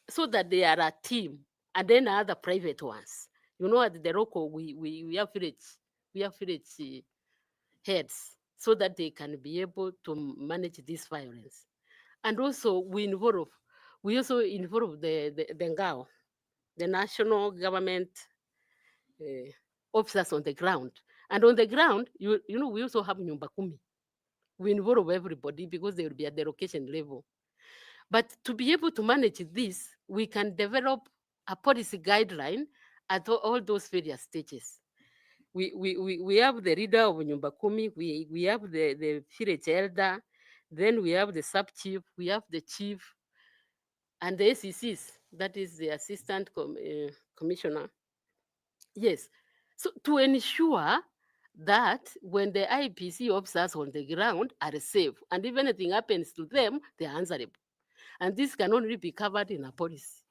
so that they are a team, and then other private ones. You know, at the local, we have village heads so that they can be able to manage this violence. And also we also involve the NGAO, the national government officers on the ground. And on the ground, you know, we also have Nyumba Kumi. We involve everybody because they will be at the location level. But to be able to manage this, we can develop a policy guideline at all those various stages. We have the leader of Nyumba Kumi, we have the village elder, then we have the sub-chief, we have the chief, and the ACCs, that is the assistant commissioner. Yes. So to ensure that when the IPC officers on the ground are safe, and if anything happens to them, they are answerable. And this can only be covered in a policy.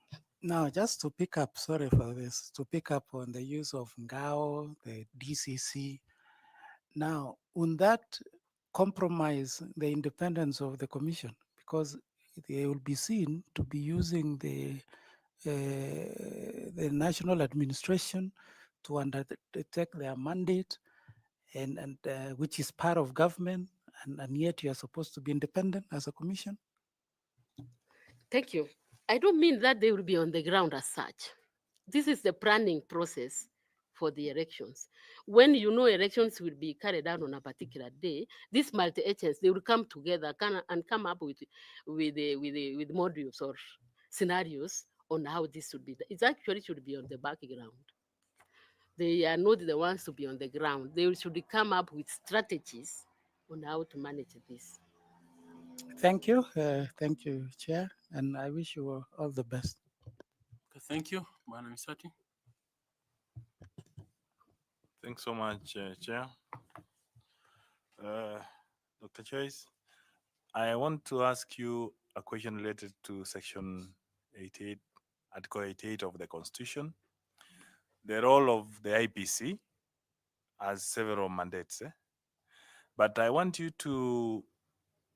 Now, just to pick up, sorry for this, to pick up on the use of NGAO, the DCC. Now, will that compromise the independence of the commission? Because they will be seen to be using the national administration to undertake their mandate, and which is part of government, and yet you are supposed to be independent as a commission? Thank you. I don't mean that they will be on the ground as such. This is the planning process for the elections. When you know elections will be carried out on a particular day, these multi-agents, they will come together and come up with modules or scenarios on how this should be. It actually should be on the background. They are not the ones to be on the ground. They should come up with strategies on how to manage this. Thank you, Chair, and I wish you all the best. Okay, thank you, Bwana Misati. Thanks so much, Chair. Dr. Choice, I want to ask you a question related to Section 88, Article 88 of the Constitution. The role of the IPC has several mandates, but I want you to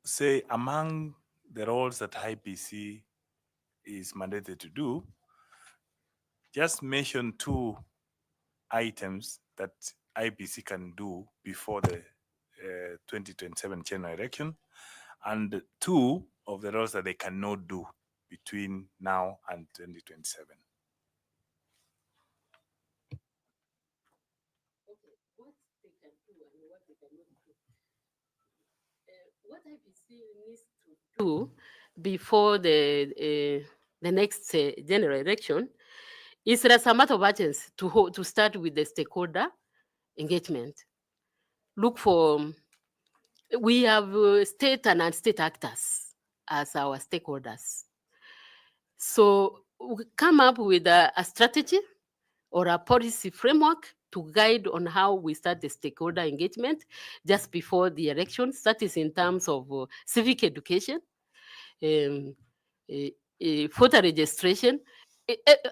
say among the roles that IPC is mandated to do, just mention 2 items that IPC can do before the 2027 general election, and 2 of the roles that they cannot do between now and 2027. What IPC needs to do before the next general election is there's a matter of urgency to start with the stakeholder engagement. Look for, we have state and non-state actors as our stakeholders. So we come up with a strategy or a policy framework to guide on how we start the stakeholder engagement just before the elections. That is in terms of civic education, voter registration.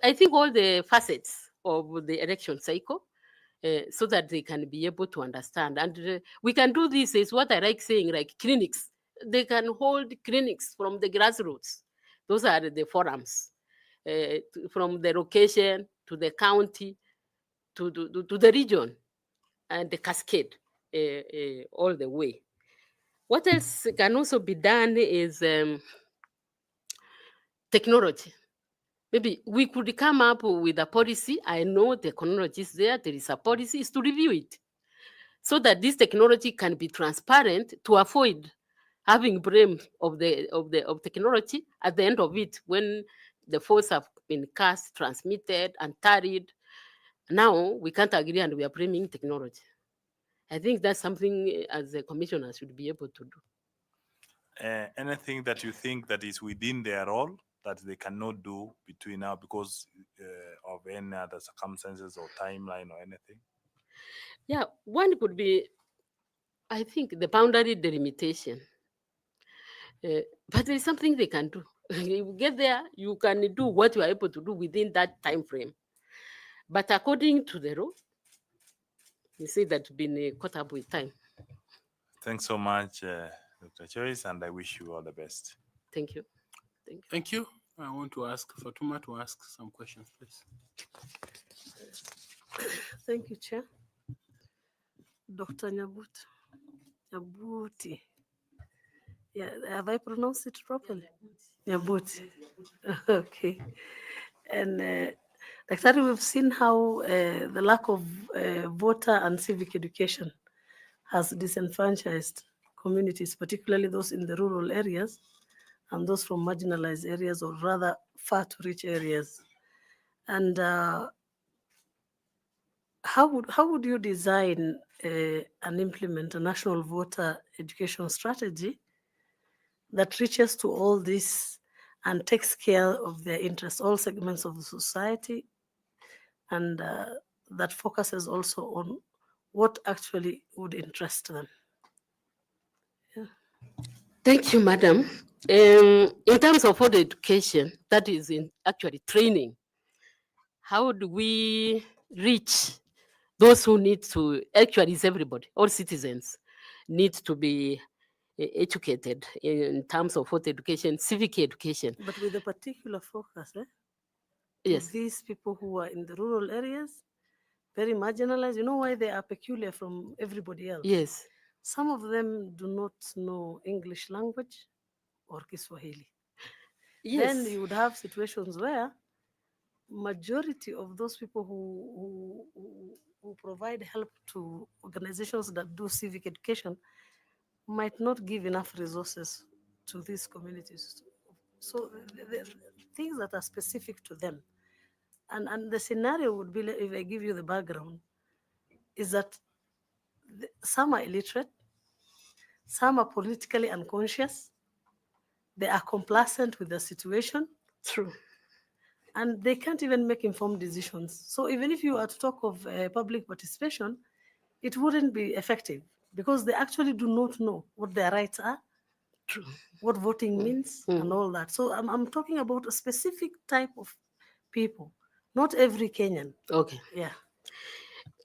I think all the facets of the election cycle, so that they can be able to understand. And we can do this is what I like saying, like clinics. They can hold clinics from the grassroots. Those are the forums, from the location to the county, to the region, and the cascade all the way. What else can also be done is technology. Maybe we could come up with a policy. I know the technology is there. There is a policy, is to review it, so that this technology can be transparent to avoid having blame of technology at the end of it when the votes have been cast, transmitted, and tallied. Now we can't agree and we are blaming technology. I think that's something as a commissioner should be able to do. Anything that you think that is within their role that they cannot do between now because of any other circumstances or timeline or anything? Yeah, one could be, I think, the boundary delimitation. But there's something they can do. You get there, you can do what you are able to do within that time frame. But according to the law, you see that's been caught up with time. Thanks so much, Dr. Choice, and I wish you all the best. Thank you. Thank you. I want to ask Fatuma to ask some questions, please. Thank you, Chair. Dr. Nyabuti. Yeah, have I pronounced it properly? Nyabuti. Okay. And Daktari, we've seen how the lack of voter and civic education has disenfranchised communities, particularly those in the rural areas and those from marginalized areas, or rather far to reach areas. And how would you design and implement a national voter education strategy that reaches to all this and takes care of their interests, all segments of the society, and that focuses also on what actually would interest them? Yeah. Thank you, Madam. In terms of voter education, that is in actually training. How do we reach those who need to, actually it's everybody, all citizens need to be educated in terms of voter education, civic education. But with a particular focus, to Yes. these people who are in the rural areas, very marginalized. You know why they are peculiar from everybody else? Yes. Some of them do not know English language or Kiswahili. Yes. Then you would have situations where majority of those people who provide help to organizations that do civic education might not give enough resources to these communities. So the things that are specific to them. And the scenario would be, if I give you the background, is that some are illiterate, some are politically unconscious, they are complacent with the situation. True. And they can't even make informed decisions. So even if you are to talk of public participation, it wouldn't be effective because they actually do not know what their rights are, True. what voting means, and all that. So I'm talking about a specific type of people, not every Kenyan. Okay. Yeah.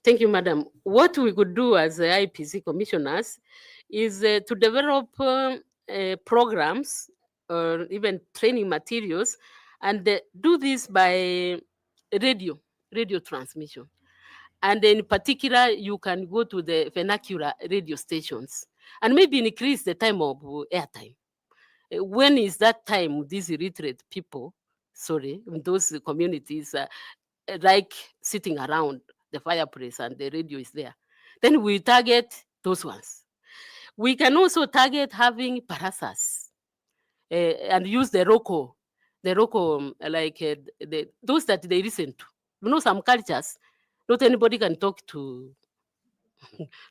Thank you, Madam. What we could do as IPC commissioners is to develop programs or even training materials, and do this by radio transmission. And in particular, you can go to the vernacular radio stations and maybe increase the time of airtime. When is that time these illiterate people, in those communities, like sitting around the fireplace and the radio is there, then we target those ones. We can also target having parasas and use the roko, those that they listen to. You know, some cultures, not anybody can talk to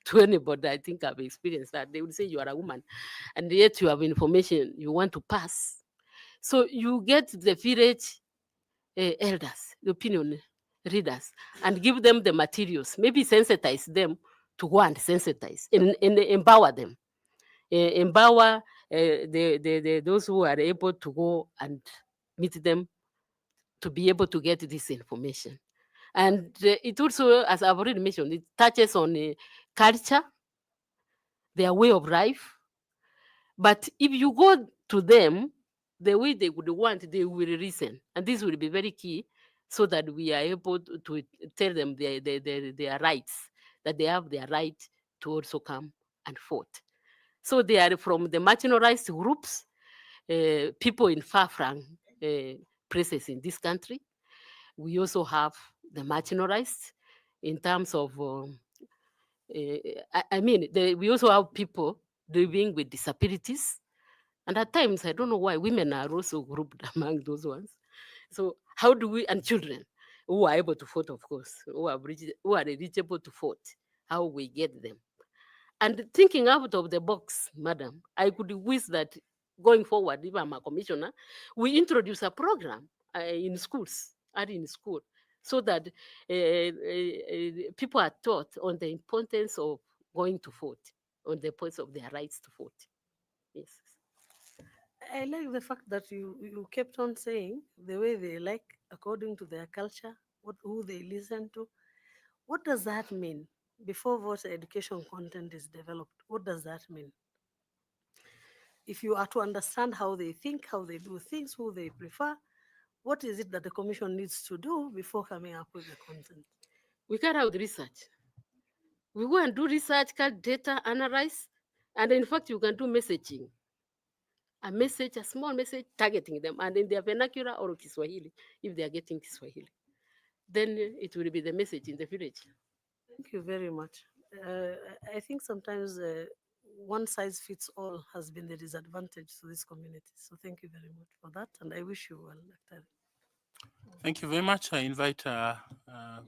to anybody. I think I've experienced that. They would say you are a woman, and yet you have information you want to pass. So you get the village elders, the opinion readers, and give them the materials. Maybe sensitize them to go and sensitize and empower them. Empower those who are able to go and meet them to be able to get this information. And it also, as I've already mentioned, it touches on culture, their way of life. But if you go to them the way they would want, they will listen. And this will be very key so that we are able to tell them their rights, that they have their right to also come and vote. So they are from the marginalized groups, people in far-flung places in this country. We also have the marginalized in terms of, we also have people living with disabilities. And at times, I don't know why women are also grouped among those ones. So how do we, and children who are able to vote, of course, who are eligible to vote, how we get them. And thinking out of the box, Madam, I could wish that going forward, if I'm a commissioner, we introduce a program in schools, in school, so that people are taught on the importance of going to vote, on the importance of their rights to vote. Yes. I like the fact that you kept on saying the way they like, according to their culture, who they listen to. What does that mean? Before voter education content is developed, what does that mean? If you are to understand how they think, how they do things, who they prefer, what is it that the commission needs to do before coming up with the content? We carry out research. We go and do research, cut data, analyze, and in fact, you can do messaging. A message, a small message targeting them, and in their vernacular or Kiswahili, if they are getting Kiswahili, then it will be the message in the village. Thank you very much. I think sometimes one size fits all has been the disadvantage to this community. So thank you very much for that, and I wish you well, Dr. Thank you very much. I invite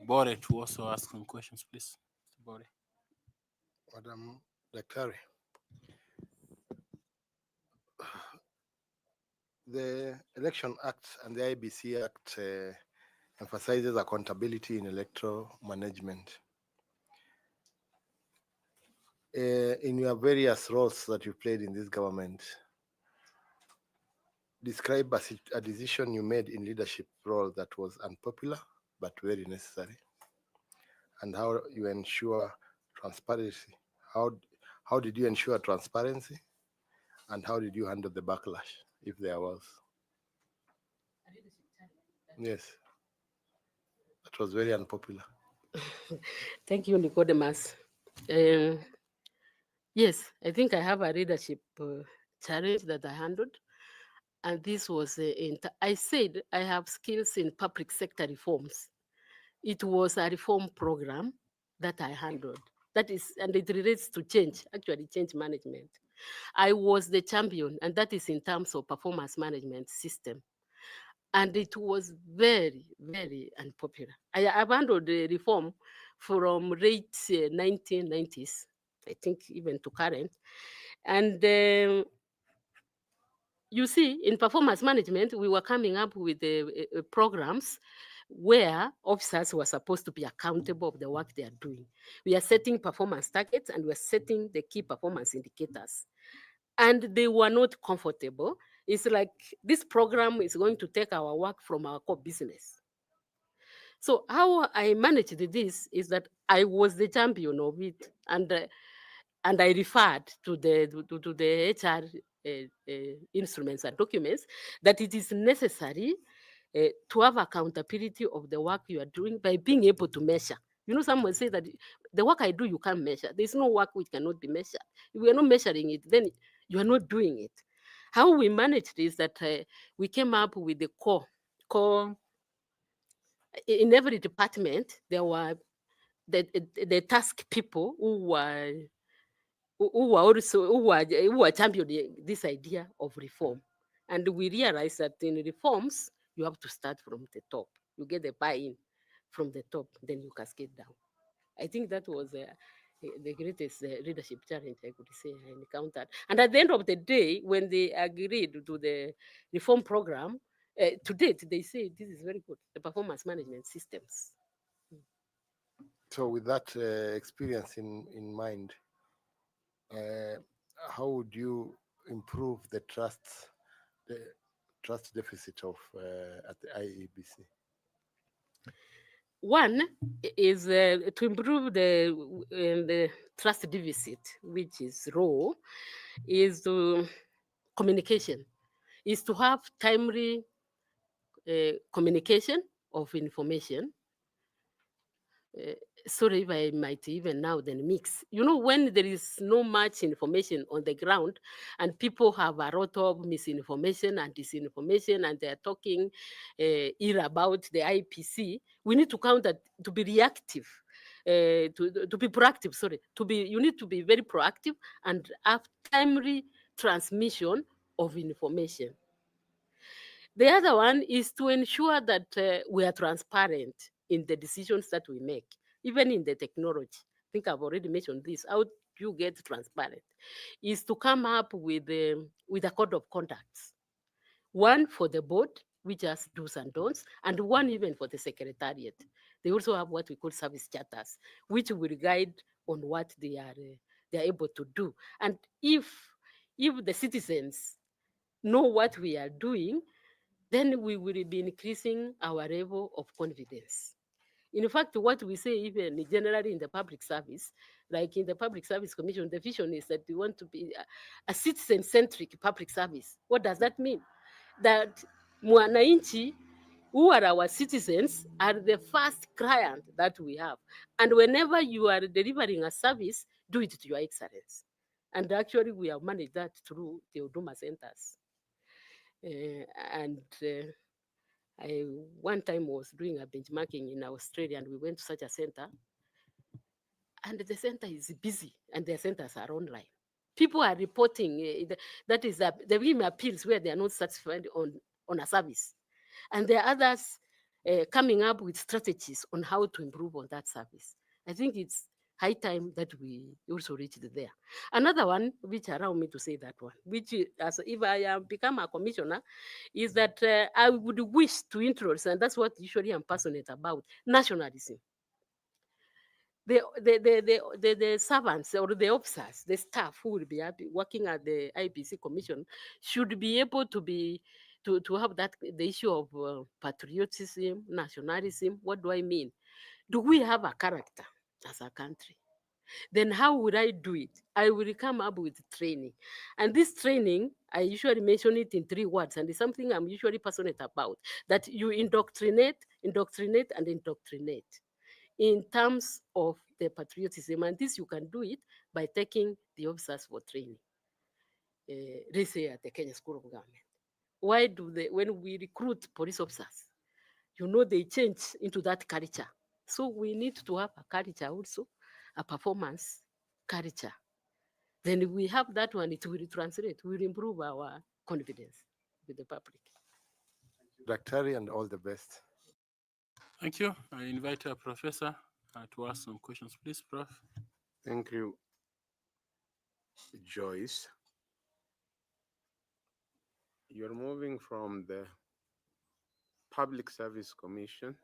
Bore to also ask some questions, please. Mr. Bore. Madam Daktari, the Election Act and the IBC Act emphasizes accountability in electoral management. In your various roles that you played in this government, describe a decision you made in leadership role that was unpopular but very necessary, and how you ensure transparency. How did you ensure transparency, and how did you handle the backlash, if there was? Yes, that was very unpopular. Thank you, Nicodemus. Yes, I think I have a leadership challenge that I handled. And this was, I said I have skills in public sector reforms. It was a reform program that I handled. That is, and it relates to change, actually change management. I was the champion, and that is in terms of performance management system. And it was very, very unpopular. I handled the reform from late 1990s, I think even to current. And you see, in performance management, we were coming up with programs where officers were supposed to be accountable of the work they are doing. We are setting performance targets and we are setting the key performance indicators. And they were not comfortable. It's like this program is going to take our work from our core business. So how I managed this is that I was the champion of it, and I referred to the HR instruments and documents that it is necessary to have accountability of the work you are doing by being able to measure. You know, someone say that the work I do, you can't measure. There's no work which cannot be measured. If we are not measuring it, then you are not doing it. How we managed is that we came up with the core. In every department, there were the task people who were championing this idea of reform. And we realized that in reforms, you have to start from the top. You get the buy-in from the top, then you cascade down. I think that was the greatest leadership challenge I could say I encountered. And at the end of the day, when they agreed to the reform program, to date, they say this is very good, the performance management systems. So with that experience in mind, how would you improve the trust deficit of at the IEBC? One is to improve the trust deficit, which is raw, is communication, is to have timely communication of information. Sorry if I might even now then mix. You know, when there is no much information on the ground and people have a lot of misinformation and disinformation and they're talking ill about the IPC, we need to counter, to be reactive, to be proactive, you need to be very proactive and have timely transmission of information. The other one is to ensure that we are transparent in the decisions that we make, even in the technology. I think I've already mentioned this. How do you get transparent? Is to come up with a code of conducts. One for the board, which has do's and don'ts, and one even for the secretariat. They also have what we call service charters, which will guide on what they are able to do. And if the citizens know what we are doing, then we will be increasing our level of confidence. In fact, what we say even generally in the public service, like in the Public Service Commission, the vision is that we want to be a citizen-centric public service. What does that mean? That mwananchi who are our citizens, are the first client that we have. And whenever you are delivering a service, do it to your excellence. And actually, we have managed that through the Huduma centers. I one time was doing a benchmarking in Australia, and we went to such a center, and the center is busy, and their centers are online. People are reporting that is the women appeals where they are not satisfied on a service, and there are others coming up with strategies on how to improve on that service. I think it's high time that we also reached there. Another one, which allow me to say that one, which as if I become a commissioner, is that I would wish to introduce, and that's what usually I'm passionate about, nationalism. The servants or the officers, the staff who will be working at the IEBC Commission should be able to have that the issue of patriotism, nationalism. What do I mean? Do we have a character as a country? Then how would I do it? I will come up with training. And this training, I usually mention it in 3 words, and it's something I'm usually passionate about, that you indoctrinate, and indoctrinate in terms of the patriotism. And this you can do it by taking the officers for training. Let's say at the Kenya School of Government. Why do they, when we recruit police officers, they change into that culture. So we need to have a culture also, a performance culture. Then if we have that one, it will translate, will improve our confidence with the public. Daktari, and all the best. Thank you. I invite our professor to ask some questions, please, Prof. Thank you, Joyce. You're moving from the Public Service Commission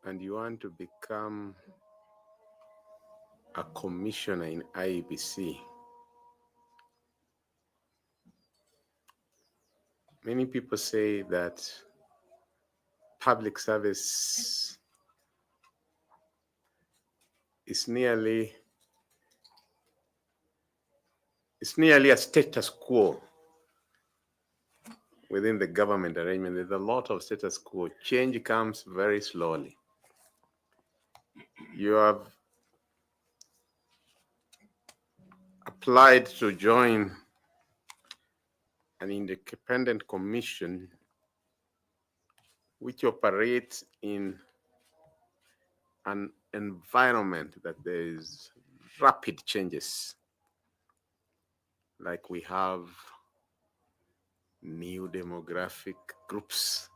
and you want to become a commissioner in IEBC. Many people say that public service is nearly a status quo within the government arrangement. There's a lot of status quo. Change comes very slowly. You have applied to join an independent commission which operates in an environment that there is rapid changes. Like we have new demographic groups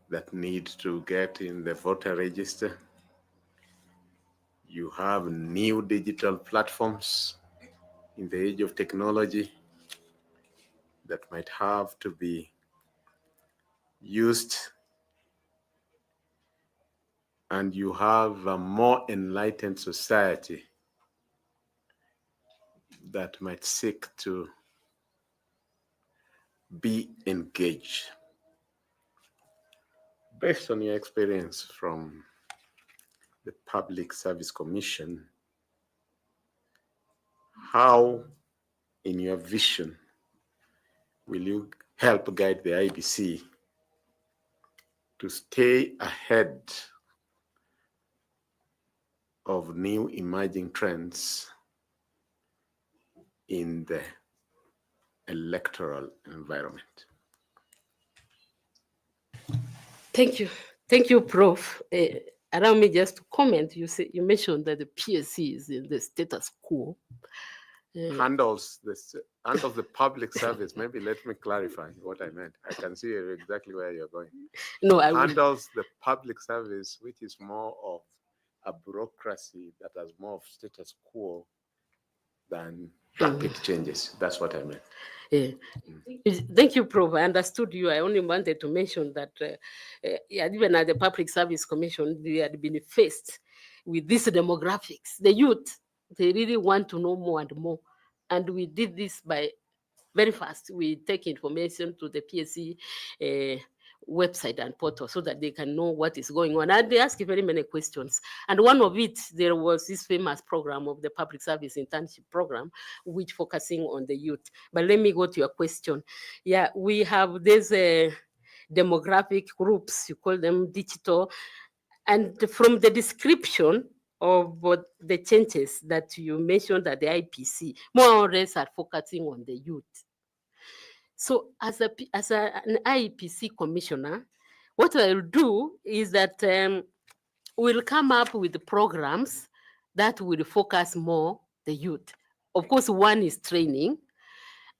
that need to get in the voter register. You have new digital platforms in the age of technology that might have to be used. And you have a more enlightened society that might seek to be engaged. Based on your experience from the Public Service Commission, how, in your vision, will you help guide the IEBC to stay ahead of new emerging trends in the electoral environment? Thank you, Prof. Allow me just to comment. You mentioned that the PSC is in the status quo. Handles the public service. Maybe let me clarify what I meant. I can see exactly where you're going. No, handles the public service, which is more of a bureaucracy that has more of status quo than rapid changes. That's what I meant. Thank you, Prof. I understood you. I only wanted to mention that even at the Public Service Commission, they had been faced with these demographics. The youth, they really want to know more and more. And we did this by very fast. We take information to the PSC website and portal so that they can know what is going on. And they ask very many questions. And one of it, there was this famous program of the public service internship program, which focusing on the youth. But let me go to your question. Yeah, we have these demographic groups, you call them digital. And from the description of what the changes that you mentioned at the IPC, more or less are focusing on the youth. So as an IPC commissioner, what I'll do is that we'll come up with programs that will focus more the youth. Of course, one is training,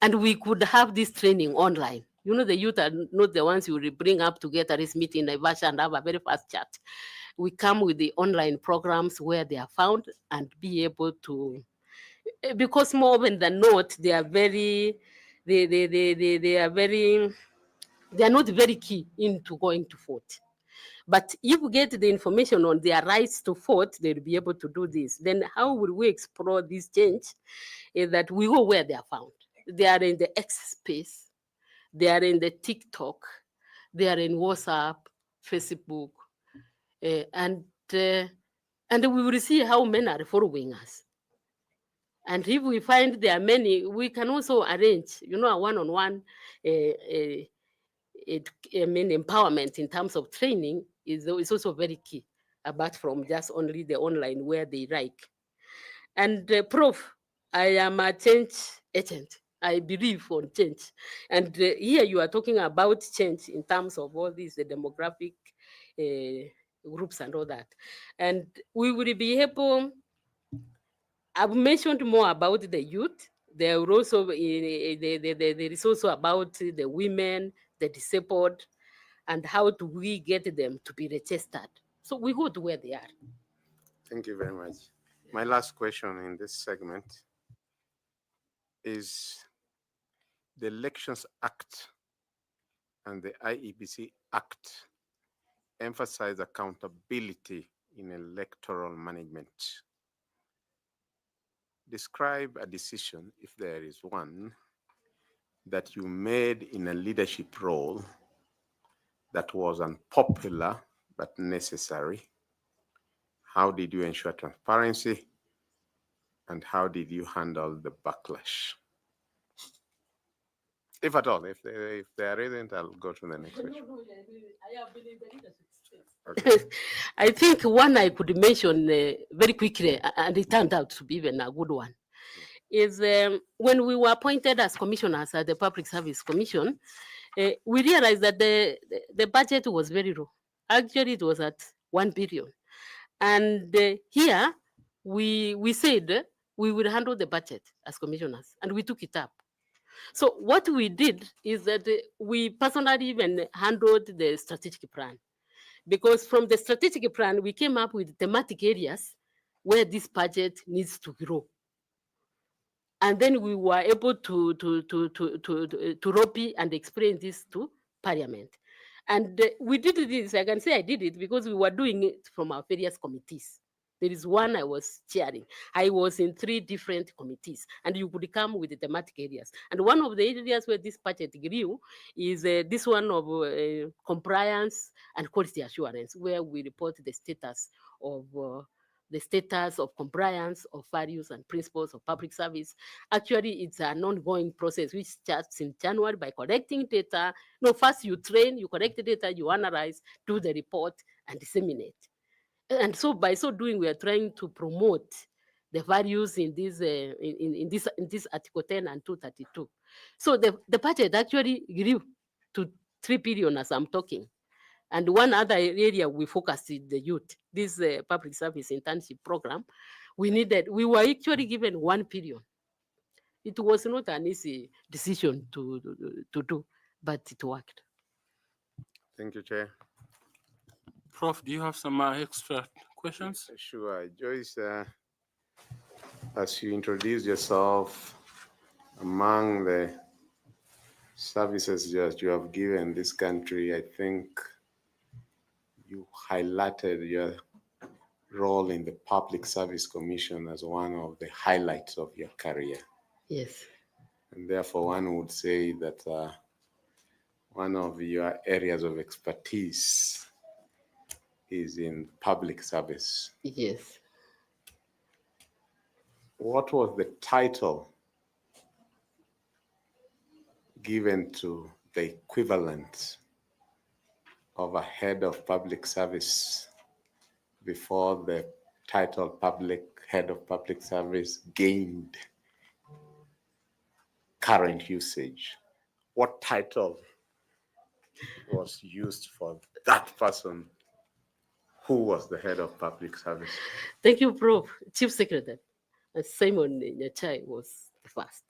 and we could have this training online. You know, the youth are not the ones you will bring up together, this meeting in Naivasha and have a very fast chat. We come with the online programs where they are found and be able to, because more often than not, they are very, they are not very key into going to vote. But if we get the information on their rights to vote, they'll be able to do this. Then how will we explore this change? Is that we go where they are found. They are in the X space, they are in the TikTok, they are in WhatsApp, Facebook, and we will see how many are following us. And if we find there are many, we can also arrange, you know, a one-on-one empowerment in terms of training is also very key, apart from just only the online where they like. And Prof, I am a change agent. I believe on change. And here you are talking about change in terms of all these the demographic groups and all that. And we will be able, I've mentioned more about the youth. There will also there is also about the women, the disabled, and how do we get them to be registered. So we go to where they are. Thank you very much. My last question in this segment is the Elections Act and the IEBC Act emphasize accountability in electoral management. Describe a decision, if there is one, that you made in a leadership role that was unpopular but necessary. How did you ensure transparency? And how did you handle the backlash? If at all, if there isn't, I'll go to the next question. I have been in the leadership space. I think one I could mention very quickly, and it turned out to be even a good one, is when we were appointed as commissioners at the Public Service Commission, we realized that the budget was very low. Actually, it was at 1 billion. And here, we said we will handle the budget as commissioners, and we took it up. So what we did is that we personally even handled the strategic plan, because from the strategic plan, we came up with thematic areas where this budget needs to grow. And then we were able to lobby and explain this to Parliament. And we did this, I can say I did it because we were doing it from our various committees. There is one I was chairing. I was in 3 different committees, and you could come with the thematic areas. And one of the areas where this budget grew is this one of compliance and quality assurance, where we report the status of compliance of values and principles of public service. Actually, it's an ongoing process which starts in January by collecting data. No, first you train, you collect the data, you analyze, do the report, and disseminate. And so by so doing, we are trying to promote the values in this Article 10 and 232. So the budget actually grew to 3 billion as I'm talking. And one other area we focused is the youth. This public service internship program, we were actually given 1 billion. It was not an easy decision to do, but it worked. Thank you, Chair. Prof, do you have some extra questions? Sure. Joyce, as you introduce yourself, among the services that you have given this country, I think you highlighted your role in the Public Service Commission as one of the highlights of your career. Yes. And therefore, one would say that one of your areas of expertise is in public service. Yes. What was the title given to the equivalent of a head of public service before the title head of public service gained current usage? What title was used for that person who was the head of public service? Thank you, Prof. Chief Secretary. Simon Nyachai was the first.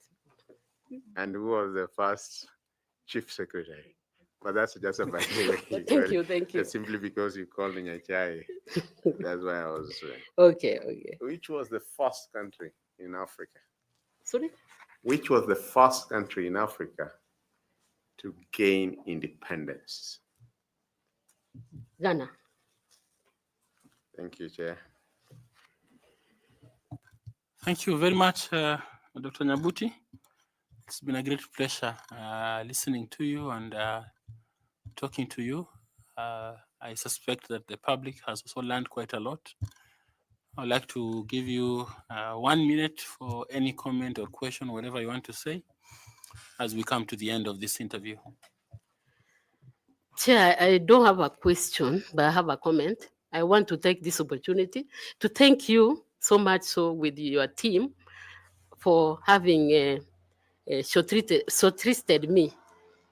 And who was the first chief secretary? But that's just a by the way. Thank you, thank you. Just simply because you called Nyachai. That's why I was. Okay, okay. Which was the first country in Africa? Sorry? Which was the first country in Africa to gain independence? Ghana. Thank you, Chair. Thank you very much, Dr. Nyabuti. It's been a great pleasure listening to you and talking to you. I suspect that the public has also learned quite a lot. I'd like to give you 1 minute for any comment or question, whatever you want to say, as we come to the end of this interview. Chair, I don't have a question, but I have a comment. I want to take this opportunity to thank you so much so with your team for having shortlisted me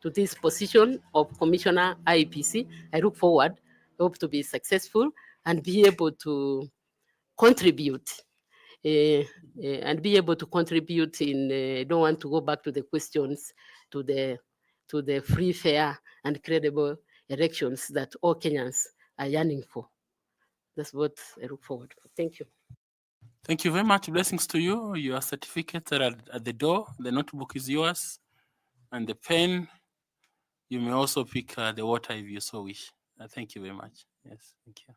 to this position of Commissioner IEBC. I look forward, hope to be successful and be able to contribute and be able to contribute in, don't want to go back to the questions, to the free, fair, and credible elections that all Kenyans are yearning for. That's what I look forward to. Thank you. Thank you very much. Blessings to you. Your certificates are at the door. The notebook is yours. And the pen, you may also pick the water if you so wish. Thank you very much. Yes, thank you.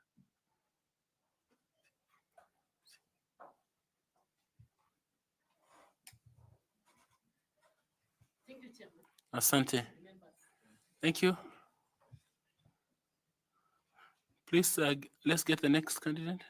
Thank you, Chairman. Asante. Thank you. Please, let's get the next candidate.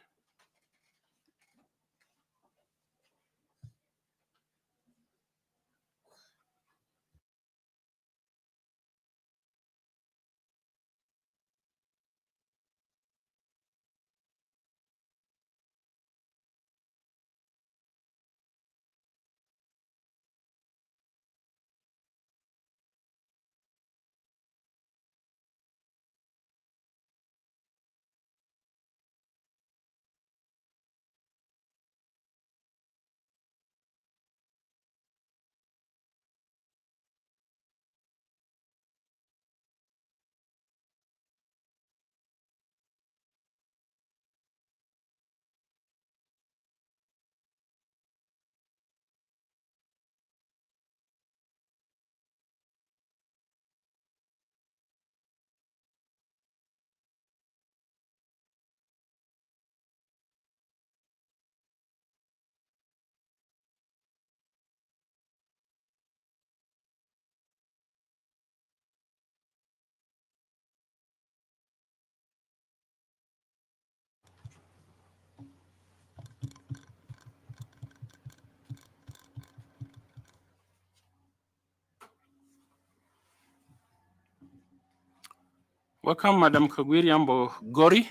Welcome, Madam Kagwiri Ambo Gori.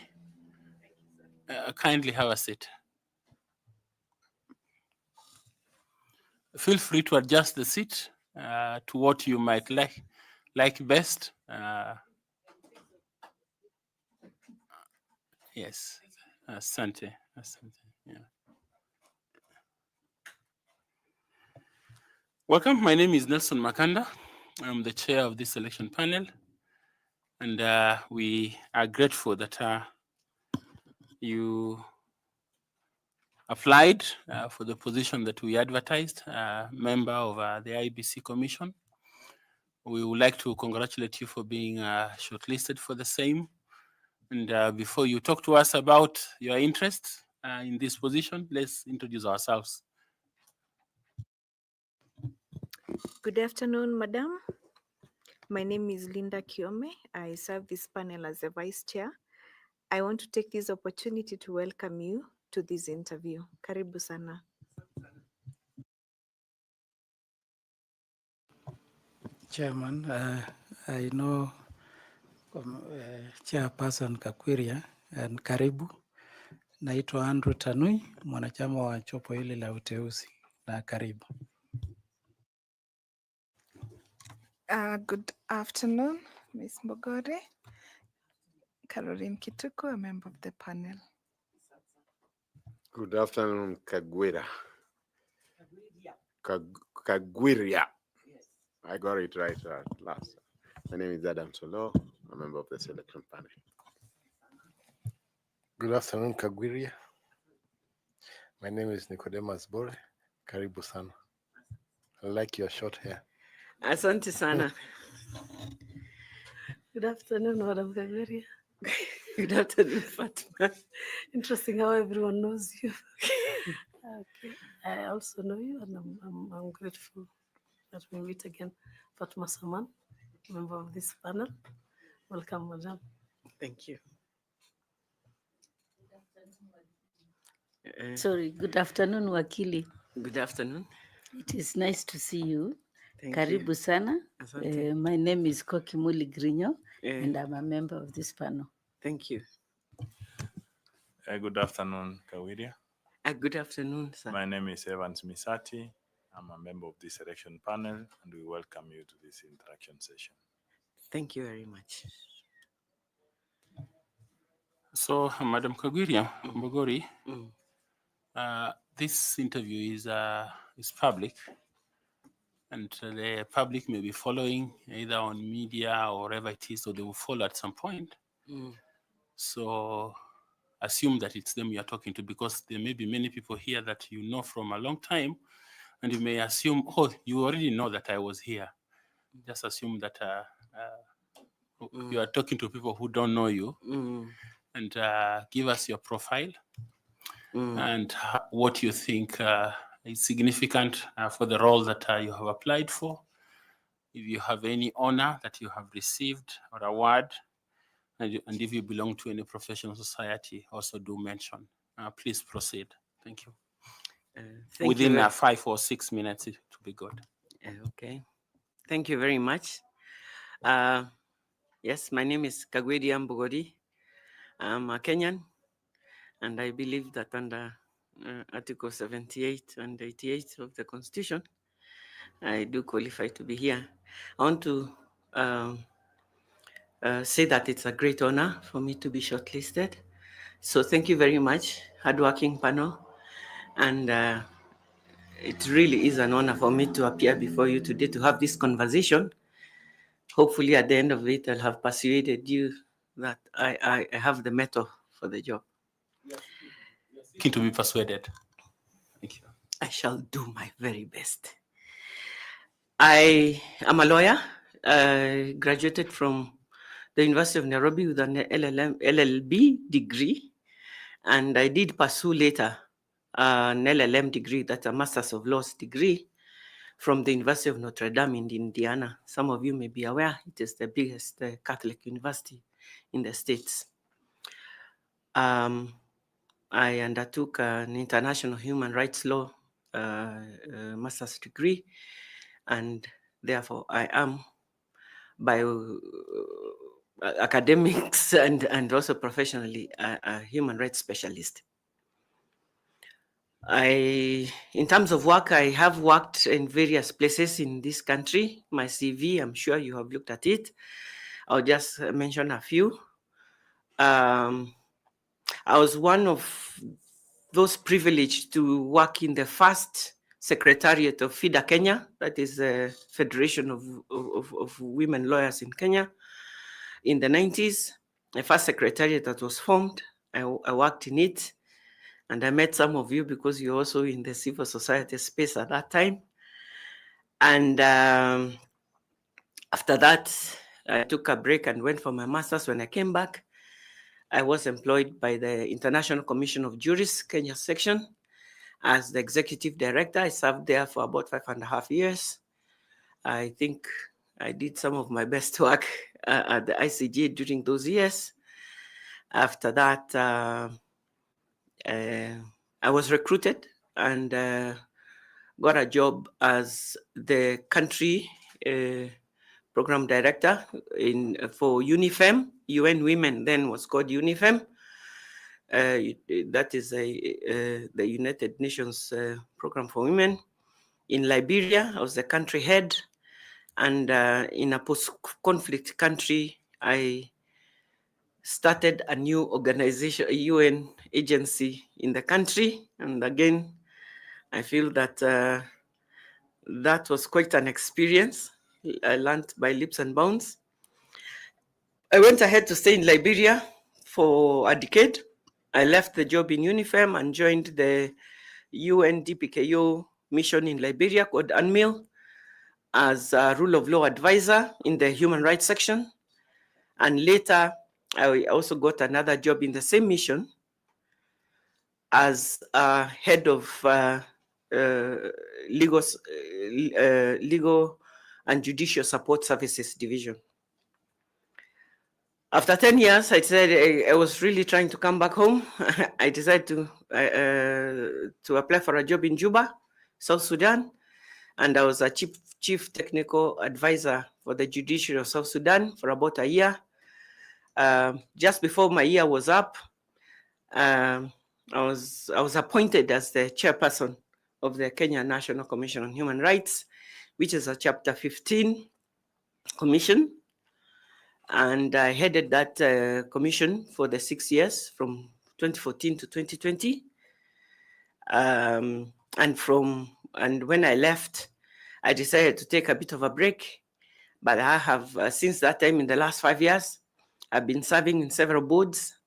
Kindly have a seat. Feel free to adjust the seat to what you might like best. Yes, asante, asante. Yeah. Welcome, my name is Nelson Makanda. I'm the chair of this selection panel, and we are grateful that you applied for the position that we advertised, member of the IEBC Commission. We would like to congratulate you for being shortlisted for the same. And before you talk to us about your interest in this position, let's introduce ourselves. Good afternoon, Madam. My name is Linda Kiome. I serve this panel as a vice chair. I want to take this opportunity to welcome you to this interview. Karibu sana. Chairman, I know Chairperson Kakwiria and karibu. Naitwa Andrew Tanui, mwanachama wa jopo hili la uteuzi, na karibu. Good afternoon, Ms. Mbogori. Caroline Kituko, a member of the panel. Good afternoon, Kagwira. Kagwiria. I got it right at last. My name is Adam Solo, a member of the selection panel. Good afternoon, Kagwiria. My name is Nicodemus Bore. Karibu sana. I like your short hair. Asante sana. Good afternoon, Madam Kagweria. Good afternoon, Fatma. Interesting how everyone knows you. Okay. I also know you, and I'm grateful that we meet again. Fatma Saman, member of this panel. Welcome, Madam. Thank you. Sorry, good afternoon, Wakili. Good afternoon. It is nice to see you. Thank Karibu you. sana. Asante. My name is Koki Muli Grinyo, and I'm a member of this panel. Thank you. Good afternoon, Kawiria. Good afternoon, sir. My name is Evans Misati. I'm a member of this election panel, and we welcome you to this interaction session. Thank you very much. So, Madam Kagwiria Mbogori, this interview is public, and the public may be following either on media or wherever it is, so they will follow at some point. So assume that it's them you are talking to, because there may be many people here that you know from a long time, and you may assume, oh, you already know that I was here. Just assume that you are talking to people who don't know you, and give us your profile and what you think is significant for the role that you have applied for. If you have any honor that you have received or award, and if you belong to any professional society, also do mention. Please proceed. Thank you. Within 5 or 6 minutes, it will be good. Okay. Thank you very much. Yes, my name is Kagwedi Mbogori. I'm a Kenyan, and I believe that under Article 78 and 88 of the Constitution, I do qualify to be here. I want to say that it's a great honor for me to be shortlisted. So thank you very much, hardworking panel. And it really is an honor for me to appear before you today to have this conversation. Hopefully at the end of it, I'll have persuaded you that I have the mettle for the job. Keen to be persuaded. Thank you. I shall do my very best. I am a lawyer. I graduated from the University of Nairobi with an LLB degree, and I did pursue later an LLM degree, that's a Master's of Laws degree, from the University of Notre Dame in Indiana. Some of you may be aware, it is the biggest Catholic university in the States. I undertook an international human rights law master's degree, and therefore I am by academics and also professionally a human rights specialist. In terms of work, I have worked in various places in this country. My CV, I'm sure you have looked at it. I'll just mention a few. I was one of those privileged to work in the first secretariat of FIDA Kenya, that is the Federation of Women Lawyers in Kenya, in the 90s. The first secretariat that was formed, I worked in it, and I met some of you because you're also in the civil society space at that time. And after that, I took a break and went for my master's. When I came back, I was employed by the International Commission of Jurists, Kenya section, as the executive director. I served there for about 5.5 years. I think I did some of my best work at the ICJ during those years. After that, I was recruited and got a job as the country program director for UNIFEM, UN Women then was called UNIFEM. That is the United Nations program for women. In Liberia, I was the country head, and in a post-conflict country, I started a new organization, a UN agency in the country. And again, I feel that that was quite an experience. I learned by leaps and bounds. I went ahead to stay in Liberia for a decade. I left the job in UNIFEM and joined the UNDPKO mission in Liberia called UNMIL as a rule of law advisor in the human rights section. And later, I also got another job in the same mission as head of legal and judicial support services division. After 10 years, I decided I was really trying to come back home. I decided to apply for a job in Juba, South Sudan, and I was a chief technical advisor for the judiciary of South Sudan for about a year. Just before my year was up, I was appointed as the chairperson of the Kenya National Commission on Human Rights, which is a Chapter 15 commission. And I headed that commission for the 6 years from 2014 to 2020. And when I left, I decided to take a bit of a break. But I have, since that time, in the last 5 years, I've been serving in several boards.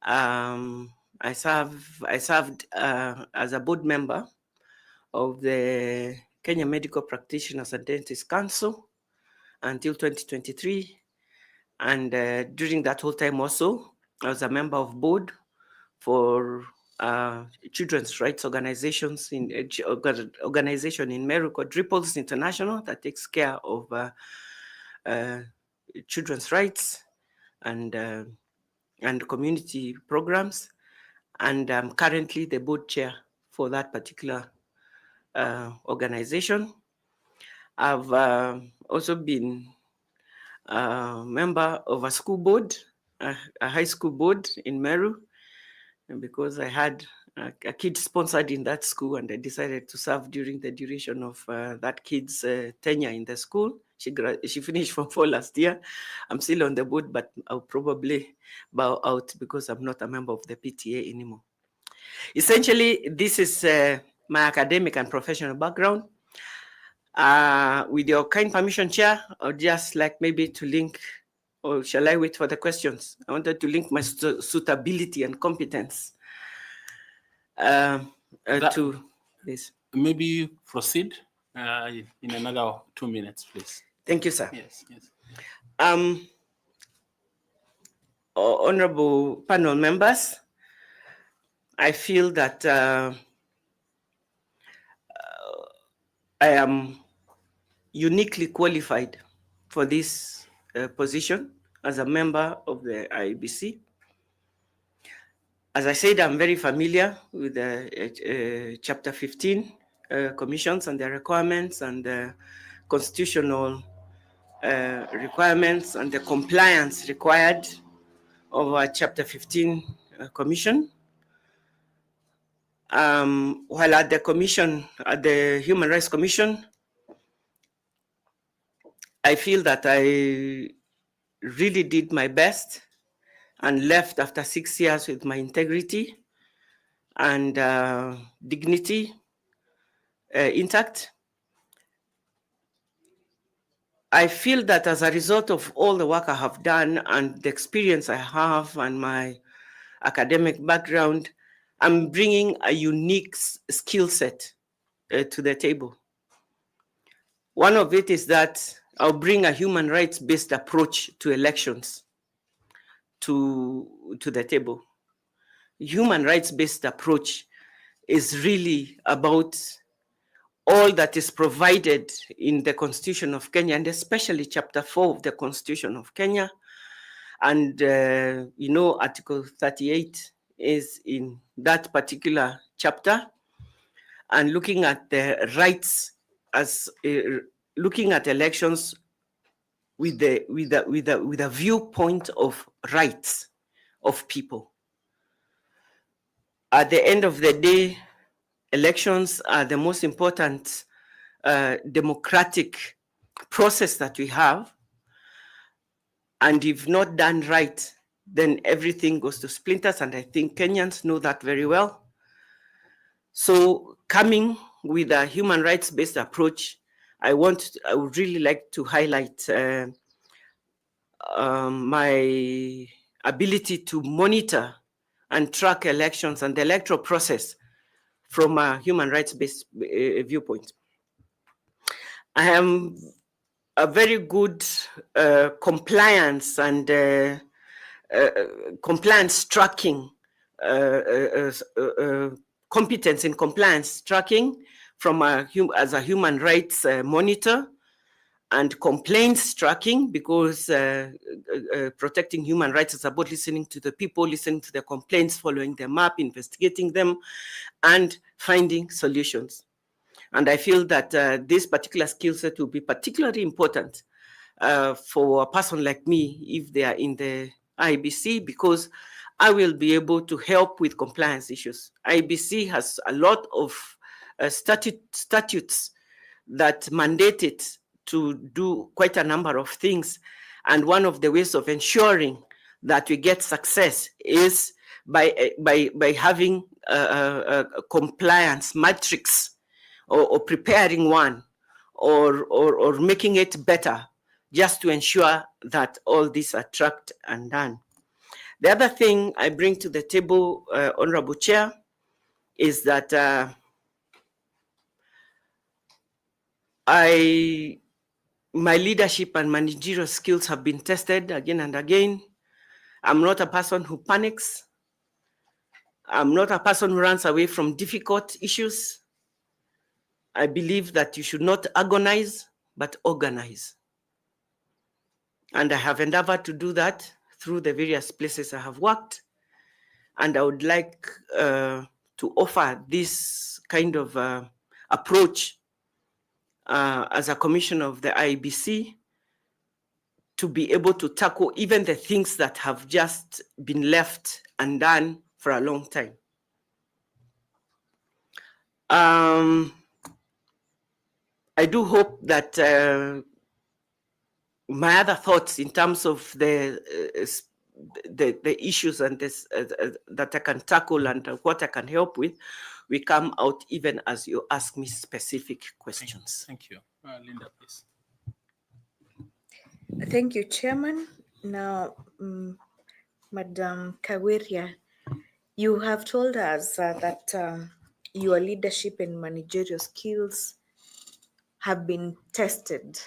I served as a board member of the Kenya Medical Practitioners and Dentists Council until 2023. And during that whole time also, I was a member of board for children's rights organizations organization in Meru called Ripples International that takes care of children's rights and community programs. And I'm currently the board chair for that particular organization. I've also been a member of a school board, a high school board in Meru, and because I had a kid sponsored in that school and I decided to serve during the duration of that kid's tenure in the school. She finished Form 4 last year. I'm still on the board, but I'll probably bow out because I'm not a member of the PTA anymore. Essentially, this is my academic and professional background. With your kind permission, Chair, I'd just like maybe to link, or shall I wait for the questions? I wanted to link my suitability and competence to this. Maybe proceed in another 2 minutes, please. Thank you, sir. Yes, yes. Honorable panel members, I feel that I am uniquely qualified for this position as a member of the Iebc. As I said, I'm very familiar with the Chapter 15 commissions and their requirements and the constitutional requirements and the compliance required of a Chapter 15 commission. While at the commission, at the Human Rights Commission, I feel that I really did my best and left after 6 years with my integrity and dignity intact. I feel that as a result of all the work I have done and the experience I have and my academic background, I'm bringing a unique skill set to the table. One of it is that I'll bring a human rights-based approach to elections to the table. Human rights-based approach is really about all that is provided in the Constitution of Kenya, and especially Chapter 4 of the Constitution of Kenya. And, you know, Article 38 is in that particular chapter. And looking at the rights as looking at elections with a viewpoint of rights of people. At the end of the day, elections are the most important democratic process that we have. And if not done right, then everything goes to splinters. And I think Kenyans know that very well. So coming with a human rights-based approach, I would really like to highlight my ability to monitor and track elections and the electoral process from a human rights-based viewpoint. I am a very good compliance and compliance tracking, competence in compliance tracking from as a human rights monitor, and complaints tracking, because protecting human rights is about listening to the people, listening to their complaints, following them up, investigating them, and finding solutions. And I feel that this particular skill set will be particularly important for a person like me if they are in the IEBC, because I will be able to help with compliance issues. IEBC has a lot of statutes that mandate it to do quite a number of things. And one of the ways of ensuring that we get success is by having a compliance matrix, or preparing one, or making it better, just to ensure that all these are tracked and done. The other thing I bring to the table, Honorable Chair, is that my leadership and managerial skills have been tested again and again. I'm not a person who panics. I'm not a person who runs away from difficult issues. I believe that you should not agonize, but organize. And I have endeavored to do that through the various places I have worked. And I would like to offer this kind of approach as a commissioner of the IEBC, to be able to tackle even the things that have just been left undone for a long time. I do hope that my other thoughts in terms of the issues and this, that I can tackle and what I can help with, we come out even as you ask me specific questions. Thank you. Linda, please. Thank you, Chairman. Now, Madam Kawiria, you have told us that your leadership and managerial skills have been tested.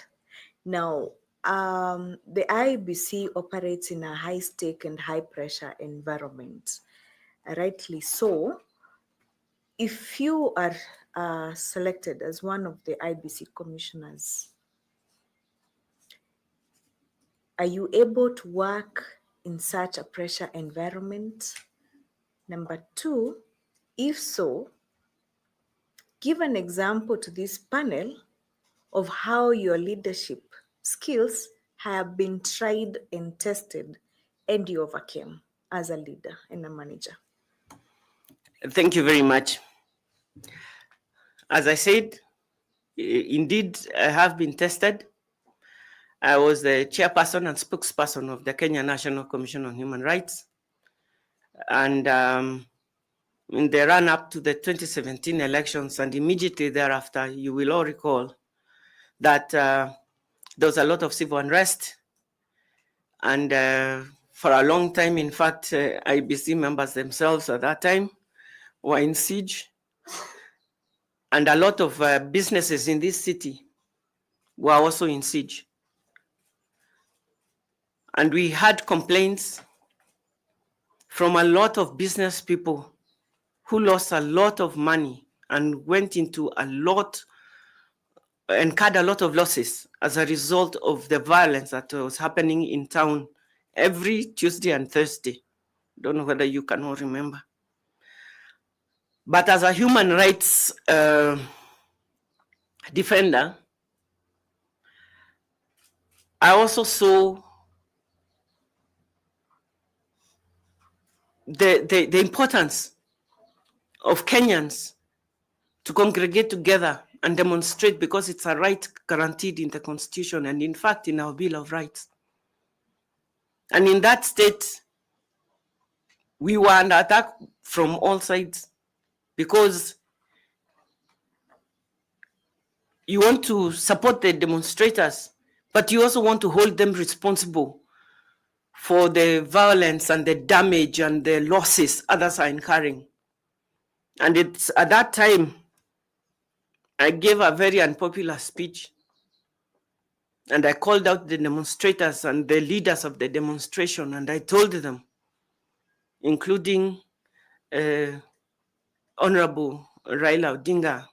Now, the IEBC operates in a high-stake and high-pressure environment, rightly so. If you are selected as one of the IEBC commissioners, are you able to work in such a pressure environment? Number two, if so, give an example to this panel of how your leadership skills have been tried and tested and you overcame as a leader and a manager. Thank you very much. As I said, indeed, I have been tested. I was the chairperson and spokesperson of the Kenya National Commission on Human Rights. And in the run-up to the 2017 elections, and immediately thereafter, you will all recall that there was a lot of civil unrest. And for a long time, in fact, IEBC members themselves at that time were in siege. And a lot of businesses in this city were also in siege. And we had complaints from a lot of business people who lost a lot of money and went into a lot incurred a lot of losses as a result of the violence that was happening in town every Tuesday and Thursday. Don't know whether you can all remember. But as a human rights defender, I also saw the importance of Kenyans to congregate together and demonstrate, because it's a right guaranteed in the Constitution and in fact in our Bill of Rights. And in that state, we were under attack from all sides, because you want to support the demonstrators, but you also want to hold them responsible for the violence and the damage and the losses others are incurring. And it's at that time, I gave a very unpopular speech, and I called out the demonstrators and the leaders of the demonstration, and I told them, including Honorable Raila Odinga,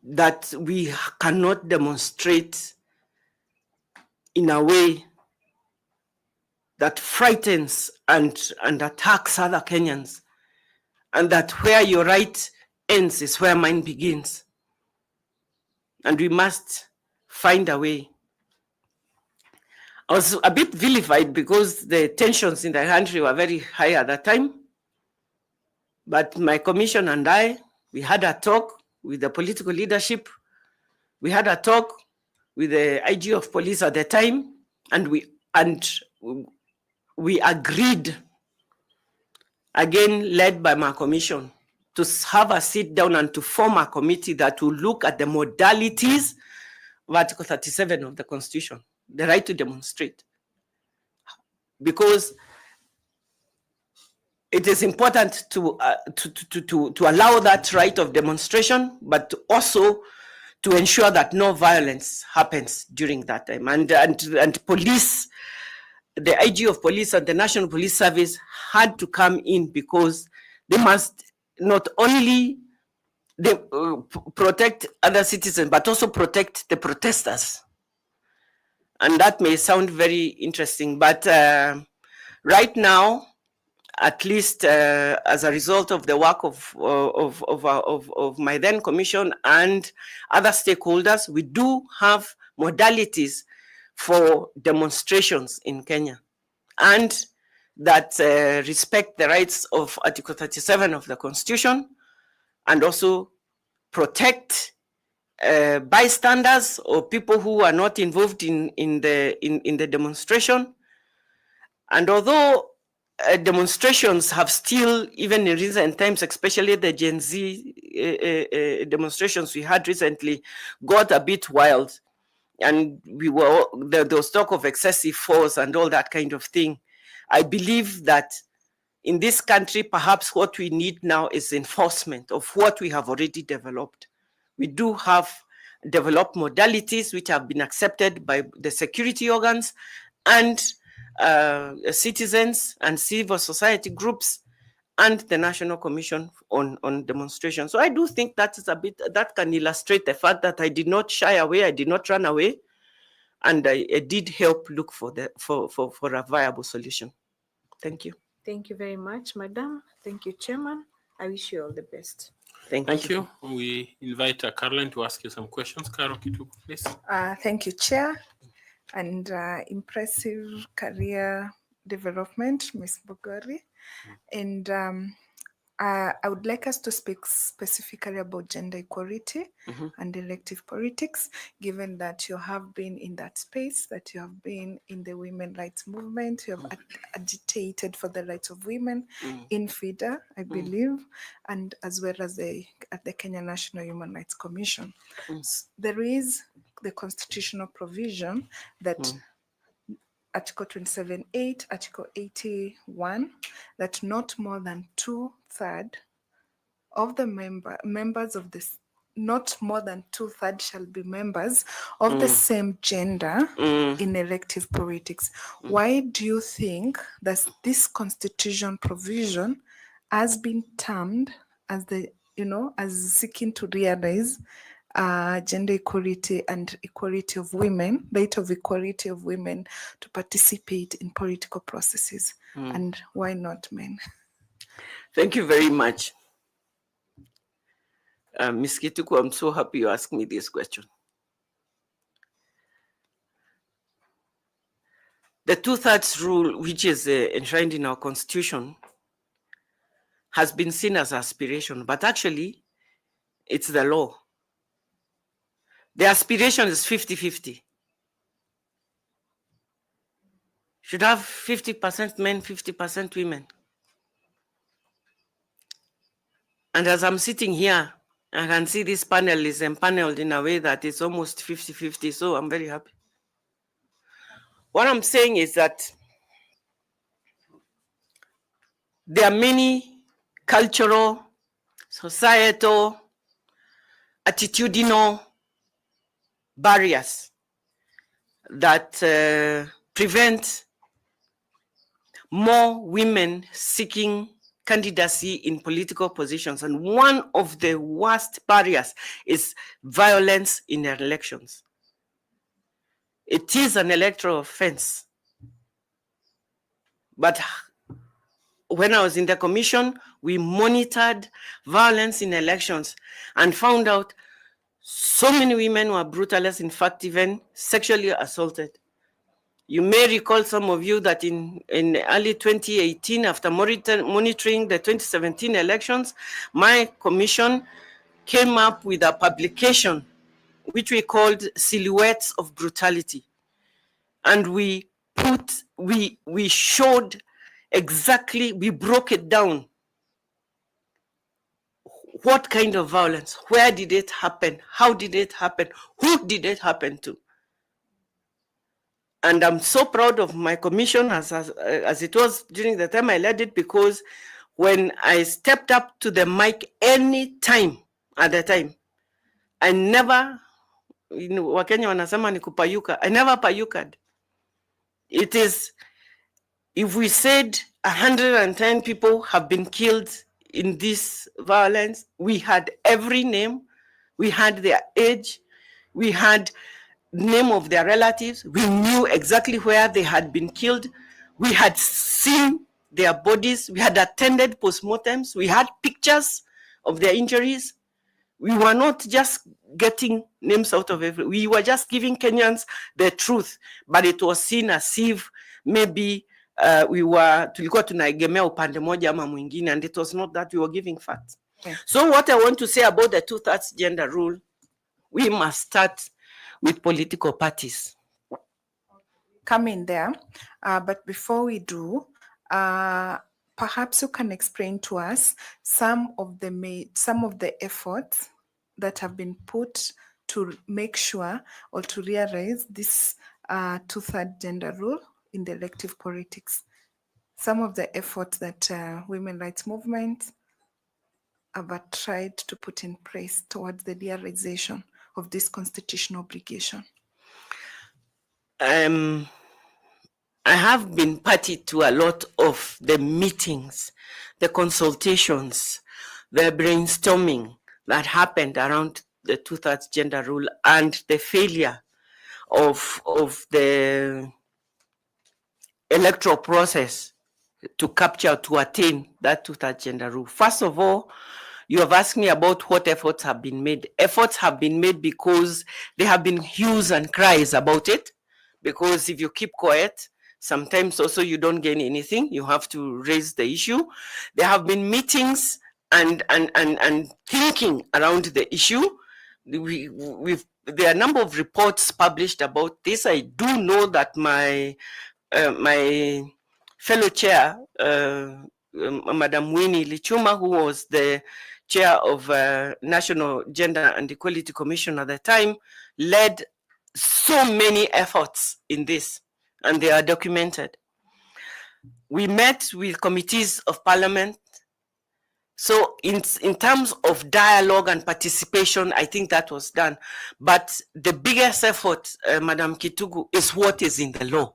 that we cannot demonstrate in a way that frightens and attacks other Kenyans, and that where your right ends is where mine begins. And we must find a way. I was a bit vilified because the tensions in the country were very high at that time. But my commission and I, we had a talk with the political leadership. We had a talk with the IG of police at the time, and we agreed, again led by my commission, to have a sit down and to form a committee that will look at the modalities of Article 37 of the Constitution, the right to demonstrate. Because it is important to allow that right of demonstration, but also to ensure that no violence happens during that time. And police, the IG of police and the National Police Service had to come in, because they must not only protect other citizens, but also protect the protesters. And that may sound very interesting, but right now, at least as a result of the work of my then commission and other stakeholders, we do have modalities for demonstrations in Kenya, and that respect the rights of Article 37 of the Constitution, and also protect bystanders or people who are not involved in the demonstration. And although demonstrations have still, even in recent times, especially the Gen Z demonstrations we had recently, got a bit wild, and there was talk of excessive force and all that kind of thing. I believe that in this country, perhaps what we need now is enforcement of what we have already developed. We do have developed modalities which have been accepted by the security organs and citizens and civil society groups and the National Commission on Demonstration. So I do think that is a bit, that can illustrate the fact that I did not shy away, I did not run away, and I did help look for a viable solution. Thank you. Thank you very much, Madam. Thank you, Chairman. I wish you all the best. Thank you. We invite Caroline to ask you some questions. Caro, please. Thank you, Chair. And impressive career development, Ms. Bogori. And I would like us to speak specifically about gender equality and elective politics, given that you have been in that space, that you have been in the women rights movement, you have agitated for the rights of women in FIDA, I believe, and as well as at the Kenya National Human Rights Commission. There is the constitutional provision that Article 27.8, Article 81, that not more than 2/3 of the members of this, not more than 2/3 shall be members of the same gender in elective politics. Why do you think that this constitution provision has been termed as the as seeking to realize gender equality and equality of women, right of equality of women to participate in political processes. And why not men? Thank you very much. Ms. Kituku, I'm so happy you asked me this question. The 2/3 rule, which is enshrined in our constitution, has been seen as aspiration, but actually it's the law. The aspiration is 50-50. Should have 50% men, 50% women. And as I'm sitting here, I can see this panel is empaneled in a way that it's almost 50-50, so I'm very happy. What I'm saying is that there are many cultural, societal, attitudinal barriers that prevent more women seeking candidacy in political positions. And one of the worst barriers is violence in elections. It is an electoral offense. But when I was in the commission, we monitored violence in elections and found out so many women were brutalized, in fact, even sexually assaulted. You may recall, some of you, that in early 2018, after monitoring the 2017 elections, my commission came up with a publication which we called Silhouettes of Brutality. And we showed exactly, we broke it down. What kind of violence? Where did it happen? How did it happen? Who did it happen to? And I'm so proud of my commission as it was during the time I led it, because when I stepped up to the mic any time at the time, I never, Wakenya wanasema ni kupayuka, I never payukad. It is, if we said 110 people have been killed in this violence, we had every name, we had their age, we had name of their relatives, we knew exactly where they had been killed, we had seen their bodies, we had attended postmortems, we had pictures of their injuries. We were not just getting names out of every, we were just giving Kenyans the truth, but it was seen as if maybe tulikuwa tunaegemea upande moja ama mwingine, and it was not that, we were giving facts. Okay. So what I want to say about the 2/3 gender rule, we must start with political parties. Come in there, but before we do, perhaps you can explain to us some of the efforts that have been put to make sure or to realize this 2/3 gender rule in the elective politics. Some of the efforts that women rights movement have tried to put in place towards the realization of this constitutional obligation. I have been party to a lot of the meetings, the consultations, the brainstorming that happened around the 2/3 gender rule and the failure of the electoral process to capture, to attain that 2/3 gender rule. First of all, you have asked me about what efforts have been made. Efforts have been made because there have been hues and cries about it. Because if you keep quiet, sometimes also you don't gain anything. You have to raise the issue. There have been meetings and thinking around the issue. There are a number of reports published about this. I do know that my fellow chair, Madam Winnie Lichuma, who was the chair of National Gender and Equality Commission at the time, led so many efforts in this, and they are documented. We met with committees of parliament. So in terms of dialogue and participation, I think that was done. But the biggest effort, Madam Kitugu, is what is in the law.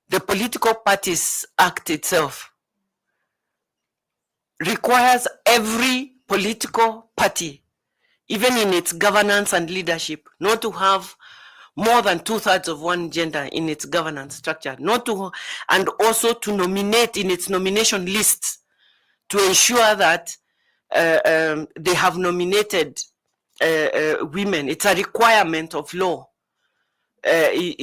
The Political Parties Act itself requires every political party, even in its governance and leadership, not to have more than 2/3 of one gender in its governance structure, and also to nominate in its nomination lists to ensure that they have nominated women. It's a requirement of law in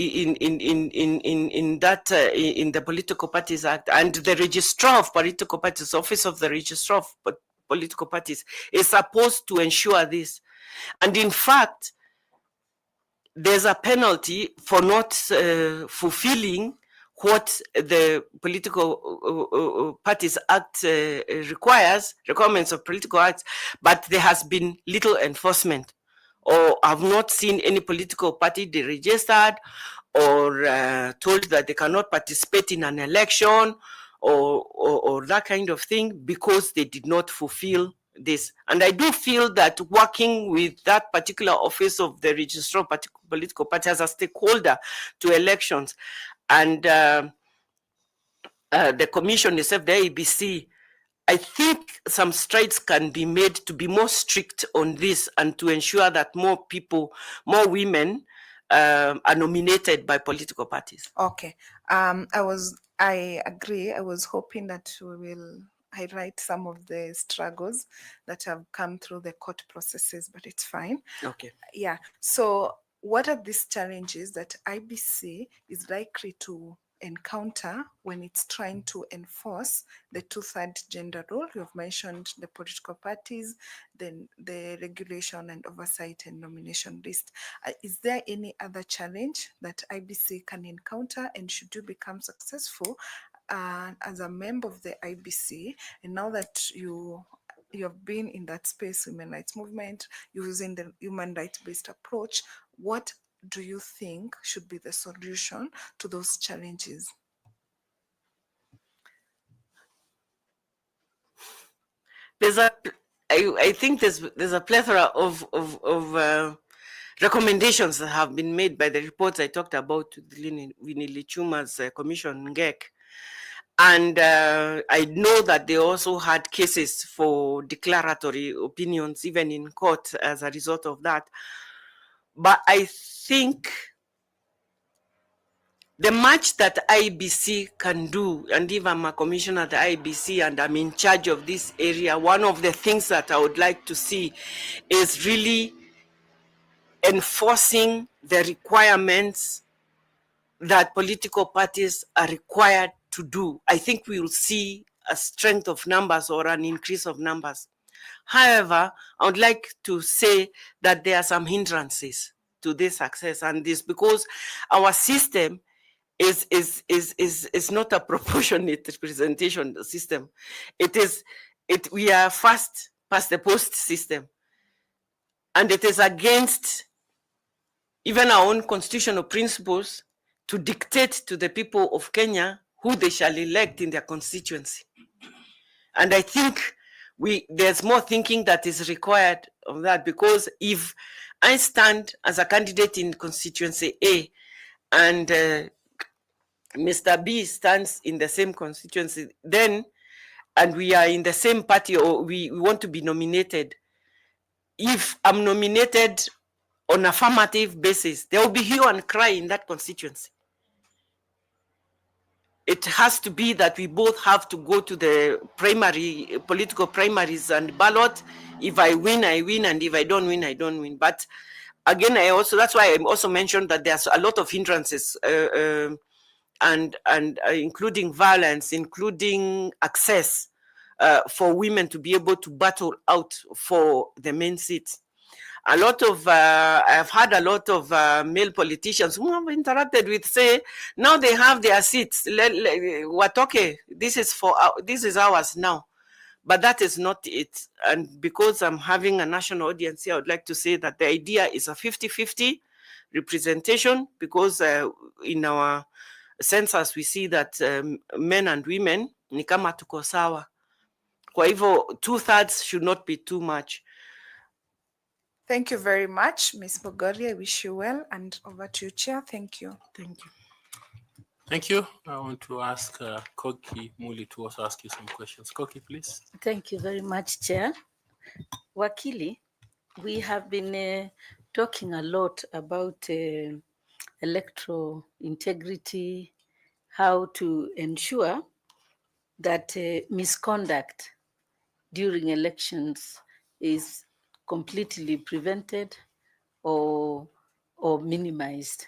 the Political Parties Act, and the Registrar of Political Parties, Office of the Registrar of Political Parties, is supposed to ensure this. And in fact, there's a penalty for not fulfilling what the Political Parties Act requirements of political acts, but there has been little enforcement, or I've not seen any political party deregistered or told that they cannot participate in an election or that kind of thing because they did not fulfill this. And I do feel that working with that particular office of the Registrar of Political Parties as a stakeholder to elections, and the Commission itself, the Iebc, I think some strides can be made to be more strict on this and to ensure that more people, more women are nominated by political parties. Okay. I agree. I was hoping that we will highlight some of the struggles that have come through the court processes, but it's fine. Okay. Yeah. So what are these challenges that IBC is likely to encounter when it's trying to enforce the 2/3 gender rule? You've mentioned the political parties, then the regulation and oversight and nomination list. Is there any other challenge that IBC can encounter, and should you become successful as a member of the IBC, and now that you have been in that space, human rights movement, using the human rights based approach, what do you think should be the solution to those challenges? I think there's a plethora of recommendations that have been made by the reports I talked about to Winnie Lichuma's commission, NGEC. And I know that they also had cases for declaratory opinions, even in court, as a result of that. But I think the much that IBC can do, and if I'm a commissioner at the IBC and I'm in charge of this area, one of the things that I would like to see is really enforcing the requirements that political parties are required to do. I think we will see a strength of numbers or an increase of numbers. However, I would like to say that there are some hindrances to this success, and this because our system is not a proportionate representation system. We are first past the post system, and it is against even our own constitutional principles to dictate to the people of Kenya who they shall elect in their constituency. And I think there's more thinking that is required of that, because if I stand as a candidate in constituency A and Mr. B stands in the same constituency, then, and we are in the same party, or we want to be nominated, if I'm nominated on affirmative basis, there will be hue and cry in that constituency. It has to be that we both have to go to the political primaries and ballot. If I win, I win, and if I don't win, I don't win. But again, that's why I also mentioned that there's a lot of hindrances, and including violence, including access for women to be able to battle out for the main seats. A lot of I've had a lot of male politicians who have interacted with say now they have their seats. What okay? This is ours now, but that is not it. And because I'm having a national audience here, I would like to say that the idea is a 50-50 representation, because in our census we see that men and women ni kama tuko sawa. Kwa hivyo 2/3 should not be too much. Thank you very much, Ms. Bogori. I wish you well, and over to you, Chair. Thank you. Thank you. Thank you. I want to ask Koki Muli to also ask you some questions. Koki, please. Thank you very much, Chair. Wakili, we have been talking a lot about electoral integrity, how to ensure that misconduct during elections is completely prevented or minimized.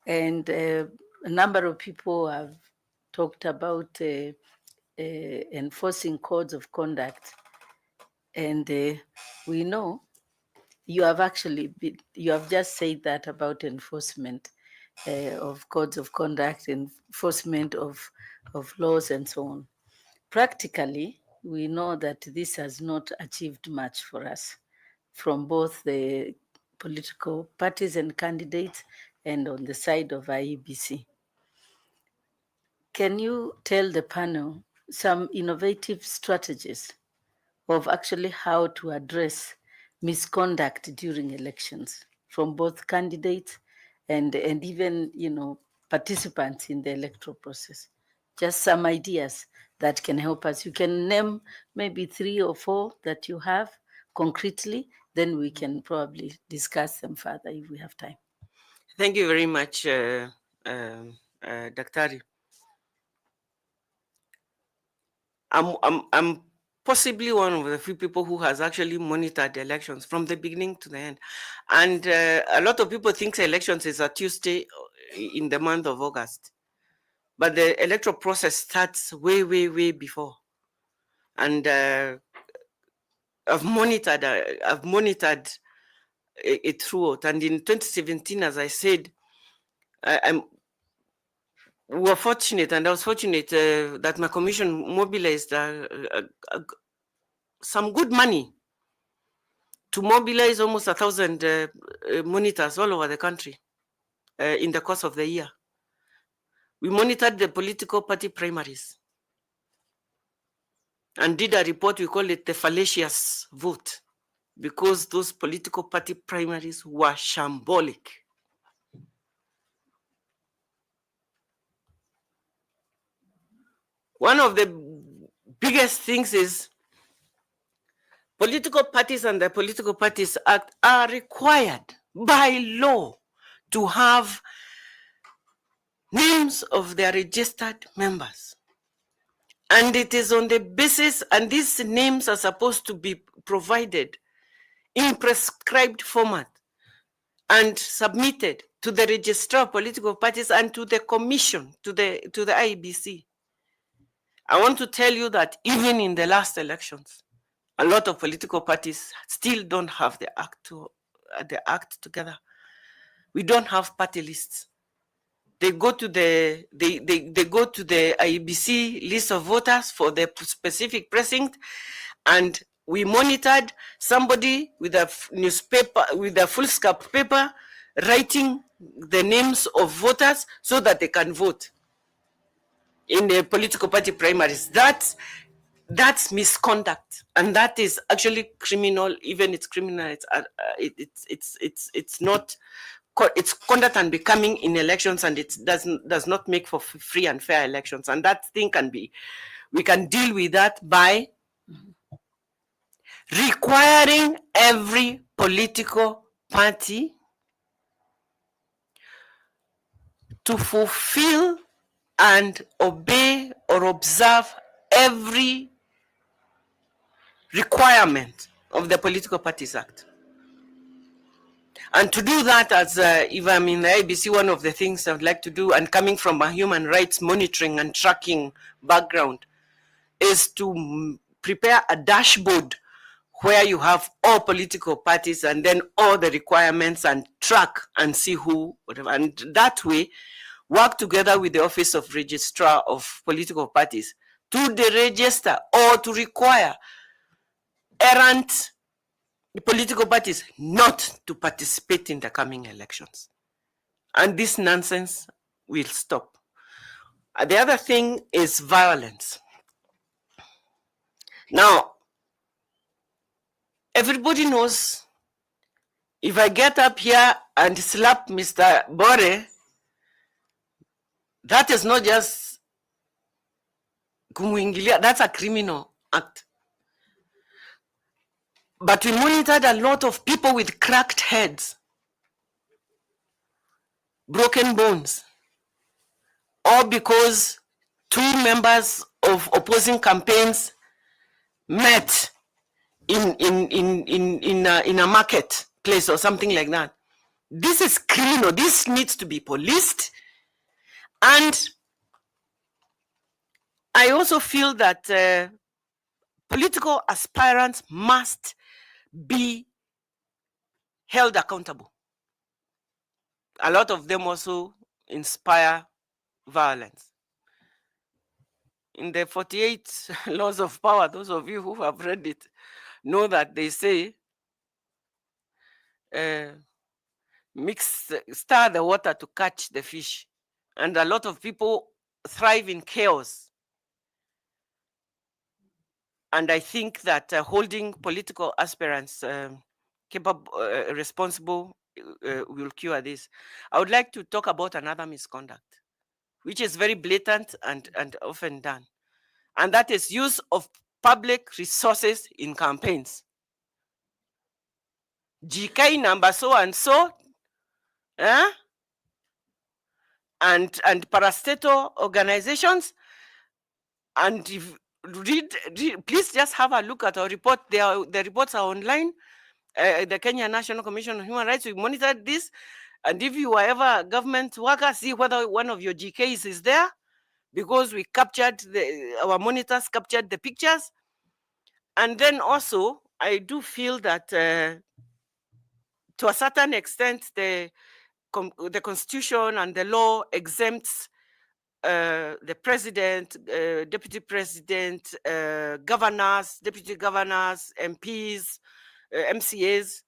And a number of people have talked about enforcing codes of conduct. And we know you have you have just said that about enforcement of codes of conduct, enforcement of laws and so on. Practically, we know that this has not achieved much for us from both the political parties and candidates and on the side of IEBC. Can you tell the panel some innovative strategies of actually how to address misconduct during elections from both candidates and even, participants in the electoral process? Just some ideas that can help us. You can name maybe 3 or 4 that you have concretely, then we can probably discuss them further if we have time. Thank you very much, Daktari. I'm possibly one of the few people who has actually monitored the elections from the beginning to the end. And a lot of people think elections is a Tuesday in the month of August. But the electoral process starts way, way, way before. And I've monitored it throughout. And in 2017, as I said, we were fortunate, and I was fortunate that my commission mobilized some good money to mobilize almost 1,000 monitors all over the country in the course of the year. We monitored the political party primaries and did a report, we call it the fallacious vote, because those political party primaries were shambolic. One of the biggest things is political parties and the Political Parties Act are required by law to have names of their registered members. And it is on the basis, and these names are supposed to be provided in prescribed format and submitted to the registrar of political parties and to the commission, to the Iebc. I want to tell you that even in the last elections, a lot of political parties still don't have the act together. We don't have party lists. They go to the they go to the Iebc list of voters for the specific precinct, and we monitored somebody with a newspaper, with a foolscap paper, writing the names of voters so that they can vote in the political party primaries. That's misconduct, and that is actually criminal. Even it's criminal. It's not. It's conduct unbecoming in elections, and it does not make for free and fair elections. And that thing we can deal with that by requiring every political party to fulfill and obey or observe every requirement of the Political Parties Act. And to do that, as if I'm in the IEBC, one of the things I would like to do, and coming from a human rights monitoring and tracking background, is to prepare a dashboard where you have all political parties and then all the requirements, and track and see who, whatever. And that way, work together with the Office of Registrar of Political Parties to deregister or to require errant political parties not to participate in the coming elections. And this nonsense will stop. The other thing is violence. Now, everybody knows if I get up here and slap Mr. Bore, that is not just kumuingilia, that's a criminal act. But we monitored a lot of people with cracked heads, broken bones, all because two members of opposing campaigns met in a marketplace or something like that. This is criminal. This needs to be policed. And I also feel that political aspirants must be held accountable. A lot of them also inspire violence. In the 48 laws of power, those of you who have read it know that they say, stir the water to catch the fish. And a lot of people thrive in chaos. And I think that holding political aspirants capable, responsible will cure this. I would like to talk about another misconduct, which is very blatant and often done. And that is use of public resources in campaigns. GK number so and so, and parastatal organizations. And if read, please just have a look at our report. The reports are online. The Kenya National Commission on Human Rights, we monitored this. And if you are ever a government worker, see whether one of your GKs is there, because we captured, our monitors captured the pictures. And then also, I do feel that to a certain extent, the Constitution and the law exempts the president, deputy president, governors, deputy governors, MPs, MCAs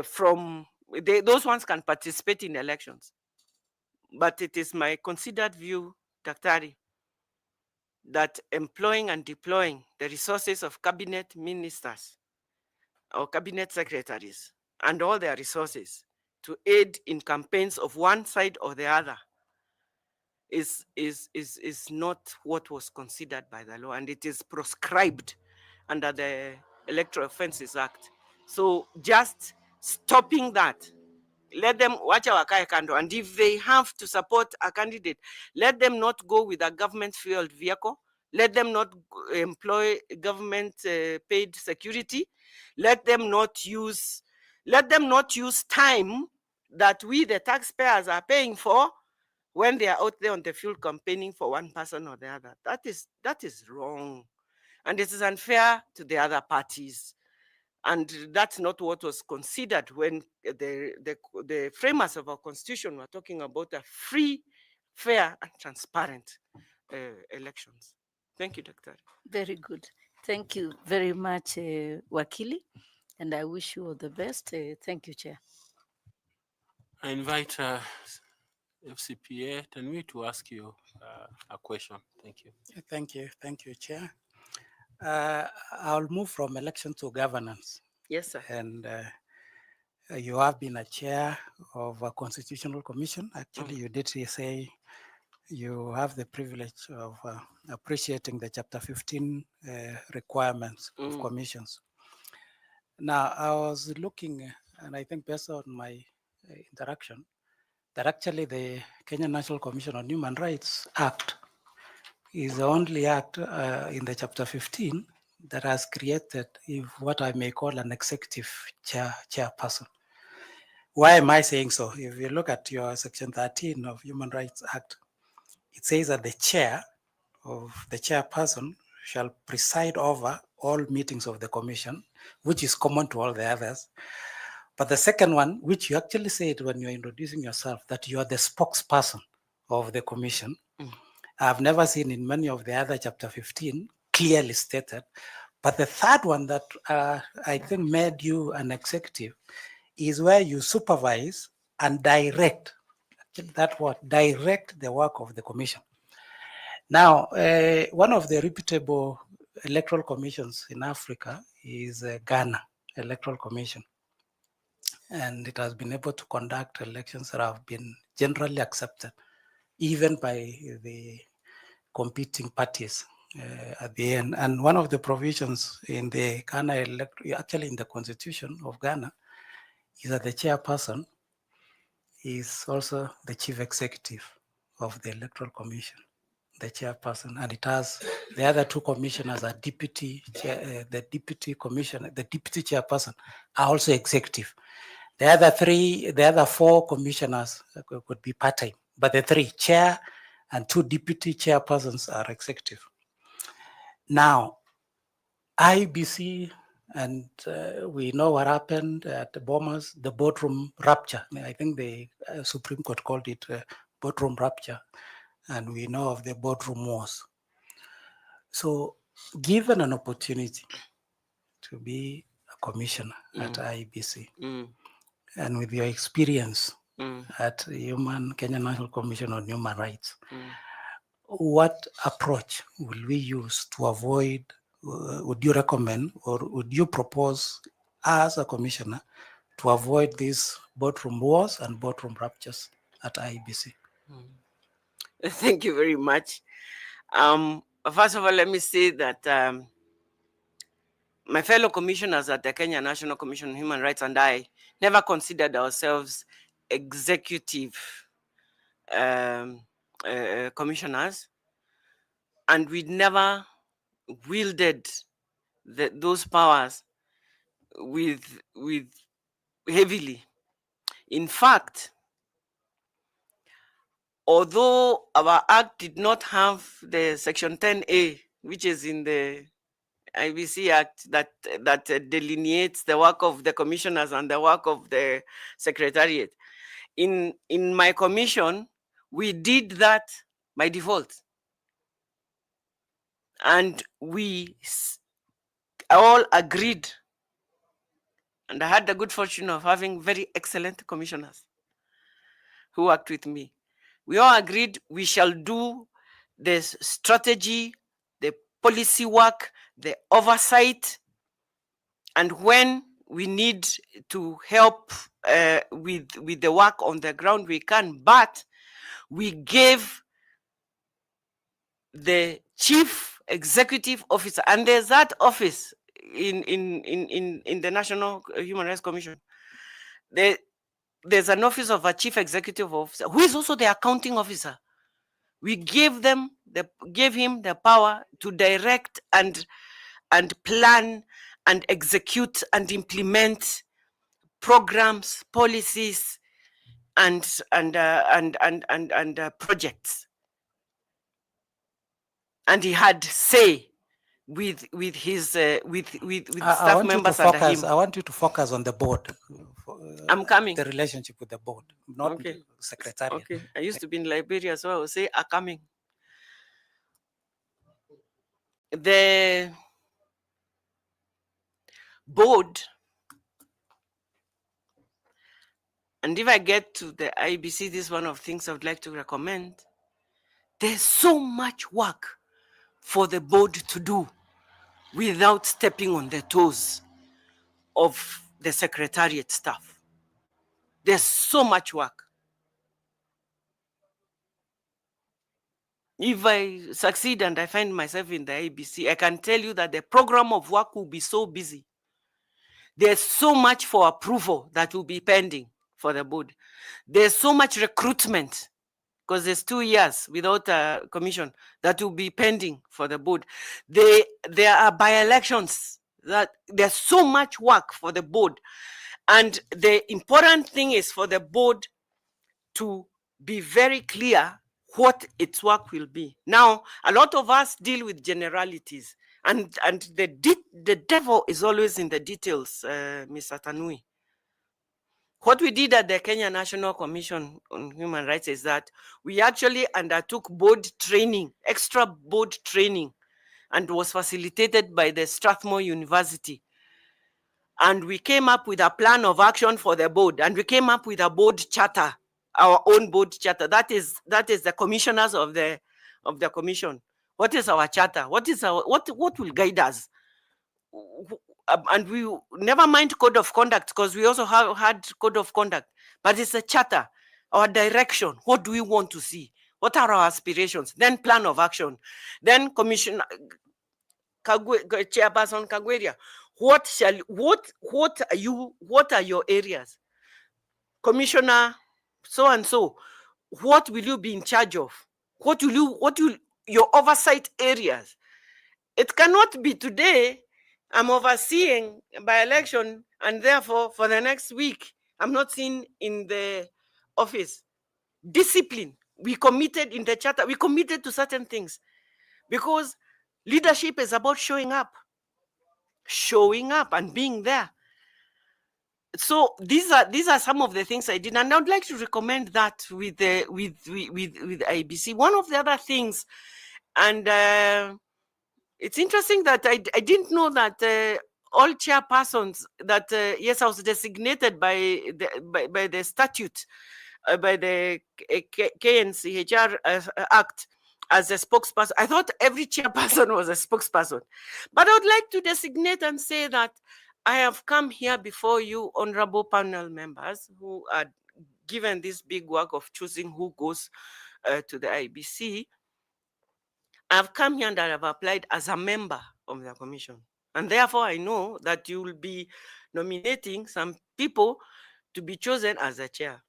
from, those ones can participate in elections. But it is my considered view, Daktari, that employing and deploying the resources of cabinet ministers or cabinet secretaries and all their resources to aid in campaigns of one side or the other is not what was considered by the law, and it is proscribed under the Electoral Offences Act. So just stopping that, let them watch our kando, and if they have to support a candidate, let them not go with a government fueled vehicle. Let them not employ government paid security. Let them not use time that we, the taxpayers, are paying for when they are out there on the field campaigning for one person or the other. That is wrong. And it is unfair to the other parties. And that's not what was considered when the framers of our constitution were talking about a free, fair, and transparent elections. Thank you, Dr. Very good. Thank you very much, Wakili, and I wish you all the best. Thank you, Chair. I invite FCPA Tanwi to ask you a question. Thank you. Thank you. Thank you, Chair. I'll move from election to governance. Yes, sir. And you have been a chair of a constitutional commission. Actually, you did say you have the privilege of appreciating the Chapter 15 requirements of commissions. Now, I was looking, and I think based on my interaction, that actually the Kenya National Commission on Human Rights Act is the only act in the Chapter 15 that has created what I may call an executive chairperson. Why am I saying so? If you look at your Section 13 of Human Rights Act, it says that the chair of the chairperson shall preside over all meetings of the commission, which is common to all the others. But the second one, which you actually said when you're introducing yourself, that you are the spokesperson of the commission. I've never seen in many of the other Chapter 15 clearly stated. But the third one that I think made you an executive is where you supervise and direct, that word, direct the work of the commission. Now, one of the reputable electoral commissions in Africa is Ghana Electoral Commission. And it has been able to conduct elections that have been generally accepted, even by the competing parties at the end. And one of the provisions in the Ghana, actually in the constitution of Ghana, is that the chairperson is also the chief executive of the Electoral Commission, the chairperson, and it has the other two commissioners are deputy chair, the deputy commissioner, the deputy chairperson are also executive. The other four commissioners could be part-time, but the three, chair and two deputy chairpersons, are executive. Now, IBC, and we know what happened at the Bomas, the boardroom rupture. I think the Supreme Court called it boardroom rupture, and we know of the boardroom wars. So, given an opportunity to be a commissioner at IBC, and with your experience at Kenya National Commission on Human Rights, what approach will we use to avoid, would you recommend, or would you propose as a commissioner to avoid these boardroom wars and boardroom ruptures at IEBC? Thank you very much. First of all, let me say that my fellow commissioners at the Kenya National Commission on Human Rights and I never considered ourselves executive commissioners, and we never wielded those powers with heavily. In fact, although our act did not have the section 10A, which is in the IBC Act, that delineates the work of the commissioners and the work of the secretariat, in my commission, we did that by default. And we all agreed, and I had the good fortune of having very excellent commissioners who worked with me. We all agreed we shall do this strategy, the policy work, the oversight, and when we need to help with the work on the ground, we can. But we gave the chief executive officer, and there's that office in the National Human Rights Commission. There's an office of a chief executive officer who is also the accounting officer. We gave him the power to direct and plan and execute and implement programs, policies, and projects. And he had say with his staff members under him. I want you to focus on the board. I'm coming. The relationship with the board, not the secretariat. Okay, I used to be in Liberia, so I will say are coming. The board, and if I get to the IBC, this is one of the things I would like to recommend. There's so much work for the board to do without stepping on the toes of the secretariat staff. There's so much work. If I succeed and I find myself in the IBC, I can tell you that the program of work will be so busy. There's so much for approval that will be pending for the board. There's so much recruitment, because there's 2 years without a commission, that will be pending for the board. There are by-elections. That there's so much work for the board. And the important thing is for the board to be very clear what its work will be. Now, a lot of us deal with generalities, and the devil is always in the details, Mr. Tanui. What we did at the Kenya National Commission on Human Rights is that we actually undertook board training, extra board training, and was facilitated by the Strathmore University. And we came up with a plan of action for the board, and we came up with a board charter, our own board charter. That is the commissioners of the commission. What is our charter? What will guide us? And we never mind code of conduct, because we also have had code of conduct, but it's a charter, our direction. What do we want to see? What are our aspirations? Then plan of action. Then Commissioner Chairperson Kagweria, what are your areas? Commissioner so and so, what will you be in charge of? What will your oversight areas? It cannot be today I'm overseeing by election and therefore for the next week I'm not seen in the office. Discipline. We committed in the charter, we committed to certain things because leadership is about showing up and being there. So these are some of the things I did, and I would like to recommend that with IEBC. One of the other things, and it's interesting that I didn't know that all chairpersons that yes, I was designated by the statute by the KNCHR Act as a spokesperson. I thought every chairperson was a spokesperson, but I would like to designate and say that I have come here before you, honorable panel members, who are given this big work of choosing who goes to the IEBC. I've come here and I have applied as a member of the commission. And therefore, I know that you will be nominating some people to be chosen as a chair.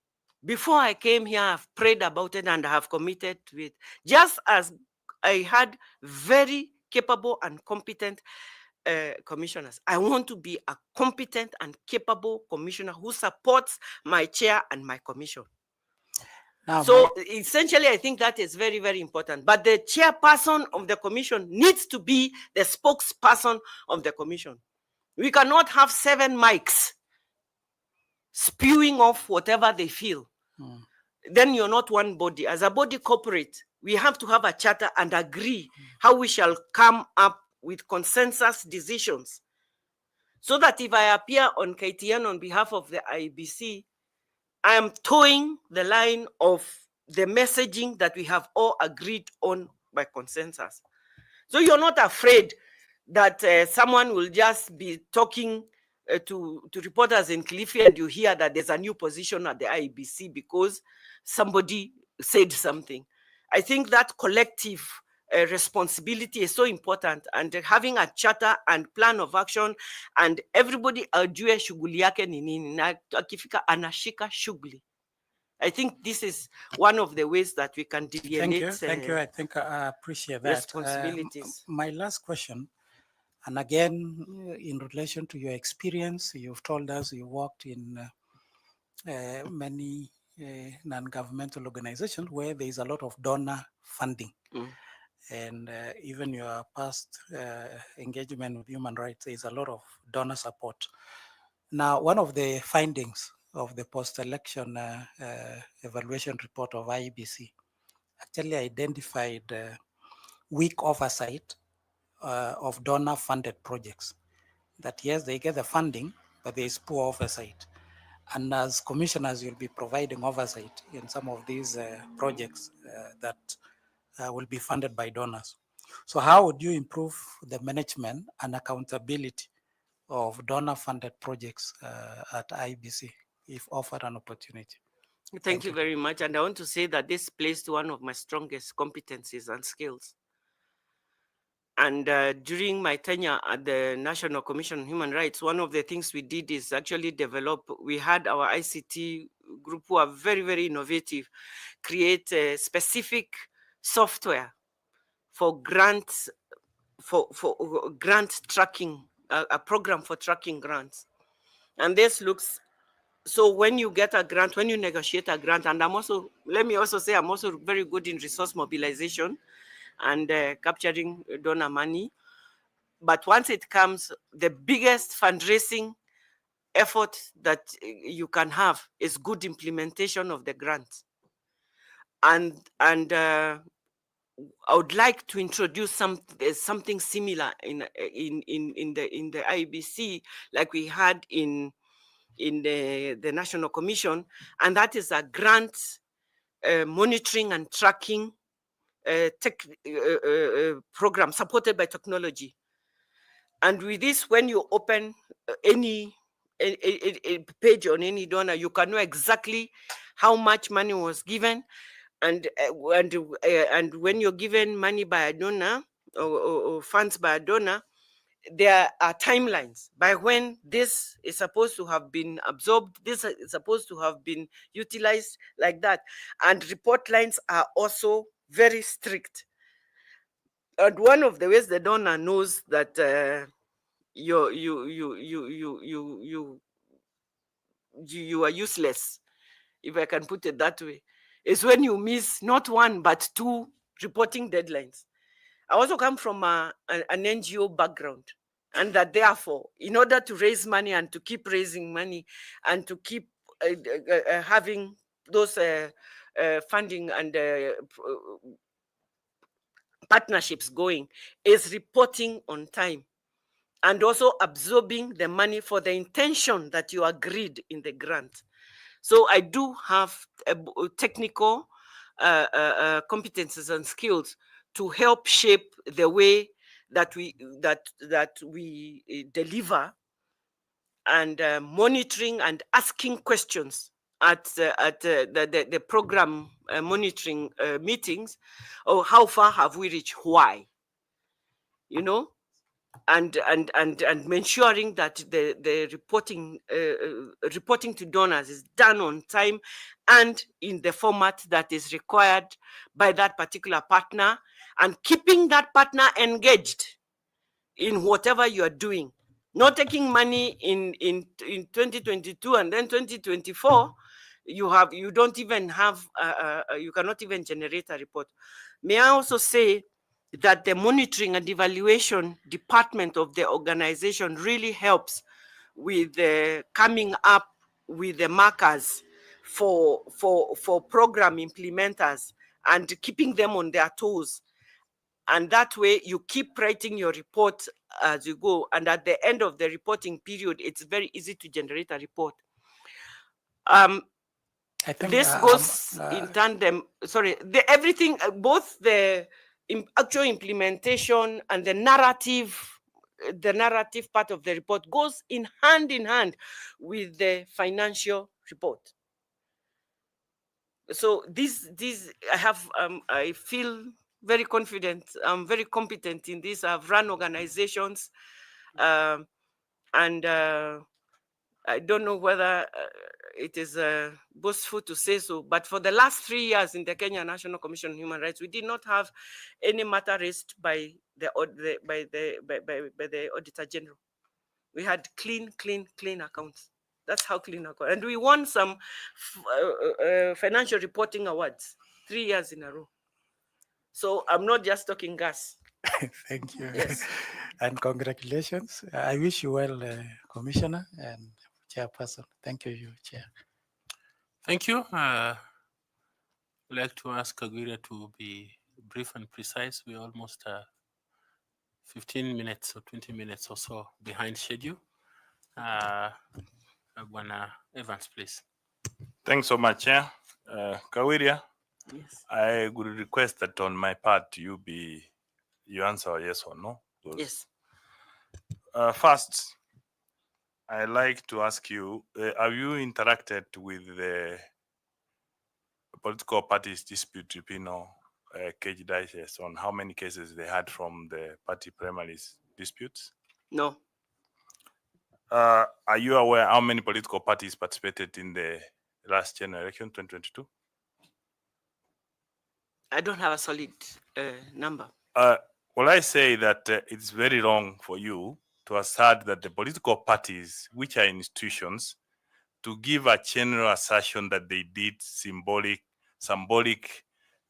Before I came here, I've prayed about it and I have committed to it. Just as I had very capable and competent commissioners, I want to be a competent and capable commissioner who supports my chair and my commission. So essentially, I think that is very, very important. But the chairperson of the commission needs to be the spokesperson of the commission. We cannot have 7 mics spewing off whatever they feel. Then you're not one body. As a body corporate, we have to have a charter and agree how we shall come up with consensus decisions. So that if I appear on KTN on behalf of the IEBC, I am towing the line of the messaging that we have all agreed on by consensus. So you're not afraid that someone will just be talking to reporters in Kilifi and you hear that there's a new position at the IEBC because somebody said something. I think that collective responsibility is so important, and having a charter and plan of action and everybody ajue shughuli yake ni nini na akifika anashika shughuli. I think this is one of the ways that we can delineate. Thank you. I think I appreciate that. Responsibilities. My last question, and again, in relation to your experience, you've told us you worked in many non-governmental organizations where there is a lot of donor funding. And even your past engagement with human rights, there is a lot of donor support. Now, one of the findings of the post-election evaluation report of IEBC actually identified weak oversight of donor-funded projects. That yes, they get the funding, but there is poor oversight. And as commissioners, you'll be providing oversight in some of these projects that will be funded by donors. So how would you improve the management and accountability of donor-funded projects at IEBC if offered an opportunity? Thank you very much. And I want to say that this plays to one of my strongest competencies and skills. And during my tenure at the National Commission on Human Rights, one of the things we did is actually develop, we had our ICT group who are very, very innovative, create a specific software for grants, for grant tracking, a program for tracking grants. And this looks, so when you get a grant, when you negotiate a grant, and I'm also, let me also say, I'm also very good in resource mobilization and capturing donor money. But once it comes, the biggest fundraising effort that you can have is good implementation of the grant. And I would like to introduce something similar in the IEBC, like we had in the National Commission, and that is a grant monitoring and tracking program supported by technology. And with this, when you open any page on any donor, you can know exactly how much money was given And when you're given money by a donor or funds by a donor, there are timelines by when this is supposed to have been absorbed, this is supposed to have been utilized, like that. And report lines are also very strict. And one of the ways the donor knows that you are useless, if I can put it that way, is when you miss not one but two reporting deadlines. I also come from an NGO background, and that therefore, in order to raise money and to keep raising money and to keep having those funding and partnerships going, is reporting on time and also absorbing the money for the intention that you agreed in the grant. So I do have technical competences and skills to help shape the way that we deliver, and monitoring and asking questions at the program monitoring meetings. Oh, how far have we reached? Why? You know, and ensuring that the reporting to donors is done on time and in the format that is required by that particular partner, and keeping that partner engaged in whatever you are doing. Not taking money in 2022 and then 2024, you don't even have you cannot even generate a report. May I also say that the monitoring and evaluation department of the organization really helps with coming up with the markers for program implementers and keeping them on their toes. And that way you keep writing your report as you go, and at the end of the reporting period, it's very easy to generate a report. I think This goes in tandem. Sorry, everything, both the actual implementation and the narrative part of the report goes in hand with the financial report. So this I feel very confident. I'm very competent in this. I've run organizations, and I don't know whether it is boastful to say so, but for the last 3 years in the Kenya National Commission on Human Rights, we did not have any matter raised by the Auditor General. We had clean accounts. That's how clean accounts. And we won some financial reporting awards 3 years in a row. So I'm not just talking gas. Thank you. Yes. And congratulations. I wish you well, Commissioner and Chairperson. Thank you, Chair. Thank you. I'd like to ask Kagwira to be brief and precise. We're almost 15 minutes or 20 minutes or so behind schedule. Bwana Evans, please. Thanks so much, Chair. Kawiria, yes. I would request that on my part you answer yes or no. Yes. First, I'd like to ask you, have you interacted with the political parties dispute tribunal, KG Diocese, on how many cases they had from the party primaries disputes? No. Are you aware how many political parties participated in the last general election, 2022? I don't have a solid number. Well, I say that it's very wrong for you to assert that the political parties, which are institutions, to give a general assertion that they did symbolic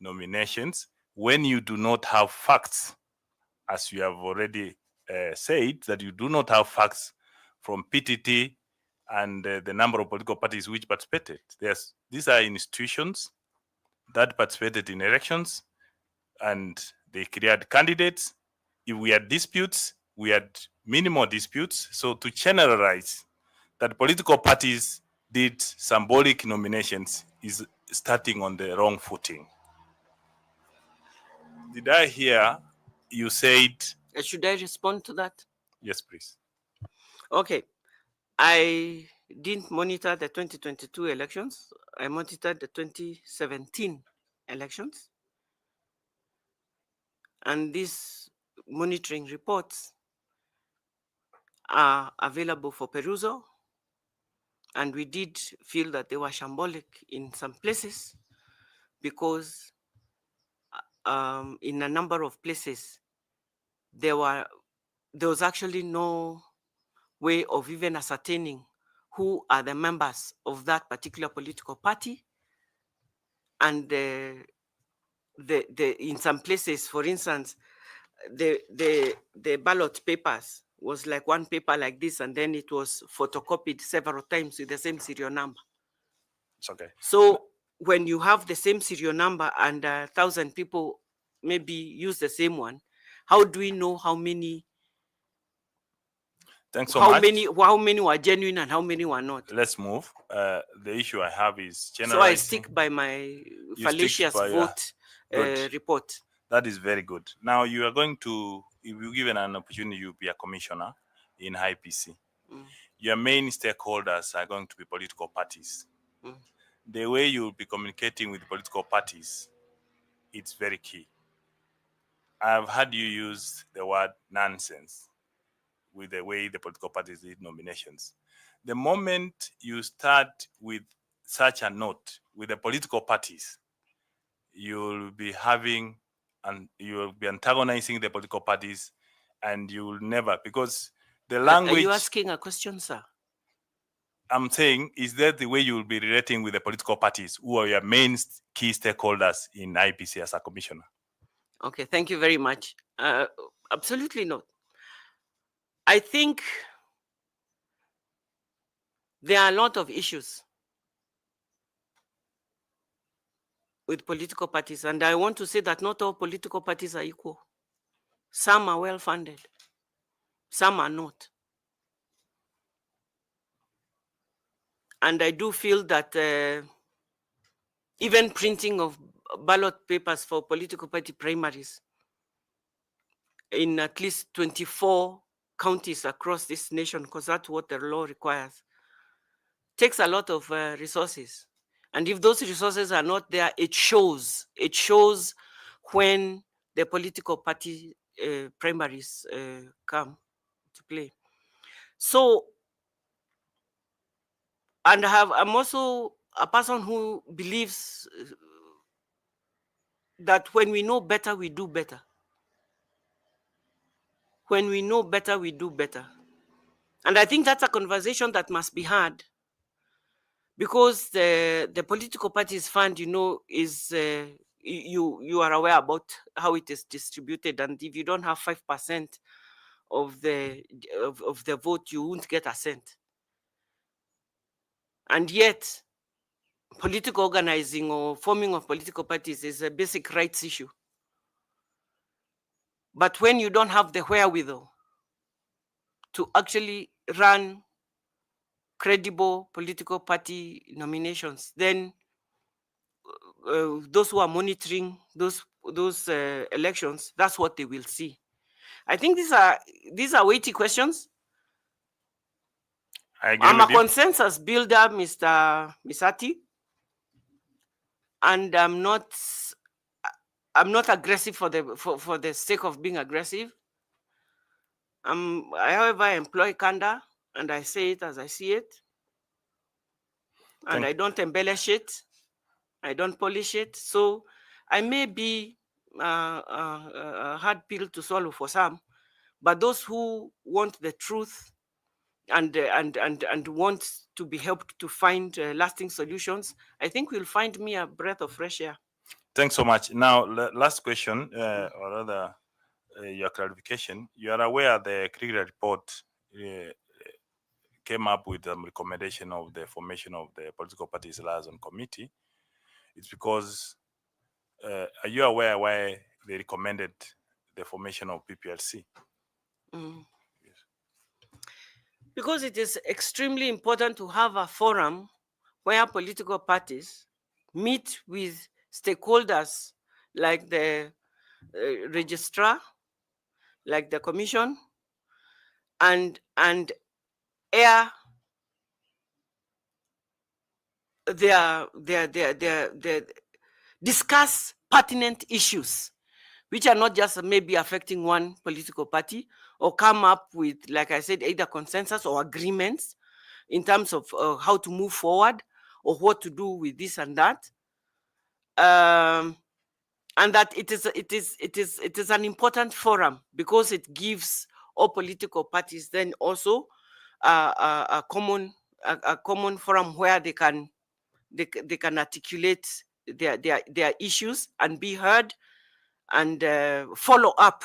nominations when you do not have facts, as you have already said, that you do not have facts from PTT and the number of political parties which participated. These are institutions that participated in elections and they created candidates. If we had disputes, we had minimal disputes. So to generalize that political parties did symbolic nominations is starting on the wrong footing. Did I hear you said? Should I respond to that? Yes, please. Okay. I didn't monitor the 2022 elections. I monitored the 2017 elections. And these monitoring reports are available for perusal. And we did feel that they were shambolic in some places because in a number of places, there was actually no way of even ascertaining who are the members of that particular political party. And in some places, for instance, the ballot papers was like one paper like this, and then it was photocopied several times with the same serial number. It's okay. So when you have the same serial number and 1,000 people maybe use the same one, how do we know how many? Thanks so much. How many were genuine and how many were not? Let's move. The issue I have is So I generalizing. stick by my fallacious vote report. That is very good. Now you are going to, if you're given an opportunity, you'll be a commissioner in IPC. Your main stakeholders are going to be political parties. The way you'll be communicating with political parties, it's very key. I've heard you use the word nonsense with the way the political parties did nominations. The moment you start with such a note with the political parties, you'll be having and you'll be antagonizing the political parties, and you'll never, because the language. Are you asking a question, sir? I'm saying, is that the way you'll be relating with the political parties who are your main key stakeholders in IPC as a commissioner? Okay, thank you very much. Absolutely not. I think there are a lot of issues with political parties, and I want to say that not all political parties are equal. Some are well-funded, some are not. And I do feel that even printing of ballot papers for political party primaries in at least 24 counties across this nation, because that's what the law requires, takes a lot of resources. And if those resources are not there, it shows when the political party primaries come to play. So, and I'm also a person who believes that when we know better, we do better. When we know better, we do better. And I think that's a conversation that must be had, because the political parties fund, is you are aware about how it is distributed, and if you don't have 5% of the vote, you won't get a cent. And yet, political organizing or forming of political parties is a basic rights issue. But when you don't have the wherewithal to actually run credible political party nominations, then those who are monitoring those elections, that's what they will see. I think these are weighty questions. I'm a consensus builder, Mr. Misati, and I'm not aggressive for the sake of being aggressive. I, however, employ candor, and I say it as I see it, and I don't embellish it. I don't polish it. So I may be a hard pill to swallow for some, but those who want the truth and want to be helped to find lasting solutions, I think will find me a breath of fresh air. Thanks so much. Now, last question, or rather, your clarification. You are aware the critical report came up with a recommendation of the formation of the Political Parties Liaison Committee. It's because, are you aware why they recommended the formation of PPLC? Because it is extremely important to have a forum where political parties meet with stakeholders like the registrar, like the commission, and air their discuss pertinent issues, which are not just maybe affecting one political party, or come up with, like I said, either consensus or agreements in terms of how to move forward or what to do with this and that. And that it is an important forum because it gives all political parties then also a common forum where they can articulate their issues and be heard, and follow up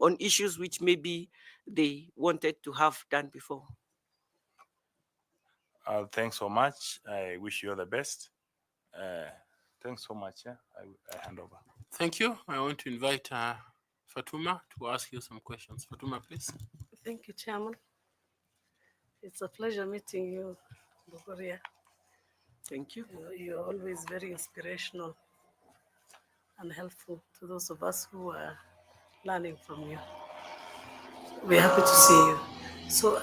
on issues which maybe they wanted to have done before. Thanks so much. I wish you all the best. Thanks so much. Yeah, I hand over. Thank you. I want to invite Fatuma to ask you some questions. Fatuma, please. Thank you, Chairman. It's a pleasure meeting you, Bukuria. Thank you. You're always very inspirational and helpful to those of us who are learning from you. We're happy to see you. So,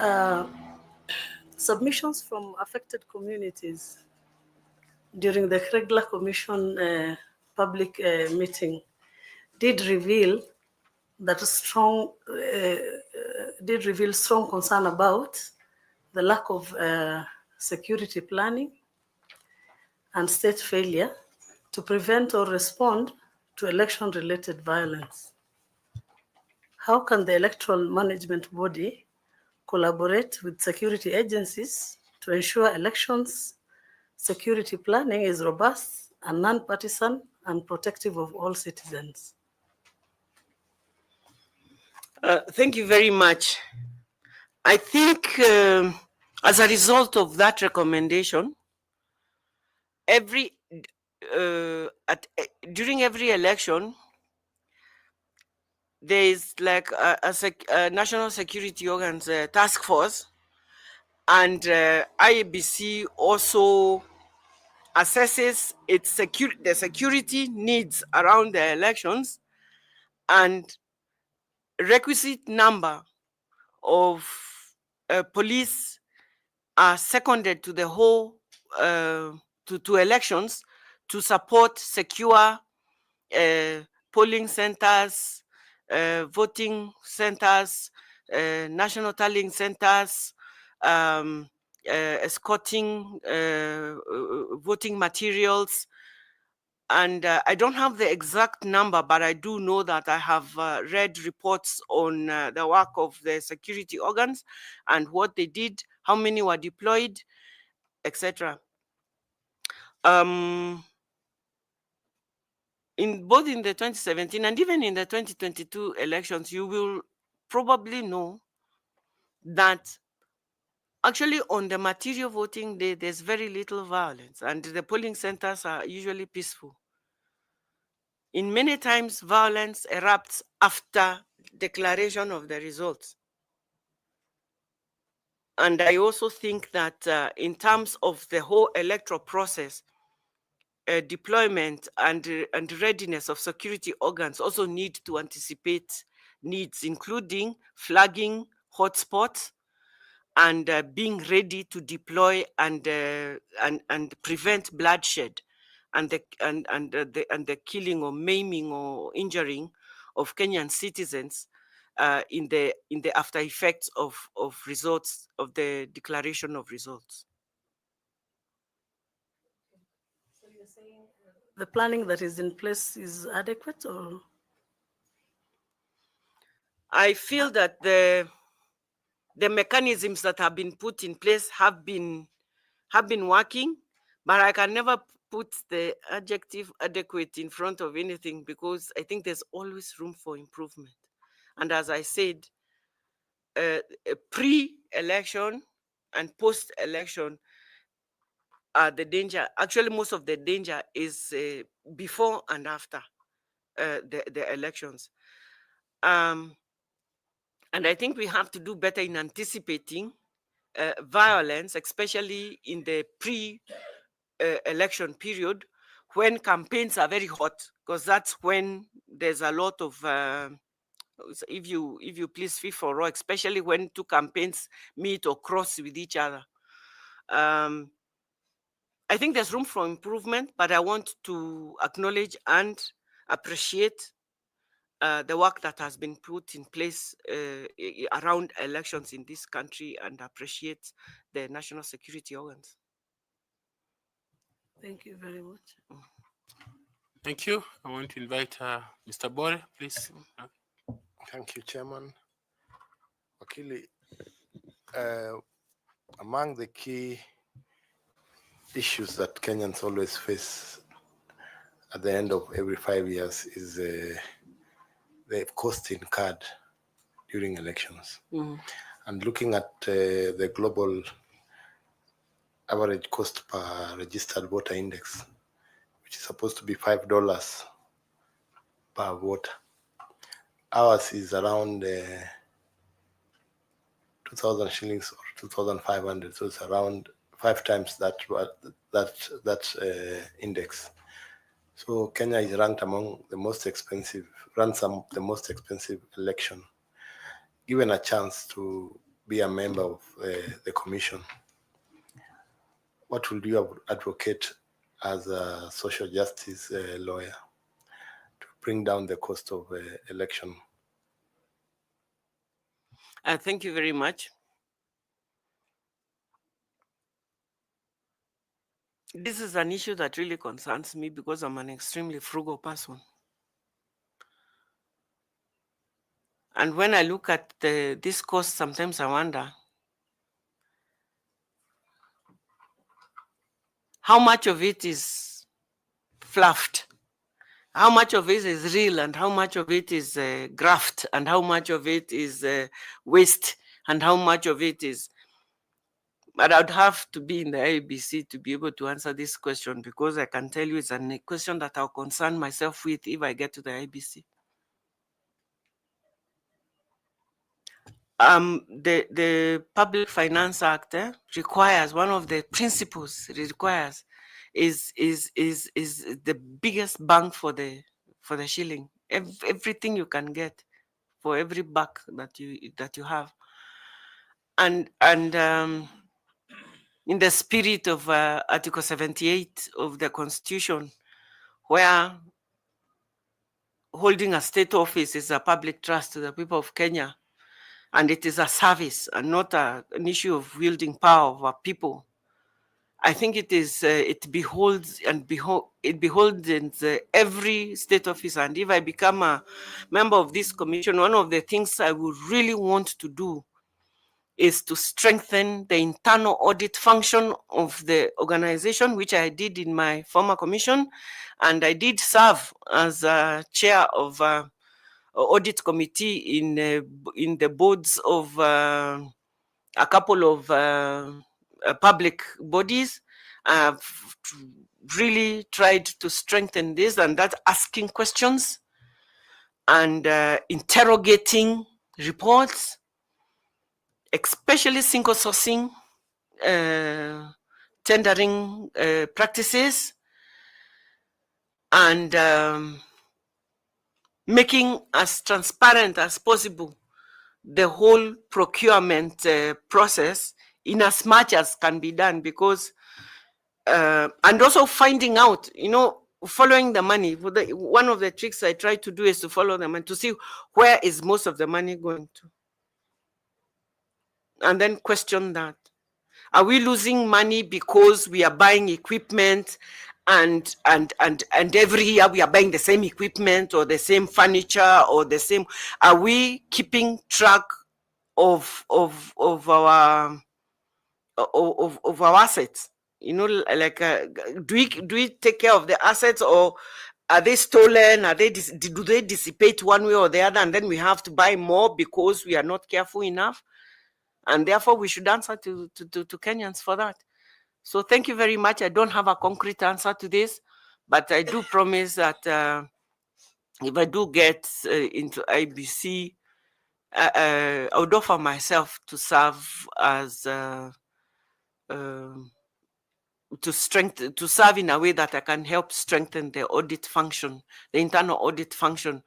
submissions from affected communities during the regular commission public meeting did reveal strong concern about the lack of security planning and state failure to prevent or respond to election-related violence. How can the electoral management body collaborate with security agencies to ensure elections security planning is robust and non-partisan and protective of all citizens? Thank you very much. I think as a result of that recommendation, during every election, there is like a national security organs task force, and Iebc also assesses the security needs around the elections, and requisite number of police are seconded to the whole to elections to support secure polling centers, voting centers, national tallying centers, escorting voting materials. And I don't have the exact number, but I do know that I have read reports on the work of the security organs and what they did, how many were deployed, etc. In both in the 2017 and even in the 2022 elections, you will probably know that actually on the material voting day, there's very little violence, and the polling centers are usually peaceful. In many times, violence erupts after declaration of the results. And I also think that in terms of the whole electoral process, deployment and readiness of security organs also need to anticipate needs, including flagging hotspots and being ready to deploy and prevent bloodshed and the killing or maiming or injuring of Kenyan citizens in the after effects of results of the declaration of results. So you're saying the planning that is in place is adequate, or? I feel that the mechanisms that have been put in place have been working, but I can never put the adjective adequate in front of anything because I think there's always room for improvement. And as I said, pre-election and post-election the danger. Actually, most of the danger is before and after the elections. And I think we have to do better in anticipating violence, especially in the pre-election period when campaigns are very hot, because that's when there's a lot of, if you please, free for all, especially when two campaigns meet or cross with each other. I think there's room for improvement, but I want to acknowledge and appreciate the work that has been put in place around elections in this country, and appreciate the national security organs. Thank you very much. Thank you. I want to invite Mr. Bore, please. Thank you, Chairman. Wakili, among the key issues that Kenyans always face at the end of every 5 years is the cost incurred during elections. And looking at the global average cost per registered voter index, which is supposed to be $5 per voter, ours is around 2,000 shillings or 2,500. So it's around 5 times that index. So Kenya is ranked among the most expensive, the most expensive election. Given a chance to be a member of the commission, what would you advocate as a social justice lawyer to bring down the cost of election? Thank you very much. This is an issue that really concerns me because I'm an extremely frugal person. And when I look at this cost, sometimes I wonder how much of it is fluffed, how much of it is real, and how much of it is graft, and how much of it is waste, and how much of it is. But I'd have to be in the Iebc to be able to answer this question, because I can tell you it's a question that I'll concern myself with if I get to the Iebc. The Public Finance Act requires, one of the principles it requires is the biggest bang for the shilling. Everything you can get for every buck that you have, and in the spirit of Article 78 of the Constitution, where holding a state office is a public trust to the people of Kenya, and it is a service and not an issue of wielding power over people. I think it is. It beholds every state officer. And if I become a member of this commission, one of the things I would really want to do is to strengthen the internal audit function of the organization, which I did in my former commission, and I did serve as a chair of audit committee in the boards of a couple of public bodies. I've really tried to strengthen this, and that's asking questions and interrogating reports, especially single sourcing, tendering practices, and making as transparent as possible the whole procurement process in as much as can be done, because and also finding out, following the money. One of the tricks I try to do is to follow the money, to see where is most of the money going to, and then question that. Are we losing money because we are buying equipment and every year we are buying the same equipment or the same furniture or the same? Are we keeping track of our assets? Like do we take care of the assets, or are they stolen? Do they dissipate one way or the other, and then we have to buy more because we are not careful enough? And therefore, we should answer to Kenyans for that. So thank you very much. I don't have a concrete answer to this, but I do promise that if I do get into Iebc, I would offer myself to serve as to serve in a way that I can help strengthen the audit function, the internal audit function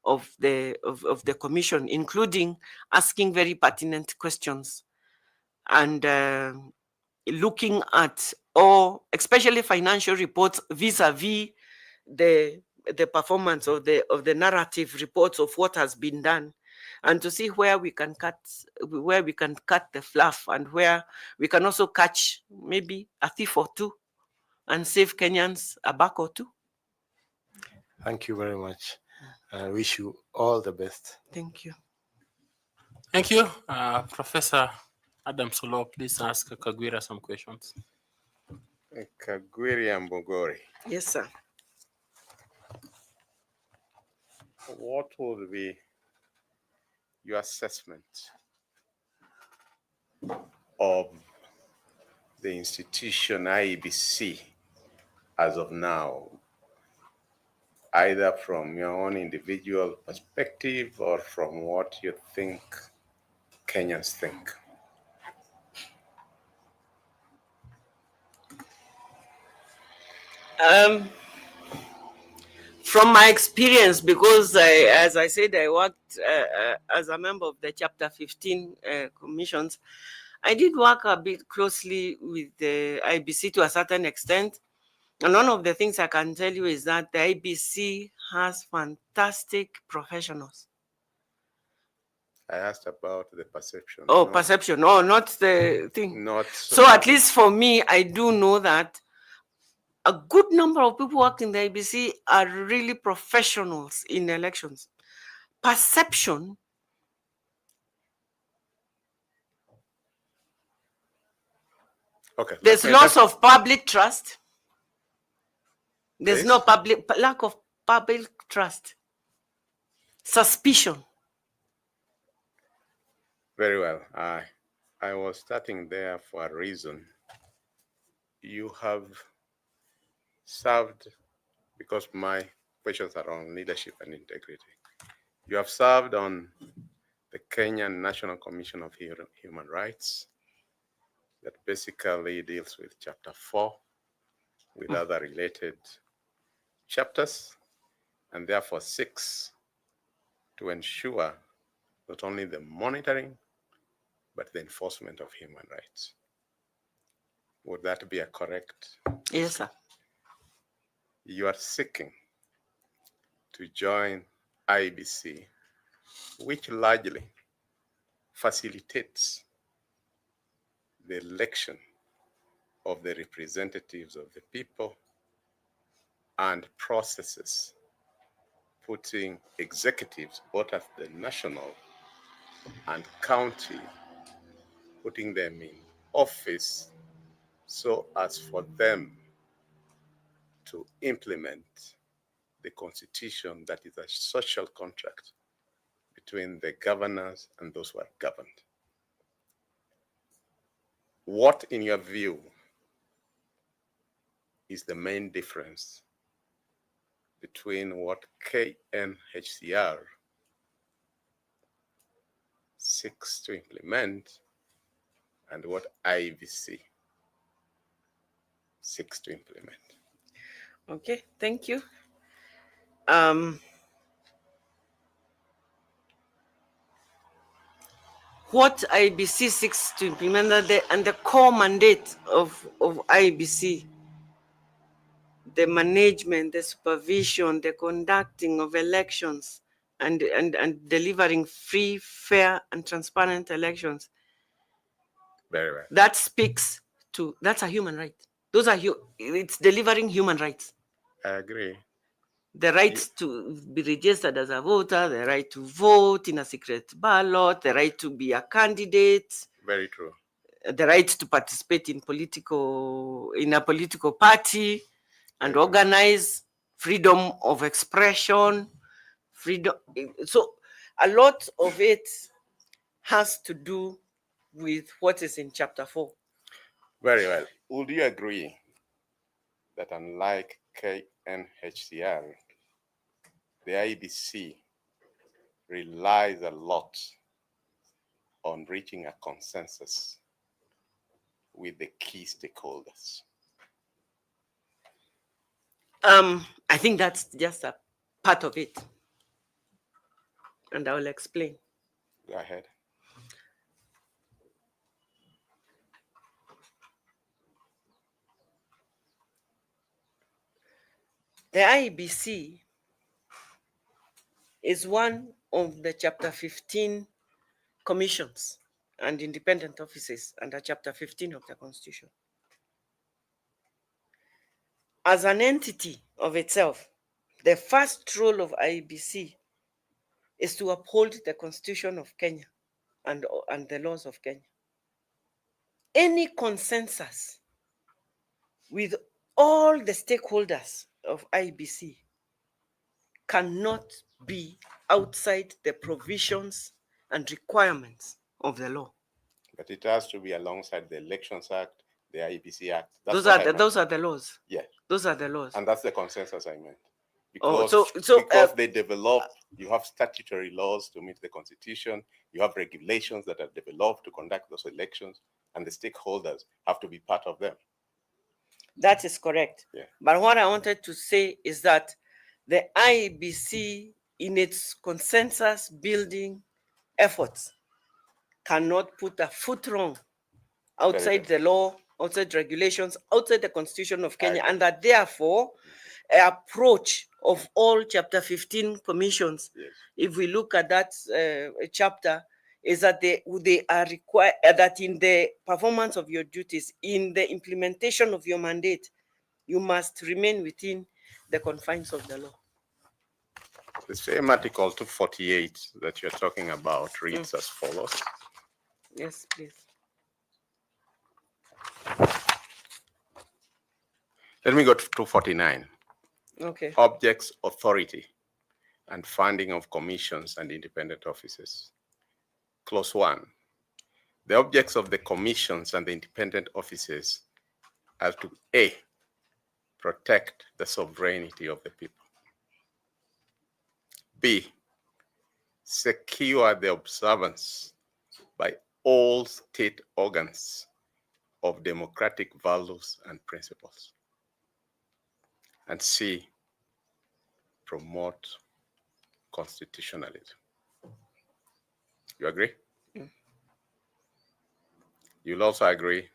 of the commission, including asking very pertinent questions and looking at or especially financial reports vis-a-vis the performance of the narrative reports of what has been done, and to see where we can cut the fluff, and where we can also catch maybe a thief or two and save Kenyans a buck or two. Thank you very much. I wish you all the best. Thank you. Thank you. Professor Adam Solo, please ask Kagwira some questions. Kagwiri Mbogori, Yes, sir. what would be your assessment of the institution IEBC as of now, either from your own individual perspective or from what you think Kenyans think? From my experience, because as I said, I worked as a member of the Chapter 15 commissions, I did work a bit closely with the IBC to a certain extent. And one of the things I can tell you is that the IBC has fantastic professionals. I asked about the perception. Oh, perception. No, not the thing. Not so at least for me, I do know that a good number of people working in the IBC are really professionals in elections. Perception Okay. There's loss of public trust. There's Yes. no lack of public trust. Suspicion. Very well. I was starting there for a reason. You have served, because my questions are on leadership and integrity. You have served on the Kenyan National Commission of Human Rights that basically deals with Chapter 4 with other related chapters, and therefore 6 to ensure not only the monitoring, but the enforcement of human rights. Would that be a correct? Yes, sir. You are seeking to join IBC, which largely facilitates the election of the representatives of the people and processes putting executives both at the national and county, putting them in office so as for them to implement the constitution that is a social contract between the governors and those who are governed. What, in your view, is the main difference between what KNHCR seeks to implement and what IBC seeks to implement? Okay, thank you. What IBC seeks to implement and the core mandate of IBC, the management, the supervision, the conducting of elections, and delivering free, fair, and transparent elections. Very well. That speaks to, that's a human right. It's delivering human rights. I agree. The right to be registered as a voter, the right to vote in a secret ballot, the right to be a candidate. Very true. The right to participate in a political party and organize, freedom of expression, freedom. So a lot of it has to do with what is in Chapter 4. Very well. Would you agree that unlike KNHCR, the IBC relies a lot on reaching a consensus with the key stakeholders? I think that's just a part of it. And I will explain. Go ahead. The IEBC is one of the Chapter 15 commissions and independent offices under Chapter 15 of the Constitution. As an entity of itself, the first role of IEBC is to uphold the Constitution of Kenya and the laws of Kenya. Any consensus with all the stakeholders of IEBC cannot be outside the provisions and requirements of the law. But it has to be alongside the Elections Act, the IEBC Act. Those are the laws. Yeah. Those are the laws. And that's the consensus I meant. Oh, Because, so because they develop, you have statutory laws to meet the Constitution, you have regulations that are developed to conduct those elections, and the stakeholders have to be part of them. That is correct. Yeah. But what I wanted to say is that the IEBC, in its consensus building efforts, cannot put a foot wrong outside the law, outside regulations, outside the Constitution of Kenya, and that therefore approach of all Chapter 15 commissions, if we look at that chapter, is that they are required, that in the performance of your duties, in the implementation of your mandate, you must remain within the confines of the law. The same Article 248 that you're talking about reads as follows. Yes, please. Let me go to 249. Okay. Objects, authority, and funding of commissions and independent offices. Clause 1. The objects of the commissions and the independent offices are to A, protect the sovereignty of the people. B, secure the observance by all state organs of democratic values and principles. And C, promote constitutionalism. You agree? Mm. You'll also agree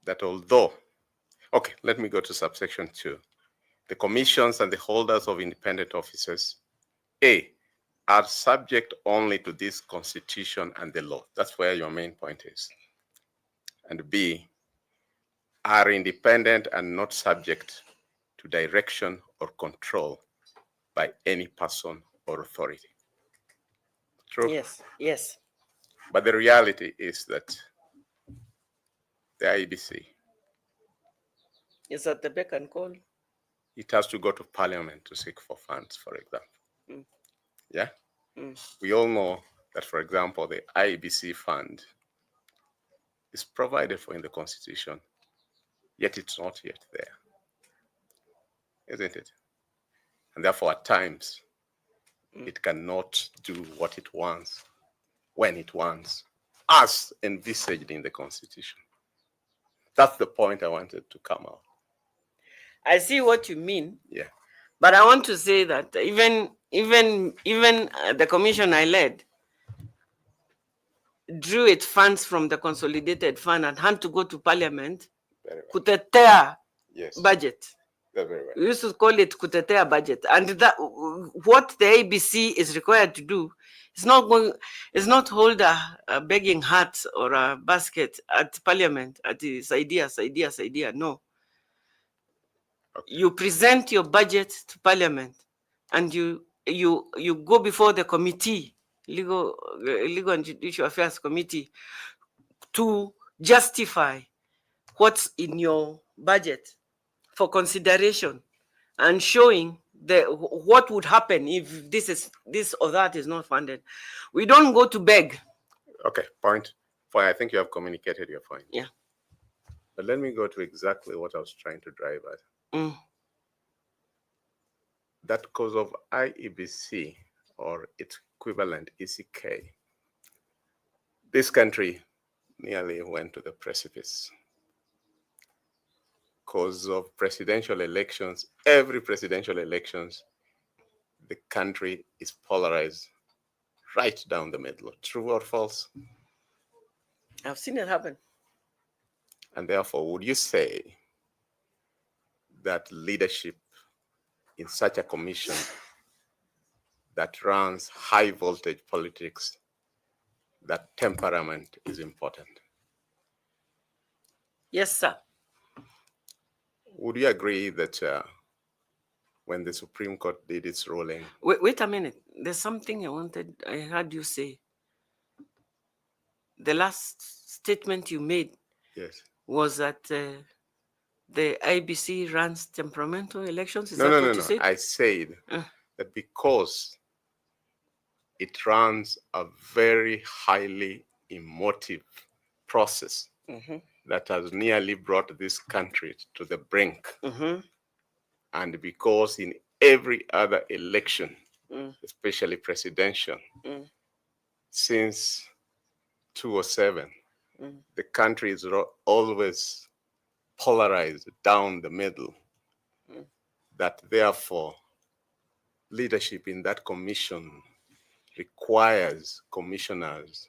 that although, okay, let me go to subsection 2. The commissions and the holders of independent offices, A, are subject only to this constitution and the law. That's where your main point is. And B, are independent and not subject to direction or control by any person or authority. True? Yes, yes. But the reality is that the IEBC is at the beck and call. It has to go to parliament to seek for funds, for example. Mm. Yeah? Mm. We all know that, for example, the IEBC fund is provided for in the Constitution, yet it's not yet there. Isn't it? And therefore, at times, it cannot do what it wants, when it wants, as envisaged in the Constitution. That's the point I wanted to come out. I see what you mean. Yeah. But I want to say that even the commission I led drew its funds from the consolidated fund and had to go to parliament, kutetea budget. Very well. We used to call it kutetea budget. And that what the ABC is required to do is not hold a begging hat or a basket at parliament at this idea. No. Okay. You present your budget to parliament and you go before the committee, legal and judicial affairs committee, to justify what's in your budget for consideration and showing what would happen if this or that is not funded. We don't go to beg. Okay, point. I think you have communicated your point. Yeah. But let me go to exactly what I was trying to drive at. Mm. That because of IEBC or its equivalent ECK, this country nearly went to the precipice. Because of presidential elections, every presidential elections, the country is polarized right down the middle. True or false? I've seen it happen. And therefore, would you say that leadership in such a commission that runs high voltage politics, that temperament is important. Yes, sir. Would you agree that when the Supreme Court did its ruling? Wait a minute. There's something I heard you say. The last statement you made Yes. was that the IBC runs temperamental elections. Is No, that no, what no, you no. said? I said that because it runs a very highly emotive process that has nearly brought this country to the brink. And because in every other election, especially presidential, since 2007, the country is always polarized down the middle, that therefore leadership in that commission requires commissioners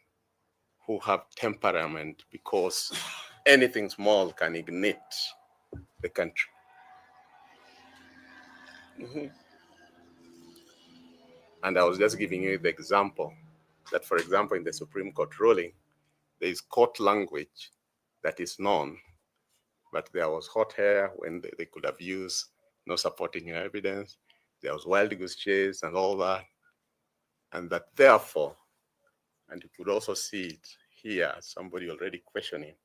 who have temperament, because anything small can ignite the country. And I was just giving you the example that, for example, in the Supreme Court ruling, there is court language that is known, but there was hot hair when they could have used no supporting evidence. There was wild goose chase and all that. And that therefore, and you could also see it here, somebody already questioning,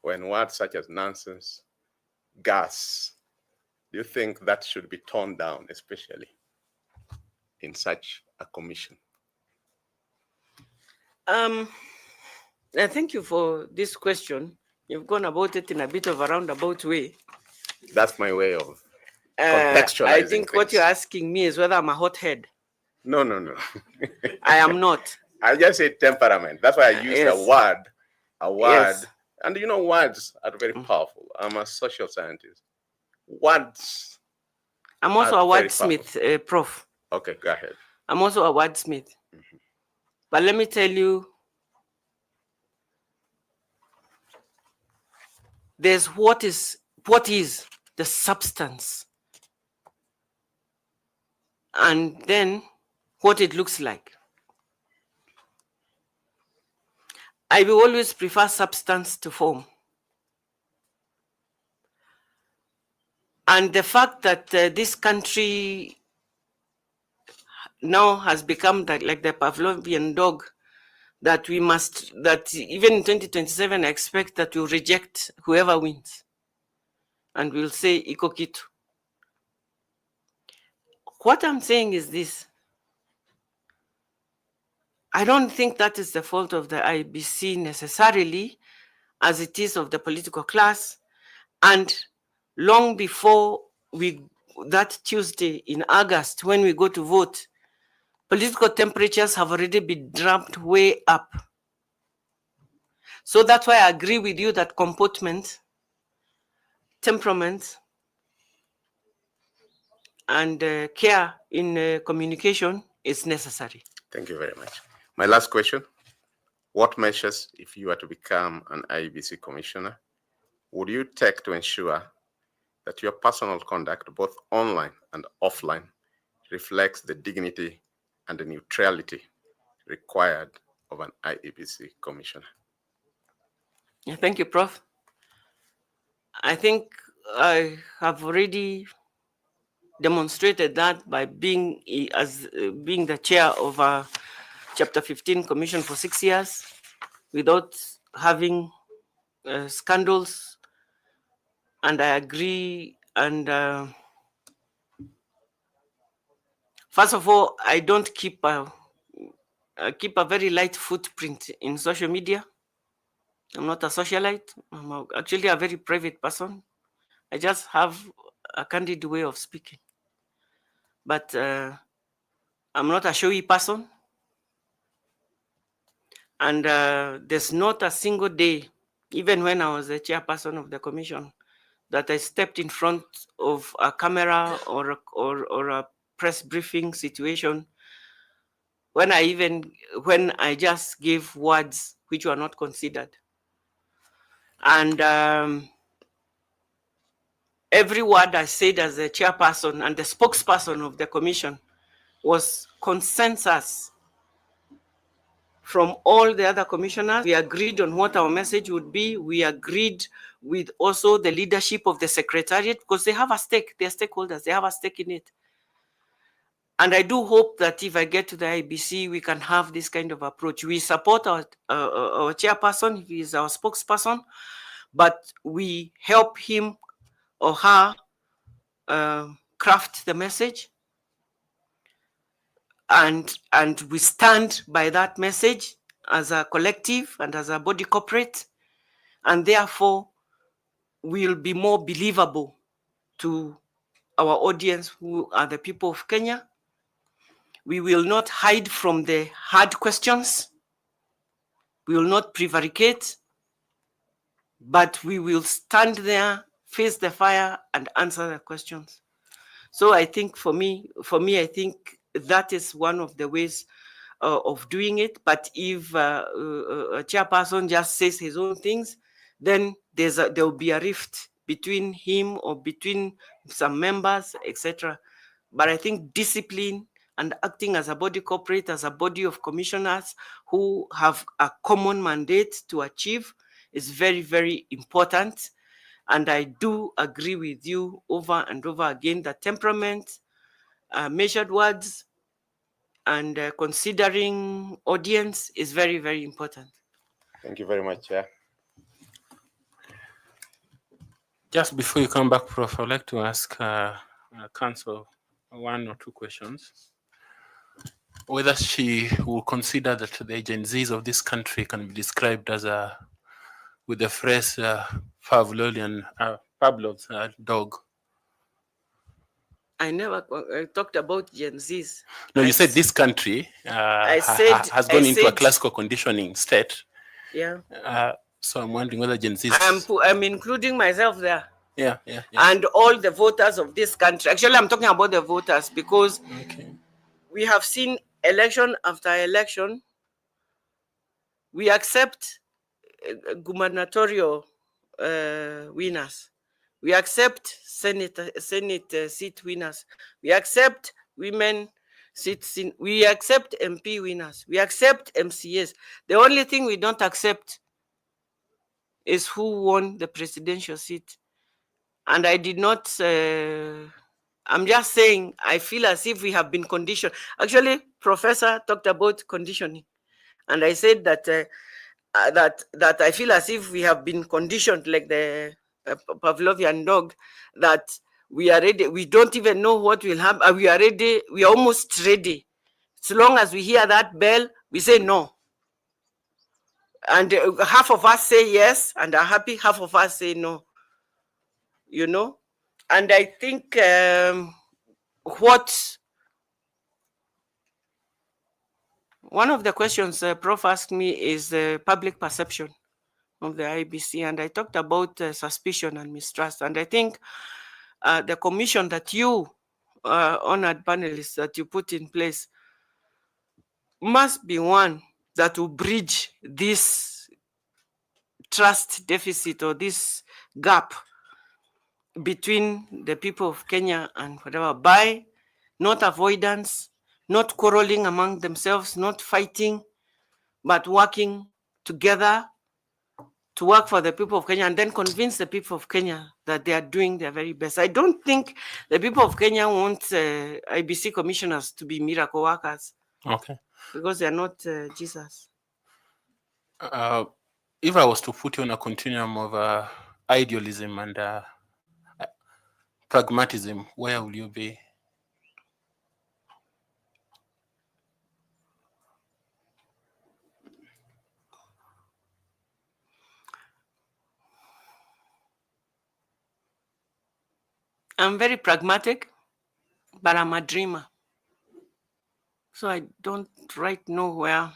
when words such as nonsense, gas, do you think that should be toned down, especially in such a commission? Thank you for this question. You've gone about it in a bit of a roundabout way. That's my way of contextualizing I think what things. you're asking me is whether I'm a hothead. No, no, no. I am not. I just said temperament. That's why I used Yes. a word. Yes. And you know, words are very powerful. I'm a social scientist. Words. I'm also are a very wordsmith, Prof. Okay, go ahead. I'm also a wordsmith. But let me tell you, there's what is the substance, and then what it looks like. I will always prefer substance to form. And the fact that this country now has become like the Pavlovian dog, that even in 2027, I expect that we'll reject whoever wins. And we'll say, iko kitu. What I'm saying is this. I don't think that is the fault of the IBC necessarily, as it is of the political class. And long before that Tuesday in August, when we go to vote, political temperatures have already been dropped way up. So that's why I agree with you that comportment, temperament, and care in communication is necessary. Thank you very much. My last question. What measures, if you were to become an IEBC commissioner, would you take to ensure that your personal conduct, both online and offline, reflects the dignity and the neutrality required of an IEBC commissioner? Yeah, thank you, Prof. I think I have already demonstrated that by being the chair of a Chapter 15 Commission for 6 years without having scandals. And I agree. And first of all, I don't keep a very light footprint in social media. I'm not a socialite. I'm actually a very private person. I just have a candid way of speaking. But I'm not a showy person. And there's not a single day, even when I was the chairperson of the commission, that I stepped in front of a camera or a press briefing situation when I just gave words which were not considered. And every word I said as a chairperson and the spokesperson of the commission was consensus from all the other commissioners. We agreed on what our message would be. We agreed with also the leadership of the secretariat, because they have a stake, they're stakeholders, they have a stake in it. And I do hope that if I get to the IBC, we can have this kind of approach. We support our chairperson, he is our spokesperson, but we help him or her craft the message. And we stand by that message as a collective and as a body corporate, and therefore will be more believable to our audience, who are the people of Kenya. We will not hide from the hard questions. We will not prevaricate, but we will stand there, face the fire, and answer the questions. So I think for me, I think that is one of the ways of doing it. But if a chairperson just says his own things, then there will be a rift between him or between some members, etc. But I think discipline and acting as a body corporate, as a body of commissioners who have a common mandate to achieve is very, very important. And I do agree with you over and over again that temperament, measured words, and considering audience is very, very important. Thank you very much, Chair. Just before you come back, Prof, I'd like to ask Council one or two questions. Whether she will consider that the Gen Zs of this country can be described as with the phrase Pavlov's dog. I never talked about Gen Zs. No, you said this country has gone into a classical conditioning state. Yeah. So I'm wondering whether Gen Zs... I'm including myself there. Yeah. And all the voters of this country. Actually, I'm talking about the voters because we have seen election after election. We accept gubernatorial winners. We accept Senate seat winners. We accept women seats. We accept MP winners. We accept MCAs. The only thing we don't accept is who won the presidential seat. And I did not, I'm just saying, I feel as if we have been conditioned. Actually, Professor talked about conditioning. And I said that that I feel as if we have been conditioned like the Pavlovian dog, that we are ready. We don't even know what will happen. We are ready. We are almost ready. So long as we hear that bell, we say no. And half of us say yes and are happy. Half of us say no. You know? And I think one of the questions Prof asked me is the public perception of the IBC. And I talked about suspicion and mistrust. And I think the commission that you, honored panelists, that you put in place must be one that will bridge this trust deficit or this gap between the people of Kenya and whatever, by not avoidance, not quarreling among themselves, not fighting, but working together to work for the people of Kenya and then convince the people of Kenya that they are doing their very best. I don't think the people of Kenya want IBC commissioners to be miracle workers. Okay. Because they are not Jesus. If I was to put you on a continuum of idealism and pragmatism, where will you be? I'm very pragmatic, but I'm a dreamer. So I don't right know where.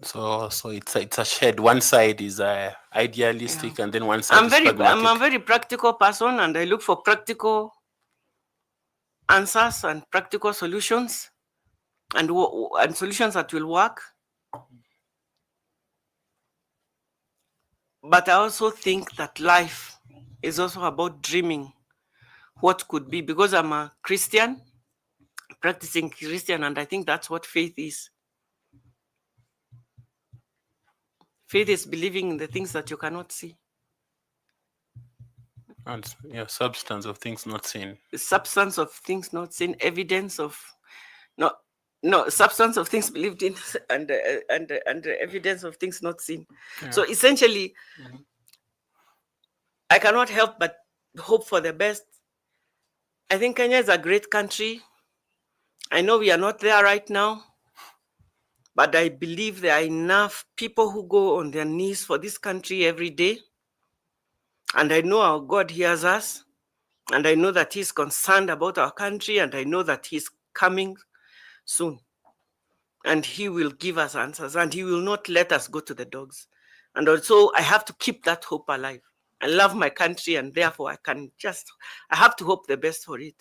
So it's a shade. One side is idealistic, and then one side is pragmatic. I'm a very practical person, and I look for practical answers and practical solutions, and solutions that will work. But I also think that life is also about dreaming what could be, because I'm a Christian, practicing Christian, and I think that's what faith is. Faith is believing in the things that you cannot see. And substance of things not seen. The substance of things not seen, evidence of no substance of things believed in, and evidence of things not seen. Yeah. So essentially, I cannot help but hope for the best. I think Kenya is a great country. I know we are not there right now, but I believe there are enough people who go on their knees for this country every day. And I know our God hears us, and I know that He's concerned about our country, and I know that He's coming soon. And He will give us answers, and He will not let us go to the dogs. And also, I have to keep that hope alive. I love my country, and therefore I have to hope the best for it.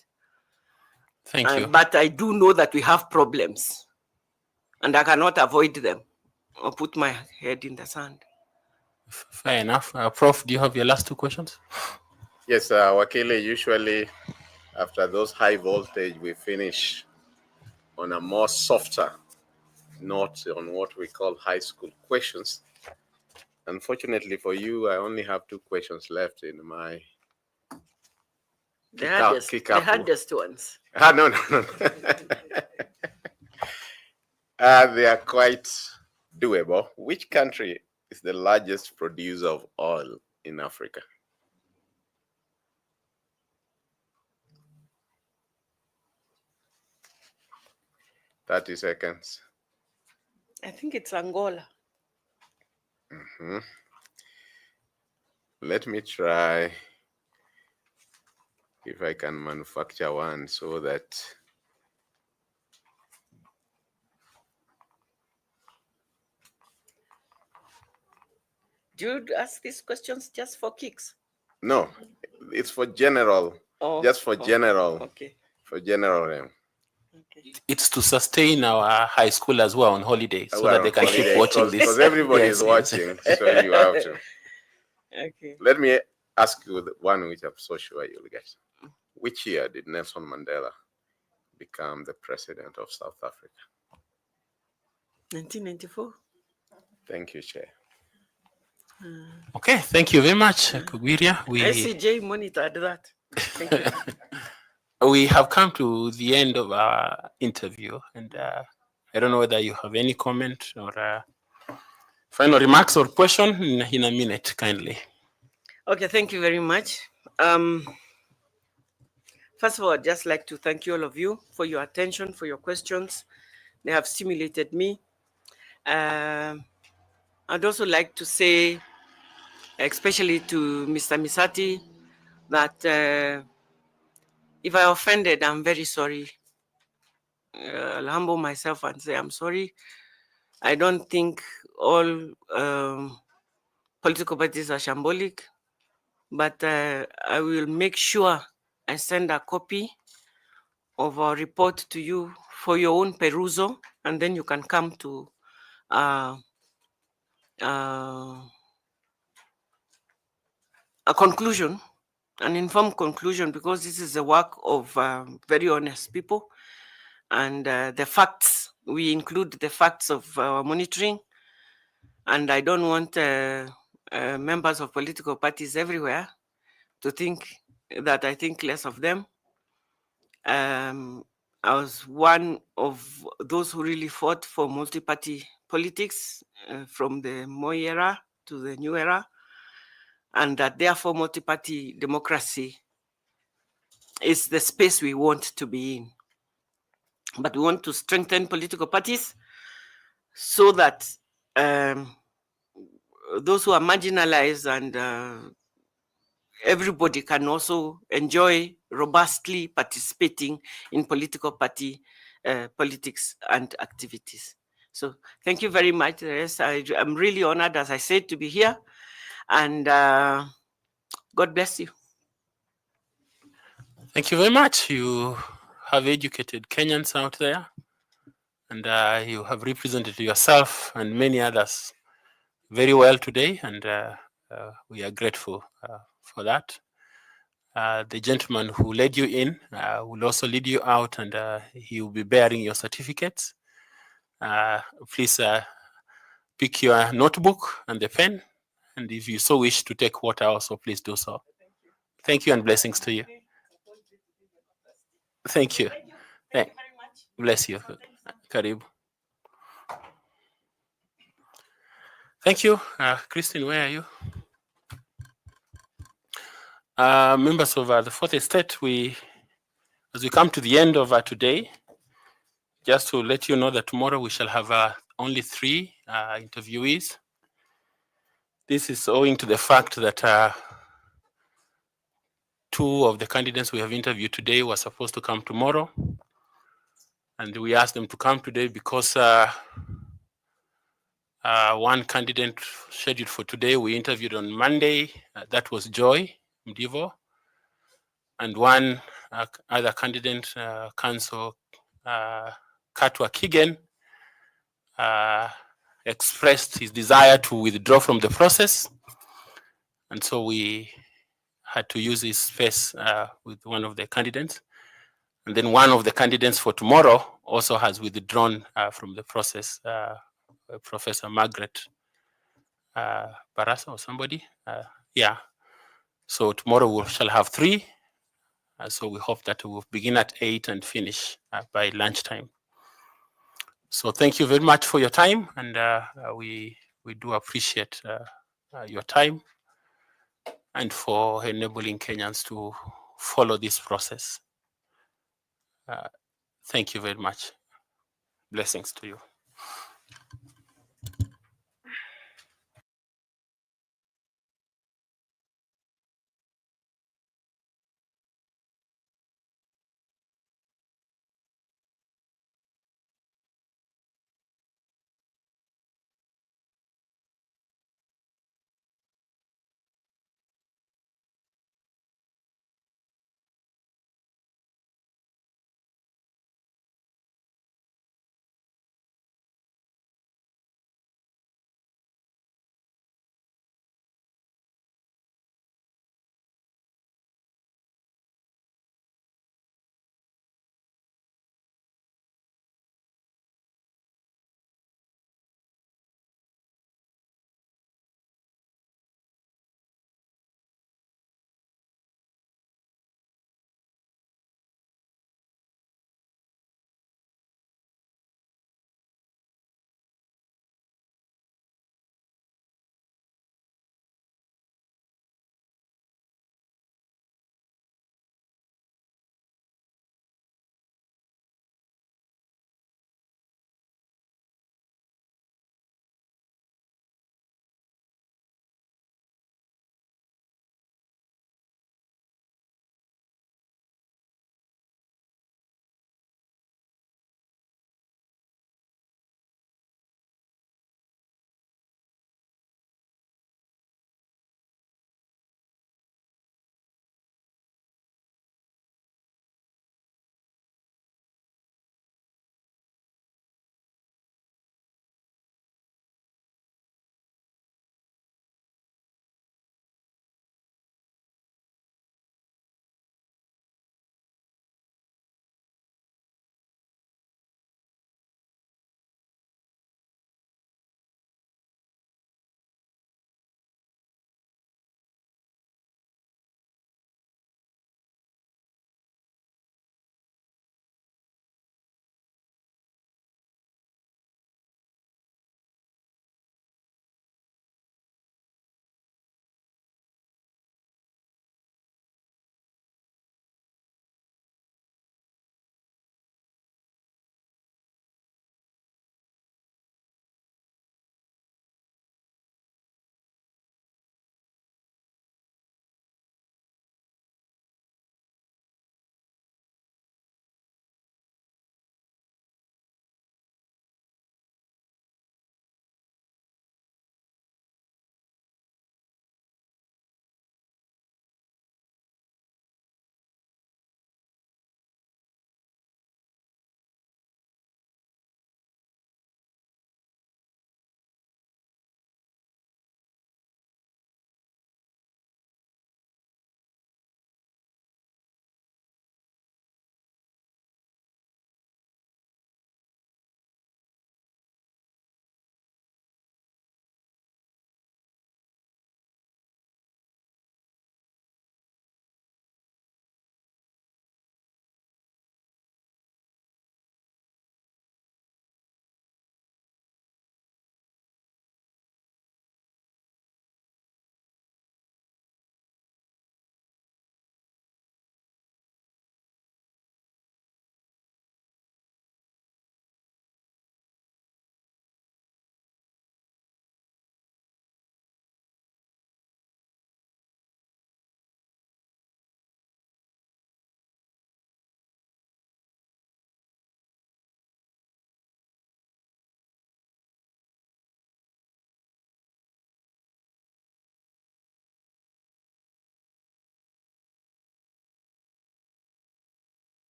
Thank you. But I do know that we have problems, and I cannot avoid them or put my head in the sand. Fair enough. Prof, do you have your last two questions? Yes, Wakili, usually after those high voltage, we finish on a more softer note on what we call high school questions. Unfortunately for you, I only have two questions left in my The hardest ones. No. They are quite doable. Which country is the largest producer of oil in Africa? "30 seconds. I think it's Angola. Let me try if I can manufacture one so that Do you ask these questions just for kicks? no, it's for general. Just for general. Okay. For general. It's to sustain our high school as well on holiday, so that they can keep watching this. Because everybody is watching, so you have to. Okay. Let me ask you the one which I'm so sure you'll get. Which year did Nelson Mandela become the president of South Africa? 1994. Thank you, Chair. Okay, thank you very much, Kugwiria. ICJ monitored that. Thank you. We have come to the end of our interview, and I don't know whether you have any comment or final remarks or question in a minute, kindly. Okay, thank you very much. First of all, I'd just like to thank you all of you for your attention, for your questions. They have stimulated me. I'd also like to say, especially to Mr. Misati, that if I offended, I'm very sorry. I'll humble myself and say I'm sorry. I don't think all political parties are shambolic, but I will make sure I send a copy of our report to you for your own perusal, and then you can come to a conclusion, an informed conclusion, because this is the work of very honest people. And the facts, we include the facts of our monitoring. And I don't want members of political parties everywhere to think that I think less of them. I was one of those who really fought for multi-party politics from the Moi era to the new era, and that therefore multi-party democracy is the space we want to be in. But we want to strengthen political parties so that those who are marginalized and everybody can also enjoy robustly participating in political party politics and activities. So thank you very much. I'm really honored, as I said, to be here, and God bless you. Thank you very much. You have educated Kenyans out there, and you have represented yourself and many others very well today, and we are grateful for that. The gentleman who led you in will also lead you out, and he will be bearing your certificates. Please pick your notebook and the pen, and if you so wish to take water also, please do so. Thank you and blessings to you. Thank you. Bless you. Karibu. Thank you. Christine, where are you? Members of the Fourth Estate, as we come to the end of today, just to let you know that tomorrow we shall have only 3 interviewees. This is owing to the fact that 2 of the candidates we have interviewed today were supposed to come tomorrow. And we asked them to come today because one candidate scheduled for today we interviewed on Monday. That was Joy Mdivo. And one other candidate, Council Katwa Kigen, expressed his desire to withdraw from the process. And so we had to use his space with one of the candidates. And then one of the candidates for tomorrow also has withdrawn from the process, Professor Margaret Barasa or somebody. Yeah. So tomorrow we shall have 3. So we hope that we'll begin at 8 and finish by lunchtime. So thank you very much for your time, and we do appreciate your time and for enabling Kenyans to follow this process. Thank you very much. Blessings to you.